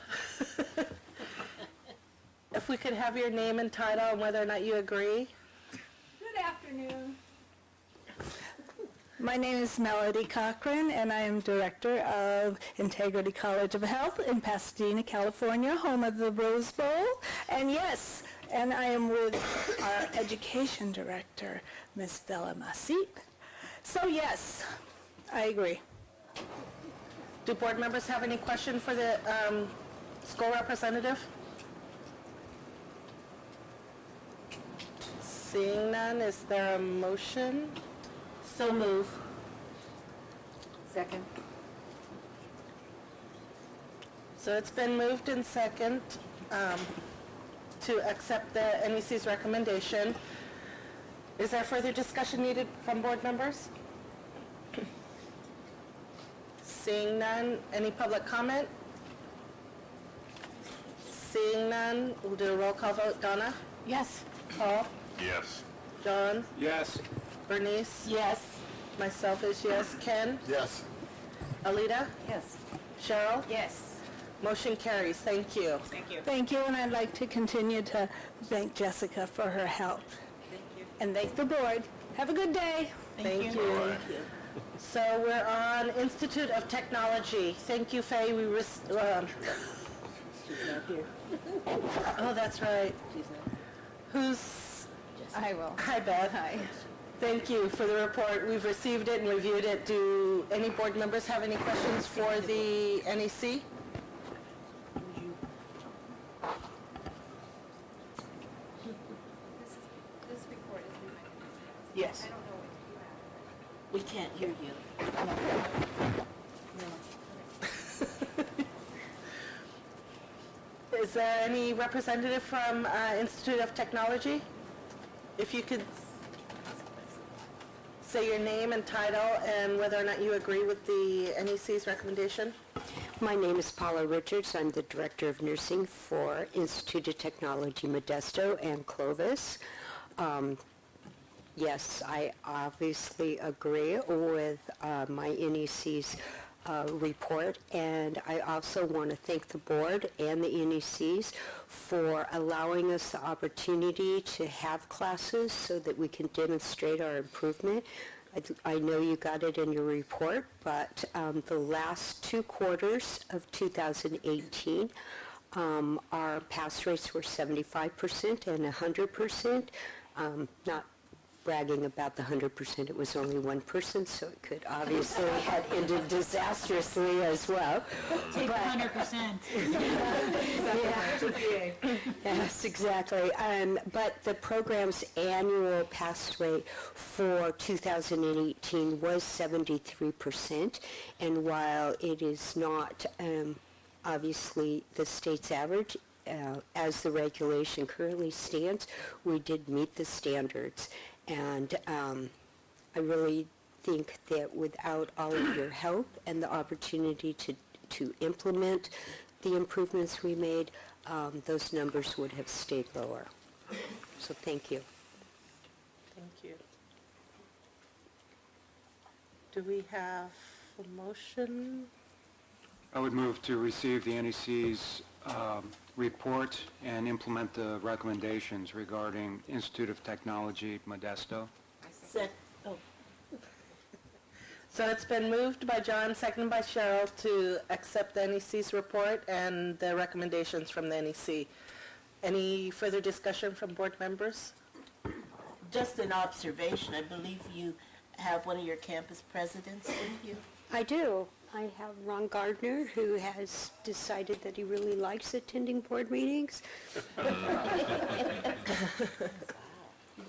B: If we could have your name and title and whether or not you agree.
F: Good afternoon. My name is Melody Cochran, and I am Director of Integrity College of Health in Pasadena, California, home of the Rose Bowl. And yes, and I am with our Education Director, Ms. Della Masip. So yes, I agree.
B: Do board members have any question for the school representative? Seeing none, is there a motion?
K: So move.
H: Second.
B: So it's been moved in second to accept the NEC's recommendation. Is there further discussion needed from board members? Seeing none, any public comment? Seeing none, we'll do a roll call vote. Donna?
A: Yes.
B: Paul?
I: Yes.
B: John?
E: Yes.
B: Bernice?
K: Yes.
B: Myself is yes. Ken?
T: Yes.
B: Alita?
H: Yes.
B: Cheryl?
K: Yes.
B: Motion carries. Thank you.
K: Thank you.
F: Thank you, and I'd like to continue to thank Jessica for her help.
K: Thank you.
F: And thank the board. Have a good day.
B: Thank you. So we're on Institute of Technology. Thank you, Faye.
H: She's not here.
B: Oh, that's right.
H: She's not.
B: Who's?
H: I will.
B: Hi, Beth.
H: Hi.
B: Thank you for the report. We've received it and reviewed it. Do any board members have any questions for the NEC?
F: This report is in my...
K: Yes. We can't hear you.
B: Is there any representative from Institute of Technology? If you could say your name and title and whether or not you agree with the NEC's recommendation.
L: My name is Paula Richards. I'm the Director of Nursing for Institute of Technology Modesto and Clovis. Yes, I obviously agree with my NEC's report, and I also want to thank the board and the NECs for allowing us the opportunity to have classes so that we can demonstrate our improvement. I know you got it in your report, but the last 2 quarters of 2018, our pass rates were 75% and 100%. Not bragging about the 100%, it was only one person, so it could obviously have ended disastrously as well.
A: Take
L: But-
A: 100%.
L: Yes, exactly. But the program's annual pass rate for 2018 was 73%, and while it is not obviously the state's average, as the regulation currently stands, we did meet the standards. And I really think that without all of your help and the opportunity to implement the improvements we made, those numbers would have stayed lower. So thank you.
B: Thank you. Do we have a motion?
E: I would move to receive the NEC's report and implement the recommendations regarding Institute of Technology Modesto.
B: So it's been moved by John, seconded by Cheryl, to accept the NEC's report and the recommendations from the NEC. Any further discussion from board members?
K: Just an observation. I believe you have one of your campus presidents with you.
L: I do. I have Ron Gardner, who has decided that he really likes attending board meetings.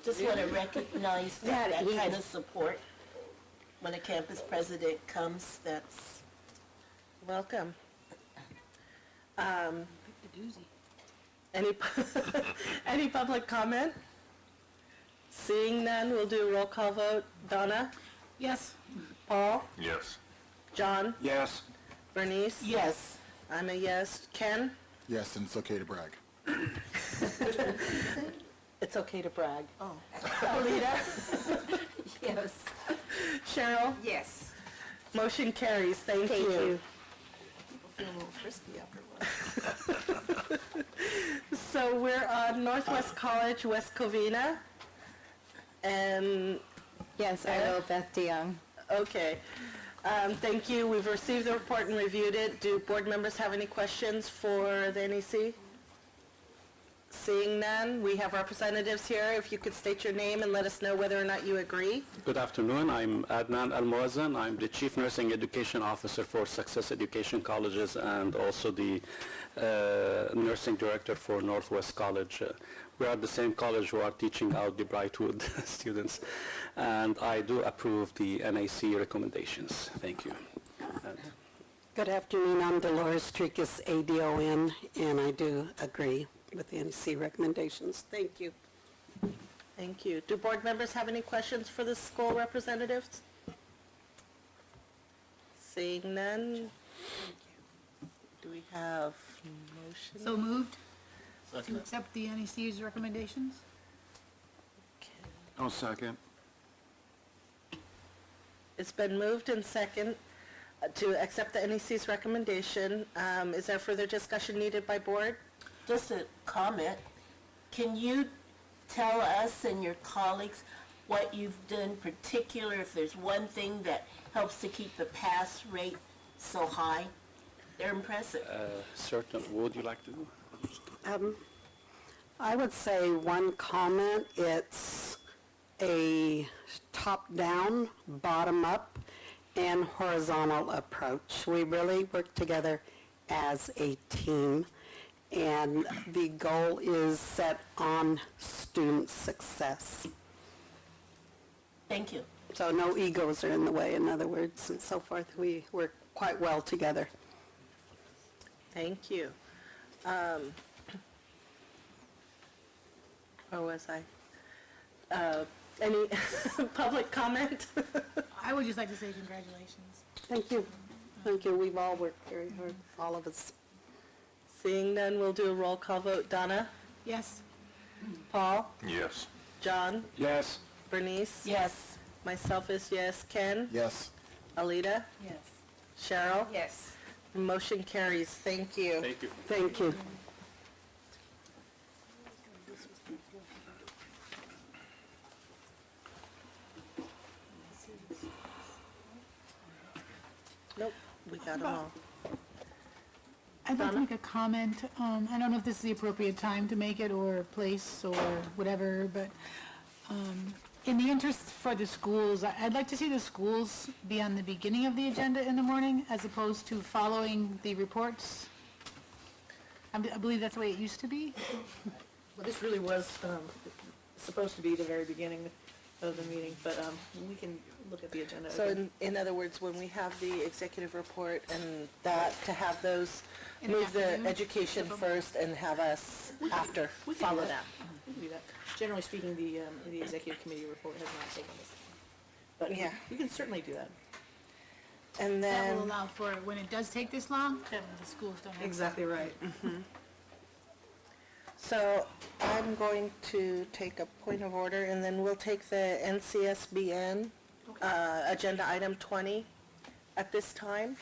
K: Just want to recognize that
L: he-
K: kind of support. When a campus president comes, that's...
B: Welcome. Any any public comment? Seeing none, we'll do a roll call vote. Donna?
A: Yes.
B: Paul?
I: Yes.
B: John?
E: Yes.
B: Bernice?
K: Yes.
B: I'm a yes. Ken?
T: Yes, and it's okay to brag.
B: It's okay to brag.
K: Oh.
B: Alita?
H: Yes.
B: Cheryl?
K: Yes.
B: Motion carries. Thank you.
K: People feel a little frisky after lunch.
B: So we're on Northwest College, West Covina. And
M: Yes, I will, Beth DeYoung.
B: okay. Thank you. We've received the report and reviewed it. Do board members have any questions for the NEC? Seeing none, we have representatives here. If you could state your name and let us know whether or not you agree.
N: Good afternoon. I'm Adnan Al-Muazzin. I'm the Chief Nursing Education Officer for Success Education Colleges and also the Nursing Director for Northwest College. We are at the same college who are teaching out the Brightwood students, and I do approve the NAC recommendations. Thank you.
W: Good afternoon. I'm Dolores Tricus, ADON, and I do agree with the NEC recommendations. Thank you.
B: Thank you. Do board members have any questions for the school representatives? Seeing none, do we have motion?
A: So moved to accept the NEC's recommendations?
E: I'll second.
B: It's been moved and second to accept the NEC's recommendation. Is there further discussion needed by board?
K: Just a comment. Can you tell us and your colleagues what you've done particular, if there's one thing that helps to keep the pass rate so high? They're impressive.
N: Certain, would you like to?
W: I would say one comment, it's a top-down, bottom-up, and horizontal approach. We really work together as a team, and the goal is set on student success.
K: Thank you.
W: So no egos are in the way, in other words, and so forth. We work quite well together.
B: Thank you. Where was I? Any public comment?
A: I would just like to say congratulations.
W: Thank you. Thank you. We've all worked very hard, all of us.
B: Seeing none, we'll do a roll call vote. Donna?
A: Yes.
B: Paul?
I: Yes.
B: John?
E: Yes.
B: Bernice?
K: Yes.
B: Myself is yes. Ken?
N: Yes.
B: Alita?
K: Yes.
B: Cheryl?
K: Yes.
B: Motion carries. Thank you.
N: Thank you.
W: Thank you.
B: Nope, we got them all.
A: I'd like to make a comment. I don't know if this is the appropriate time to make it or place or whatever, but in the interest for the schools, I'd like to see the schools be on the beginning of the agenda in the morning as opposed to following the reports. I believe that's the way it used to be.
X: Well, this really was supposed to be the very beginning of the meeting, but we can look at the agenda.
B: So in other words, when we have the executive report and that, to have those,
A: In the
B: move the
A: afternoon?
B: education first and have us after
X: We can
B: follow
X: do
B: that.
X: We can do that. Generally speaking, the executive committee report has not taken this. But
B: Yeah.
X: we can certainly do that.
B: And
A: That
B: then,
A: will allow for, when it does take this long, then the schools don't have.
X: Exactly right.
B: so I'm going to take a point of order, and then we'll take the NCSBN, agenda item 20 at this time.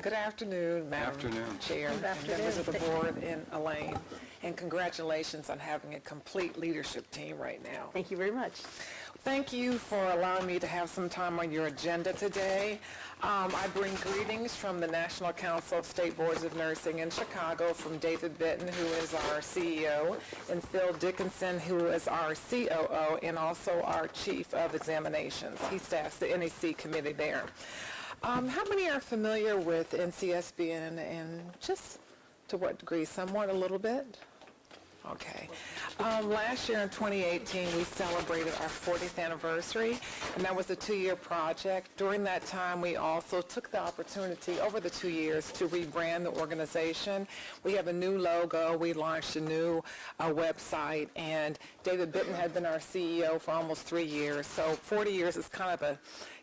Y: Good afternoon, Madam
E: Afternoon.
Y: Chair,
B: Good
Y: and members of the
B: afternoon.
Y: board, and Elaine. And congratulations on having a complete leadership team right now.
B: Thank you very much.
Y: Thank you for allowing me to have some time on your agenda today. I bring greetings from the National Council of State Boards of Nursing in Chicago from David Benton, who is our CEO, and Phil Dickinson, who is our COO, and also our Chief of Examinations. He staffs the NEC committee there. How many are familiar with NCSBN, and just to what degree? Somewhat, a little bit? Okay. Last year in 2018, we celebrated our 40th anniversary, and that was a 2-year project. During that time, we also took the opportunity over the 2 years to rebrand the organization. We have a new logo. We launched a new website, and David Benton had been our CEO for almost 3 years. So 40 years is kind of a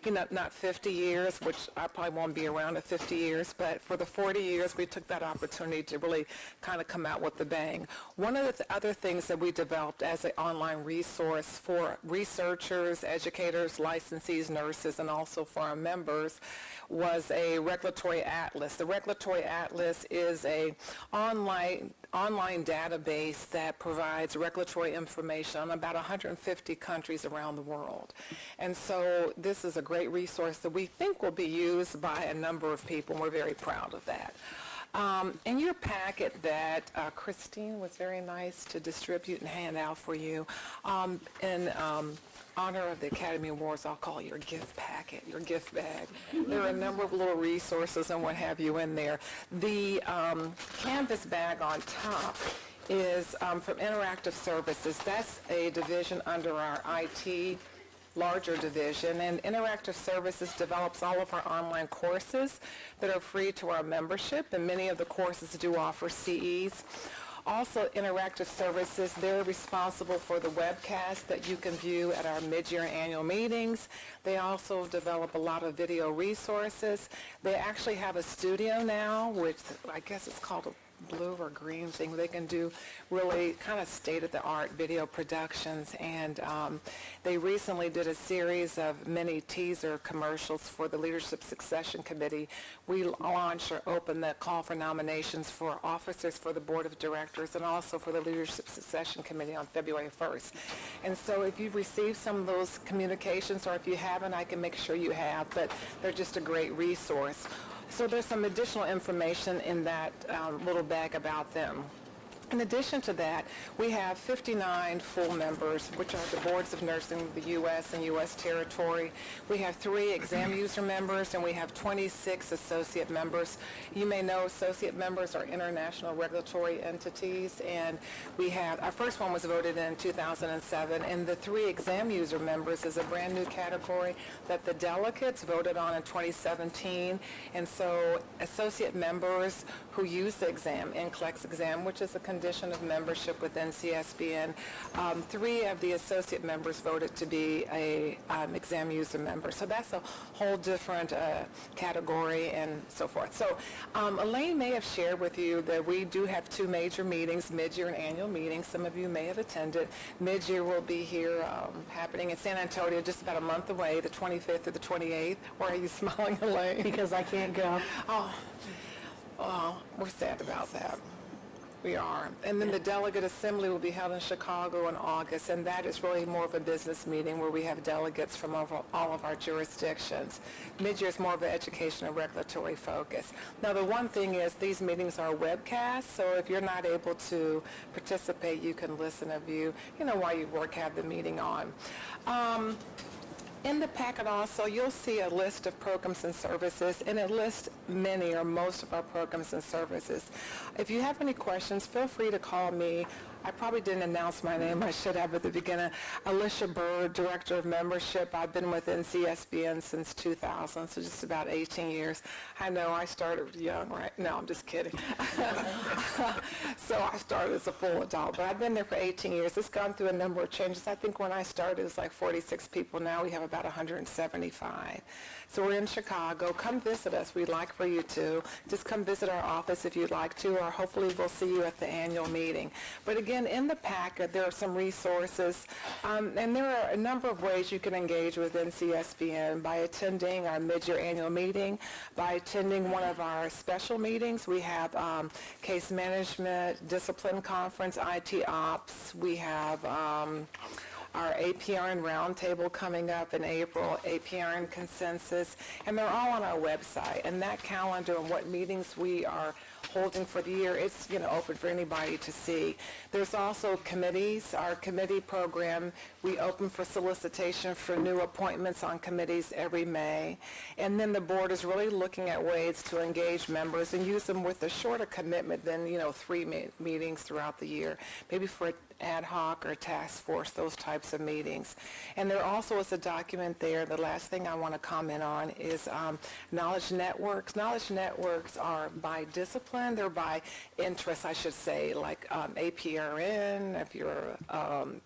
Y: not 50 years, which I probably won't be around at 50 years, but for the 40 years, we took that opportunity to really kind of come out with a bang. One of the other things that we developed as an online resource for researchers, educators, licensees, nurses, and also for our members was a regulatory atlas. The regulatory atlas is a online database that provides regulatory information on about 150 countries around the world. And so this is a great resource that we think will be used by a number of people, and we're very proud of that. In your packet that Christine was very nice to distribute and hand out for you, in honor of the Academy Awards, I'll call it your gift packet, your gift bag. There are a number of little resources and what have you in there. The canvas bag on top is from Interactive Services. That's a division under our IT larger division, and Interactive Services develops all of our online courses that are free to our membership, and many of the courses do offer CEs. Also, Interactive Services, they're responsible for the webcast that you can view at our mid-year annual meetings. They also develop a lot of video resources. They actually have a studio now, which I guess it's called a blue or green thing. They can do really kind of state-of-the-art video productions, and they recently did a series of mini teaser commercials for the Leadership Succession Committee. We launched or opened the call for nominations for officers for the Board of Directors and also for the Leadership Succession Committee on February 1st. And so if you've received some of those communications, or if you haven't, I can make sure you have, but they're just a great resource. So there's some additional information in that little bag about them. In addition to that, we have 59 full members, which are the boards of nursing, the U.S. and U.S. territory. We have 3 exam user members, and we have 26 associate members. You may know associate members are international regulatory entities, and we have, our first one was voted in 2007, and the 3 exam user members is a brand new category that the delegates voted on in 2017, and so associate members who use the exam, NCLEX exam, which is a condition of membership within CSBN. 3 of the associate members voted to be a exam user member. So that's a whole different category and so forth. So Elaine may have shared with you that we do have 2 major meetings, mid-year and annual meetings. Some of you may have attended. Mid-year will be here happening in San Antonio just about a month away, the 25th to the 28th. Why are you smiling, Elaine?
G: Because I can't go.
Y: Oh, we're sad about that. We are. And then the delegate assembly will be held in Chicago in August, and that is really more of a business meeting where we have delegates from all of our jurisdictions. Mid-year is more of an education and regulatory focus. Now, the one thing is these meetings are webcast, so if you're not able to participate, you can listen and view, while you have the meeting on. In the packet also, you'll see a list of programs and services, and it lists many or most of our programs and services. If you have any questions, feel free to call me. I probably didn't announce my name. I should have at the beginning. Alicia Bird, Director of Membership. I've been with NCSBN since 2000, so just about 18 years. I know I started young, right? No, I'm just kidding. So I started as a full adult, but I've been there for 18 years. It's gone through a number of changes. I think when I started, it was like 46 people. Now we have about 175. So we're in Chicago. Come visit us. We'd like for you to. Just come visit our office if you'd like to, or hopefully we'll see you at the annual meeting. But again, in the packet, there are some resources, and there are a number of ways you can engage with NCSBN by attending our mid-year annual meeting, by attending one of our special meetings. We have case management, discipline conference, IT ops. We have our APRN roundtable coming up in April, APRN consensus, and they're all on our website. And that calendar and what meetings we are holding for the year, it's open for anybody to see. There's also committees. Our committee program, we open for solicitation for new appointments on committees every May. And then the board is really looking at ways to engage members and use them with a shorter commitment than 3 meetings throughout the year, maybe for ad hoc or task force, those types of meetings. And there also is a document there. The last thing I want to comment on is knowledge networks. Knowledge networks are by discipline. They're by interest, I should say, like APRN, if you're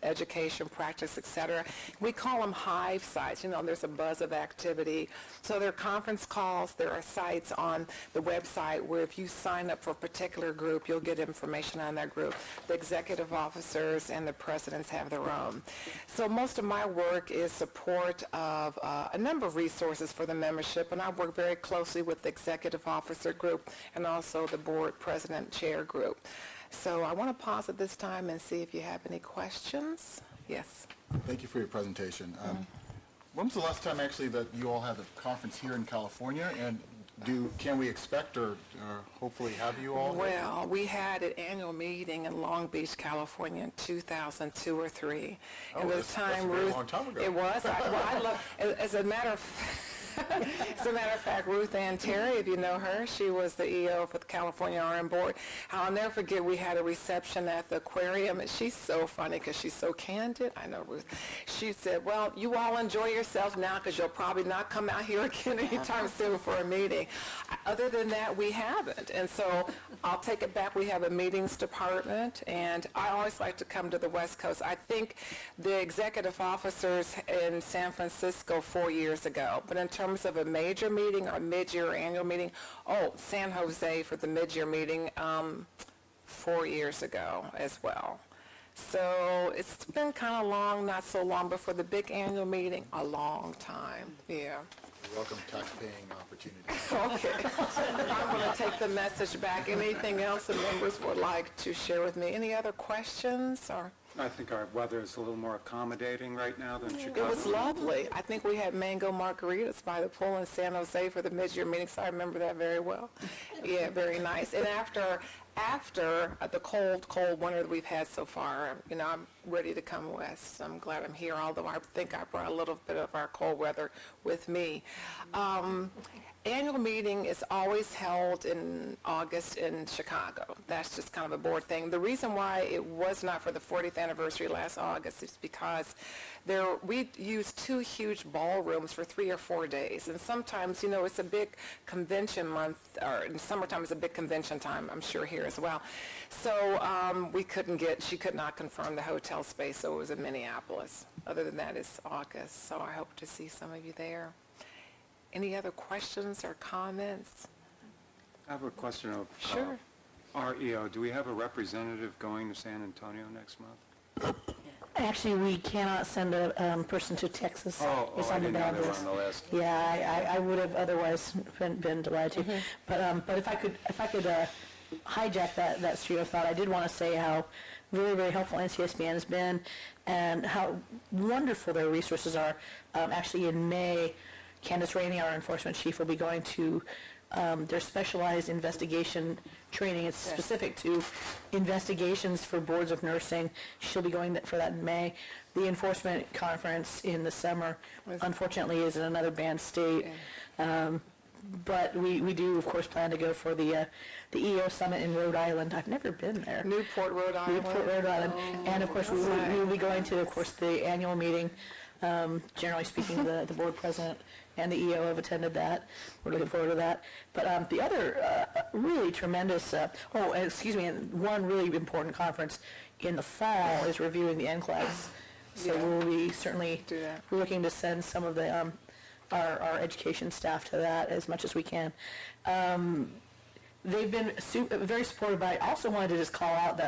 Y: education, practice, et cetera. We call them hive sites. You know, there's a buzz of activity. So there are conference calls. There are sites on the website where if you sign up for a particular group, you'll get information on that group. The executive officers and the presidents have their own. So most of my work is support of a number of resources for the membership, and I work very closely with the executive officer group and also the board president chair group. So I want to pause at this time and see if you have any questions. Yes.
O: Thank you for your presentation. When was the last time actually that you all had a conference here in California, and can we expect or hopefully have you all?
Y: Well, we had an annual meeting in Long Beach, California in 2002 or 3.
O: Oh,
Y: and
O: that's a very long time ago.
Y: It was. I love, as a matter of fact, Ruth Ann Terry, if you know her, she was the EO for the California RM Board. I'll never forget, we had a reception at the aquarium, and she's so funny because she's so candid. I know Ruth. She said, well, you all enjoy yourselves now because you'll probably not come out here again anytime soon for a meeting. Other than that, we haven't. And so I'll take it back. We have a meetings department, and I always like to come to the West Coast. I think the executive officers in San Francisco 4 years ago, but in terms of a major meeting or mid-year or annual meeting, San Jose for the mid-year meeting 4 years ago as well. So it's been kind of long, not so long, but for the big annual meeting, a long time, yeah.
O: You're welcome, tax-paying opportunities.
Y: Okay. I'm going to take the message back. Anything else the members would like to share with me? Any other questions or?
E: I think our weather is a little more accommodating right now than Chicago.
Y: It was lovely. I think we had mango margaritas by the pool in San Jose for the mid-year meeting, so I remember that very well. Yeah, very nice. And after the cold winter that we've had so far, you know, I'm ready to come west. I'm glad I'm here, although I think I brought a little bit of our cold weather with me. Annual meeting is always held in August in Chicago. That's just kind of a board thing. The reason why it was not for the 40th anniversary last August is because we use 2 huge ballrooms for 3 or 4 days. And sometimes, you know, it's a big convention month, or in summertime it's a big convention time, I'm sure here as well. So she could not confirm the hotel space, so it was in Minneapolis. Other than that, it's August, so I hope to see some of you there. Any other questions or comments?
E: I have a question of
Y: Sure.
E: REO. Do we have a representative going to San Antonio next month?
G: Actually, we cannot send a person to Texas. It's
E: I
G: on the
E: didn't know
G: bad
E: they were
G: list.
E: on the list.
G: Yeah, I would have otherwise been delighted to. But if I could hijack that stream of thought, I did want to say how very, very helpful NCSBN has been and how wonderful their resources are. Actually, in May, Candace Rainey, our enforcement chief, will be going to their specialized investigation training. It's specific to investigations for boards of nursing. She'll be going for that in May. The enforcement conference in the summer, unfortunately, is in another banned state. But we do, of course, plan to go for the EO Summit in Rhode Island. I've never been there.
Y: Newport, Rhode Island.
G: Newport, Rhode Island. And, of course, we will be going to, of course, the annual meeting. Generally speaking, the board president and the EO have attended that. We're looking forward to that. But the other really tremendous, and one really important conference in the fall is reviewing the NCLEX. So we'll be certainly looking to send some of the our education staff to that as much as we can. They've been very supportive, but I also wanted to just call out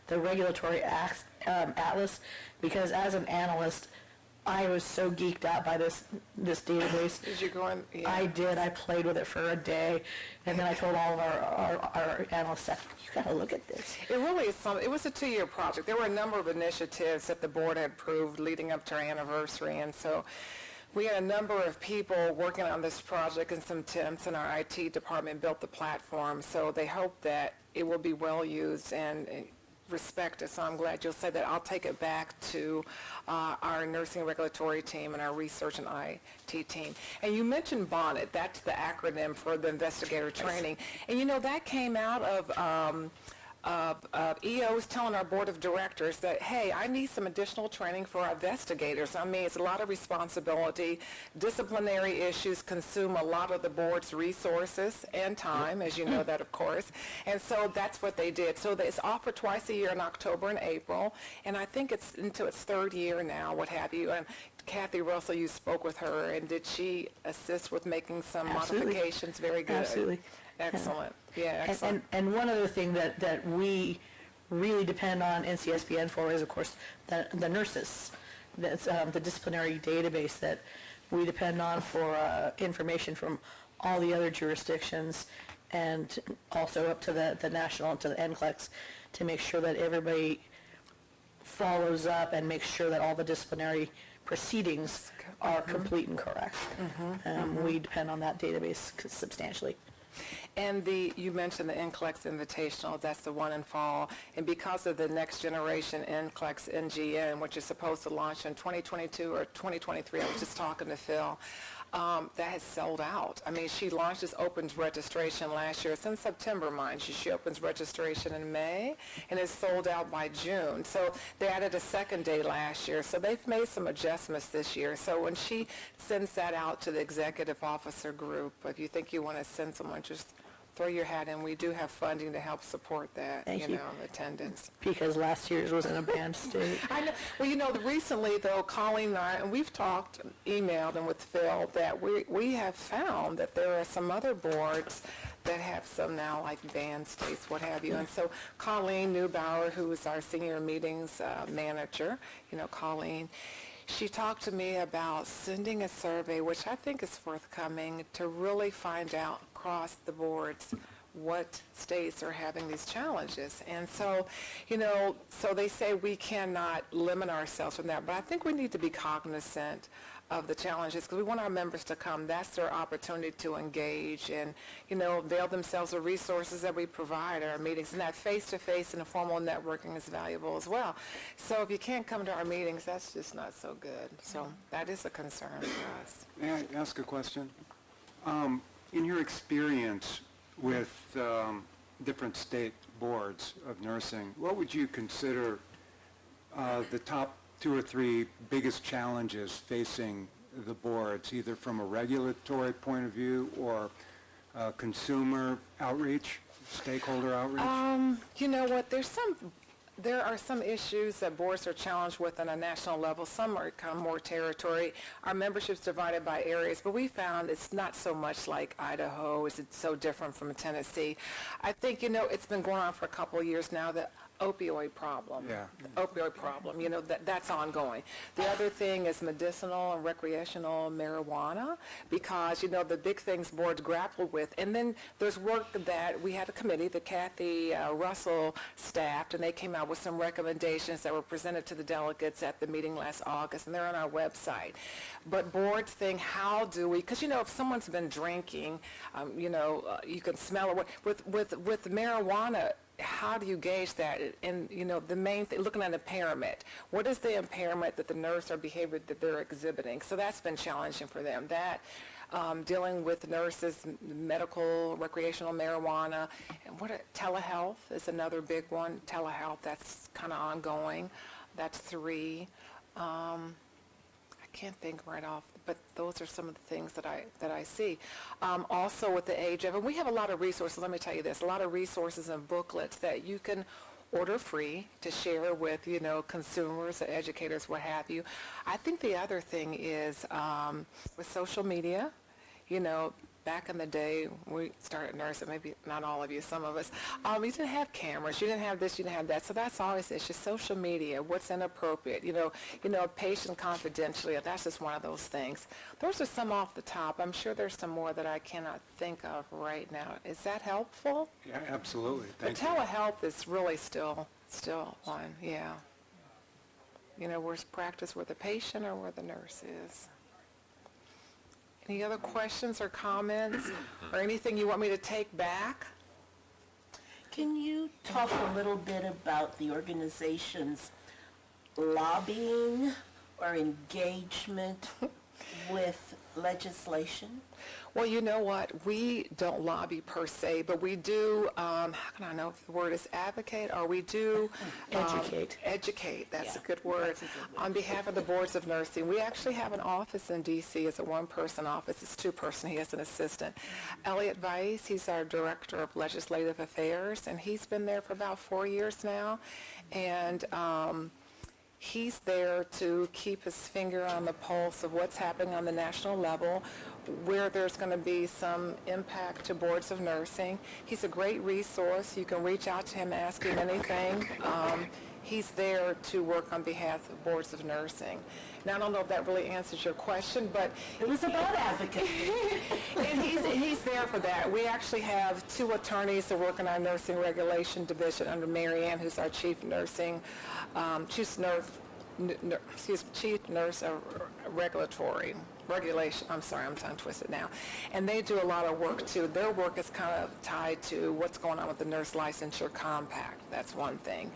G: the regulatory atlas, because as an analyst, I was so geeked out by this database.
Y: Did you go in? Yeah.
G: I did. I played with it for a day, and then I told all of our analyst staff, you got to look at this.
Y: It really is something. It was a 2-year project. There were a number of initiatives that the board had approved leading up to our anniversary, and so we had a number of people working on this project, and some temps in our IT department built the platform, so they hope that it will be well used and respected. So I'm glad you'll say that. I'll take it back to our nursing regulatory team and our research and IT team. And you mentioned BONNET. That's the acronym for the investigator training. And you know, that came out of EOs telling our board of directors that, hey, I need some additional training for our investigators. I mean, it's a lot of responsibility. Disciplinary issues consume a lot of the board's resources and time, as you know that, of course. And so that's what they did. So it's offered twice a year in October and April, and I think it's into its third year now, what have you. And Kathy Russell, you spoke with her, and did she assist with making some modifications? Very good.
G: Absolutely.
Y: Excellent. Yeah, excellent.
G: And one other thing that we really depend on NCSBN for is, of course, the nurses. That's the disciplinary database that we depend on for information from all the other jurisdictions and also up to the national and to the NCLEX to make sure that everybody follows up and makes sure that all the disciplinary proceedings are complete and correct. We depend on that database substantially.
Y: And you mentioned the NCLEX Invitational, that's the one in fall. And because of the next generation NCLEX NGN, which is supposed to launch in 2022 or 2023, I was just talking to Phil, that has sold out. I mean, she opens registration last year. It's in September, mind you. She opens registration in May, and it's sold out by June. So they added a second day last year. So they've made some adjustments this year. So when she sends that out to the executive officer group, if you think you want to send someone, just throw your hat in. We do have funding to help support that,
G: Thank you.
Y: Attendance.
G: Because last year's was in a bad state.
Y: I know. Well, recently, though, Colleen and I, and we've talked, emailed, and with Phil, that we have found that there are some other boards that have some now, like band states, what have you. And so Colleen Neubauer, who is our senior meetings manager, Colleen, she talked to me about sending a survey, which I think is forthcoming, to really find out across the boards what states are having these challenges. And so, so they say we cannot limit ourselves from that, but I think we need to be cognizant of the challenges because we want our members to come. That's their opportunity to engage and, avail themselves of resources that we provide at our meetings. And that face-to-face and informal networking is valuable as well. So if you can't come to our meetings, that's just not so good. So that is a concern for us.
E: May I ask a question? In your experience with different state boards of nursing, what would you consider the top 2 or 3 biggest challenges facing the boards, either from a regulatory point of view or consumer outreach, stakeholder outreach?
Y: You know what, there are some issues that boards are challenged with on a national level. Some are kind of more territory. Our membership's divided by areas, but we found it's not so much like Idaho. It's so different from Tennessee. I think, it's been going on for a couple of years now, the opioid problem.
E: Yeah.
Y: The opioid problem, that's ongoing. The other thing is medicinal and recreational marijuana because, the big things boards grapple with. And then there's work that we had a committee that Kathy Russell staffed, and they came out with some recommendations that were presented to the delegates at the meeting last August, and they're on our website. But boards think, how do we, because, if someone's been drinking, you can smell it. With marijuana, how do you gauge that? And, the main thing, looking at impairment. What is the impairment that the nurse or behavior that they're exhibiting? So that's been challenging for them. That, dealing with nurses, medical, recreational marijuana. And telehealth is another big one. Telehealth, that's kind of ongoing. That's 3. I can't think right off, but those are some of the things that I see. Also with the age of, and we have a lot of resources, let me tell you this, a lot of resources and booklets that you can order free to share with, consumers, educators, what have you. I think the other thing is with social media, back in the day, we started nursing, maybe not all of you, some of us, you didn't have cameras, you didn't have this, you didn't have that. So that's always, it's just social media, what's inappropriate, patient confidentiality, that's just one of those things. Those are some off the top. I'm sure there's some more that I cannot think of right now. Is that helpful?
E: Yeah, absolutely. Thank you.
Y: Telehealth is really still one, yeah. Where's practice where the patient or where the nurse is? Any other questions or comments or anything you want me to take back?
K: Can you talk a little bit about the organization's lobbying or engagement with legislation?
Y: Well, you know what? We don't lobby per se, but we do, how can I know if the word is advocate, or we do...
G: Educate.
Y: Educate, that's a
G: Yeah,
Y: good word.
G: that's a good word.
Y: On behalf of the boards of nursing, we actually have an office in D.C. It's a one-person office. It's two-person. He has an assistant. Elliot Weiss, he's our Director of Legislative Affairs, and he's been there for about 4 years now. And he's there to keep his finger on the pulse of what's happening on the national level, where there's going to be some impact to boards of nursing. He's a great resource. You can reach out to him, ask him anything. He's there to work on behalf of boards of nursing. Now, I don't know if that really answers your question, but...
K: It was about advocacy.
Y: And he's there for that. We actually have 2 attorneys that work in our nursing regulation division under Mary Ann, who's our chief nurse regulation. I'm sorry, I'm tongue twisted now. And they do a lot of work too. Their work is kind of tied to what's going on with the nurse licensure compact. That's one thing.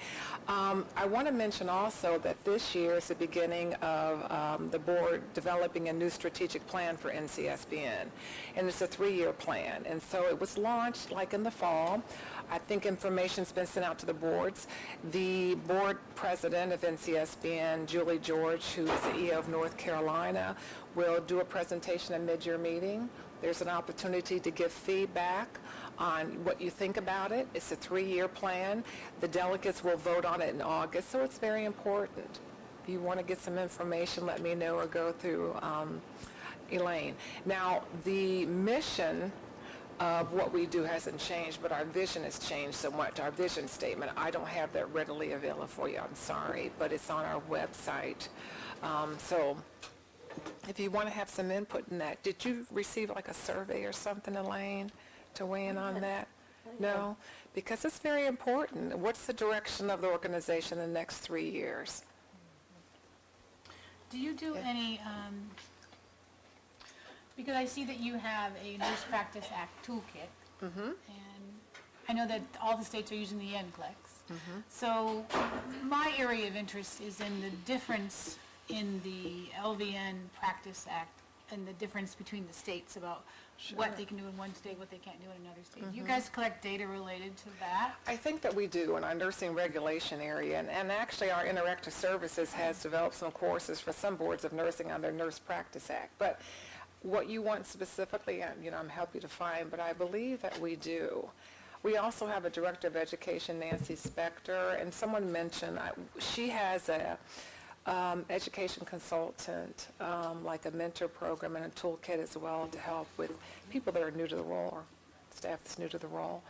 Y: I want to mention also that this year is the beginning of the board developing a new strategic plan for NCSBN. And it's a 3-year plan. And so it was launched like in the fall. I think information's been sent out to the boards. The board president of NCSBN, Julie George, who's the EO of North Carolina, will do a presentation at mid-year meeting. There's an opportunity to give feedback on what you think about it. It's a 3-year plan. The delegates will vote on it in August, so it's very important. If you want to get some information, let me know or go through Elaine. Now, the mission of what we do hasn't changed, but our vision has changed so much. Our vision statement, I don't have that readily available for you, I'm sorry, but it's on our website. So if you want to have some input in that, did you receive like a survey or something, Elaine, to weigh in on that? No? Because it's very important. What's the direction of the organization in the next 3 years?
A: Do you do any, because I see that you have a Nurse Practice Act toolkit, and I know that all the states are using the NCLEX. So my area of interest is in the difference in the LVN Practice Act and the difference between the states about what they can do in one state, what they can't do in another state. Do you guys collect data related to that?
Y: I think that we do in our nursing regulation area, and actually our Interactive Services has developed some courses for some boards of nursing on their Nurse Practice Act. But what you want specifically, I'm happy to find, but I believe that we do. We also have a Director of Education, Nancy Spector, and someone mentioned she has a education consultant, like a mentor program and a toolkit as well to help with people that are new to the role or staff that's new to the role.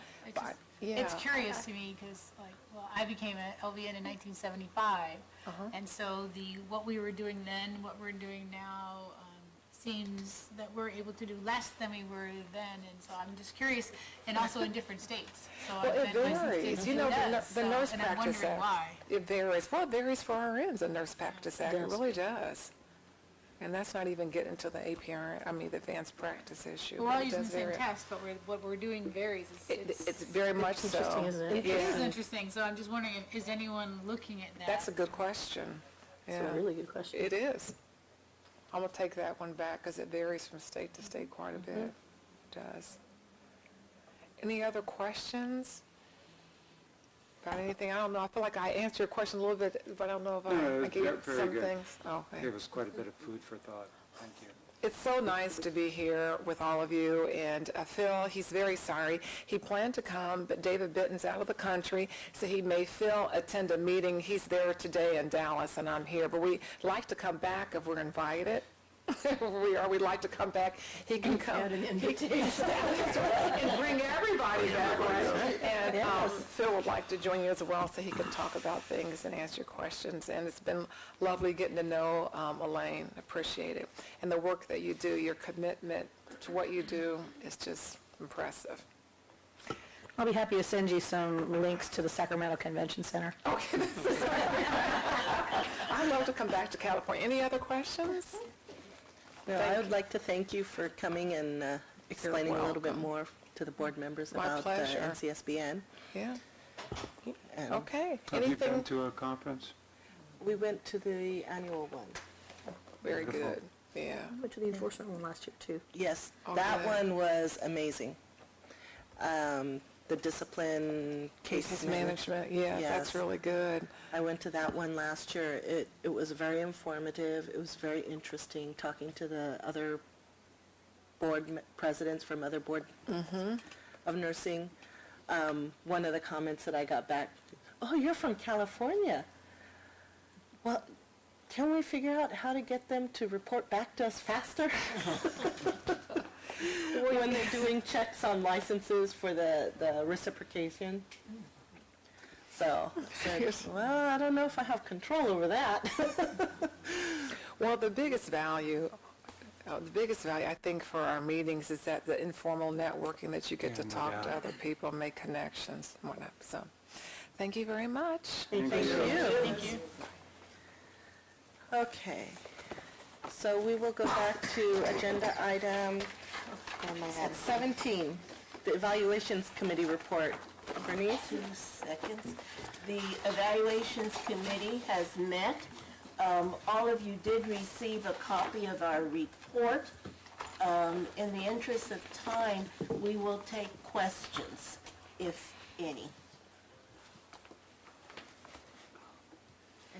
A: It's curious to me because, I became an LVN in 1975, and so what we were doing then, what we're doing now, seems that we're able to do less than we were then, and so I'm just curious, and also in different states. So
Y: Well, it varies. You know, the Nurse
A: and I'm
Y: Practice
A: wondering
Y: Act.
A: why.
Y: It varies. Well, it varies for RNs, the Nurse Practice Act. It really does. And that's not even getting to the the advanced practice issue.
A: We're
Y: but
A: all
Y: it
A: using
Y: does
A: the same
Y: vary.
A: test, but what we're doing varies.
Y: It's very much so.
G: interesting, isn't it?
A: It is interesting, so I'm just wondering, is anyone looking at that?
Y: That's a good question.
G: It's a really good question.
Y: It is. I'm going to take that one back because it varies from state to state quite a bit. It does. Any other questions about anything? I don't know. I feel like I answered your question a little bit, but I don't know if I gave you
E: very
Y: some
E: good.
Y: things. Oh, thank
E: Gave us quite a bit of food for thought. Thank you.
Y: It's so nice to be here with all of you, and Phil, he's very sorry. He planned to come, but David Bitten's out of the country, so he may attend a meeting. He's there today in Dallas, and I'm here, but we like to come back if we're invited. We'd like to come back. He can come.
G: Add an invitation.
Y: And bring everybody back, right? And Phil would like to join you as well so he can talk about things and answer your questions. And it's been lovely getting to know Elaine. Appreciate it. And the work that you do, your commitment to what you do is just impressive.
G: I'll be happy to send you some links to the Sacramento Convention Center.
Y: Okay. I'd love to come back to California. Any other questions?
B: No, I would like to thank you for coming and explaining a little bit
Y: welcome.
B: more to the board members
Y: My
B: about
Y: pleasure.
B: NCSBN.
Y: Yeah.
B: And
Y: Okay.
E: Have you
Y: Anything?
E: been to a conference?
B: we went to the annual one.
Y: Very
E: Wonderful.
Y: good. Yeah.
G: I went to the enforcement one last year, too.
B: Yes,
Y: Oh,
B: that
Y: good.
B: one was amazing. The discipline
Y: Case management, yeah, that's
B: Yes.
Y: really good.
B: I went to that one last year. It was very informative. It was very interesting talking to the other presidents from other board of nursing. One of the comments that I got back, oh, you're from California. Well, can we figure out how to get them to report back to us faster? When they're doing checks on licenses for the reciprocation. So, well, I don't know if I have control over that.
Y: Well, the biggest value, I think, for our meetings is that the informal networking that you get to talk to other people, make connections, and whatnot. So, thank you very much.
B: Thank you. Okay, so we will go back to agenda item 17, the Evaluations Committee report. Bernice?
K: 2 seconds. The Evaluations Committee has met. All of you did receive a copy of our report. In the interest of time, we will take questions, if any.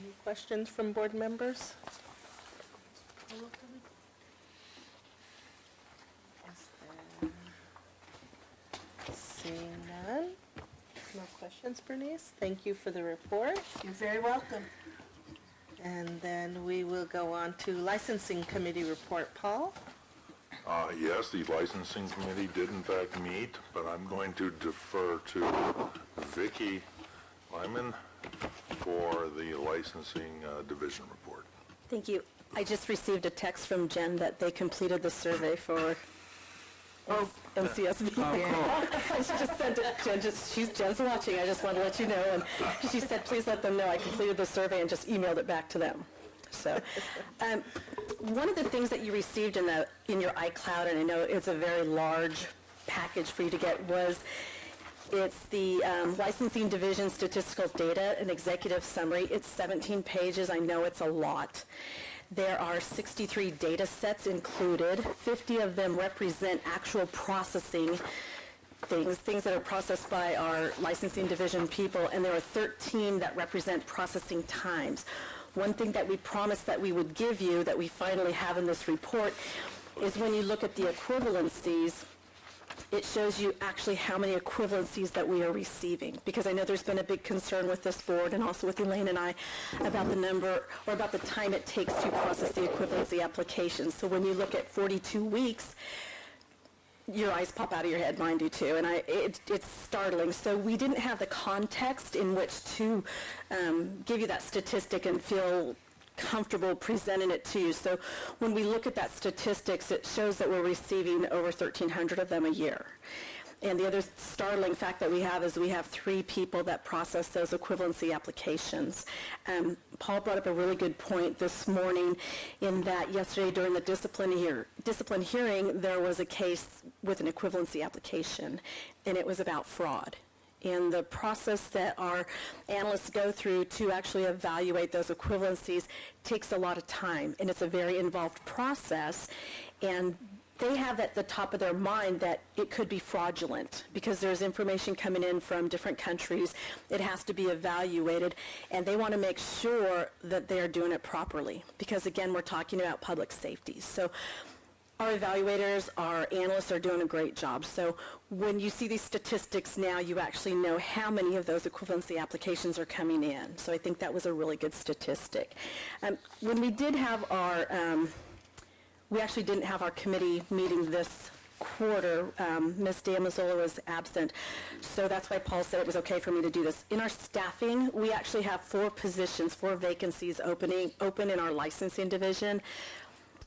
B: Any questions from board members? Seeing none. No questions, Bernice. Thank you for the report.
K: You're very welcome.
B: And then we will go on to Licensing Committee report. Paul?
I: Yes, the licensing committee did in fact meet, but I'm going to defer to Vicki Lyman for the licensing division report.
G: Thank you. I just received a text from Jen that they completed the survey for MCSB. I just sent it, Jen's watching, I just wanted to let you know, and she said, please let them know I completed the survey and just emailed it back to them. So, one of the things that you received in your iCloud, and I know it's a very large package for you to get, was it's the licensing division statistical data, an executive summary. It's 17 pages. I know it's a lot. There are 63 data sets included. 50 of them represent actual processing things that are processed by our licensing division people, and there are 13 that represent processing times. One thing that we promised that we would give you that we finally have in this report is when you look at the equivalencies, it shows you actually how many equivalencies that we are receiving. Because I know there's been a big concern with this board and also with Elaine and I about the number or about the time it takes to process the equivalency applications. So when you look at 42 weeks, your eyes pop out of your head, mine do too, and it's startling. So we didn't have the context in which to give you that statistic and feel comfortable presenting it to you. So when we look at that statistics, it shows that we're receiving over 1,300 of them a year. And the other startling fact that we have is we have 3 people that process those equivalency applications. Paul brought up a really good point this morning in that yesterday during the discipline hearing, there was a case with an equivalency application, and it was about fraud. And the process that our analysts go through to actually evaluate those equivalencies takes a lot of time, and it's a very involved process. And they have at the top of their mind that it could be fraudulent because there's information coming in from different countries. It has to be evaluated, and they want to make sure that they're doing it properly because, again, we're talking about public safety. So our evaluators, our analysts are doing a great job. So when you see these statistics now, you actually know how many of those equivalency applications are coming in. So I think that was a really good statistic. When we did have our we actually didn't have our committee meeting this quarter. Ms. D'Amazola was absent, so that's why Paul said it was okay for me to do this. In our staffing, we actually have 4 vacancies open in our licensing division.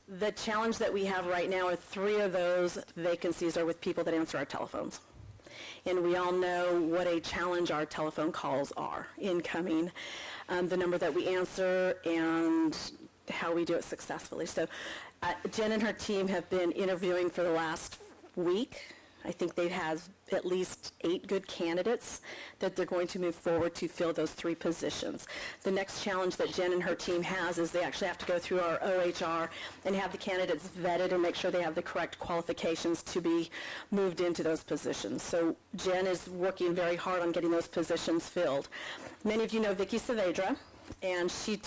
G: The challenge that we have right now are 3 of those vacancies are with people that answer our telephones. And we all know what a challenge our telephone calls are incoming, the number that we answer, and how we do it successfully. So Jen and her team have been interviewing for the last week, I think they have at least 8 good candidates that they're going to move forward to fill those 3 positions. The next challenge that Jen and her team has is they actually have to go through our OHR and have the candidates vetted and make sure they have the correct qualifications to be moved into those positions. So Jen is working very hard on getting those positions filled. Many of you know Vicki Saavedra, and she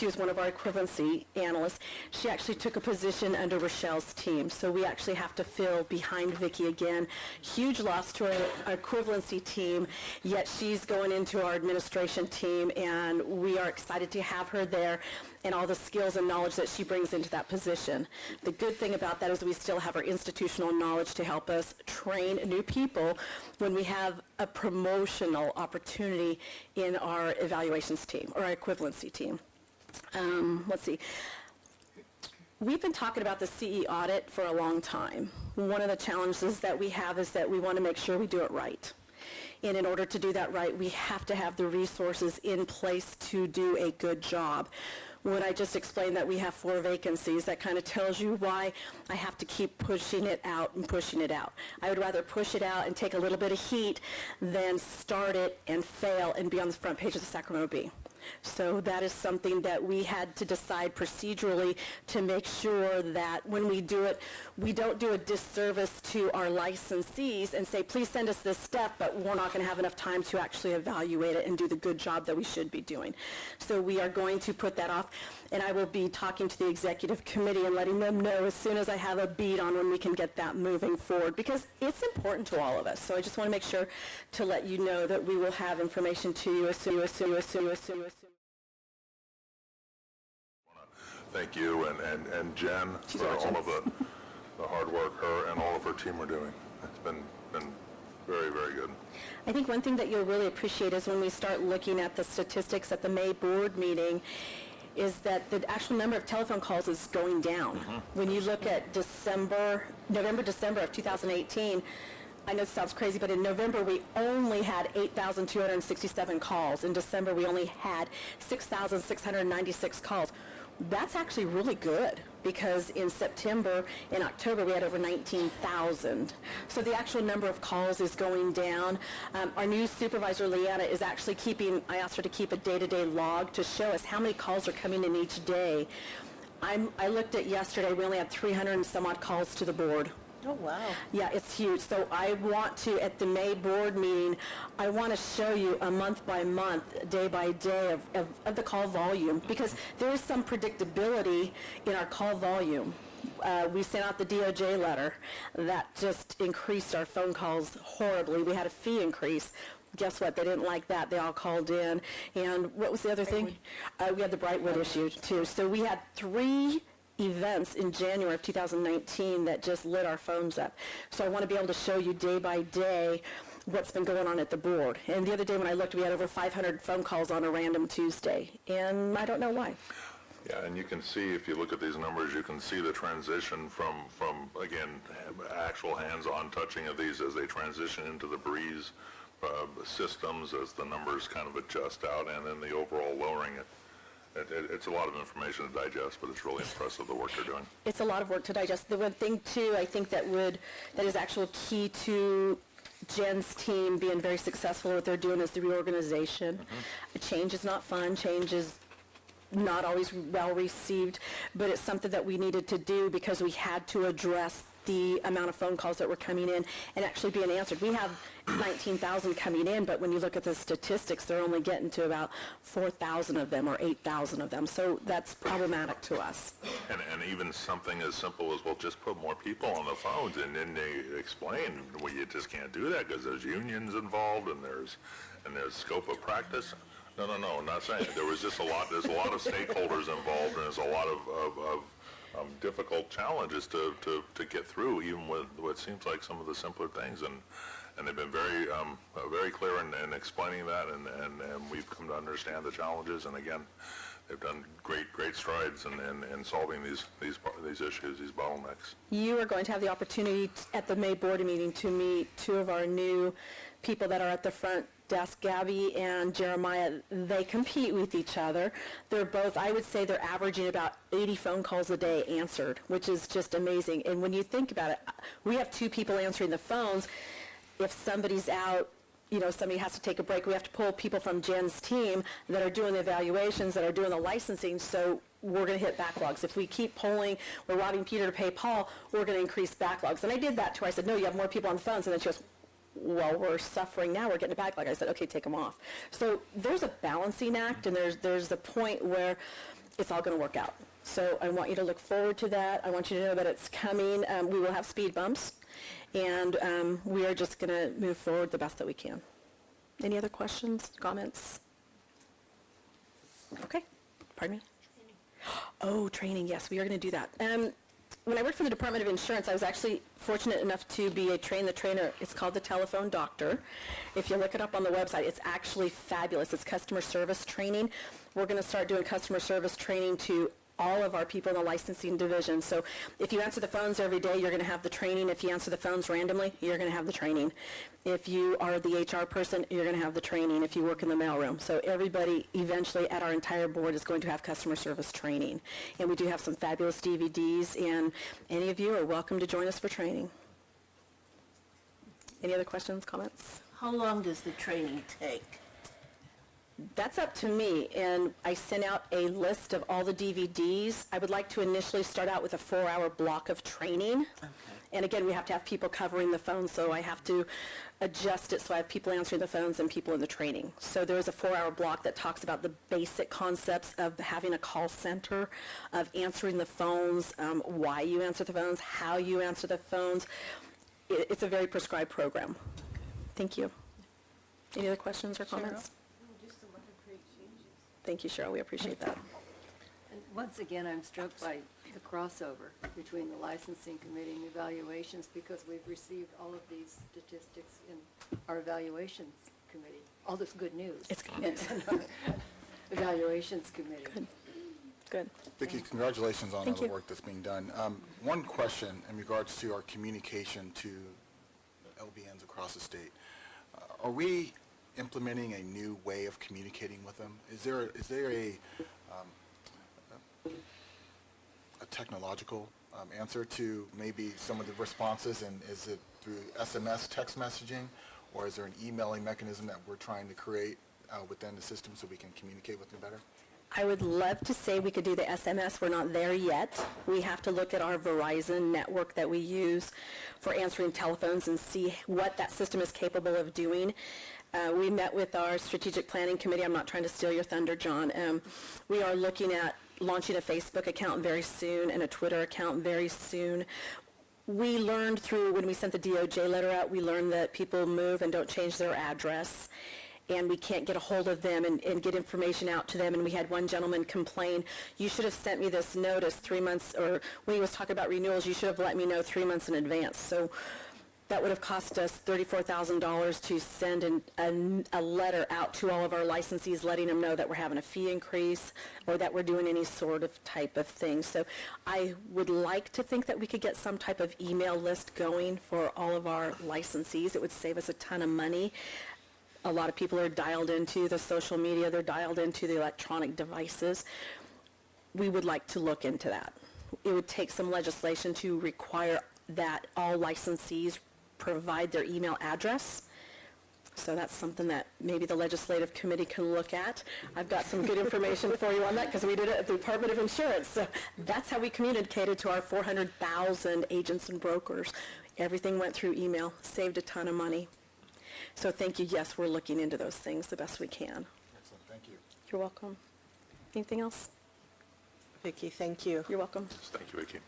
G: was one of our equivalency analysts. She actually took a position under Rochelle's team, so we actually have to fill behind Vicki again. Huge loss to our equivalency team, yet she's going into our administration team, and we are excited to have her there and all the skills and knowledge that she brings into that position. The good thing about that is we still have our institutional knowledge to help us train new people when we have a promotional opportunity in our evaluations team or our equivalency team. Let's see. We've been talking about the CE audit for a long time. One of the challenges that we have is that we want to make sure we do it right. And in order to do that right, we have to have the resources in place to do a good job. When I just explained that we have 4 vacancies, that kind of tells you why I have to keep pushing it out and pushing it out. I would rather push it out and take a little bit of heat than start it and fail and be on the front page of the Sacramento Bee. So that is something that we had to decide procedurally to make sure that when we do it, we don't do a disservice to our licensees and say, please send us this step, but we're not going to have enough time to actually evaluate it and do the good job that we should be doing. So we are going to put that off, and I will be talking to the executive committee and letting them know as soon as I have a beat on when we can get that moving forward, because it's important to all of us. So I just want to make sure to let you know that we will have information to you as soon.
I: Thank you, and Jen for all of the hard work her and all of her team are doing. It's been very, very good.
G: I think one thing that you'll really appreciate is when we start looking at the statistics at the May board meeting is that the actual number of telephone calls is going down. When you look at November, December of 2018, I know it sounds crazy, but in November we only had 8,267 calls. In December we only had 6,696 calls. That's actually really good because in September and October we had over 19,000. So the actual number of calls is going down. Our new supervisor, Leanna, is actually I asked her to keep a day-to-day log to show us how many calls are coming in each day. I looked at yesterday, we only had 300 and some odd calls to the board.
X: Oh, wow.
G: Yeah, it's huge. So I want to, at the May board meeting, I want to show you a month by month, day by day of the call volume, because there is some predictability in our call volume. We sent out the DOJ letter that just increased our phone calls horribly. We had a fee increase. Guess what? They didn't like that. They all called in. And what was the other thing? We had the Brightwood issue, too. So we had 3 events in January of 2019 that just lit our phones up. So I want to be able to show you day by day what's been going on at the board. And the other day when I looked, we had over 500 phone calls on a random Tuesday, and I don't know why.
I: Yeah, and you can see, if you look at these numbers, you can see the transition from again, actual hands-on touching of these as they transition into the Breeze systems, as the numbers kind of adjust out, and then the overall lowering it. It's a lot of information to digest, but it's really impressive the work they're doing.
G: It's a lot of work to digest. The one thing, too, I think that is actual key to Jen's team being very successful at what they're doing is the reorganization. Change is not fun. Change is not always well received, but it's something that we needed to do because we had to address the amount of phone calls that were coming in and actually being answered. We have 19,000 coming in, but when you look at the statistics, they're only getting to about 4,000 of them or 8,000 of them. So that's problematic to us.
I: And even something as simple as, well, just put more people on the phones, and then they explain, well, you just can't do that because there's unions involved and there's scope of practice. No, I'm not saying. There's a lot of stakeholders involved, and there's a lot of difficult challenges to get through, even with what seems like some of the simpler things, and they've been very clear in explaining that, and we've come to understand the challenges, and again, they've done great strides in solving these issues, these bottlenecks.
G: You are going to have the opportunity at the May board meeting to meet 2 of our new people that are at the front desk, Gabby and Jeremiah, they compete with each other. They're both, I would say they're averaging about 80 phone calls a day answered, which is just amazing. And when you think about it, we have 2 people answering the phones. If somebody's out, somebody has to take a break, we have to pull people from Jen's team that are doing the evaluations, that are doing the licensing, so we're going to hit backlogs. If we keep pulling, we're robbing Peter to pay Paul, we're going to increase backlogs. And I did that to her. I said, no, you have more people on the phones. And then she goes, well, we're suffering now, we're getting a backlog. I said, okay, take them off. So there's a balancing act, and there's a point where it's all going to work out. So I want you to look forward to that. I want you to know that it's coming. We will have speed bumps, and we are just going to move forward the best that we can. Any other questions, comments? Okay, pardon me? Oh, training, yes, we are going to do that. When I worked for the Department of Insurance, I was actually fortunate enough to be a train the trainer. It's called the Telephone Doctor. If you look it up on the website, it's actually fabulous. It's customer service training. We're going to start doing customer service training to all of our people in the licensing division. So if you answer the phones every day, you're going to have the training. If you answer the phones randomly, you're going to have the training. If you are the HR person, you're going to have the training if you work in the mailroom. So everybody eventually at our entire board is going to have customer service training. And we do have some fabulous DVDs, and any of you are welcome to join us for training. Any other questions, comments?
K: How long does the training take?
G: That's up to me, and I sent out a list of all the DVDs. I would like to initially start out with a 4-hour block of training. Okay. And again, we have to have people covering the phone, so I have to adjust it so I have people answering the phones and people in the training. So there is a 4-hour block that talks about the basic concepts of having a call center, of answering the phones, why you answer the phones, how you answer the phones. It's a very prescribed program. Thank you. Any other questions or comments? Thank you, Cheryl. We appreciate that.
H: And once again, I'm struck by the crossover between the licensing committee and evaluations, because we've received all of these statistics in our evaluations committee. All this good news.
G: It's good news.
H: Evaluations committee.
G: Good.
O: Vicki, congratulations on all
G: Thank
O: the
G: you.
O: work that's being done. One question in regards to our communication to LVNs across the state. Are we implementing a new way of communicating with them? Is there a technological answer to maybe some of the responses, and is it through SMS text messaging, or is there an emailing mechanism that we're trying to create within the system so we can communicate with them better?
G: I would love to say we could do the SMS. We're not there yet. We have to look at our Verizon network that we use for answering telephones and see what that system is capable of doing. We met with our strategic planning committee. I'm not trying to steal your thunder, John. We are looking at launching a Facebook account very soon and a Twitter account very soon. We learned through, when we sent the DOJ letter out, we learned that people move and don't change their address, and we can't get a hold of them and get information out to them. And we had one gentleman complain, you should have sent me this notice 3 months, or when he was talking about renewals, you should have let me know 3 months in advance. So that would have cost us $34,000 to send a letter out to all of our licensees letting them know that we're having a fee increase or that we're doing any sort of type of thing. So I would like to think that we could get some type of email list going for all of our licensees. It would save us a ton of money. A lot of people are dialed into the social media. They're dialed into the electronic devices. We would like to look into that. It would take some legislation to require that all licensees provide their email address. So that's something that maybe the legislative committee can look at. I've got some good information for you on that because we did it at the Department of Insurance. So that's how we communicated to our 400,000 agents and brokers. Everything went through email, saved a ton of money. So thank you. Yes, we're looking into those things the best we can.
O: Excellent. Thank you.
G: You're welcome. Anything else?
B: Vicki, thank you.
G: You're welcome.
I: Thank you, Vicki.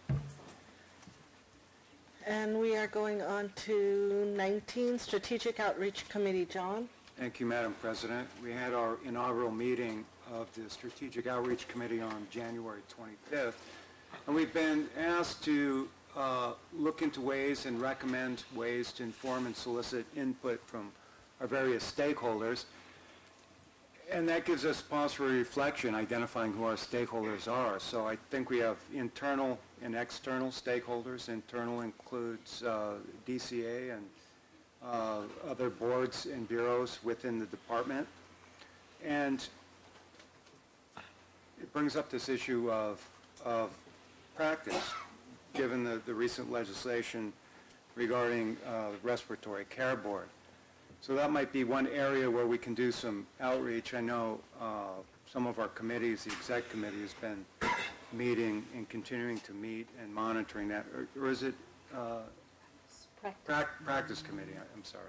B: And we are going on to 19, Strategic Outreach Committee. John?
E: Thank you, Madam President. We had our inaugural meeting of the Strategic Outreach Committee on January 25th, and we've been asked to look into ways and recommend ways to inform and solicit input from our various stakeholders. And that gives us pause for reflection, identifying who our stakeholders are. So I think we have internal and external stakeholders. Internal includes DCA and other boards and bureaus within the department. And it brings up this issue of practice, given the recent legislation regarding the Respiratory Care Board. So that might be one area where we can do some outreach. I know some of our committees, the exec committee has been meeting and continuing to meet and monitoring that. Or is it practice committee, I'm sorry.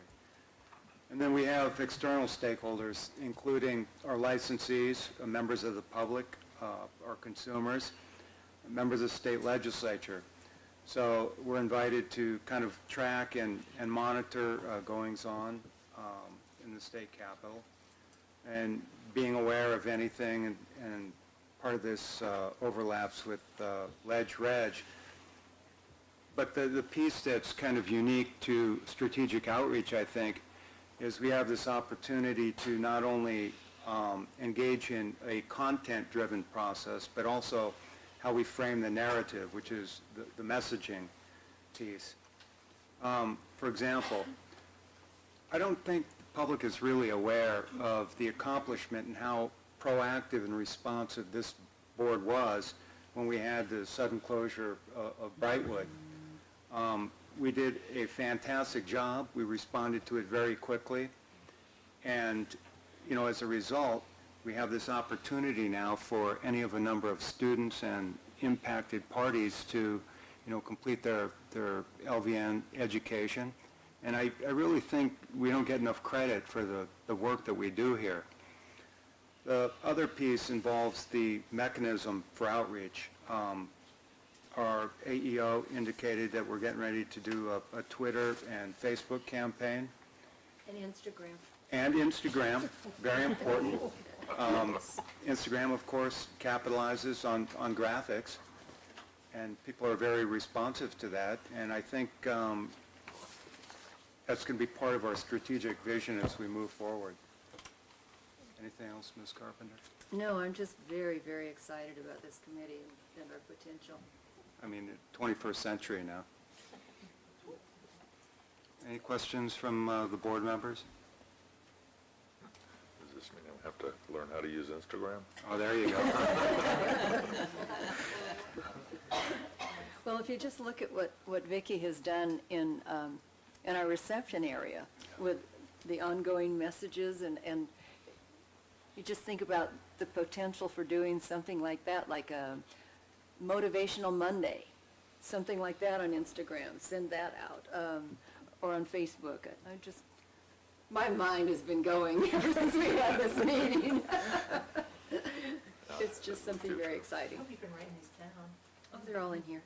E: And then we have external stakeholders, including our licensees, members of the public, our consumers, members of the state legislature. So we're invited to kind of track and monitor goings-on in the state capitol, and being aware of anything, and part of this overlaps with Ledge-Reg. But the piece that's kind of unique to strategic outreach, I think, is we have this opportunity to not only engage in a content-driven process, but also how we frame the narrative, which is the messaging piece. For example, I don't think the public is really aware of the accomplishment and how proactive and responsive this board was when we had the sudden closure of Brightwood. We did a fantastic job. We responded to it very quickly. And, you know, as a result, we have this opportunity now for any of a number of students and impacted parties to, you know, complete their LVN education. And I really think we don't get enough credit for the work that we do here. The other piece involves the mechanism for outreach. Our AEO indicated that we're getting ready to do a Twitter and Facebook campaign.
H: And Instagram.
E: And Instagram, very important. Instagram, of course, capitalizes on graphics, and people are very responsive to that. And I think that's going to be part of our strategic vision as we move forward. Anything else, Ms. Carpenter?
H: No, I'm just very, very excited about this committee and our potential.
E: I mean, 21st century now. Any questions from the board members?
I: Does this mean I have to learn how to use Instagram?
E: Oh, there you go.
H: Well, if you just look at what Vicki has done in our reception area with the ongoing messages, and you just think about the potential for doing something like that, like a Motivational Monday, something like that on Instagram, send that out, or on Facebook. My mind has been going ever since we had this meeting. It's just something very exciting.
X: You've been writing these down.
H: Oh, they're all in here.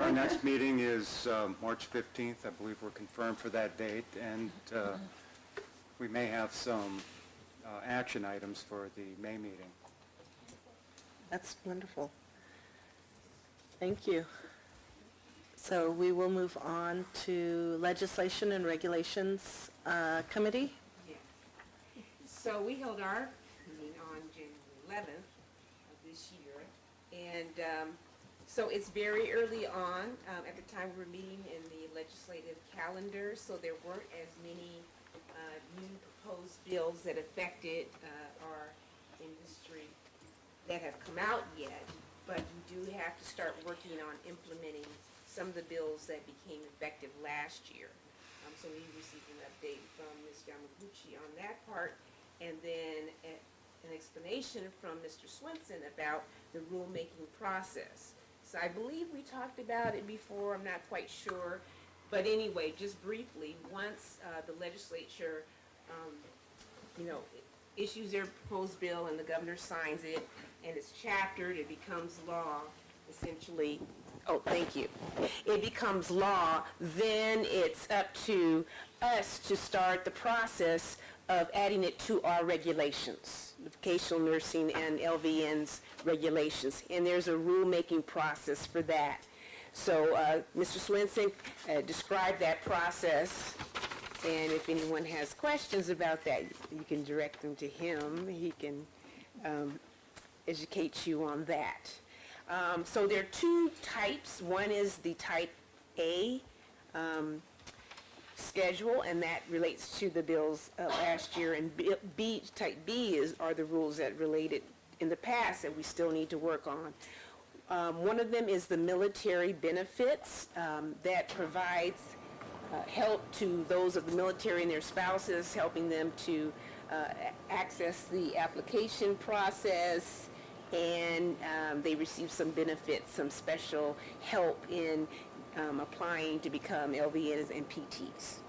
E: Our next meeting is March 15th. I believe we're confirmed for that date, and we may have some action items for the May meeting.
B: That's wonderful. Thank you. So we will move on to Legislation and Regulations Committee.
C: So we held our meeting on January 11th of this year, and so it's very early on. At the time we were meeting in the legislative calendar, so there weren't as many new proposed bills that affected our industry that have come out yet, but we do have to start working on implementing some of the bills that became effective last year. So we received an update from Ms. Yamaguchi on that part, and then an explanation from Mr. Swenson about the rulemaking process. So I believe we talked about it before, I'm not quite sure, but anyway, just briefly, once the legislature, issues their proposed bill and the governor signs it, and it's chaptered, it becomes law, essentially. Oh, thank you. It becomes law, then it's up to us to start the process of adding it to our regulations, the vocational nursing and LVN's regulations, and there's a rulemaking process for that. So Mr. Swenson described that process, and if anyone has questions about that, you can direct them to him. He can educate you on that. So there are two types. One is the type A
J: schedule, and that relates to the bills last year. And type B are the rules that related in the past that we still need to work on. One of them is the military benefits that provides help to those of the military and their spouses, helping them to access the application process, and they receive some benefits, some special help in applying to become LVNs and PTs.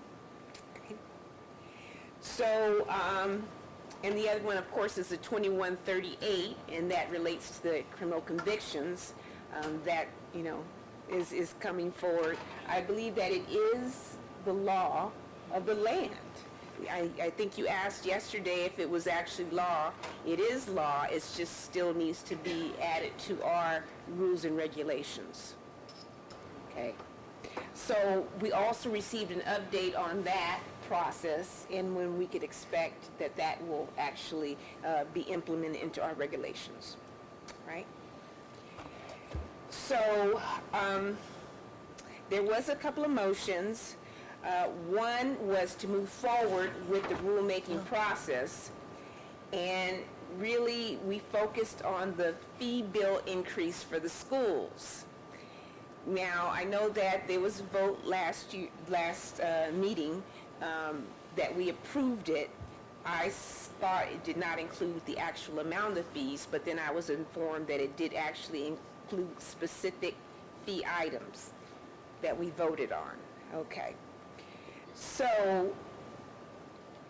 J: Okay. So, and the other one, of course, is the 2138, and that relates to the criminal convictions that, you know, is coming forward. I believe that it is the law of the land. I think you asked yesterday if it was actually law. It is law. It just still needs to be added to our rules and regulations. Okay. So we also received an update on that process and when we could expect that that will actually be implemented into our regulations, right? So there was a couple of motions. One was to move forward with the rulemaking process, and really we focused on the fee bill increase for the schools. Now, I know that there was a vote last meeting that we approved it. I thought it did not include the actual amount of fees, but then I was informed that it did actually include specific fee items that we voted on. Okay. So,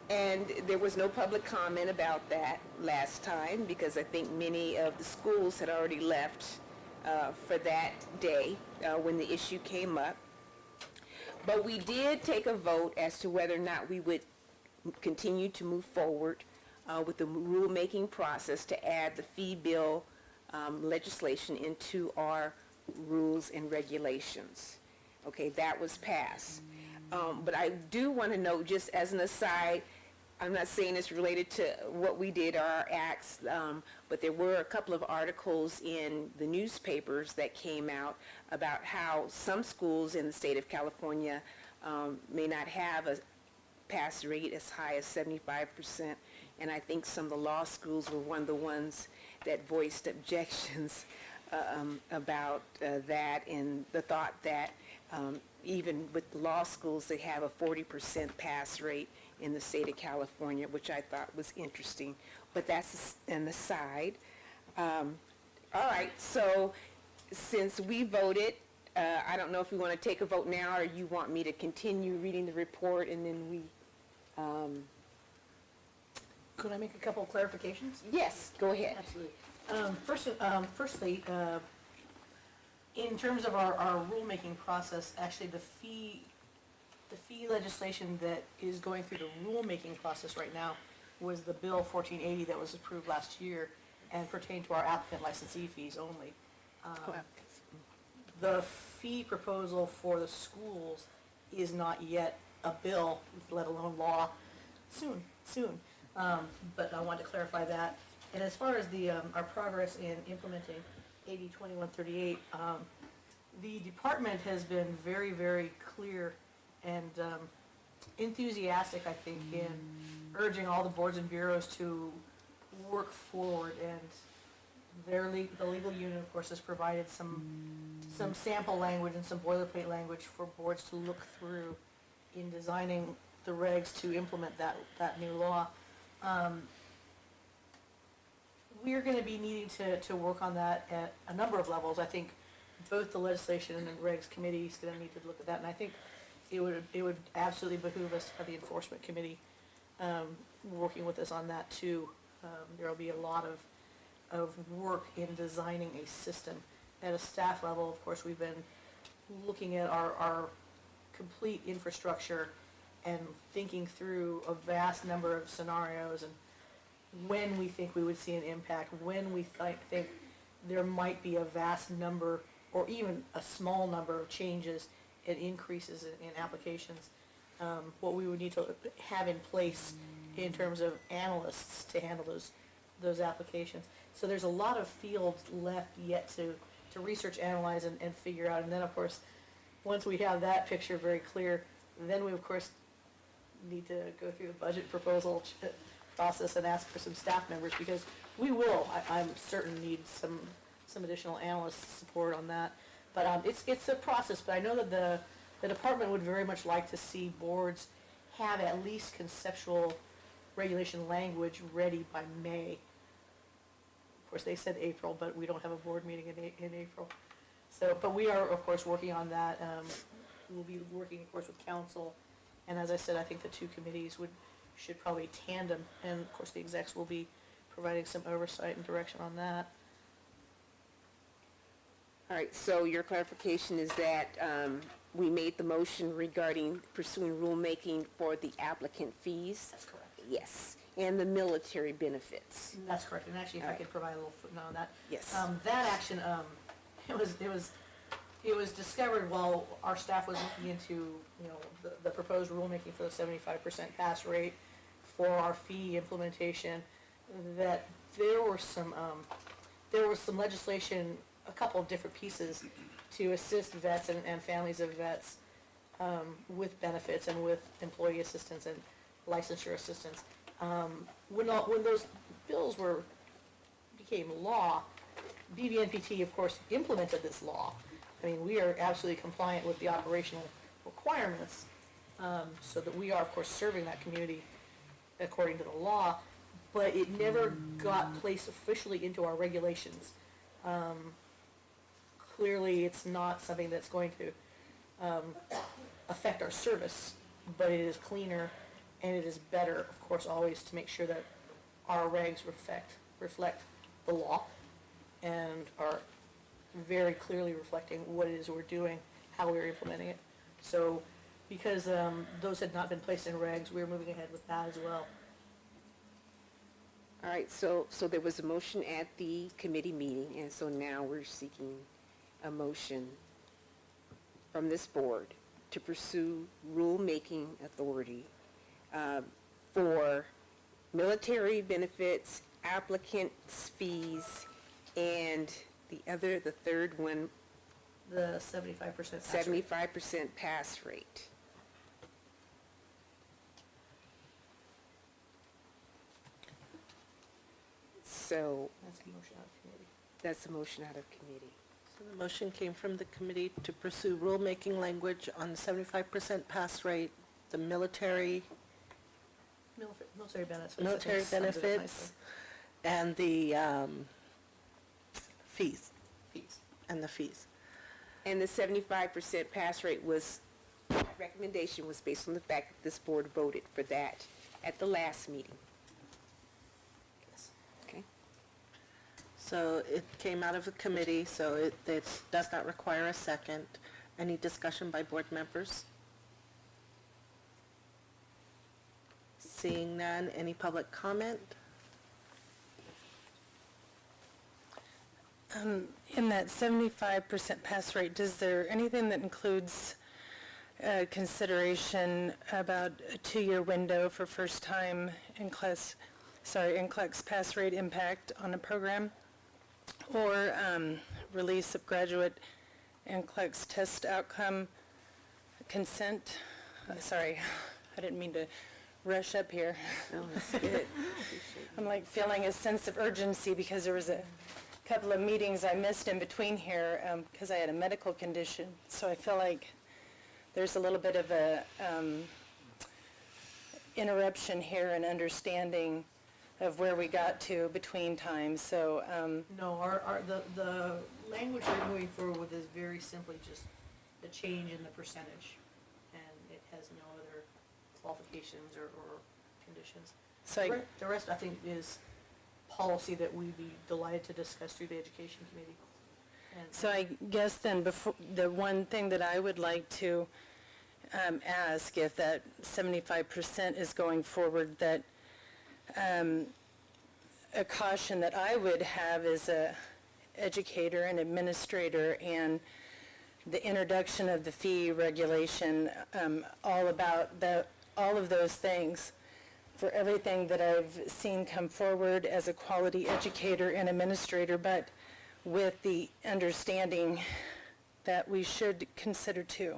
J: and there was no public comment about that last time because I think many of the schools had already left for that day when the issue came up. But we did take a vote as to whether or not we would continue to move forward with the rulemaking process to add the fee bill legislation into our rules and regulations. Okay, that was passed. But I do want to note, just as an aside, I'm not saying it's related to what we did or our acts, but there were a couple of articles in the newspapers that came out about how some schools in the state of California may not have a pass rate as high as 75%, and I think some of the law schools were one of the ones that voiced objections about that, and the thought that even with law schools, they have a 40% pass rate in the state of California, which I thought was interesting. But that's an aside. All right, so since we voted, I don't know if we want to take a vote now or you want me to continue reading the report and then we...
X: Could I make a couple of clarifications?
J: Yes, go ahead.
X: Absolutely. Firstly, in terms of our rulemaking process, actually the fee legislation that is going through the rulemaking process right now was the Bill 1480 that was approved last year and pertained to our applicant licensee fees only. The fee proposal for the schools is not yet a bill, let alone law. Soon. But I wanted to clarify that. And as far as our progress in implementing AB 2138, the department has been very, very clear and enthusiastic, I think, in urging all the boards and bureaus to work forward. And the legal unit, of course, has provided some sample language and some boilerplate language for boards to look through in designing the regs to implement that new law. We're going to be needing to work on that at a number of levels. I think both the legislation and the regs committee is going to need to look at that, and I think it would absolutely behoove us to have the enforcement committee working with us on that too. There will be a lot of work in designing a system. At a staff level, of course, we've been looking at our complete infrastructure and thinking through a vast number of scenarios and when we think we would see an impact, when we think there might be a vast number or even a small number of changes and increases in applications, what we would need to have in place in terms of analysts to handle those applications. So there's a lot of fields left yet to research, analyze, and figure out. And then, of course, once we have that picture very clear, Then we, of course, need to go through the budget proposal process and ask for some staff members, because we will, I'm certain, need some additional analyst support on that. But it's a process, but I know that the department would very much like to see boards have at least conceptual regulation language ready by May. Of course, they said April, but we don't have a board meeting in April. So, but we are, of course, working on that. We'll be working, of course, with council. And as I said, I think the two committees should probably tandem. And of course, the execs will be providing some oversight and direction on that.
J: All right, so your clarification is that we made the motion regarding pursuing rulemaking for the applicant fees?
X: That's correct.
J: Yes, and the military benefits.
X: That's correct. And actually, if I could provide a little footnote on that.
J: Yes.
X: That action, it was discovered while our staff was looking into, the proposed rulemaking for the 75% pass rate for our fee implementation, that there was some legislation, a couple of different pieces to assist vets and families of vets with benefits and with employee assistance and licensure assistance. When those bills became law, BVNPT, of course, implemented this law. I mean, we are absolutely compliant with the operational requirements, so that we are, of course, serving that community according to the law, but it never got placed officially into our regulations. Clearly, it's not something that's going to affect our service, but it is cleaner and it is better, of course, always to make sure that our regs reflect the law and are very clearly reflecting what it is we're doing, how we're implementing it. So because those had not been placed in regs, we're moving ahead with that as well.
J: All right, so there was a motion at the committee meeting, and so now we're seeking a motion from this board to pursue rulemaking authority for military benefits, applicants' fees, and the third one,
X: The 75% pass rate.
J: 75% pass rate. So
X: That's a motion out of committee.
J: that's a motion out of committee.
B: So the motion came from the committee to pursue rulemaking language on the 75% pass rate, the military
X: Military benefits.
B: military
X: Sums it up
B: benefits, and the fees,
X: nicely. Fees.
B: and the fees.
J: And the 75% pass rate recommendation was based on the fact that this board voted for that at the last meeting.
X: Yes.
J: Okay.
B: So it came out of the committee, so it does not require a second. Any discussion by board members? Seeing none, any public comment?
F: In that 75% pass rate, is there anything that includes consideration about a 2-year window for first-time NCLEX pass rate impact on a program? Or release of graduate NCLEX test outcome consent? Sorry, I didn't mean to rush up here.
J: No, that's good.
F: I'm like feeling a sense of urgency because there was a couple of meetings I missed in between here because I had a medical condition. So I feel like there's a little bit of a interruption here in understanding of where we got to between times. So
X: No, the language we're moving forward with is very simply just the change in the percentage, and it has no other qualifications or conditions.
F: So
X: The rest, I think, is policy that we'd be delighted to discuss through the education committee.
F: So I guess then before, the one thing that I would like to ask, if that 75% is going forward, that a caution that I would have as a educator and administrator, and the introduction of the fee regulation, all of those things, for everything that I've seen come forward as a quality educator and administrator, but with the understanding that we should consider too,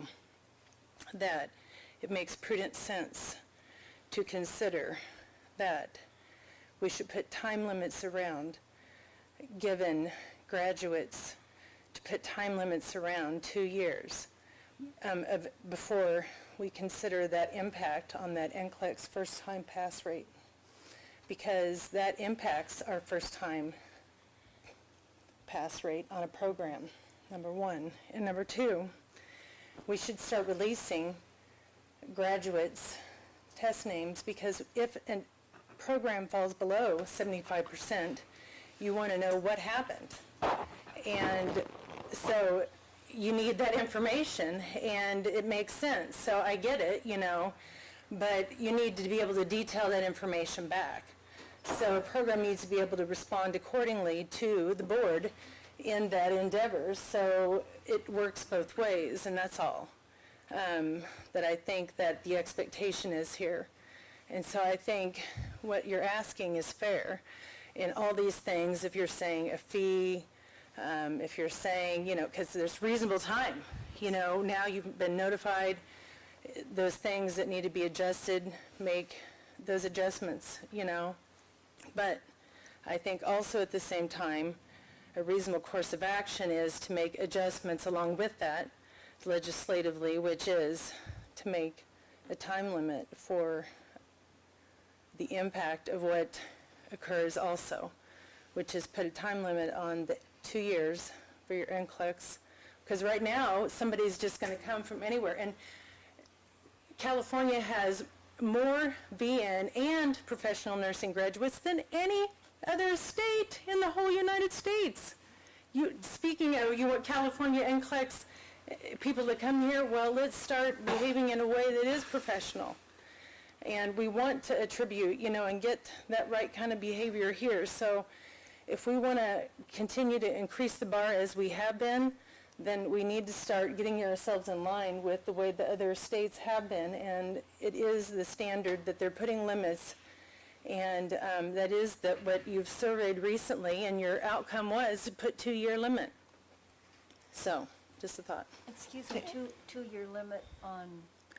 F: that
D: it makes prudent sense to consider that we should put time limits around, given graduates, to put time limits around 2 years before we consider that impact on that NCLEX first-time pass rate, because that impacts our first-time pass rate on a program, number one. And number two, we should start releasing graduates' test names, because if a program falls below 75%, you want to know what happened. And so you need that information, and it makes sense. So I get it, but you need to be able to detail that information back. So a program needs to be able to respond accordingly to the board in that endeavor. So it works both ways, and that's all that I think that the expectation is here. And so I think what you're asking is fair in all these things. If you're saying a fee, if you're saying, because there's reasonable time, now you've been notified, those things that need to be adjusted, make those adjustments, But I think also at the same time, a reasonable course of action is to make adjustments along with that legislatively, which is to make a time limit for the impact of what occurs also, which is put a time limit on the 2 years for your NCLEX. Because right now, somebody's just going to come from anywhere. And California has more VN and professional nursing graduates than any other state in the whole United States. Speaking of, you want California NCLEX people to come here, well, let's start behaving in a way that is professional. And we want to attribute, and get that right kind of behavior here. So if we want to continue to increase the bar as we have been, then we need to start getting ourselves in line with the way the other states have been. And it is the standard that they're putting limits. And that is what you've surveyed recently, and your outcome was to put 2-year limit. So, just a thought.
H: Excuse me, two-year limit on...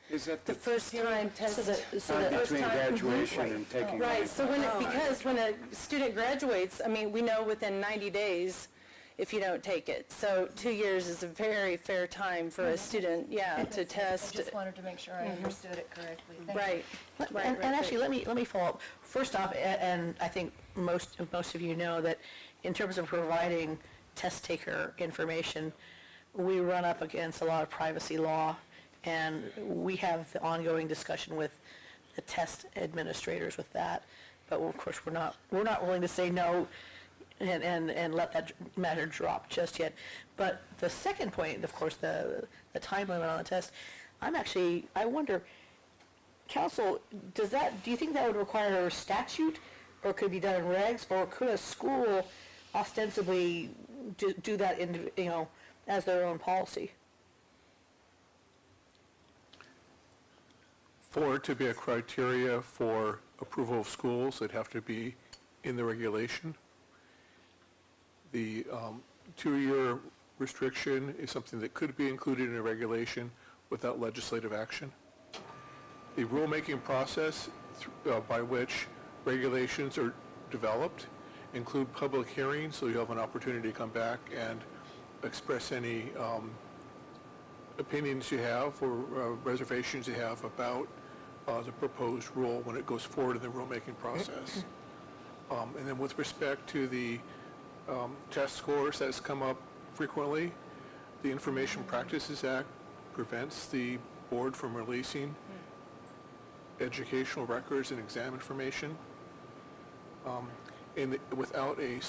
E: Is that
D: The first time test,
E: between graduation and taking?
D: right, so because when a student graduates, we know within 90 days if you don't take it. So 2 years is a very fair time for a student, to test.
H: I just wanted to make sure I understood it correctly. Thank
D: Right.
H: you.
X: And actually, let me follow up. First off, and I think most of you know that in terms of providing test taker information, we run up against a lot of privacy law, and we have the ongoing discussion with the test administrators with that. But of course, we're not willing to say no and let that matter drop just yet. But the second point, of course, the time limit on the test, I wonder, council, do you think that would require a statute, or could be done in regs, or could a school ostensibly do that as their own policy?
P: For it to be a criteria for approval of schools, it'd have to be in the regulation. The 2-year restriction is something that could be included in a regulation without legislative action. The rulemaking process by which regulations are developed include public hearings, so you have an opportunity to come back and express any opinions you have or reservations you have about the proposed rule when it goes forward in the rulemaking process. And then with respect to the test scores that's come up frequently, the Information Practices Act prevents the board from releasing educational records and exam information without an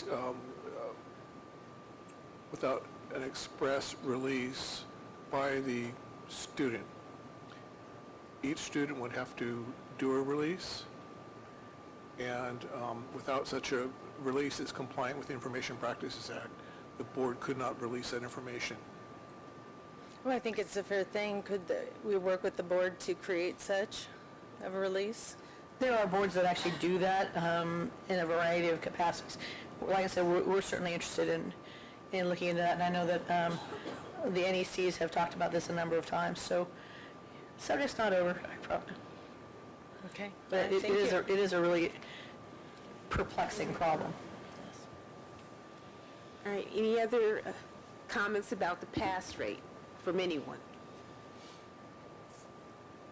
P: express release by the student. Each student would have to do a release, and without such a release that's compliant with the Information Practices Act, the board could not release that information.
D: Well, I think it's a fair thing. Could we work with the board to create such of a release?
X: There are boards that actually do that in a variety of capacities. Like I said, we're certainly interested in looking into that, and I know that the NECs have talked about this a number of times, so Subject's not over, I promise.
J: Okay.
X: But it is a really perplexing problem.
J: All right, any other comments about the pass rate from anyone?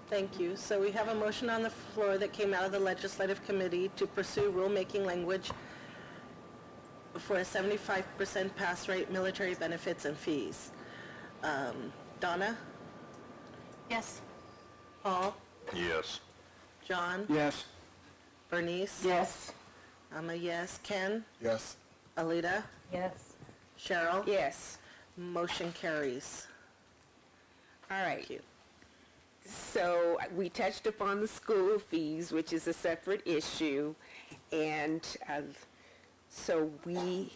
B: Thank you. So we have a motion on the floor that came out of the Legislative Committee to pursue rulemaking language for a 75% pass rate, military benefits and fees. Donna?
A: Yes.
B: Paul?
I: Yes.
B: John?
E: Yes.
B: Bernice?
K: Yes.
B: I'm a yes. Ken?
O: Yes.
B: Alita?
X: Yes.
B: Cheryl?
J: Yes.
B: Motion carries.
J: All right.
B: Thank you.
J: So we touched upon the school fees, which is a separate issue, and so we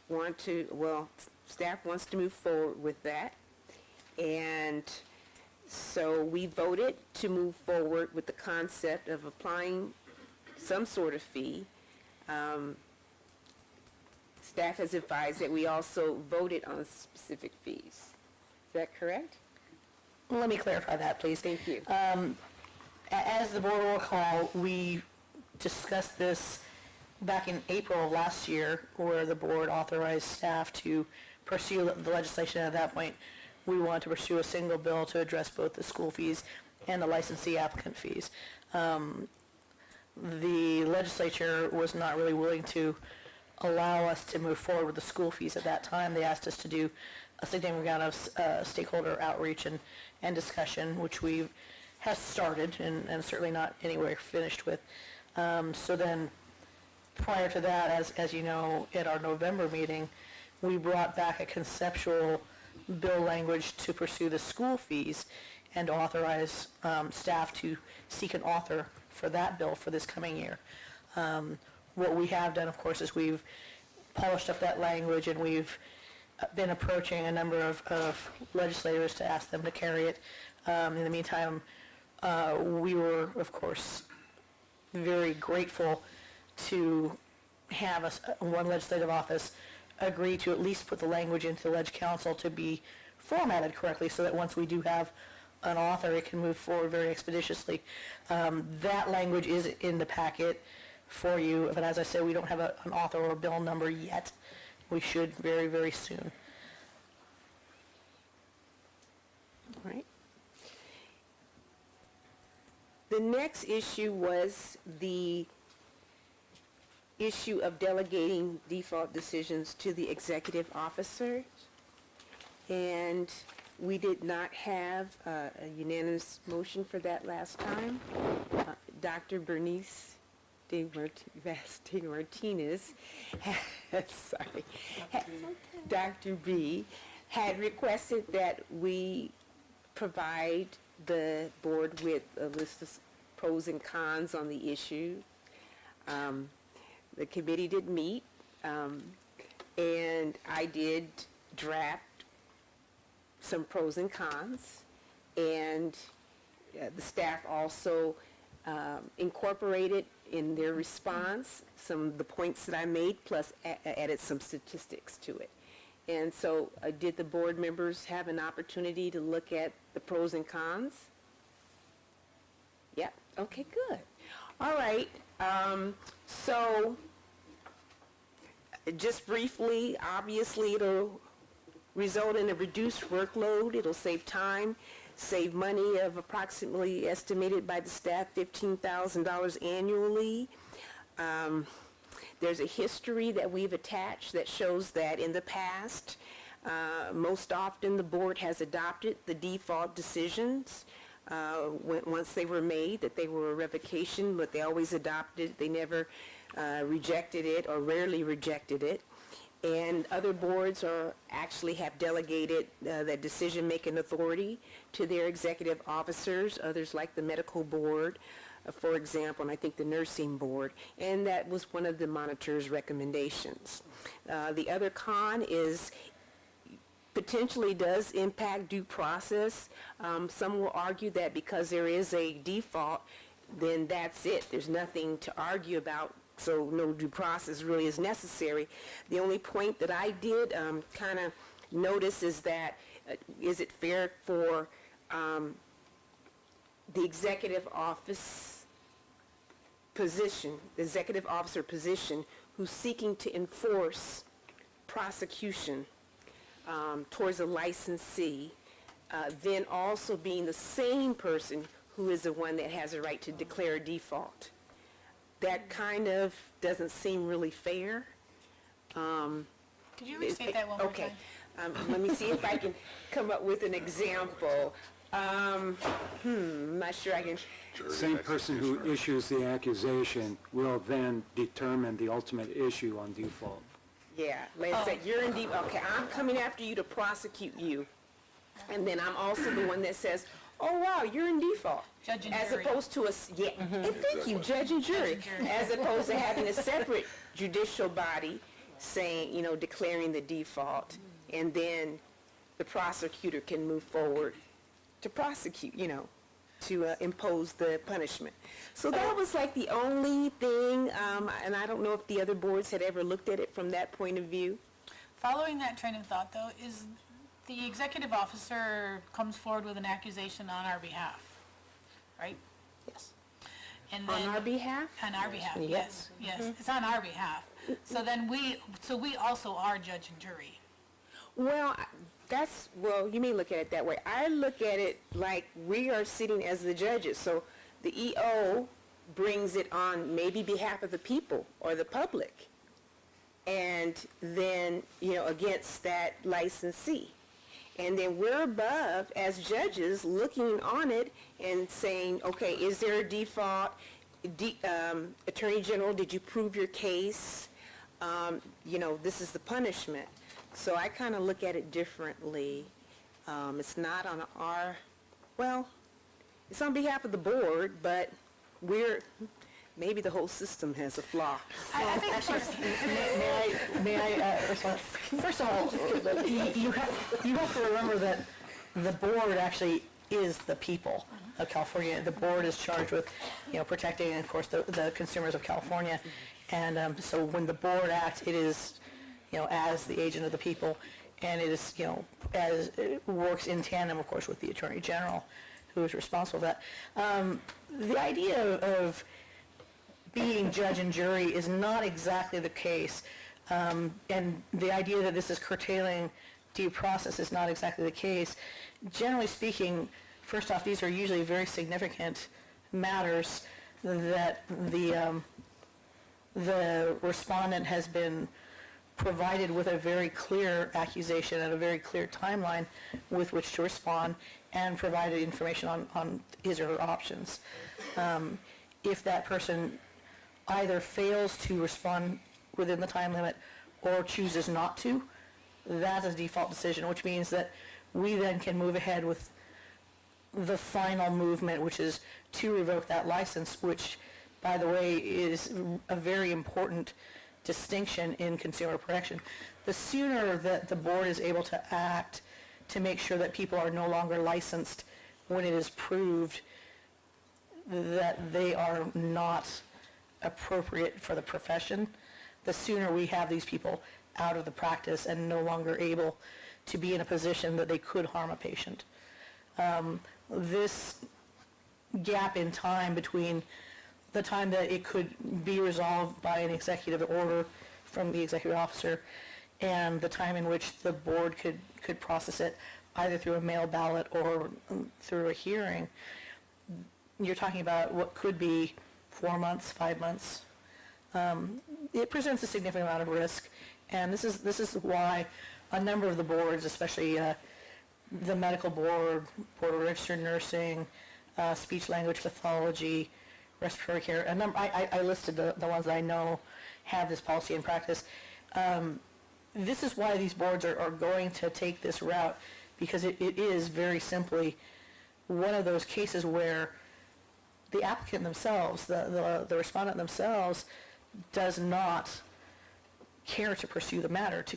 J: want to, well, staff wants to move forward with that, and so we voted to move forward with the concept of applying some sort of fee. Staff has advised that we also voted on specific fees. Is that correct?
X: Let me clarify that, please.
J: Thank you.
X: As the board will recall, we discussed this back in April of last year, where the board authorized staff to pursue the legislation. At that point, we wanted to pursue a single bill to address both the school fees and the licensee applicant fees. The legislature was not really willing to allow us to move forward with the school fees at that time. They asked us to do a significant amount of stakeholder outreach and discussion, which we have started and certainly not anywhere finished with. So then, prior to that, as you know, at our November meeting, we brought back a conceptual bill language to pursue the school fees and authorize staff to seek an author for that bill for this coming year. What we have done, of course, is we've polished up that language, and we've been approaching a number of legislators to ask them to carry it. In the meantime, we were, of course, very grateful to have one legislative office agree to at least put the language into the Leg Council to be formatted correctly, so that once we do have an author, it can move forward very expeditiously. That language is in the packet for you, but as I said, we don't have an author or a bill number yet. We should very, very soon.
J: All right. The next issue was the issue of delegating default decisions to the executive officer. And we did not have a unanimous motion for that last time. Dr. Bernice de Martinez, sorry, Dr. B had requested that we provide the board with a list of pros and cons on the issue. The committee did meet, and I did draft some pros and cons, and the staff also incorporated in their response some of the points that I made, plus added some statistics to it. And so did the board members have an opportunity to look at the pros and cons? Yep, okay, good. All right, so just briefly, obviously it'll result in a reduced workload. It'll save time, save money of approximately, estimated by the staff, $15,000 annually. There's a history that we've attached that shows that in the past, most often the board has adopted the default decisions once they were made, that they were a revocation, but they always adopted, they never rejected it or rarely rejected it. And other boards actually have delegated that decision-making authority to their executive officers, others like the medical board, for example, and I think the nursing board, and that was one of the monitor's recommendations. The other con is potentially does impact due process. Some will argue that because there is a default, then that's it. There's nothing to argue about, so no due process really is necessary. The only point that I did kind of notice is that is it fair for the executive office position, the executive officer position, who's seeking to enforce prosecution towards a licensee, then also being the same person who is the one that has a right to declare a default. That kind of doesn't seem really fair.
A: Could you restate that one more time?
J: Okay. Let me see if I can come up with an example. I'm not sure I can.
E: Same person who issues the accusation will then determine the ultimate issue on default.
J: Yeah, let's say you're in deep, okay, I'm coming after you to prosecute you. And then I'm also the one that says, oh, wow, you're in default.
A: Judge and
J: As
A: jury.
J: opposed to and thank you, judge and jury. As opposed to having a separate judicial body saying, declaring the default. And then the prosecutor can move forward to prosecute, to impose the punishment. So that was like the only thing, and I don't know if the other boards had ever looked at it from that point of view.
A: Following that train of thought, though, is the executive officer comes forward with an accusation on our behalf, right?
J: Yes.
A: And
J: On
A: then-
J: our behalf?
A: On our behalf, yes, yes. It's on our behalf. So then we also are judge and jury.
J: Well, you may look at it that way. I look at it like we are sitting as the judges. So the EO brings it on maybe behalf of the people or the public. And then, against that licensee. And then we're above as judges looking on it and saying, okay, is there a default? Attorney General, did you prove your case? This is the punishment. So I kind of look at it differently. It's not on it's on behalf of the board, but maybe the whole system has a flaw.
X: May I respond? First of all, you have to remember that the board actually is the people of California. The board is charged with, protecting, of course, the consumers of California. And so when the board acts, it is, as the agent of the people, and it is, as it works in tandem, of course, with the Attorney General, who is responsible for that. The idea of being judge and jury is not exactly the case. And the idea that this is curtailing due process is not exactly the case. Generally speaking, first off, these are usually very significant matters that the respondent has been provided with a very clear accusation and a very clear timeline with which to respond and provided information on his or her options. If that person either fails to respond within the time limit or chooses not to, that's a default decision, which means that we then can move ahead with the final movement, which is to revoke that license, which, by the way, is a very important distinction in consumer protection. The sooner that the board is able to act to make sure that people are no longer licensed when it is proved that they are not appropriate for the profession, the sooner we have these people out of the practice and no longer able to be in a position that they could harm a patient. This gap in time between the time that it could be resolved by an executive order from the executive officer and the time in which the board could process it either through a mail ballot or through a hearing, you're talking about what could be 4 months, 5 months. It presents a significant amount of risk, and this is why a number of the boards, especially the medical board, Board of Registered Nursing, speech language pathology, respiratory care, I listed the ones that I know have this policy in practice. This is why these boards are going to take this route, because it is very simply one of those cases where the applicant themselves, the respondent themselves, does not care to pursue the matter, to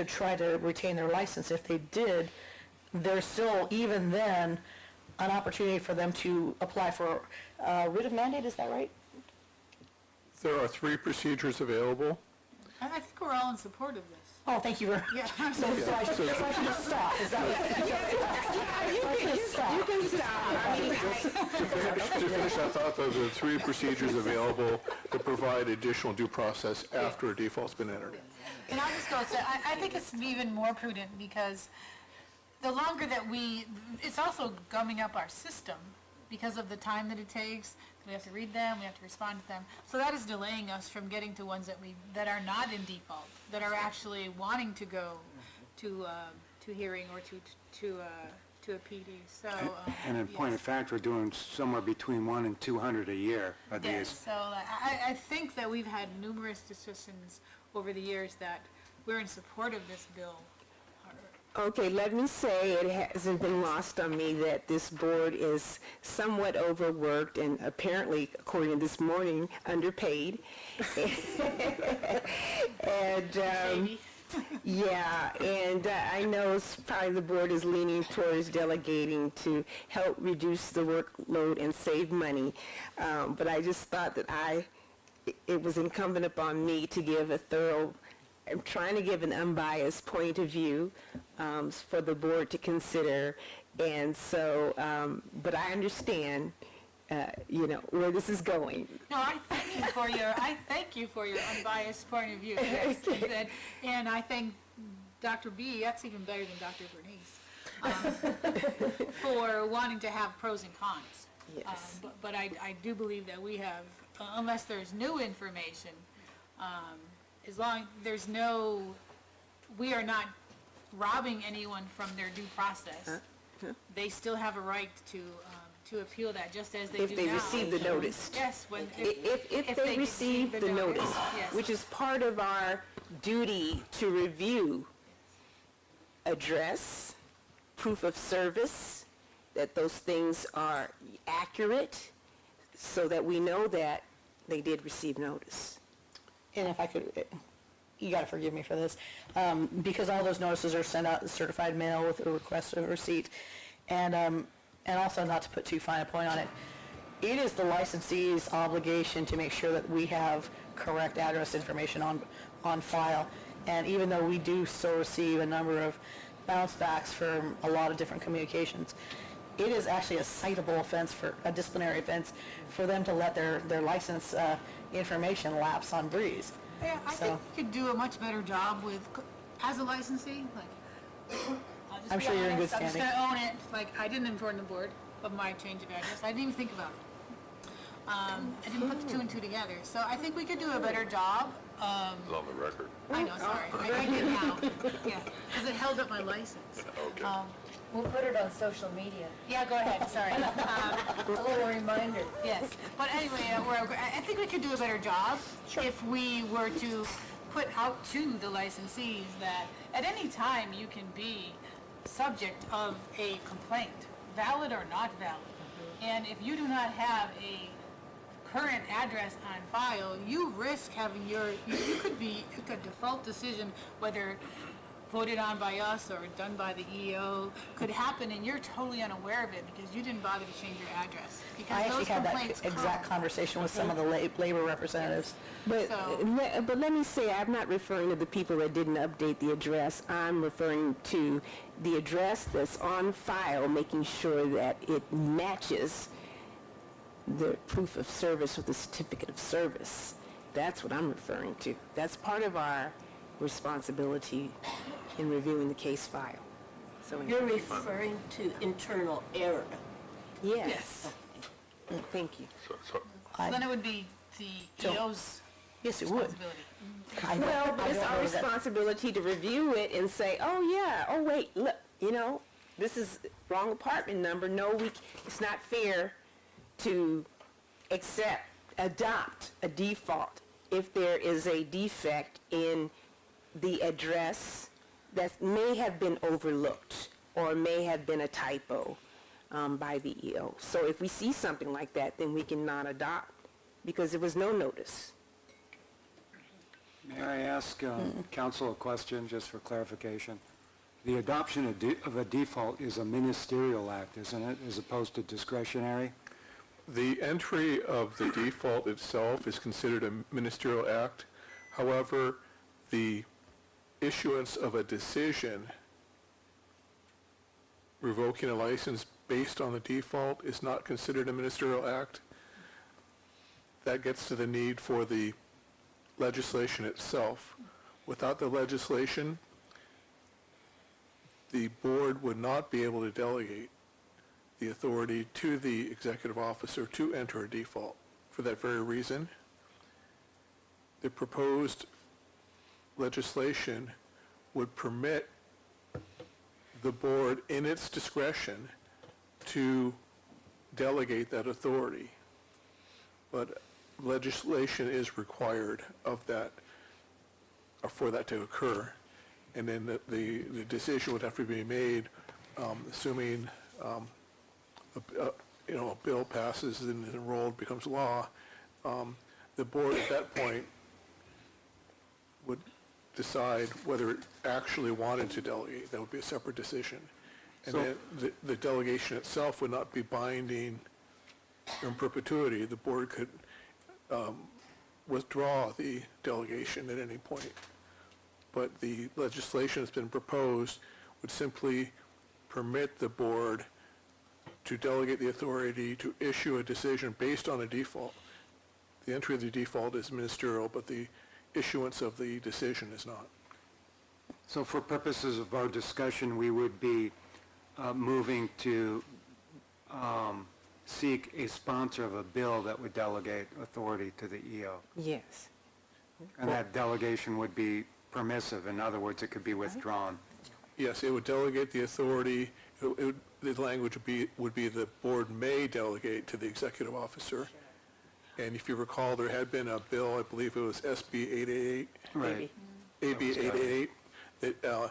X: try to retain their license. If they did, there's still, even then, an opportunity for them to apply for writ of mandate, is that right?
P: There are 3 procedures available.
A: I think we're all in support of this.
X: Oh, thank you very much.
A: Yeah.
X: So I should just stop, is that what?
J: You can stop. I mean,
P: To finish, I thought there were 3 procedures available to provide additional due process after a default's been entered.
Q: And I'll just go and say, I think it's even more prudent because the longer that it's also gumming up our system because of the time that it takes. We have to read them, we have to respond to them. So that is delaying us from getting to ones that are not in default, that are actually wanting to go to hearing or to a PD. So,
E: And in point of fact, we're doing somewhere between 100 and 200 a year of
Q: yes,
E: these.
Q: so I think that we've had numerous discussions over the years that we're in support of this bill.
J: Okay, let me say it hasn't been lost on me that this board is somewhat overworked and apparently, according to this morning, underpaid. And, yeah, and I know probably the board is leaning towards delegating to help reduce the workload and save money. But I just thought that it was incumbent upon me to give I'm trying to give an unbiased point of view for the board to consider, and so, but I understand, where this is going.
Q: No, I thank you for your unbiased point of view. Yes, and I think Dr. B, that's even better than Dr. Bernice, for wanting to have pros and cons.
J: Yes.
Q: But I do believe that we have, unless there's new information, as long we are not robbing anyone from their due process. They still have a right to appeal that, just as they do now.
J: If they receive the notice.
Q: Yes,
J: If they receive the notice,
Q: yes.
J: which is part of our duty to review address, proof of service, that those things are accurate, so that we know that they did receive notice.
X: And if I could, you got to forgive me for this, because all those notices are sent out in certified mail with a request of receipt, and also not to put too fine a point on it, it is the licensee's obligation to make sure that we have correct address information on file. And even though we do still receive a number of bounce backs from a lot of different communications, it is actually a citable offense, for a disciplinary offense, for them to let their license information lapse on Breeze.
Q: Yeah, I think we could do a much better job as a licensee,
X: I'm sure you're in good
Q: I'm just
X: standing.
Q: gonna own it, I didn't inform the board of my change of address, I didn't even think about it. I didn't put the 2 and 2 together, so I think we could do a better job.
I: It's on the record.
Q: I know, sorry, I did now, yeah, because it held up my license.
I: Okay.
H: We'll put it on social media.
Q: Yeah, go ahead, sorry.
H: A little reminder.
Q: Yes, but anyway, I think we could do a better job if we were to put out to the licensees that at any time you can be subject of a complaint, valid or not valid. And if you do not have a current address on file, you risk having you could a default decision, whether voted on by us or done by the EO, could happen and you're totally unaware of it because you didn't bother to change your address. Because
X: I actually
Q: those
X: had that
Q: complaints
X: exact
Q: come.
X: conversation with some of the labor representatives.
J: But,
Q: So-
J: but let me say, I'm not referring to the people that didn't update the address. I'm referring to the address that's on file, making sure that it matches the proof of service with the certificate of service. That's what I'm referring to. That's part of our responsibility in reviewing the case file. So
K: You're referring to internal error.
J: Yes. Thank you.
Q: So then it would be the EO's
X: Yes, it would.
Q: responsibility.
J: Well, but it's our responsibility to review it and say, oh, yeah, oh, wait, look, this is wrong apartment number. No, it's not fair to adopt a default if there is a defect in the address that may have been overlooked or may have been a typo by the EO. So if we see something like that, then we can not adopt because there was no notice.
E: May I ask counsel a question, just for clarification? The adoption of a default is a ministerial act, isn't it, as opposed to discretionary?
P: The entry of the default itself is considered a ministerial act. However, the issuance of a decision revoking a license based on a default is not considered a ministerial act, that gets to the need for the legislation itself. Without the legislation, the board would not be able to delegate the authority to the executive officer to enter a default. For that very reason, the proposed legislation would permit the board, in its discretion, to delegate that authority. But legislation is required of that, or for that to occur. And then the decision would have to be made, assuming a bill passes and is enrolled, becomes law. The board at that point would decide whether it actually wanted to delegate. That would be a separate decision. And then the delegation itself would not be binding in perpetuity. The board could withdraw the delegation at any point. But the legislation that's been proposed would simply permit the board to delegate the authority to issue a decision based on a default. The entry of the default is ministerial, but the issuance of the decision is not.
E: So for purposes of our discussion, we would be moving to seek a sponsor of a bill that would delegate authority to the EO.
J: Yes.
E: And that delegation would be permissive. In other words, it could be withdrawn.
P: Yes, it would delegate the authority. The language would be the board may delegate to the executive officer. And if you recall, there had been a bill, I believe it was SB 888.
E: Right.
P: AB 888, that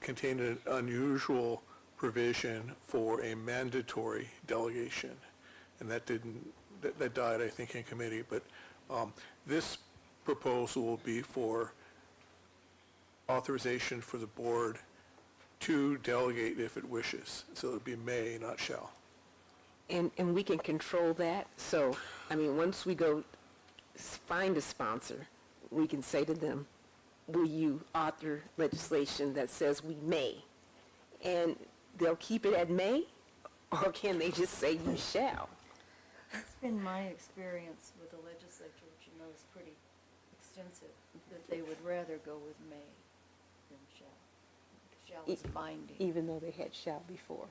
P: contained an unusual provision for a mandatory delegation. And that died, I think, in committee. But this proposal will be for authorization for the board to delegate if it wishes. So it would be may, not shall.
J: And we can control that. So, I mean, once we go find a sponsor, we can say to them, will you author legislation that says we may? And they'll keep it at may, or can they just say you shall?
H: It's been my experience with the legislature, which you know is pretty extensive, that they would rather go with may than shall. Shall is binding.
J: Even though they had shall before,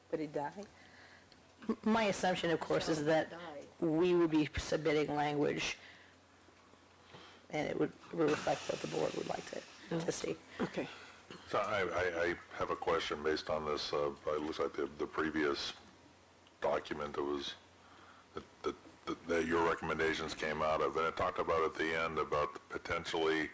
J: but it died?
G: My assumption, of course, is that we would be submitting language, and it would reflect what the board would like to see.
J: Okay.
I: So I have a question based on this. It looks like the previous document that your recommendations came out of, and it talked about at the end about potentially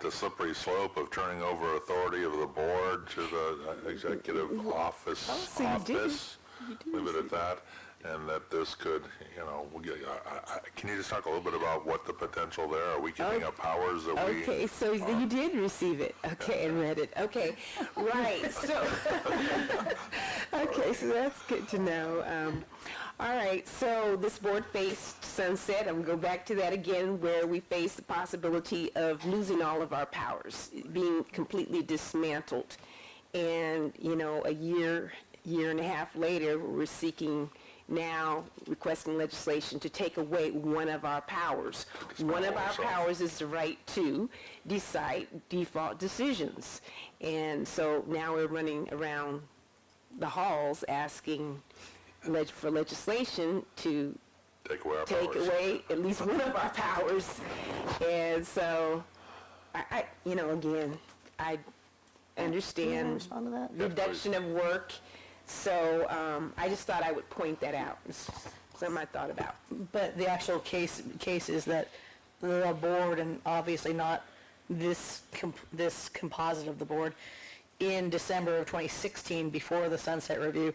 I: the slippery slope of turning over authority of the board to the executive office. Leave it at that, and that this could, can you just talk a little bit about what the potential there? Are we giving up powers that we...
J: Okay, so you did receive it, okay, and read it, okay, right, so, okay, so that's good to know. All right, so this board faced sunset. I'm going to go back to that again, where we face the possibility of losing all of our powers, being completely dismantled. And, a year and a half later, we're seeking now, requesting legislation to take away one of our powers. One of our powers is the right to decide default decisions. And so now we're running around the halls asking for legislation to take away at least one of our powers. And so, I understand reduction of work. So I just thought I would point that out. Something I thought about.
G: But the actual case is that the board, and obviously not this composite of the board, in December of 2016, before the sunset review,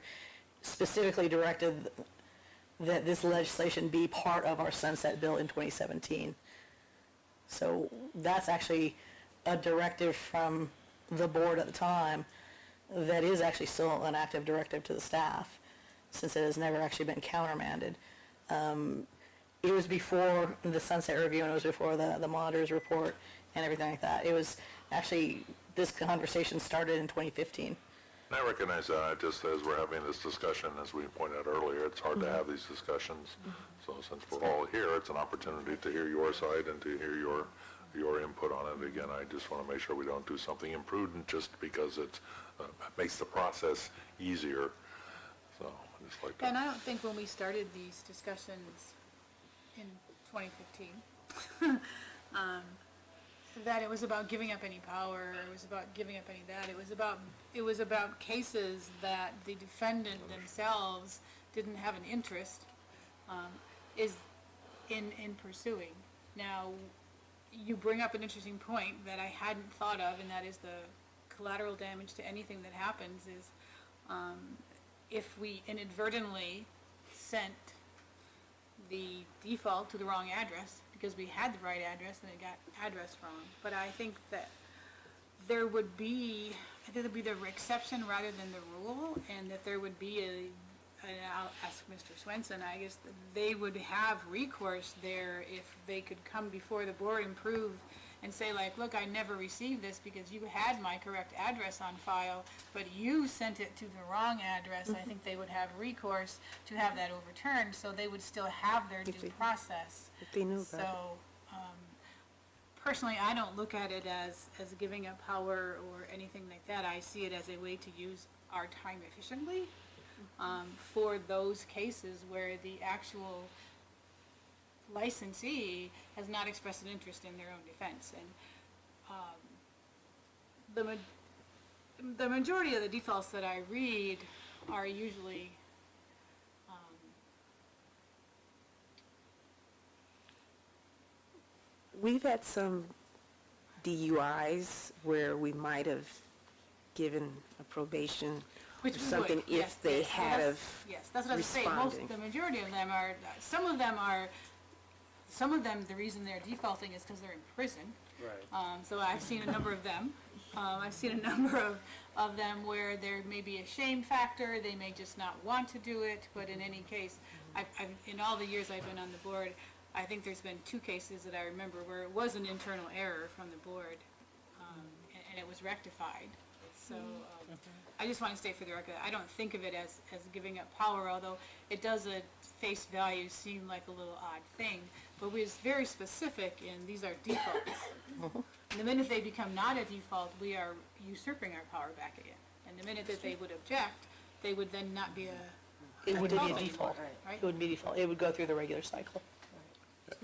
G: specifically directed that this legislation be part of our sunset bill in 2017. So that's actually a directive from the board at the time that is actually still an active directive to the staff, since it has never actually been countermanded. It was before the sunset review, and it was before the monitor's report and everything like that. It was Actually, this conversation started in 2015.
I: And I recognize that, just as we're having this discussion, as we pointed out earlier, it's hard to have these discussions. So since we're all here, it's an opportunity to hear your side and to hear your input on it. Again, I just want to make sure we don't do something imprudent just because it makes the process easier. So I just like to...
A: And I don't think when we started these discussions in 2015, that it was about giving up any power, or it was about giving up any that. It was about cases that the defendant themselves didn't have an interest is in pursuing. Now, you bring up an interesting point that I hadn't thought of, and that is the collateral damage to anything that happens is if we inadvertently sent the default to the wrong address because we had the right address and it got addressed wrong. But I think that there would be the exception rather than the rule, and that there would be and I'll ask Mr. Swenson, I guess that they would have recourse there if they could come before the board and prove and say, like, look, I never received this because you had my correct address on file, but you sent it to the wrong address. I think they would have recourse to have that overturned, so they would still have their due process.
J: If they knew about
A: So, personally, I don't look at it as giving up power or anything like that. I see it as a way to use our time efficiently for those cases where the actual licensee has not expressed an interest in their own defense. And the majority of the defaults that I read are usually
J: We've had some DUIs where we might have given a probation or
A: which we
J: something
A: would,
J: if
A: yes,
J: they
A: yes.
J: had
A: Well,
J: of
A: yes, that's what I was saying.
J: responding.
A: The majority of them are, some of them, the reason they're defaulting is because they're in prison.
N: Right.
A: So I've seen a number of them. I've seen a number of them where there may be a shame factor, they may just not want to do it, but in any case, in all the years I've been on the board, I think there's been 2 cases that I remember where it was an internal error from the board, and it was rectified. So I just want to state for the record, I don't think of it as giving up power, although it does at face value seem like a little odd thing, but we're very specific in these are defaults. And the minute they become not a default, we are usurping our power back again. And the minute that they would object, they would then not be
G: It wouldn't be a
A: default
G: default.
A: right?
G: It would be default. It would go through the regular cycle.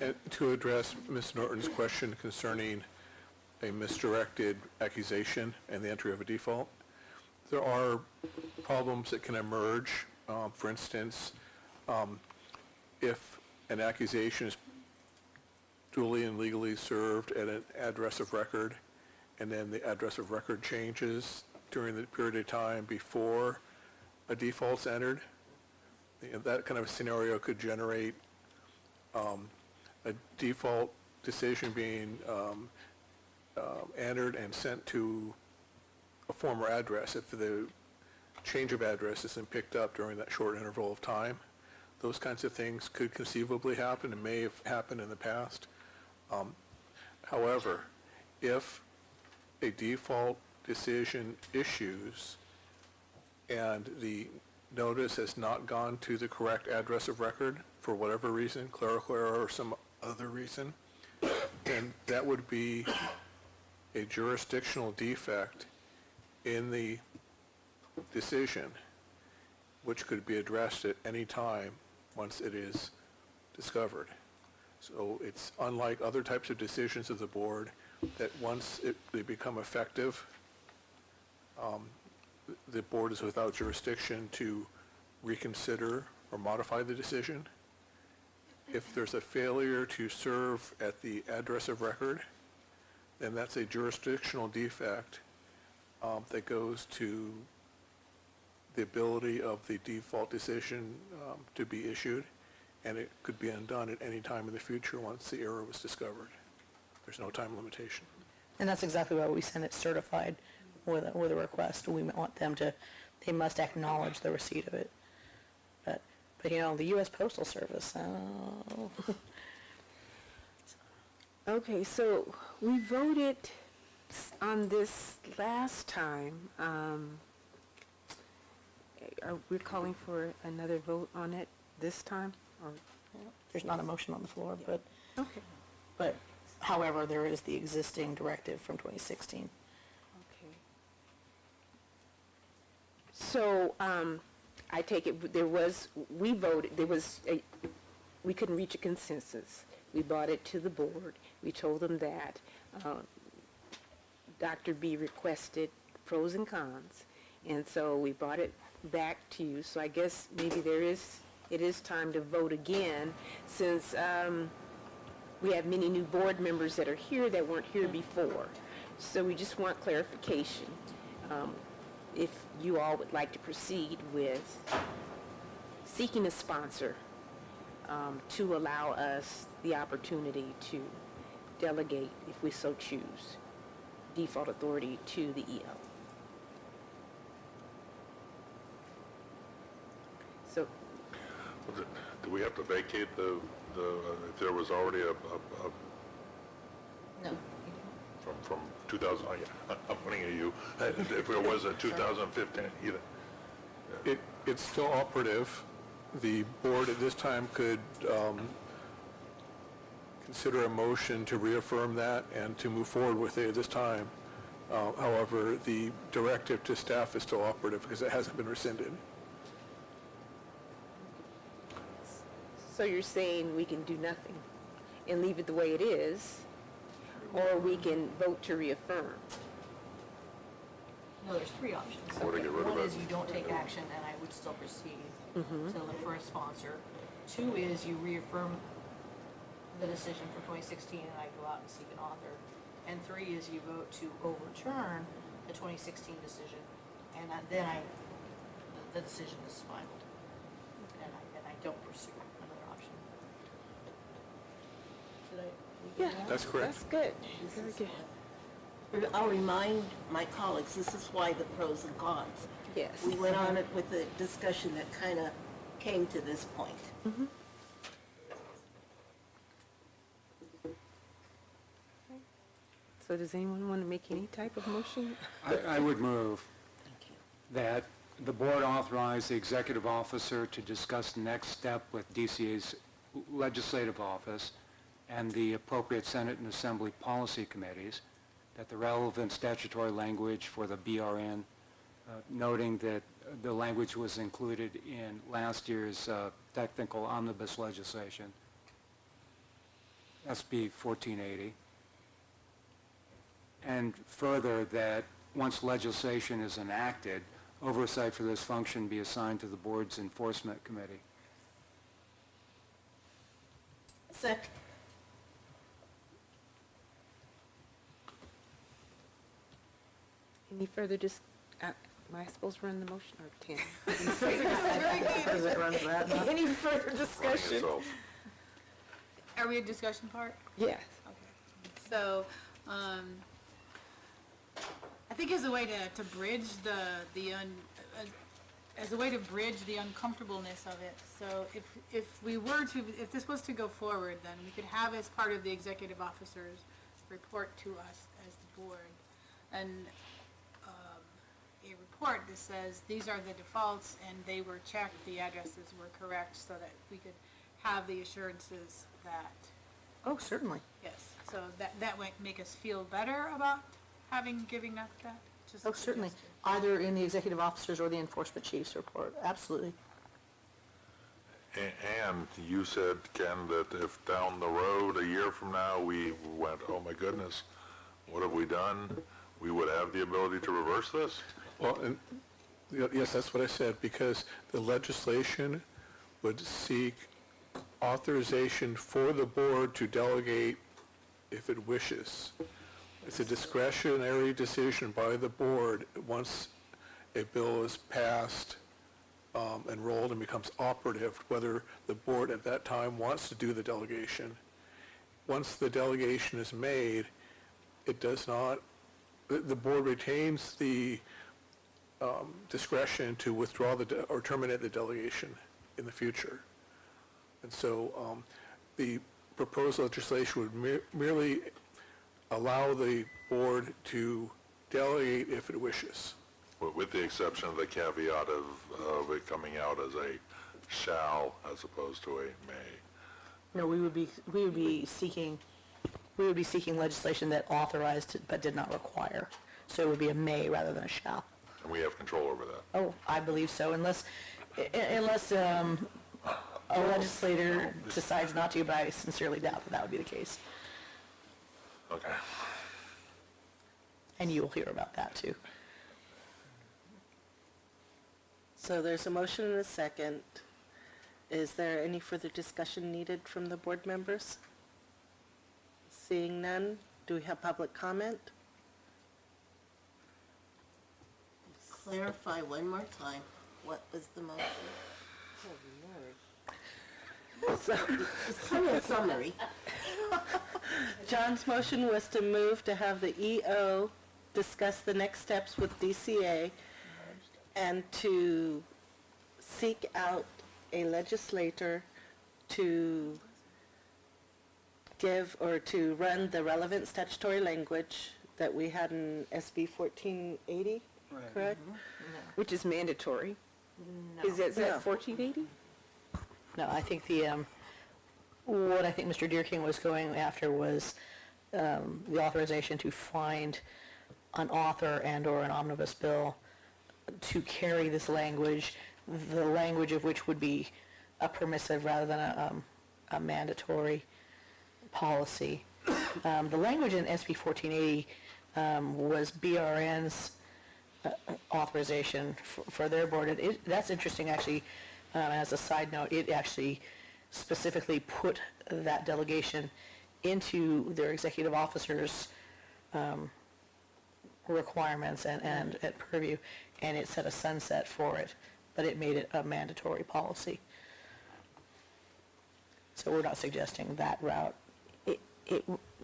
P: And to address Ms. Norton's question concerning a misdirected accusation and the entry of a default, there are problems that can emerge. For instance, if an accusation is duly and legally served at an address of record, and then the address of record changes during the period of time before a default's entered, that kind of a scenario could generate a default decision being entered and sent to a former address if the change of address isn't picked up during that short interval of time. Those kinds of things could conceivably happen and may have happened in the past. However, if a default decision issues and the notice has not gone to the correct address of record for whatever reason, clerical error or some other reason, then that would be a jurisdictional defect in the decision, which could be addressed at any time once it is discovered. So it's unlike other types of decisions of the board that once they become effective, the board is without jurisdiction to reconsider or modify the decision. If there's a failure to serve at the address of record, then that's a jurisdictional defect that goes to the ability of the default decision to be issued, and it could be undone at any time in the future once the error was discovered. There's no time limitation.
G: And that's exactly why we send it certified with a request. We want them to, they must acknowledge the receipt of it. But you know, the U.S. Postal Service,
J: Okay, so we voted On this last time, are we calling for another vote on it this time? Or
X: There's not a motion on the floor, but,
J: okay.
X: but however, there is the existing directive from 2016.
J: Okay. So, I take it, we voted, we couldn't reach a consensus. We brought it to the board. We told them that Dr. B requested pros and cons, and so we brought it back to you. So I guess maybe it is time to vote again, since we have many new board members that are here that weren't here before. So we just want clarification. If you all would like to proceed with seeking a sponsor to allow us the opportunity to delegate, if we so choose, default authority to the EO. So,
I: Do we have to vacate if there was already
X: No.
I: from 2000, I'm pointing at you, if there was a 2015, either.
P: It's still operative. The board at this time could consider a motion to reaffirm that and to move forward with it at this time. However, the directive to staff is still operative because it hasn't been rescinded.
J: so you're saying we can do nothing and leave it the way it is, or we can vote to reaffirm?
X: No, there's three options.
I: Or to get rid of
X: One
I: it.
X: is you don't take action, and I would still proceed
J: Mhm.
X: to look for a sponsor. Two is you reaffirm the decision from 2016, and I go out and seek an author. And three is you vote to overturn the 2016 decision, and the decision is final. And I don't pursue another option. Did I?
J: Yeah,
P: That's correct.
J: that's good. Very good.
K: I'll remind my colleagues, this is why the pros and cons.
J: Yes.
K: We went on it with a discussion that kind of came to this point.
J: Mhm. So does anyone want to make any type of motion?
E: I would move that the board authorize the executive officer to discuss the next step with DCA's legislative office and the appropriate Senate and Assembly policy committees, that the relevant statutory language for the BRN, noting that the language was included in last year's technical omnibus legislation, SB 1480, and further that once legislation is enacted, oversight for this function be assigned to the board's enforcement committee.
K: Second.
J: Any further am I supposed to run the motion, or Tim?
X: President runs that, huh?
J: Any further discussion?
I: Yourself.
A: Are we at discussion part?
J: Yes.
A: Okay. So, I think as a way to bridge as a way to bridge the uncomfortableness of it. So if this was to go forward, then we could have as part of the executive officer's report to us as the board, and a report that says these are the defaults and they were checked, the addresses were correct, so that we could have the assurances that,
X: Oh, certainly.
A: yes, so that might make us feel better about giving that. Just a
X: Oh, certainly.
A: suggestion.
X: Either in the executive officers or the enforcement chief's report, absolutely.
I: And you said, Ken, that if down the road, a year from now, we went, oh my goodness, what have we done? We would have the ability to reverse this?
P: Well, and, yes, that's what I said, because the legislation would seek authorization for the board to delegate if it wishes. It's a discretionary decision by the board once a bill is passed, enrolled, and becomes operative, whether the board at that time wants to do the delegation. Once the delegation is made, it does not, the board retains the discretion to withdraw or terminate the delegation in the future. And so the proposed legislation would merely allow the board to delegate if it wishes.
I: With the exception of the caveat of it coming out as a shall as opposed to a may.
G: No, we would be seeking legislation that authorized it but did not require. So it would be a may rather than a shall.
I: And we have control over that.
G: Oh, I believe so, unless a legislator decides not to, but I sincerely doubt that would be the case.
I: Okay.
G: And you will hear about that too.
B: So there's a motion and a second. Is there any further discussion needed from the board members? Seeing none, do we have public comment?
K: Clarify one more time, what was the motion? It's kind of a summary.
B: John's motion was to move to have the EO discuss the next steps with DCA and to seek out a legislator to give or to run the relevant statutory language that we had in SB 1480, correct?
J: Which is mandatory.
G: No.
J: Is that
B: No.
J: 1480?
G: No, I think what I think Mr. Deerking was going after was the authorization to find an author and/or an omnibus bill to carry this language, the language of which would be a permissive rather than a mandatory policy. The language in SB 1480 was BRN's authorization for their board. That's interesting, actually. As a side note, it actually specifically put that delegation into their executive officers' requirements and at purview, and it set a sunset for it, but it made it a mandatory policy. So we're not suggesting that route.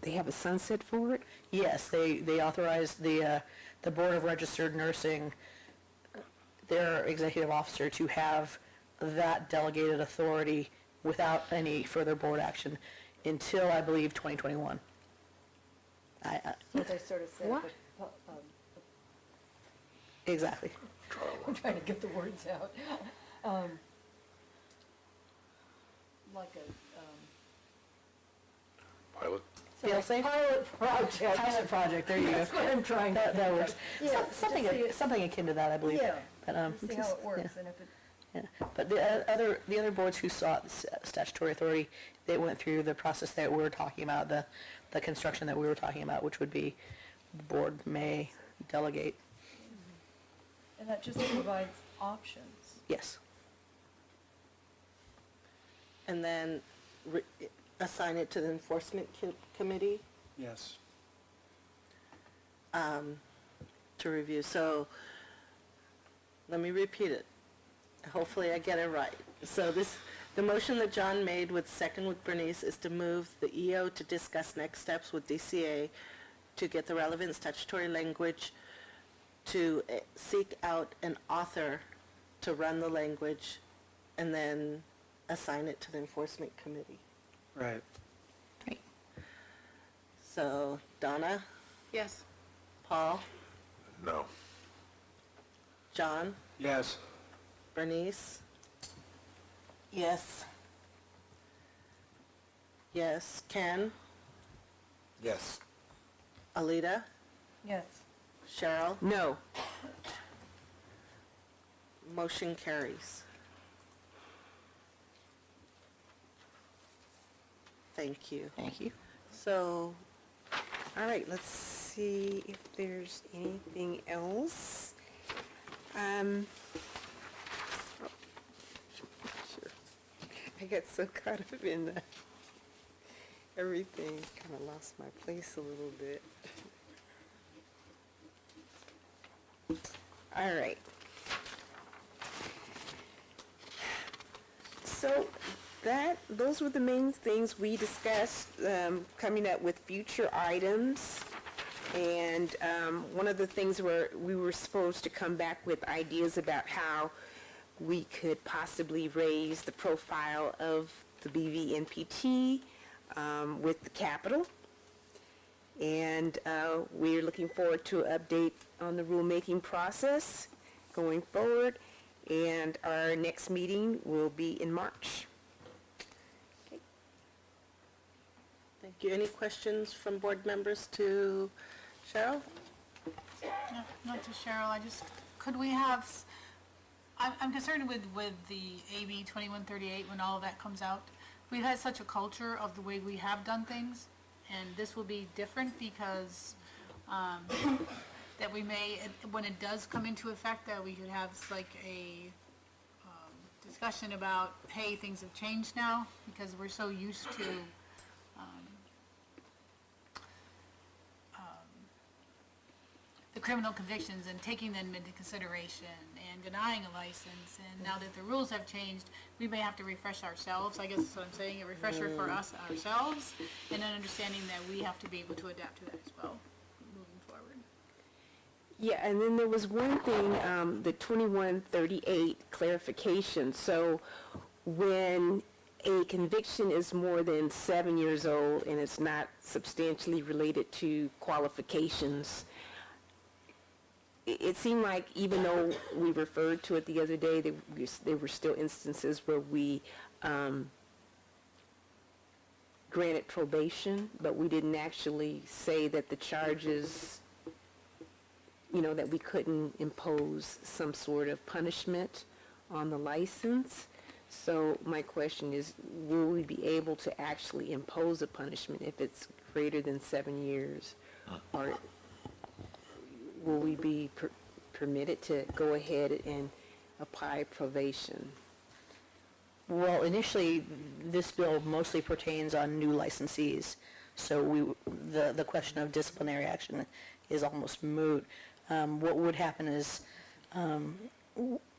J: They have a sunset for it?
G: Yes, they authorized the Board of Registered Nursing, their executive officer, to have that delegated authority without any further board action until, I believe, 2021.
H: What they sort of said.
J: What?
G: Exactly.
H: I'm trying to get the words out. Like a,
I: Pilot?
G: Fail-safe?
H: pilot project.
G: Pilot project, there you go.
H: That's what I'm trying to
G: That
H: think
G: works.
H: of. Yeah,
G: Something akin to that, I believe.
H: Yeah,
G: But,
H: see how it works, and if it,
G: yeah. But the other boards who sought statutory authority, they went through the process that we were talking about, the construction that we were talking about, which would be the board may delegate.
H: and that just provides options.
G: Yes.
B: And then assign it to the enforcement committee
E: Yes.
B: to review. So let me repeat it. Hopefully I get it right. So the motion that John made with second with Bernice is to move the EO to discuss next steps with DCA to get the relevant statutory language, to seek out an author to run the language, and then assign it to the enforcement committee.
E: Right.
B: So Donna,
A: Yes.
B: Paul,
I: No.
B: John,
E: Yes.
B: Bernice,
K: Yes.
B: yes, Ken,
O: Yes.
B: Alita,
H: Yes.
B: Cheryl,
J: No.
B: motion carries. Thank you.
G: Thank you.
B: So,
J: All right, let's see if there's anything else. Sure. I got so caught up in everything, kind of lost my place a little bit. All right. So those were the main things we discussed, coming up with future items. And one of the things we were supposed to come back with ideas about how we could possibly raise the profile of the BVNPT with the capital. And we're looking forward to an update on the rulemaking process going forward. And our next meeting will be in March.
B: Thank you. Any questions from board members to Cheryl?
Q: No, not to Cheryl, could we have, I'm concerned with the AB 2138 when all of that comes out. We've had such a culture of the way we have done things, and this will be different because, that we may, when it does come into effect, that we could have like a discussion about, hey, things have changed now, because we're so used to the criminal convictions and taking them into consideration and denying a license. And now that the rules have changed, we may have to refresh ourselves. I guess that's what I'm saying, a refresher for us ourselves, and an understanding that we have to be able to adapt to that as well, moving forward.
J: Yeah, and then there was one thing, the 2138 clarification. So when a conviction is more than 7 years old and it's not substantially related to qualifications, it seemed like even though we referred to it the other day, there were still instances where we granted probation, but we didn't actually say that the charges, that we couldn't impose some sort of punishment on the license. So my question is, will we be able to actually impose a punishment if it's greater than 7 years? Or will we be permitted to go ahead and apply probation?
X: Well, initially, this bill mostly pertains on new licensees, so the question of disciplinary action is almost moot. What would happen is,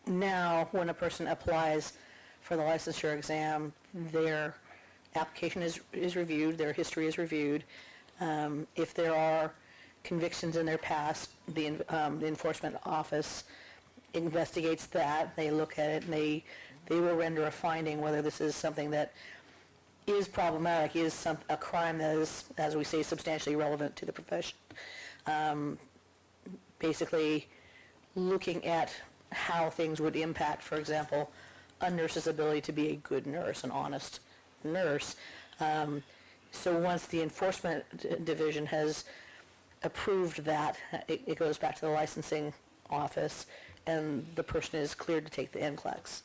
X: now, when a person applies for the licensure exam, their application is reviewed, their history is reviewed. If there are convictions in their past, the enforcement office investigates that, they look at it, and they will render a finding whether this is something that is problematic, is a crime that is, as we say, substantially relevant to the profession. Basically, looking at how things would impact, for example, a nurse's ability to be a good nurse, an honest nurse. So once the enforcement division has approved that, it goes back to the licensing office, and the person is cleared to take the NCLEX.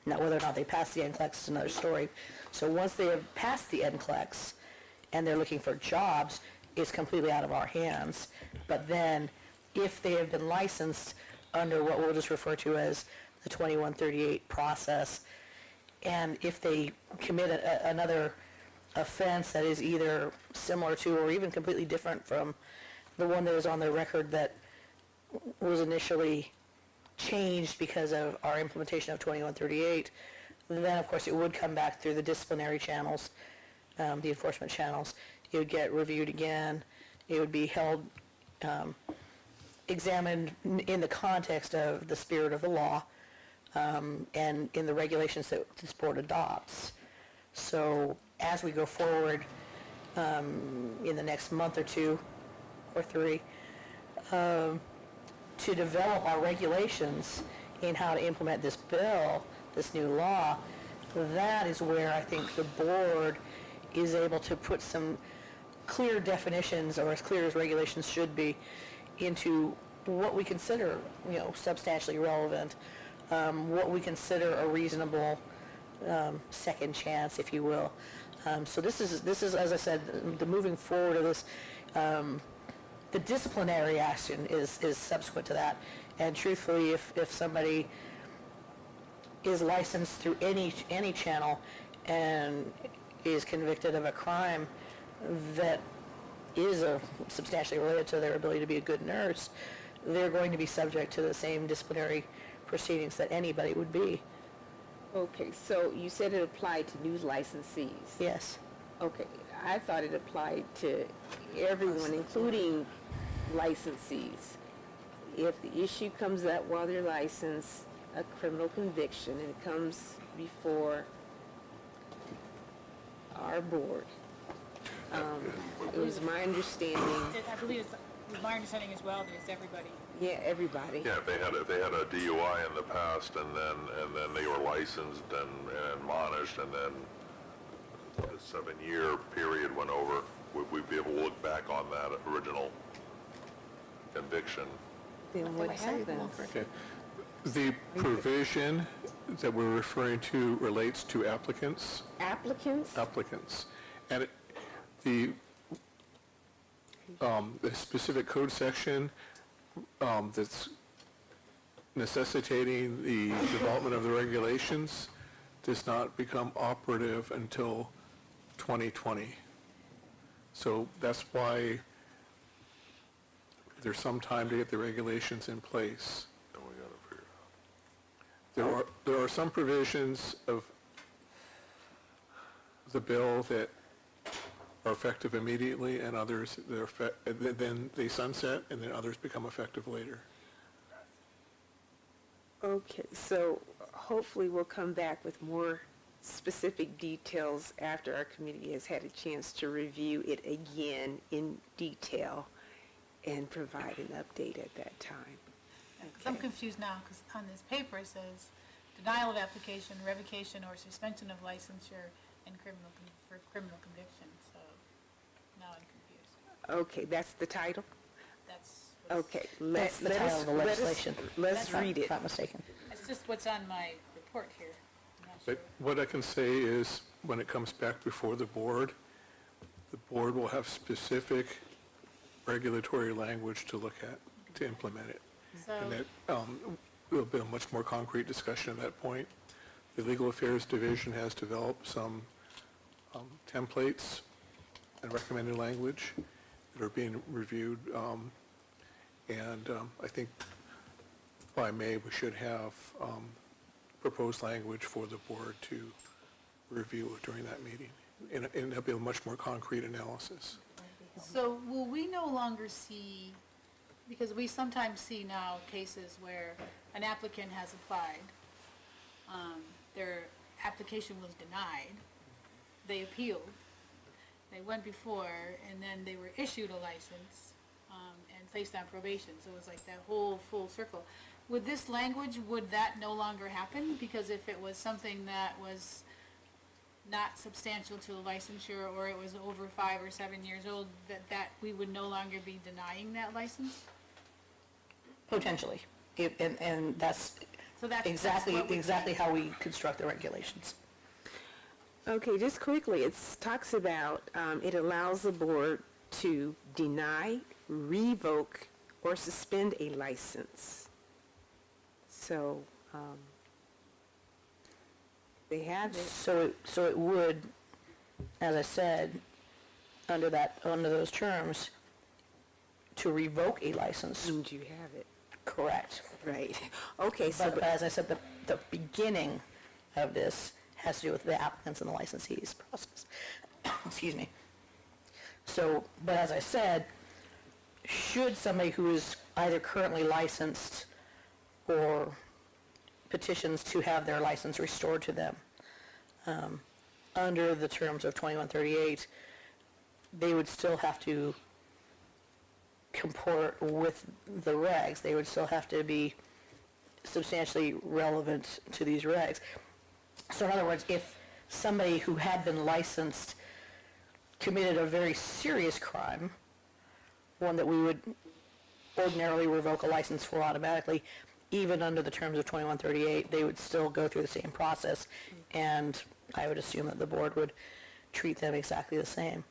X: Now, whether or not they pass the NCLEX is another story. So once they have passed the NCLEX and they're looking for jobs, it's completely out of our hands. But then, if they have been licensed under what we'll just refer to as the 2138 process, and if they commit another offense that is either similar to or even completely different from the one that was on their record that was initially changed because of our implementation of 2138, then of course it would come back through the disciplinary channels, the enforcement channels. It would get reviewed again. It would be held, examined in the context of the spirit of the law, and in the regulations that this board adopts. So as we go forward in the next month or two or three, to develop our regulations in how to implement this bill, this new law, that is where I think the board is able to put some clear definitions, or as clear as regulations should be, into what we consider, substantially relevant, what we consider a reasonable second chance, if you will. So this is, as I said, the moving forward of this. The disciplinary action is subsequent to that. And truthfully, if somebody is licensed through any channel and is convicted of a crime that is substantially related to their ability to be a good nurse, they're going to be subject to the same disciplinary proceedings that anybody would be.
J: Okay, so you said it applied to new licensees.
X: Yes.
J: Okay, I thought it applied to everyone, including licensees. If the issue comes up while they're licensed, a criminal conviction, and it comes before our board, It was my understanding,
Q: I believe it's my understanding as well that it's everybody.
J: yeah, everybody.
I: Yeah, if they had a DUI in the past and then they were licensed and admonished and then the 7-year period went over, would we be able to look back on that original conviction?
J: Then what happens?
P: Okay. The provision that we're referring to relates to applicants.
J: Applicants?
P: Applicants. And the specific code section that's necessitating the development of the regulations does not become operative until 2020. So that's why there's some time to get the regulations in place.
I: Then we gotta figure it out.
P: There are some provisions of the bill that are effective immediately, and others that are then they sunset, and then others become effective later.
J: Okay, so hopefully we'll come back with more specific details after our committee has had a chance to review it again in detail and provide an update at that time.
Q: I'm confused now, because on this paper it says denial of application, revocation, or suspension of licensure and for criminal conviction, so now I'm confused.
J: Okay, that's the title?
Q: That's,
J: Okay,
G: That's the title of the legislation.
J: Let's read it.
G: If I'm not mistaken.
Q: that's just what's on my report here. I'm not
P: But
Q: sure.
P: what I can say is, when it comes back before the board will have specific regulatory language to look at, to implement it.
Q: So,
P: And that, there'll be a much more concrete discussion at that point. The Legal Affairs Division has developed some templates and recommended language that are being reviewed. And I think by May, we should have proposed language for the board to review during that meeting. And there'll be a much more concrete analysis.
Q: so will we no longer see, because we sometimes see now cases where an applicant has applied, their application was denied, they appealed, they went before, and then they were issued a license and placed on probation, so it was like that whole full circle. With this language, would that no longer happen? Because if it was something that was not substantial to licensure, or it was over 5 or 7 years old, that we would no longer be denying that license?
G: Potentially. And that's
Q: So that's
G: exactly
Q: what we-
G: how we construct the regulations.
J: Okay, just quickly, it talks about, it allows the board to deny, revoke, or suspend a license. So, they have it.
G: So it would, as I said, under those terms, to revoke a license.
J: And you have it.
G: Correct.
J: Right. Okay, so,
G: But as I said, the beginning of this has to do with the applicants and the licensees process. Excuse me. So, but as I said, should somebody who is either currently licensed or petitions to have their license restored to them, under the terms of 2138, they would still have to comport with the regs. They would still have to be substantially relevant to these regs. So in other words, if somebody who had been licensed committed a very serious crime, one that we would ordinarily revoke a license for automatically, even under the terms of 2138, they would still go through the same process, and I would assume that the board would treat them exactly the same.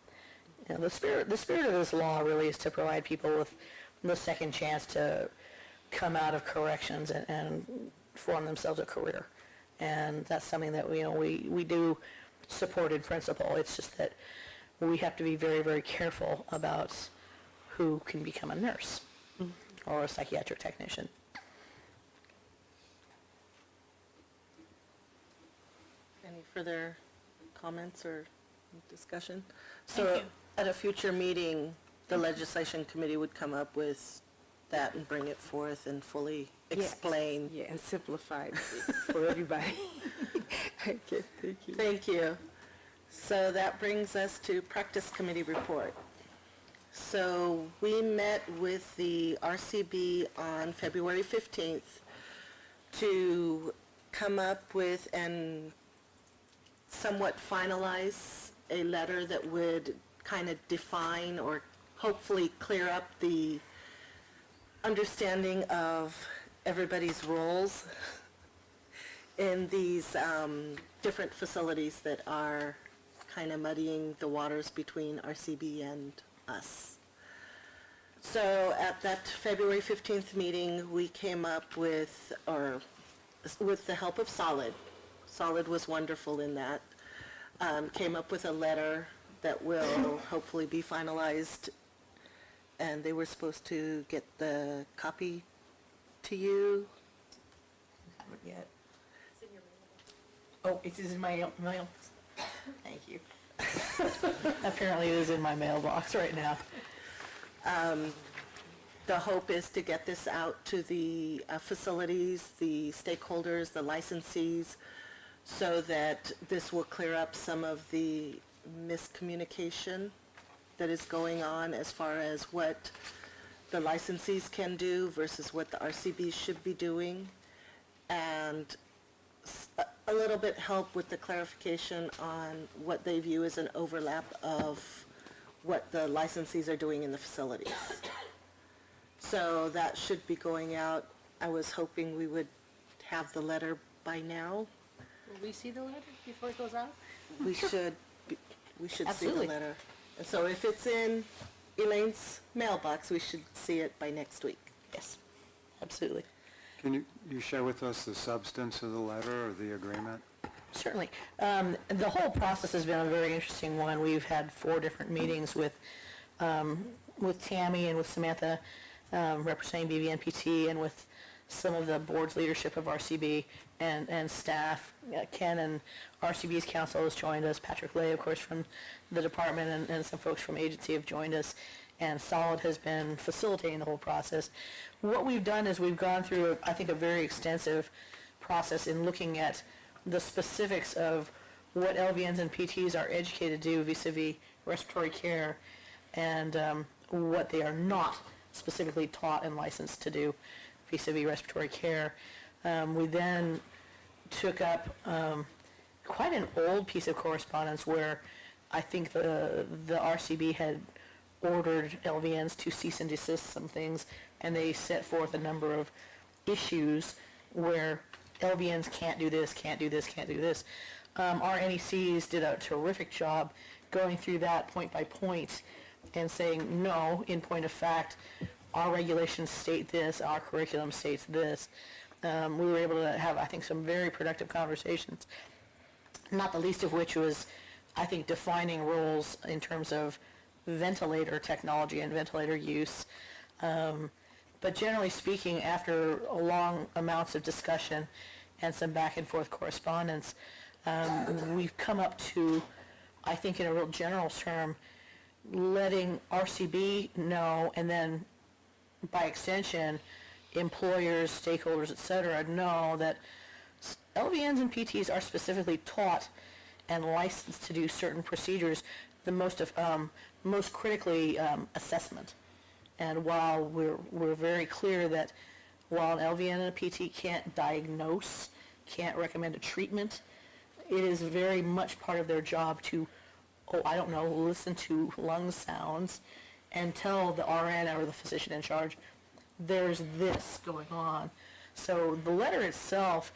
G: You know, the spirit of this law really is to provide people with the second chance to come out of corrections and form themselves a career. And that's something that we do support in principle. It's just that we have to be very, very careful about who can become a nurse or a psychiatric technician.
B: Any further comments or discussion?
Q: Thank
B: So
Q: you.
B: at a future meeting, the legislation committee would come up with that and bring it forth and fully explain.
J: yeah, and simplified for everybody. Okay, thank you.
B: Thank you. So that brings us to practice committee report. So we met with the RCB on February 15th to come up with and somewhat finalize a letter that would kind of define or hopefully clear up the understanding of everybody's roles in these different facilities that are kind of muddying the waters between RCB and us. So at that February 15th meeting, we came up with, or with the help of Solid was wonderful in that, came up with a letter that will hopefully be finalized, and they were supposed to get the copy to you.
X: Haven't yet. Oh, it is in my mail. Thank you. Apparently it is in my mailbox right now.
B: The hope is to get this out to the facilities, the stakeholders, the licensees, so that this will clear up some of the miscommunication that is going on as far as what the licensees can do versus what the RCBs should be doing, and a little bit help with the clarification on what they view as an overlap of what the licensees are doing in the facilities. So that should be going out. I was hoping we would have the letter by now.
Q: Will we see the letter before it goes out?
B: We should see the
X: Absolutely.
B: letter. And so if it's in Elaine's mailbox, we should see it by next week.
X: Yes, absolutely.
E: Can you share with us the substance of the letter or the agreement?
X: Certainly. The whole process has been a very interesting one. We've had 4 different meetings with Tammy and with Samantha representing BVNPT, and with some of the board's leadership of RCB and staff. Ken and RCB's council has joined us. Patrick Lay, of course, from the department, and some folks from agency have joined us. And Solid has been facilitating the whole process. What we've done is we've gone through, I think, a very extensive process in looking at the specifics of what LVNs and PTs are educated to do vis-a-vis respiratory care, and what they are not specifically taught and licensed to do vis-a-vis respiratory care. We then took up quite an old piece of correspondence where I think the RCB had ordered LVNs to cease and desist some things, and they set forth a number of issues where LVNs can't do this, can't do this, can't do this. Our NECs did a terrific job going through that point by point and saying, no, in point of fact, our regulations state this, our curriculum states this. We were able to have, I think, some very productive conversations, not the least of which was, I think, defining roles in terms of ventilator technology and ventilator use. But generally speaking, after long amounts of discussion and some back and forth correspondence, we've come up to, I think in a real general term, letting RCB know, and then by extension, employers, stakeholders, et cetera, know that LVNs and PTs are specifically taught and licensed to do certain procedures, the most critically assessment. And while we're very clear that while an LVN and a PT can't diagnose, can't recommend a treatment, it is very much part of their job to, listen to lung sounds and tell the RN or the physician in charge, there's this going on. So the letter itself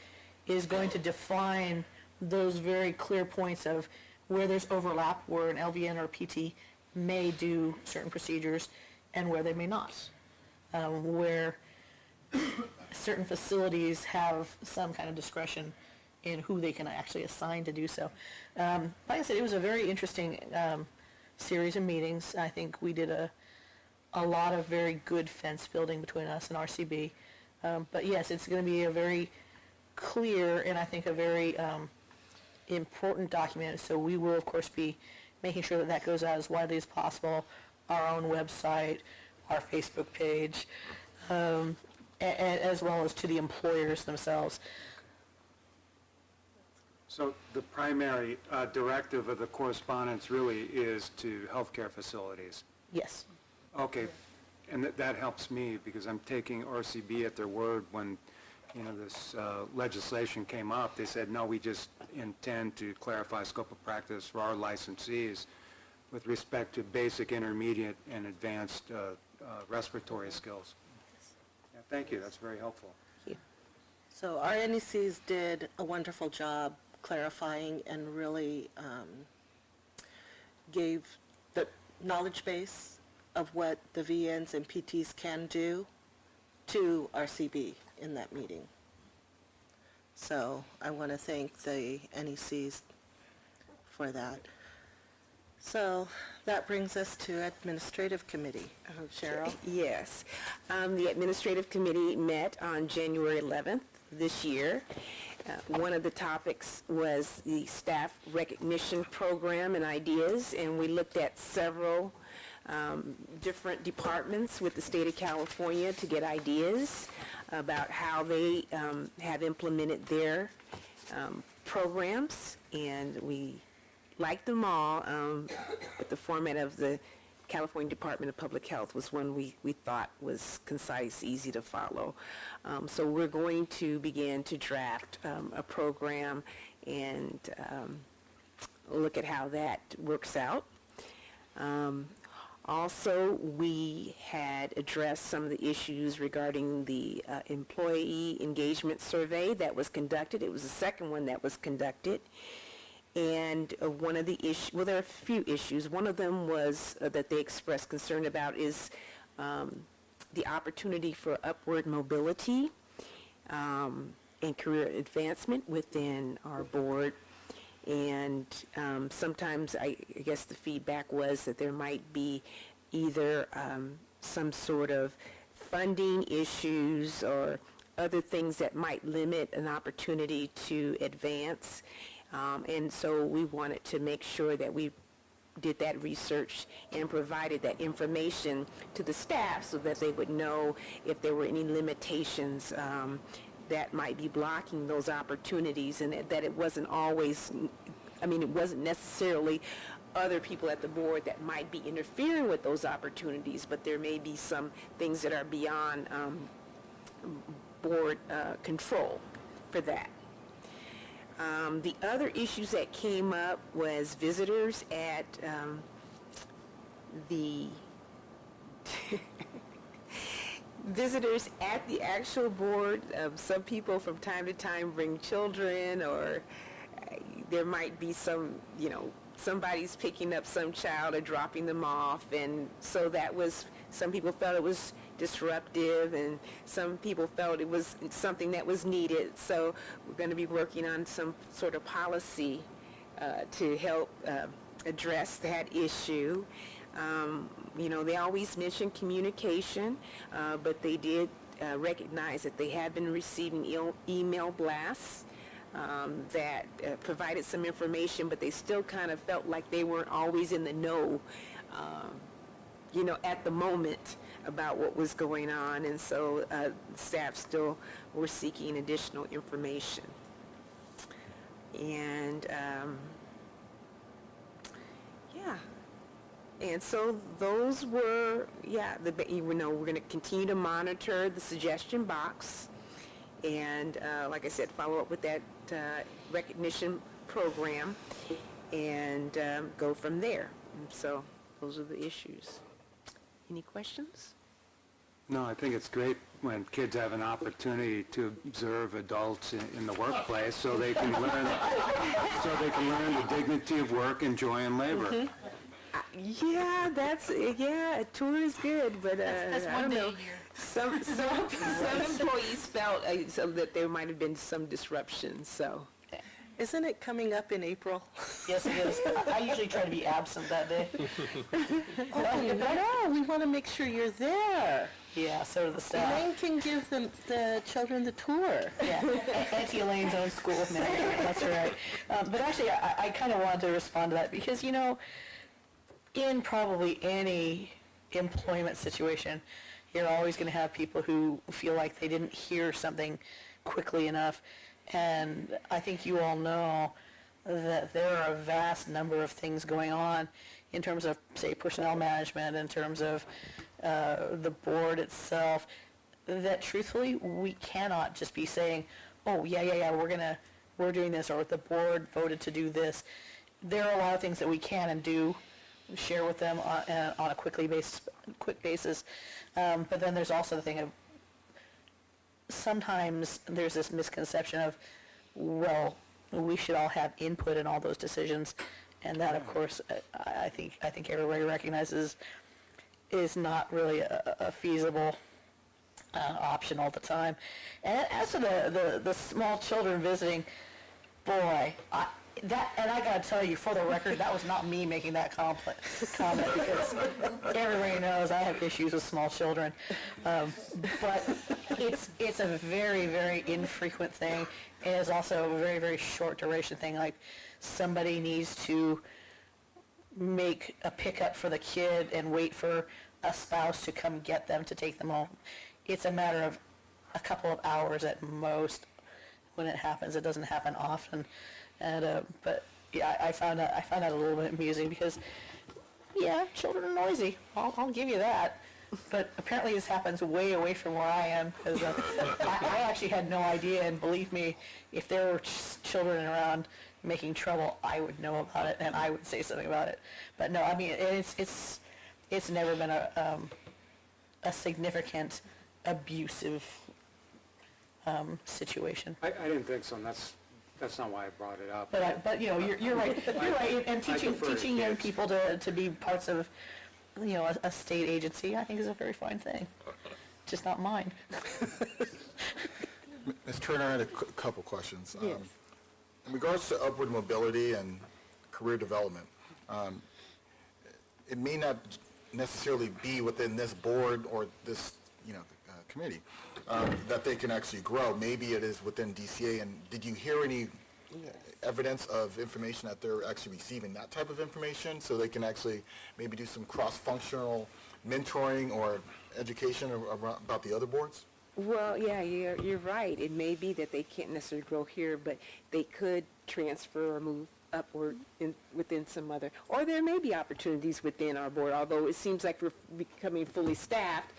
X: is going to define those very clear points of where there's overlap, where an LVN or a PT may do certain procedures and where they may not, where certain facilities have some kind of discretion in who they can actually assign to do so. Like I said, it was a very interesting series of meetings. I think we did a lot of very good fence building between us and RCB. But yes, it's going to be a very clear and I think a very important document. So we will, of course, be making sure that that goes out as widely as possible, our own website, our Facebook page, as well as to the employers themselves.
E: So the primary directive of the correspondence really is to healthcare facilities.
G: Yes.
E: Okay, and that helps me because I'm taking RCB at their word when, this legislation came up. They said, no, we just intend to clarify scope of practice for our licensees with respect to basic, intermediate, and advanced respiratory skills. Yeah, thank you, that's very helpful.
B: So our NECs did a wonderful job clarifying and really gave the knowledge base of what the VNs and PTs can do to RCB in that meeting. So I want to thank the NECs for that. So that brings us to Administrative Committee. Cheryl?
J: Yes. The Administrative Committee met on January 11th this year. One of the topics was the staff recognition program and ideas, and we looked at several different departments with the state of California to get ideas about how they have implemented their programs, and we liked them all, but the format of the California Department of Public Health was one we thought was concise, easy to follow. So we're going to begin to draft a program and look at how that works out. Also, we had addressed some of the issues regarding the employee engagement survey that was conducted. It was the second one that was conducted. And one of the issues, well, there are a few issues. One of them was that they expressed concern about is the opportunity for upward mobility and career advancement within our board. And sometimes I guess the feedback was that there might be either some sort of funding issues or other things that might limit an opportunity to advance. And so we wanted to make sure that we did that research and provided that information to the staff so that they would know if there were any limitations that might be blocking those opportunities, and that it wasn't always, it wasn't necessarily other people at the board that might be interfering with those opportunities, but there may be some things that are beyond board control for that. The other issues that came up was visitors at the actual board. Some people from time to time bring children, or there might be some, somebody's picking up some child or dropping them off, and so that was, some people felt it was disruptive, and some people felt it was something that was needed. So we're going to be working on some sort of policy to help address that issue. They always mention communication, but they did recognize that they had been receiving email blasts that provided some information, but they still kind of felt like they weren't always in the know, at the moment about what was going on, and so staff still were seeking additional information. And and so those were, we're going to continue to monitor the suggestion box, and like I said, follow up with that recognition program, and go from there. And so those are the issues. Any questions?
E: No, I think it's great when kids have an opportunity to observe adults in the workplace so they can learn the dignity of work and joy in labor.
J: Mm-hmm. A tour is good, but
Q: that's
J: I
Q: one
J: don't
Q: day
J: know.
Q: a year.
J: Some employees felt that there might have been some disruption, so.
B: Isn't it coming up in April?
X: Yes, it is. I usually try to be absent that day.
B: No, we want to make sure you're there.
X: Yeah, so do the staff.
B: Elaine can give the children the tour.
X: Yeah, Auntie Elaine's own school of management, that's right. But actually, I kind of wanted to respond to that because, in probably any employment situation, you're always going to have people who feel like they didn't hear something quickly enough.
G: And I think you all know that there are a vast number of things going on in terms of, say, personnel management, in terms of the board itself, that truthfully, we cannot just be saying, oh, yeah, we're doing this, or the board voted to do this. There are a lot of things that we can and do share with them on a quick basis. But then there's also the thing of, sometimes there's this misconception of, well, we should all have input in all those decisions, and that, of course, I think everybody recognizes is not really a feasible option all the time. And as to the small children visiting, boy, and I gotta tell you, for the record, that was not me making that comment, because everybody knows I have issues with small children. But it's a very, very infrequent thing. It is also a very, very short duration thing. Like, somebody needs to make a pickup for the kid and wait for a spouse to come get them to take them home. It's a matter of a couple of hours at most when it happens. It doesn't happen often. And but yeah, I found that a little bit amusing, because yeah, children are noisy. I'll give you that. But apparently this happens way away from where I am, because I actually had no idea. And believe me, if there were children around making trouble, I would know about it and I would say something about it. But no, I mean, it's never been a significant abusive situation.
E: I didn't think so, and that's not why I brought it up.
G: But you know, you're right. You're right. And teaching young people to be parts of, you know, a state agency, I think, is a very fine thing. Just not mine.
O: Ms. Turner, I had a couple questions. In regards to upward mobility and career development, it may not necessarily be within this board or this, committee that they can actually grow. Maybe it is within DCA. And did you hear any evidence of information that they're actually receiving that type of information, so they can actually maybe do some cross-functional mentoring or education about the other boards?
J: Well, yeah, you're right. It may be that they can't necessarily grow here, but they could transfer or move upward within some other, or there may be opportunities within our board, although it seems like we're becoming fully staffed.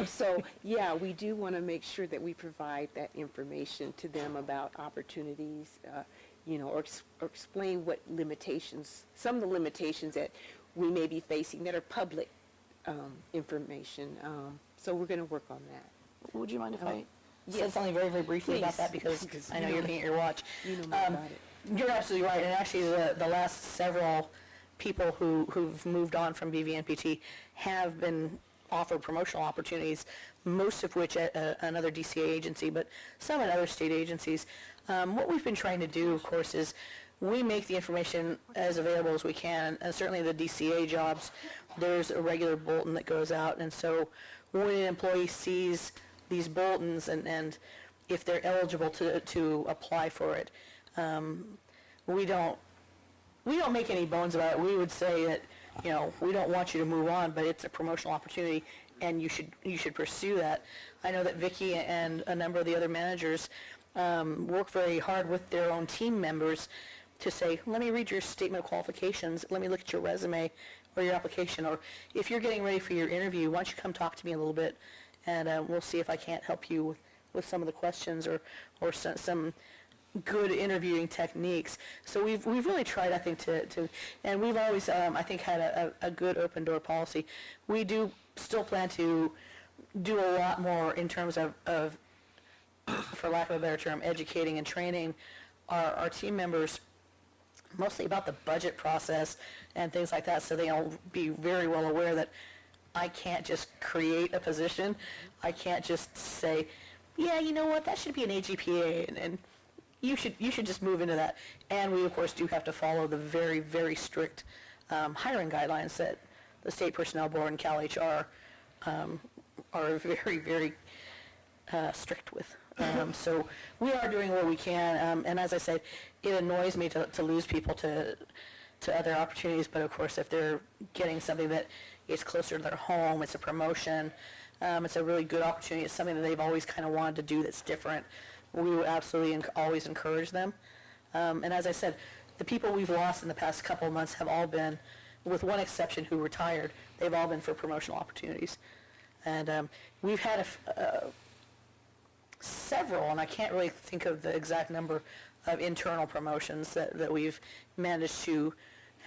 J: So, yeah, we do want to make sure that we provide that information to them about opportunities, or explain what limitations, some of the limitations that we may be facing that are public information. So we're going to work on that.
G: Would you mind if I said something very, very briefly about that, because I know you're looking at your watch.
J: You know more about it.
G: You're absolutely right, and actually the last several people who've moved on from BVNPT have been offered promotional opportunities, most of which at another DCA agency, but some at other state agencies. What we've been trying to do, of course, is we make the information as available as we can, and certainly the DCA jobs, there's a regular bulletin that goes out, and so when an employee sees these bulletins and if they're eligible to apply for it, we don't make any bones about it. We would say that, we don't want you to move on, but it's a promotional opportunity, and you should pursue that. I know that Vicki and a number of the other managers work very hard with their own team members to say, let me read your statement of qualifications, let me look at your resume or your application, or if you're getting ready for your interview, why don't you come talk to me a little bit, and we'll see if I can't help you with some of the questions or some good interviewing techniques. So we've really tried, I think, to and we've always, I think, had a good open door policy. We do still plan to do a lot more in terms of for lack of a better term, educating and training our team members mostly about the budget process and things like that, so they'll be very well aware that I can't just create a position. I can't just say, yeah, you know what, that should be an AGPA, and you should just move into that. And we, of course, do have to follow the very, very strict hiring guidelines that the State Personnel Board and CalHR are very, very strict with. So we are doing what we can, and as I said, it annoys me to lose people to other opportunities, but of course, if they're getting something that is closer to their home, it's a promotion, it's a really good opportunity, it's something that they've always kind of wanted to do that's different, we will absolutely always encourage them. And as I said, the people we've lost in the past couple of months have all been, with one exception who retired, they've all been for promotional opportunities. And we've had several, and I can't really think of the exact number of internal promotions that we've managed to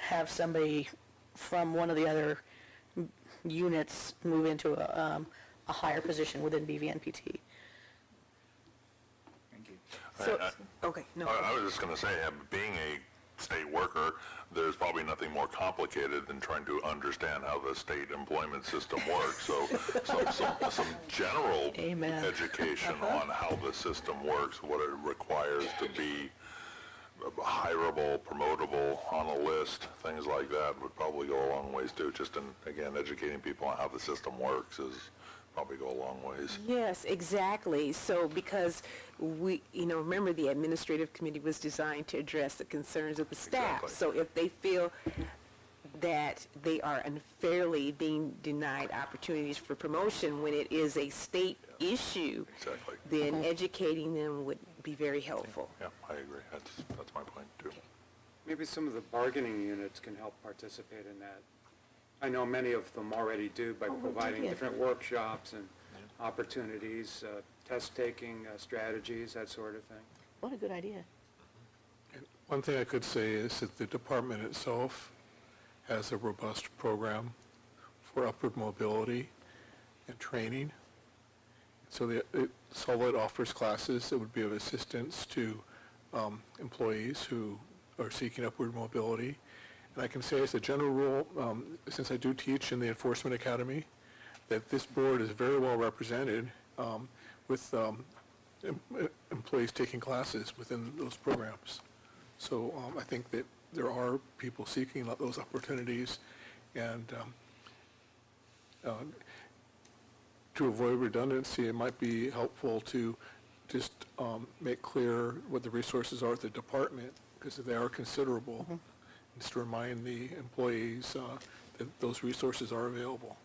G: have somebody from one of the other units move into a higher position within BVNPT.
J: So, okay, no.
I: I was just going to say, being a state worker, there's probably nothing more complicated than trying to understand how the state employment system works. So some general education on how the system works, what it requires to be hireable, promotable, on a list, things like that would probably go a long ways too. Just in, again, educating people on how the system works is probably go a long ways.
J: Yes, exactly. So because we, remember the administrative committee was designed to address the concerns of the staff.
I: Exactly.
J: So if they feel that they are unfairly being denied opportunities for promotion when it is a state issue,
I: Exactly.
J: then educating them would be very helpful.
I: Yeah, I agree. That's my point too.
E: Maybe some of the bargaining units can help participate in that. I know many of them already do by providing different workshops and opportunities, test-taking strategies, that sort of thing.
G: What a good idea.
P: One thing I could say is that the department itself has a robust program for upward mobility and training. So Solid offers classes that would be of assistance to employees who are seeking upward mobility. And I can say as a general rule, since I do teach in the Enforcement Academy, that this board is very well represented with employees taking classes within those programs. So I think that there are people seeking those opportunities, and to avoid redundancy, it might be helpful to just make clear what the resources are at the department, because they are considerable. Just to remind the employees that those resources are available.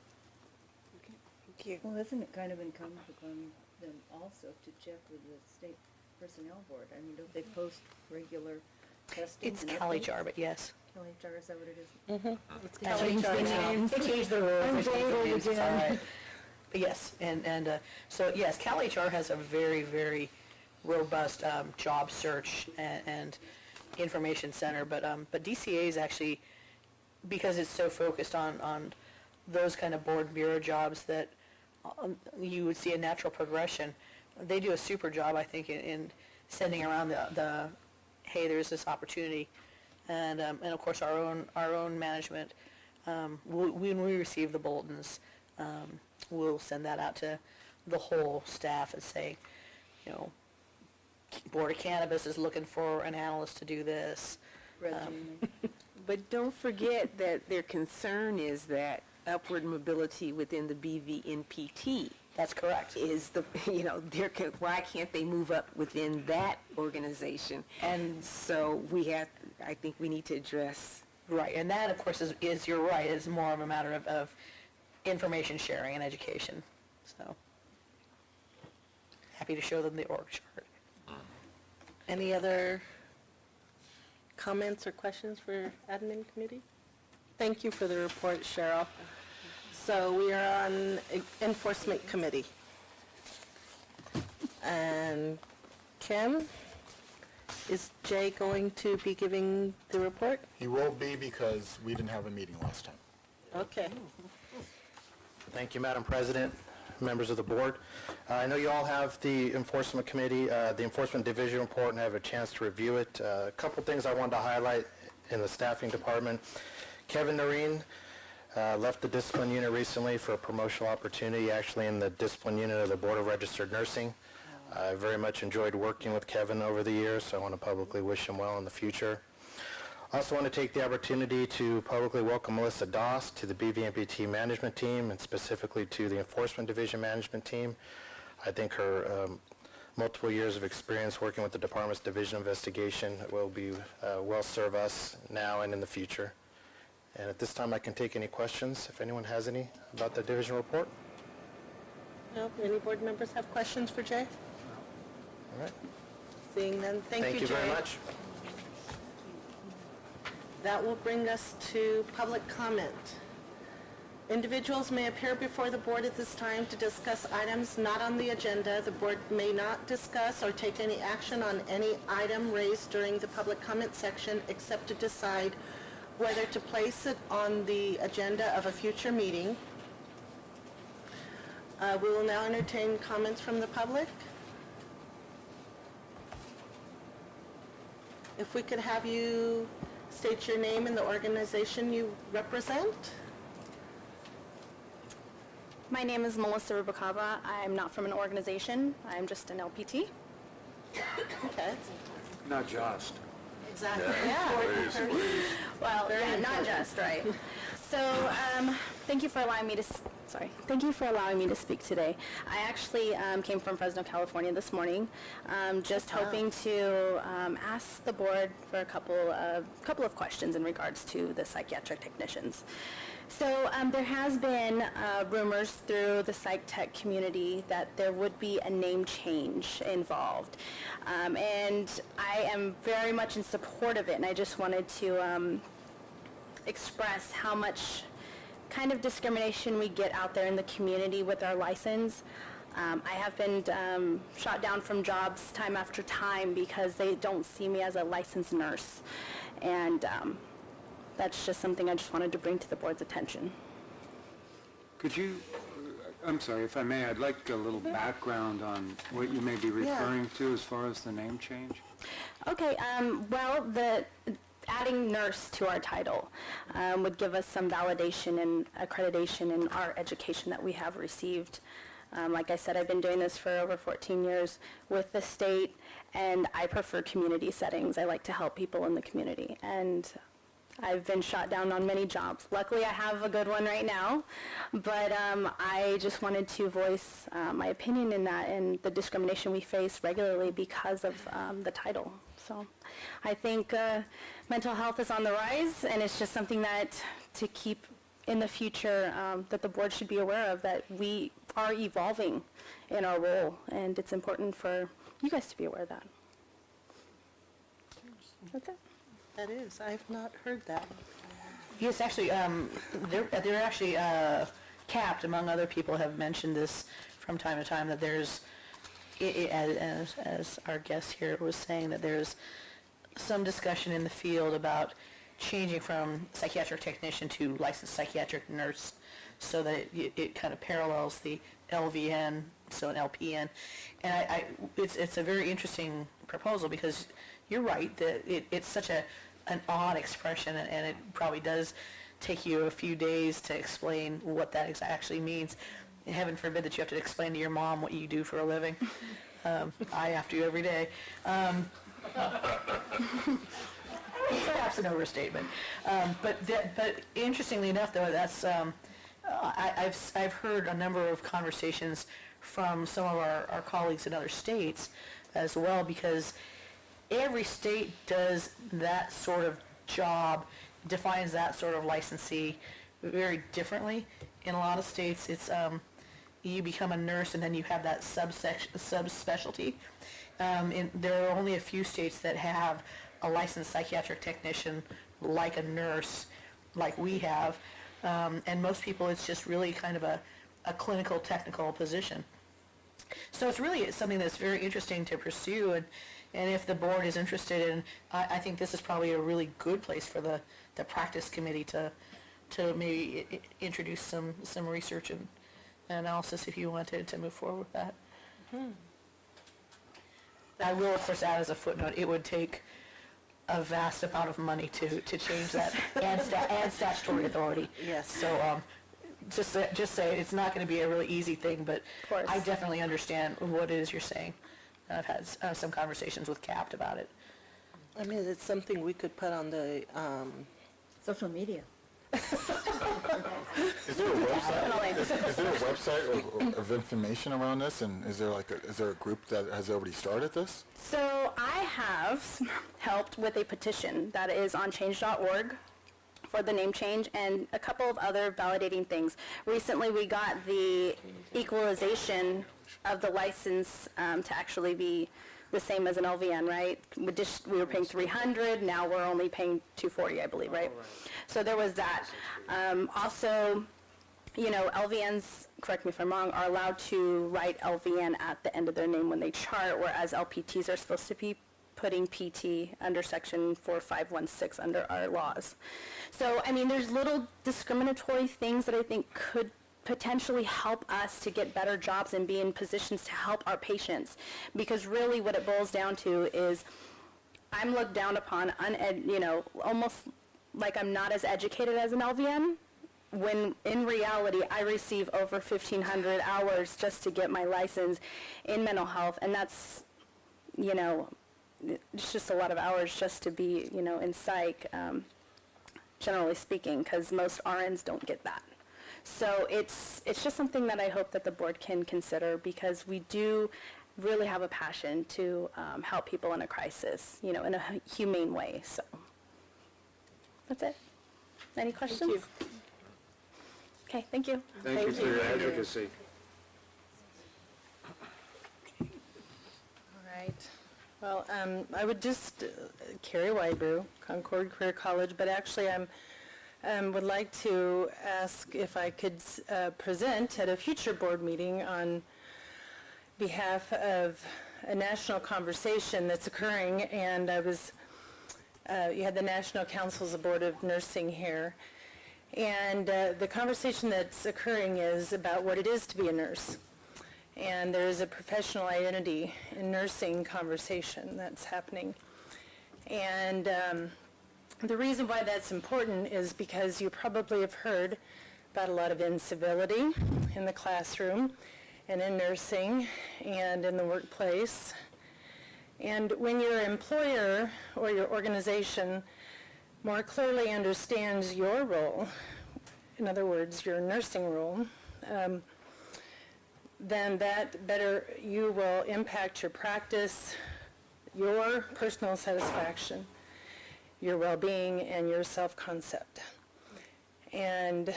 H: Thank you.
L: Well, isn't it kind of incumbent upon them also to check with the state personnel board? I mean, don't they post regular testing?
G: It's CaliJar, but yes.
L: CaliJar, is that what it is?
G: They changed the rules. But yes, and so yes, CaliJar has a very, very robust job search and information center, but DCA is actually, because it's so focused on those kind of board bureau jobs that you would see a natural progression. They do a super job, I think, in sending around the hey, there's this opportunity, and of course our own management. When we receive the bulletins, we'll send that out to the whole staff and say, Board of Cannabis is looking for an analyst to do this.
J: But don't forget that their concern is that upward mobility within the BVNPT.
G: That's correct.
J: Is why can't they move up within that organization? And so I think we need to address.
G: Right, and that, of course, is you're right, is more of a matter of information sharing and education. So, happy to show them the org chart.
B: Any other comments or questions for admin committee? Thank you for the report, Cheryl. So we are on enforcement committee. And Kim, is Jay going to be giving the report?
O: He will be because we didn't have a meeting last time.
B: Okay.
R: Thank you, Madam President, members of the board. I know you all have the Enforcement Committee, the Enforcement Division report, and have a chance to review it. A couple things I wanted to highlight in the staffing department. Kevin Noreen left the discipline unit recently for a promotional opportunity, actually in the discipline unit of the Board of Registered Nursing. I very much enjoyed working with Kevin over the years, so I want to publicly wish him well in the future. I also want to take the opportunity to publicly welcome Melissa Doss to the BVNPT management team, and specifically to the Enforcement Division management team. I think her multiple years of experience working with the Department's Division Investigation will well serve us now and in the future. And at this time, I can take any questions, if anyone has any, about the division report.
B: No? Any board members have questions for Jay?
R: All right.
B: Seeing none, thank you, Jay.
R: Thank you very much.
B: That will bring us to public comment. Individuals may appear before the board at this time to discuss items not on the agenda. The board may not discuss or take any action on any item raised during the public comment section except to decide whether to place it on the agenda of a future meeting. We will now entertain comments from the public. If we could have you state your name and the organization you represent.
M: My name is Melissa Rubacava. I'm not from an organization. I'm just an LPT.
B: Okay.
E: Not just.
M: Exactly.
I: Please, please.
M: Well, yeah, not just, right. So, thank you for allowing me to, thank you for allowing me to speak today. I actually came from Fresno, California this morning, just hoping to ask the board for a couple of questions in regards to the psychiatric technicians. So there has been rumors through the psych tech community that there would be a name change involved. And I am very much in support of it, and I just wanted to express how much kind of discrimination we get out there in the community with our license. I have been shot down from jobs time after time because they don't see me as a licensed nurse. And that's just something I just wanted to bring to the board's attention.
E: Could you, I'm sorry, if I may, I'd like a little background on what you may be referring to as far as the name change.
M: Okay, well, adding nurse to our title would give us some validation and accreditation in our education that we have received. Like I said, I've been doing this for over 14 years with the state, and I prefer community settings. I like to help people in the community, and I've been shot down on many jobs. Luckily, I have a good one right now, but I just wanted to voice my opinion in that and the discrimination we face regularly because of the title. So I think mental health is on the rise, and it's just something that to keep in the future that the board should be aware of, that we are evolving in our role, and it's important for you guys to be aware of that. That's it.
B: That is, I've not heard that.
G: Yes, actually, they're actually capped, among other people have mentioned this from time to time, that there's, as our guest here was saying, that there's some discussion in the field about changing from psychiatric technician to licensed psychiatric nurse, so that it kind of parallels the LVN, so an LPN. And it's a very interesting proposal, because you're right that it's such an odd expression, and it probably does take you a few days to explain what that actually means. And heaven forbid that you have to explain to your mom what you do for a living. I have to every day. Perhaps an overstatement. But interestingly enough, though, that's I've heard a number of conversations from some of our colleagues in other states as well, because every state does that sort of job, defines that sort of licensee very differently. In a lot of states, it's you become a nurse and then you have that subspecialty. There are only a few states that have a licensed psychiatric technician like a nurse, like we have, and most people it's just really kind of a clinical technical position. So it's really something that's very interesting to pursue, and if the board is interested in, I think this is probably a really good place for the practice committee to maybe introduce some research and analysis if you wanted to move forward with that. I will, of course, add as a footnote, it would take a vast amount of money to change that and statutory authority.
B: Yes.
G: So just say it's not going to be a really easy thing, but I definitely understand what it is you're saying. I've had some conversations with CAPT about it.
B: I mean, it's something we could put on the
L: social media.
O: Is there a website? Is there a website of information around this, and is there a group that has already started this?
M: So I have helped with a petition that is on change.org for the name change, and a couple of other validating things. Recently we got the equalization of the license to actually be the same as an LVN, right? We were paying $300, now we're only paying $240, I believe, right? So there was that. Also, you know, LVNs, correct me if I'm wrong, are allowed to write LVN at the end of their name when they chart, whereas LPTs are supposed to be putting PT under section 4516 under our laws. So, I mean, there's little discriminatory things that I think could potentially help us to get better jobs and be in positions to help our patients. Because really what it boils down to is I'm looked down upon, you know, almost like I'm not as educated as an LVN, when in reality I receive over 1,500 hours just to get my license in mental health, and that's, you know, it's just a lot of hours just to be, you know, in psych, generally speaking, because most RNs don't get that. So it's just something that I hope that the board can consider, because we do really have a passion to help people in a crisis, you know, in a humane way. So that's it. Any questions?
B: Thank you.
M: Okay, thank you.
E: Thank you for your advocacy.
D: All right. Well, I would just, Carrie Wybrew, Concord Career College, but actually would like to ask if I could present at a future board meeting on behalf of a national conversation that's occurring, and you had the National Councils of Board of Nursing here, and the conversation that's occurring is about what it is to be a nurse. And there is a professional identity in nursing conversation that's happening. And the reason why that's important is because you probably have heard about a lot of incivility in the classroom and in nursing and in the workplace. And when your employer or your organization more clearly understands your role, in other words, your nursing role, then that better you will impact your practice, your personal satisfaction, your well-being, and your self-concept. And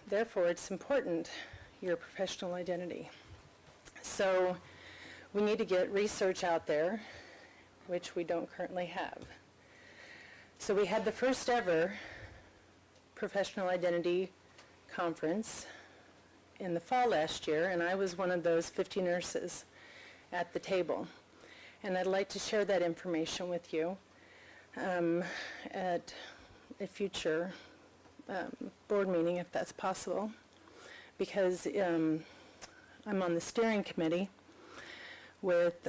D: therefore, it's important, your professional identity. So we need to get research out there, which we don't currently have. So we had the first ever professional identity conference in the fall last year, and I was one of those 50 nurses at the table. And I'd like to share that information with you at a future board meeting, if that's possible, because I'm on the steering committee with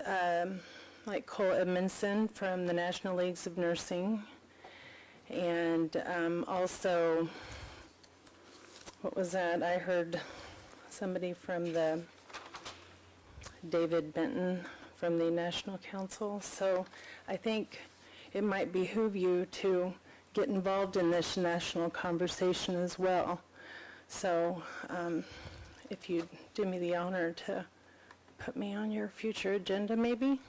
D: like Cole Edmondson from the National Leagues of Nursing, and also, what was that? I heard somebody from David Benton from the National Council. So I think it might behoove you to get involved in this national conversation as well. So if you'd do me the honor to put me on your future agenda, maybe?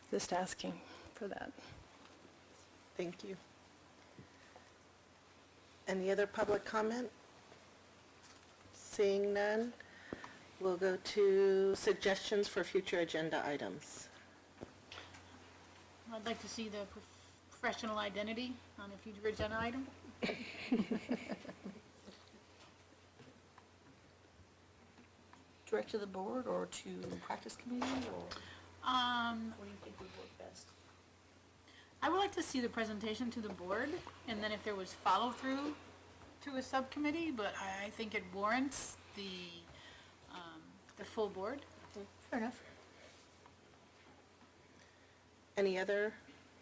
D: Just asking for that.
B: Thank you. Any other public comment? Seeing none, we'll go to suggestions for future agenda items.
Q: I'd like to see the professional identity on a future agenda item.
X: Direct to the board or to practice committee, or what do you think would work best?
Q: I would like to see the presentation to the board, and then if there was follow-through to a subcommittee, but I think it warrants the full board.
X: Fair enough.
B: Any other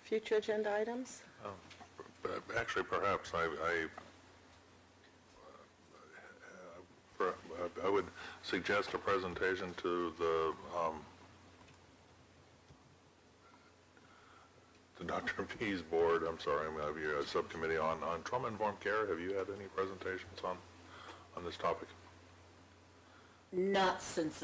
B: future agenda items?
I: Actually, perhaps I would suggest a presentation to the Dr. B's board. I'm sorry, I'm going to have a subcommittee on trauma-informed care. Have you had any presentations on this topic?
K: Not since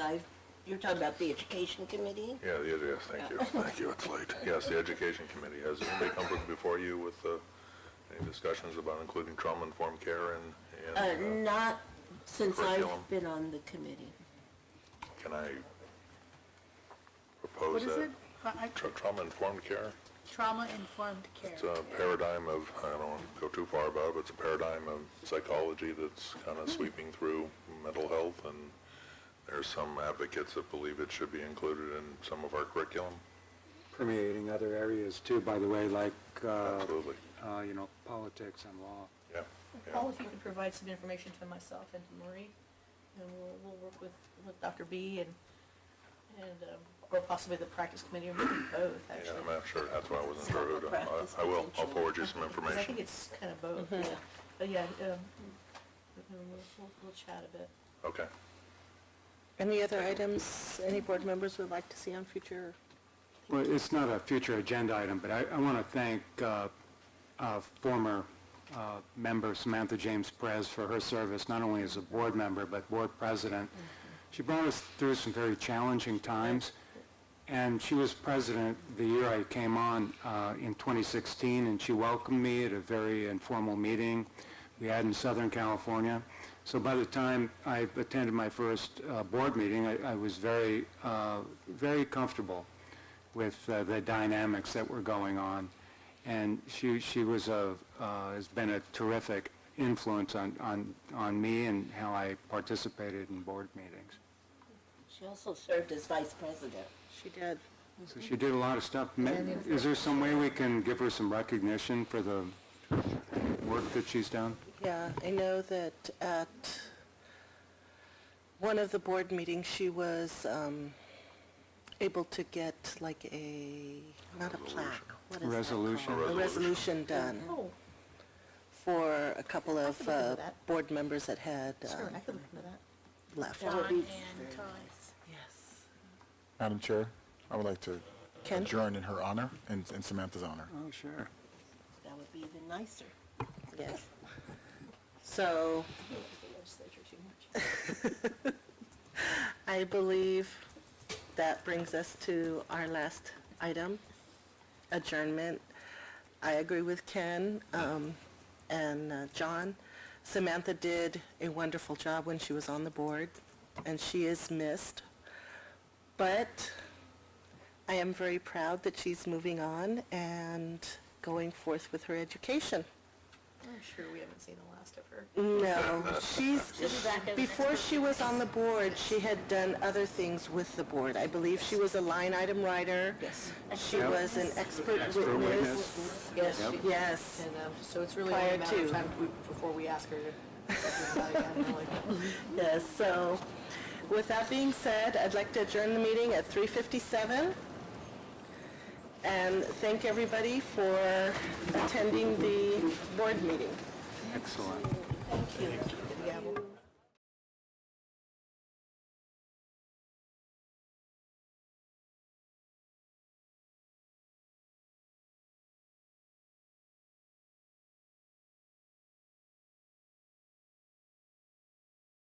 K: you're talking about the education committee?
I: Yeah, yes, thank you. Thank you, it's late. Yes, the education committee. Has anybody come before you with any discussions about including trauma-informed care and
K: not since
I: curriculum?
K: I've been on the committee.
I: Can I propose
A: What is
I: that.
A: it?
I: Trauma-informed care?
A: Trauma-informed care.
I: It's a paradigm of, I don't want to go too far about it, but it's a paradigm of psychology that's kind of sweeping through mental health, and there's some advocates that believe it should be included in some of our curriculum.
E: Permeating other areas too, by the way, like,
I: Absolutely.
E: Politics and law.
I: Yeah.
X: Paul, if you could provide some information to myself and to Marie, and we'll work with Dr. B or possibly the practice committee, or maybe both,
I: Yeah,
X: actually.
I: I'm not sure. That's why I wasn't sure who to. I will. I'll forward you some
X: Because I think
I: information.
X: it's kind of both, yeah. But yeah, we'll chat a bit.
I: Okay.
B: Any other items any board members would like to see on future?
E: Well, it's not a future agenda item, but I want to thank former member Samantha James Perez for her service, not only as a board member, but board president. She brought us through some very challenging times, and she was president the year I came on in 2016, and she welcomed me at a very informal meeting we had in Southern California. So by the time I attended my first board meeting, I was very, very comfortable with the dynamics that were going on. And she was has been a terrific influence on me and how I participated in board meetings.
K: She also served as vice president.
B: She did.
E: So she did a lot of stuff. Is there some way we can give her some recognition for the work that she's done?
B: Yeah, I know that at one of the board meetings, she was able to get like not a plaque, what is that
E: Resolution.
B: called? A resolution done for a couple of board members that had
X: Sure, I could look into that.
B: left.
A: John and Todd's.
B: Yes.
O: Madam Chair, I would like to
B: Ken?
O: adjourn in her honor, in Samantha's honor.
E: Oh, sure.
K: That would be even nicer.
B: Yes. So
X: The legislature too much.
B: I believe that brings us to our last item, adjournment. I agree with Ken and John. Samantha did a wonderful job when she was on the board, and she is missed. But I am very proud that she's moving on and going forth with her education.
X: I'm sure we haven't seen the last of her.
B: No, before she was on the board, she had done other things with the board. I believe she was a line item writer.
X: Yes.
B: She was an expert witness.
X: Yes.
E: Yep.
B: Yes.
X: And so it's really
B: Prior
X: only a matter
B: to.
X: of time before we ask her to.
B: Yes, so with that being said, I'd like to adjourn the meeting at 3:57. And thank everybody for attending the board meeting.
E: Excellent.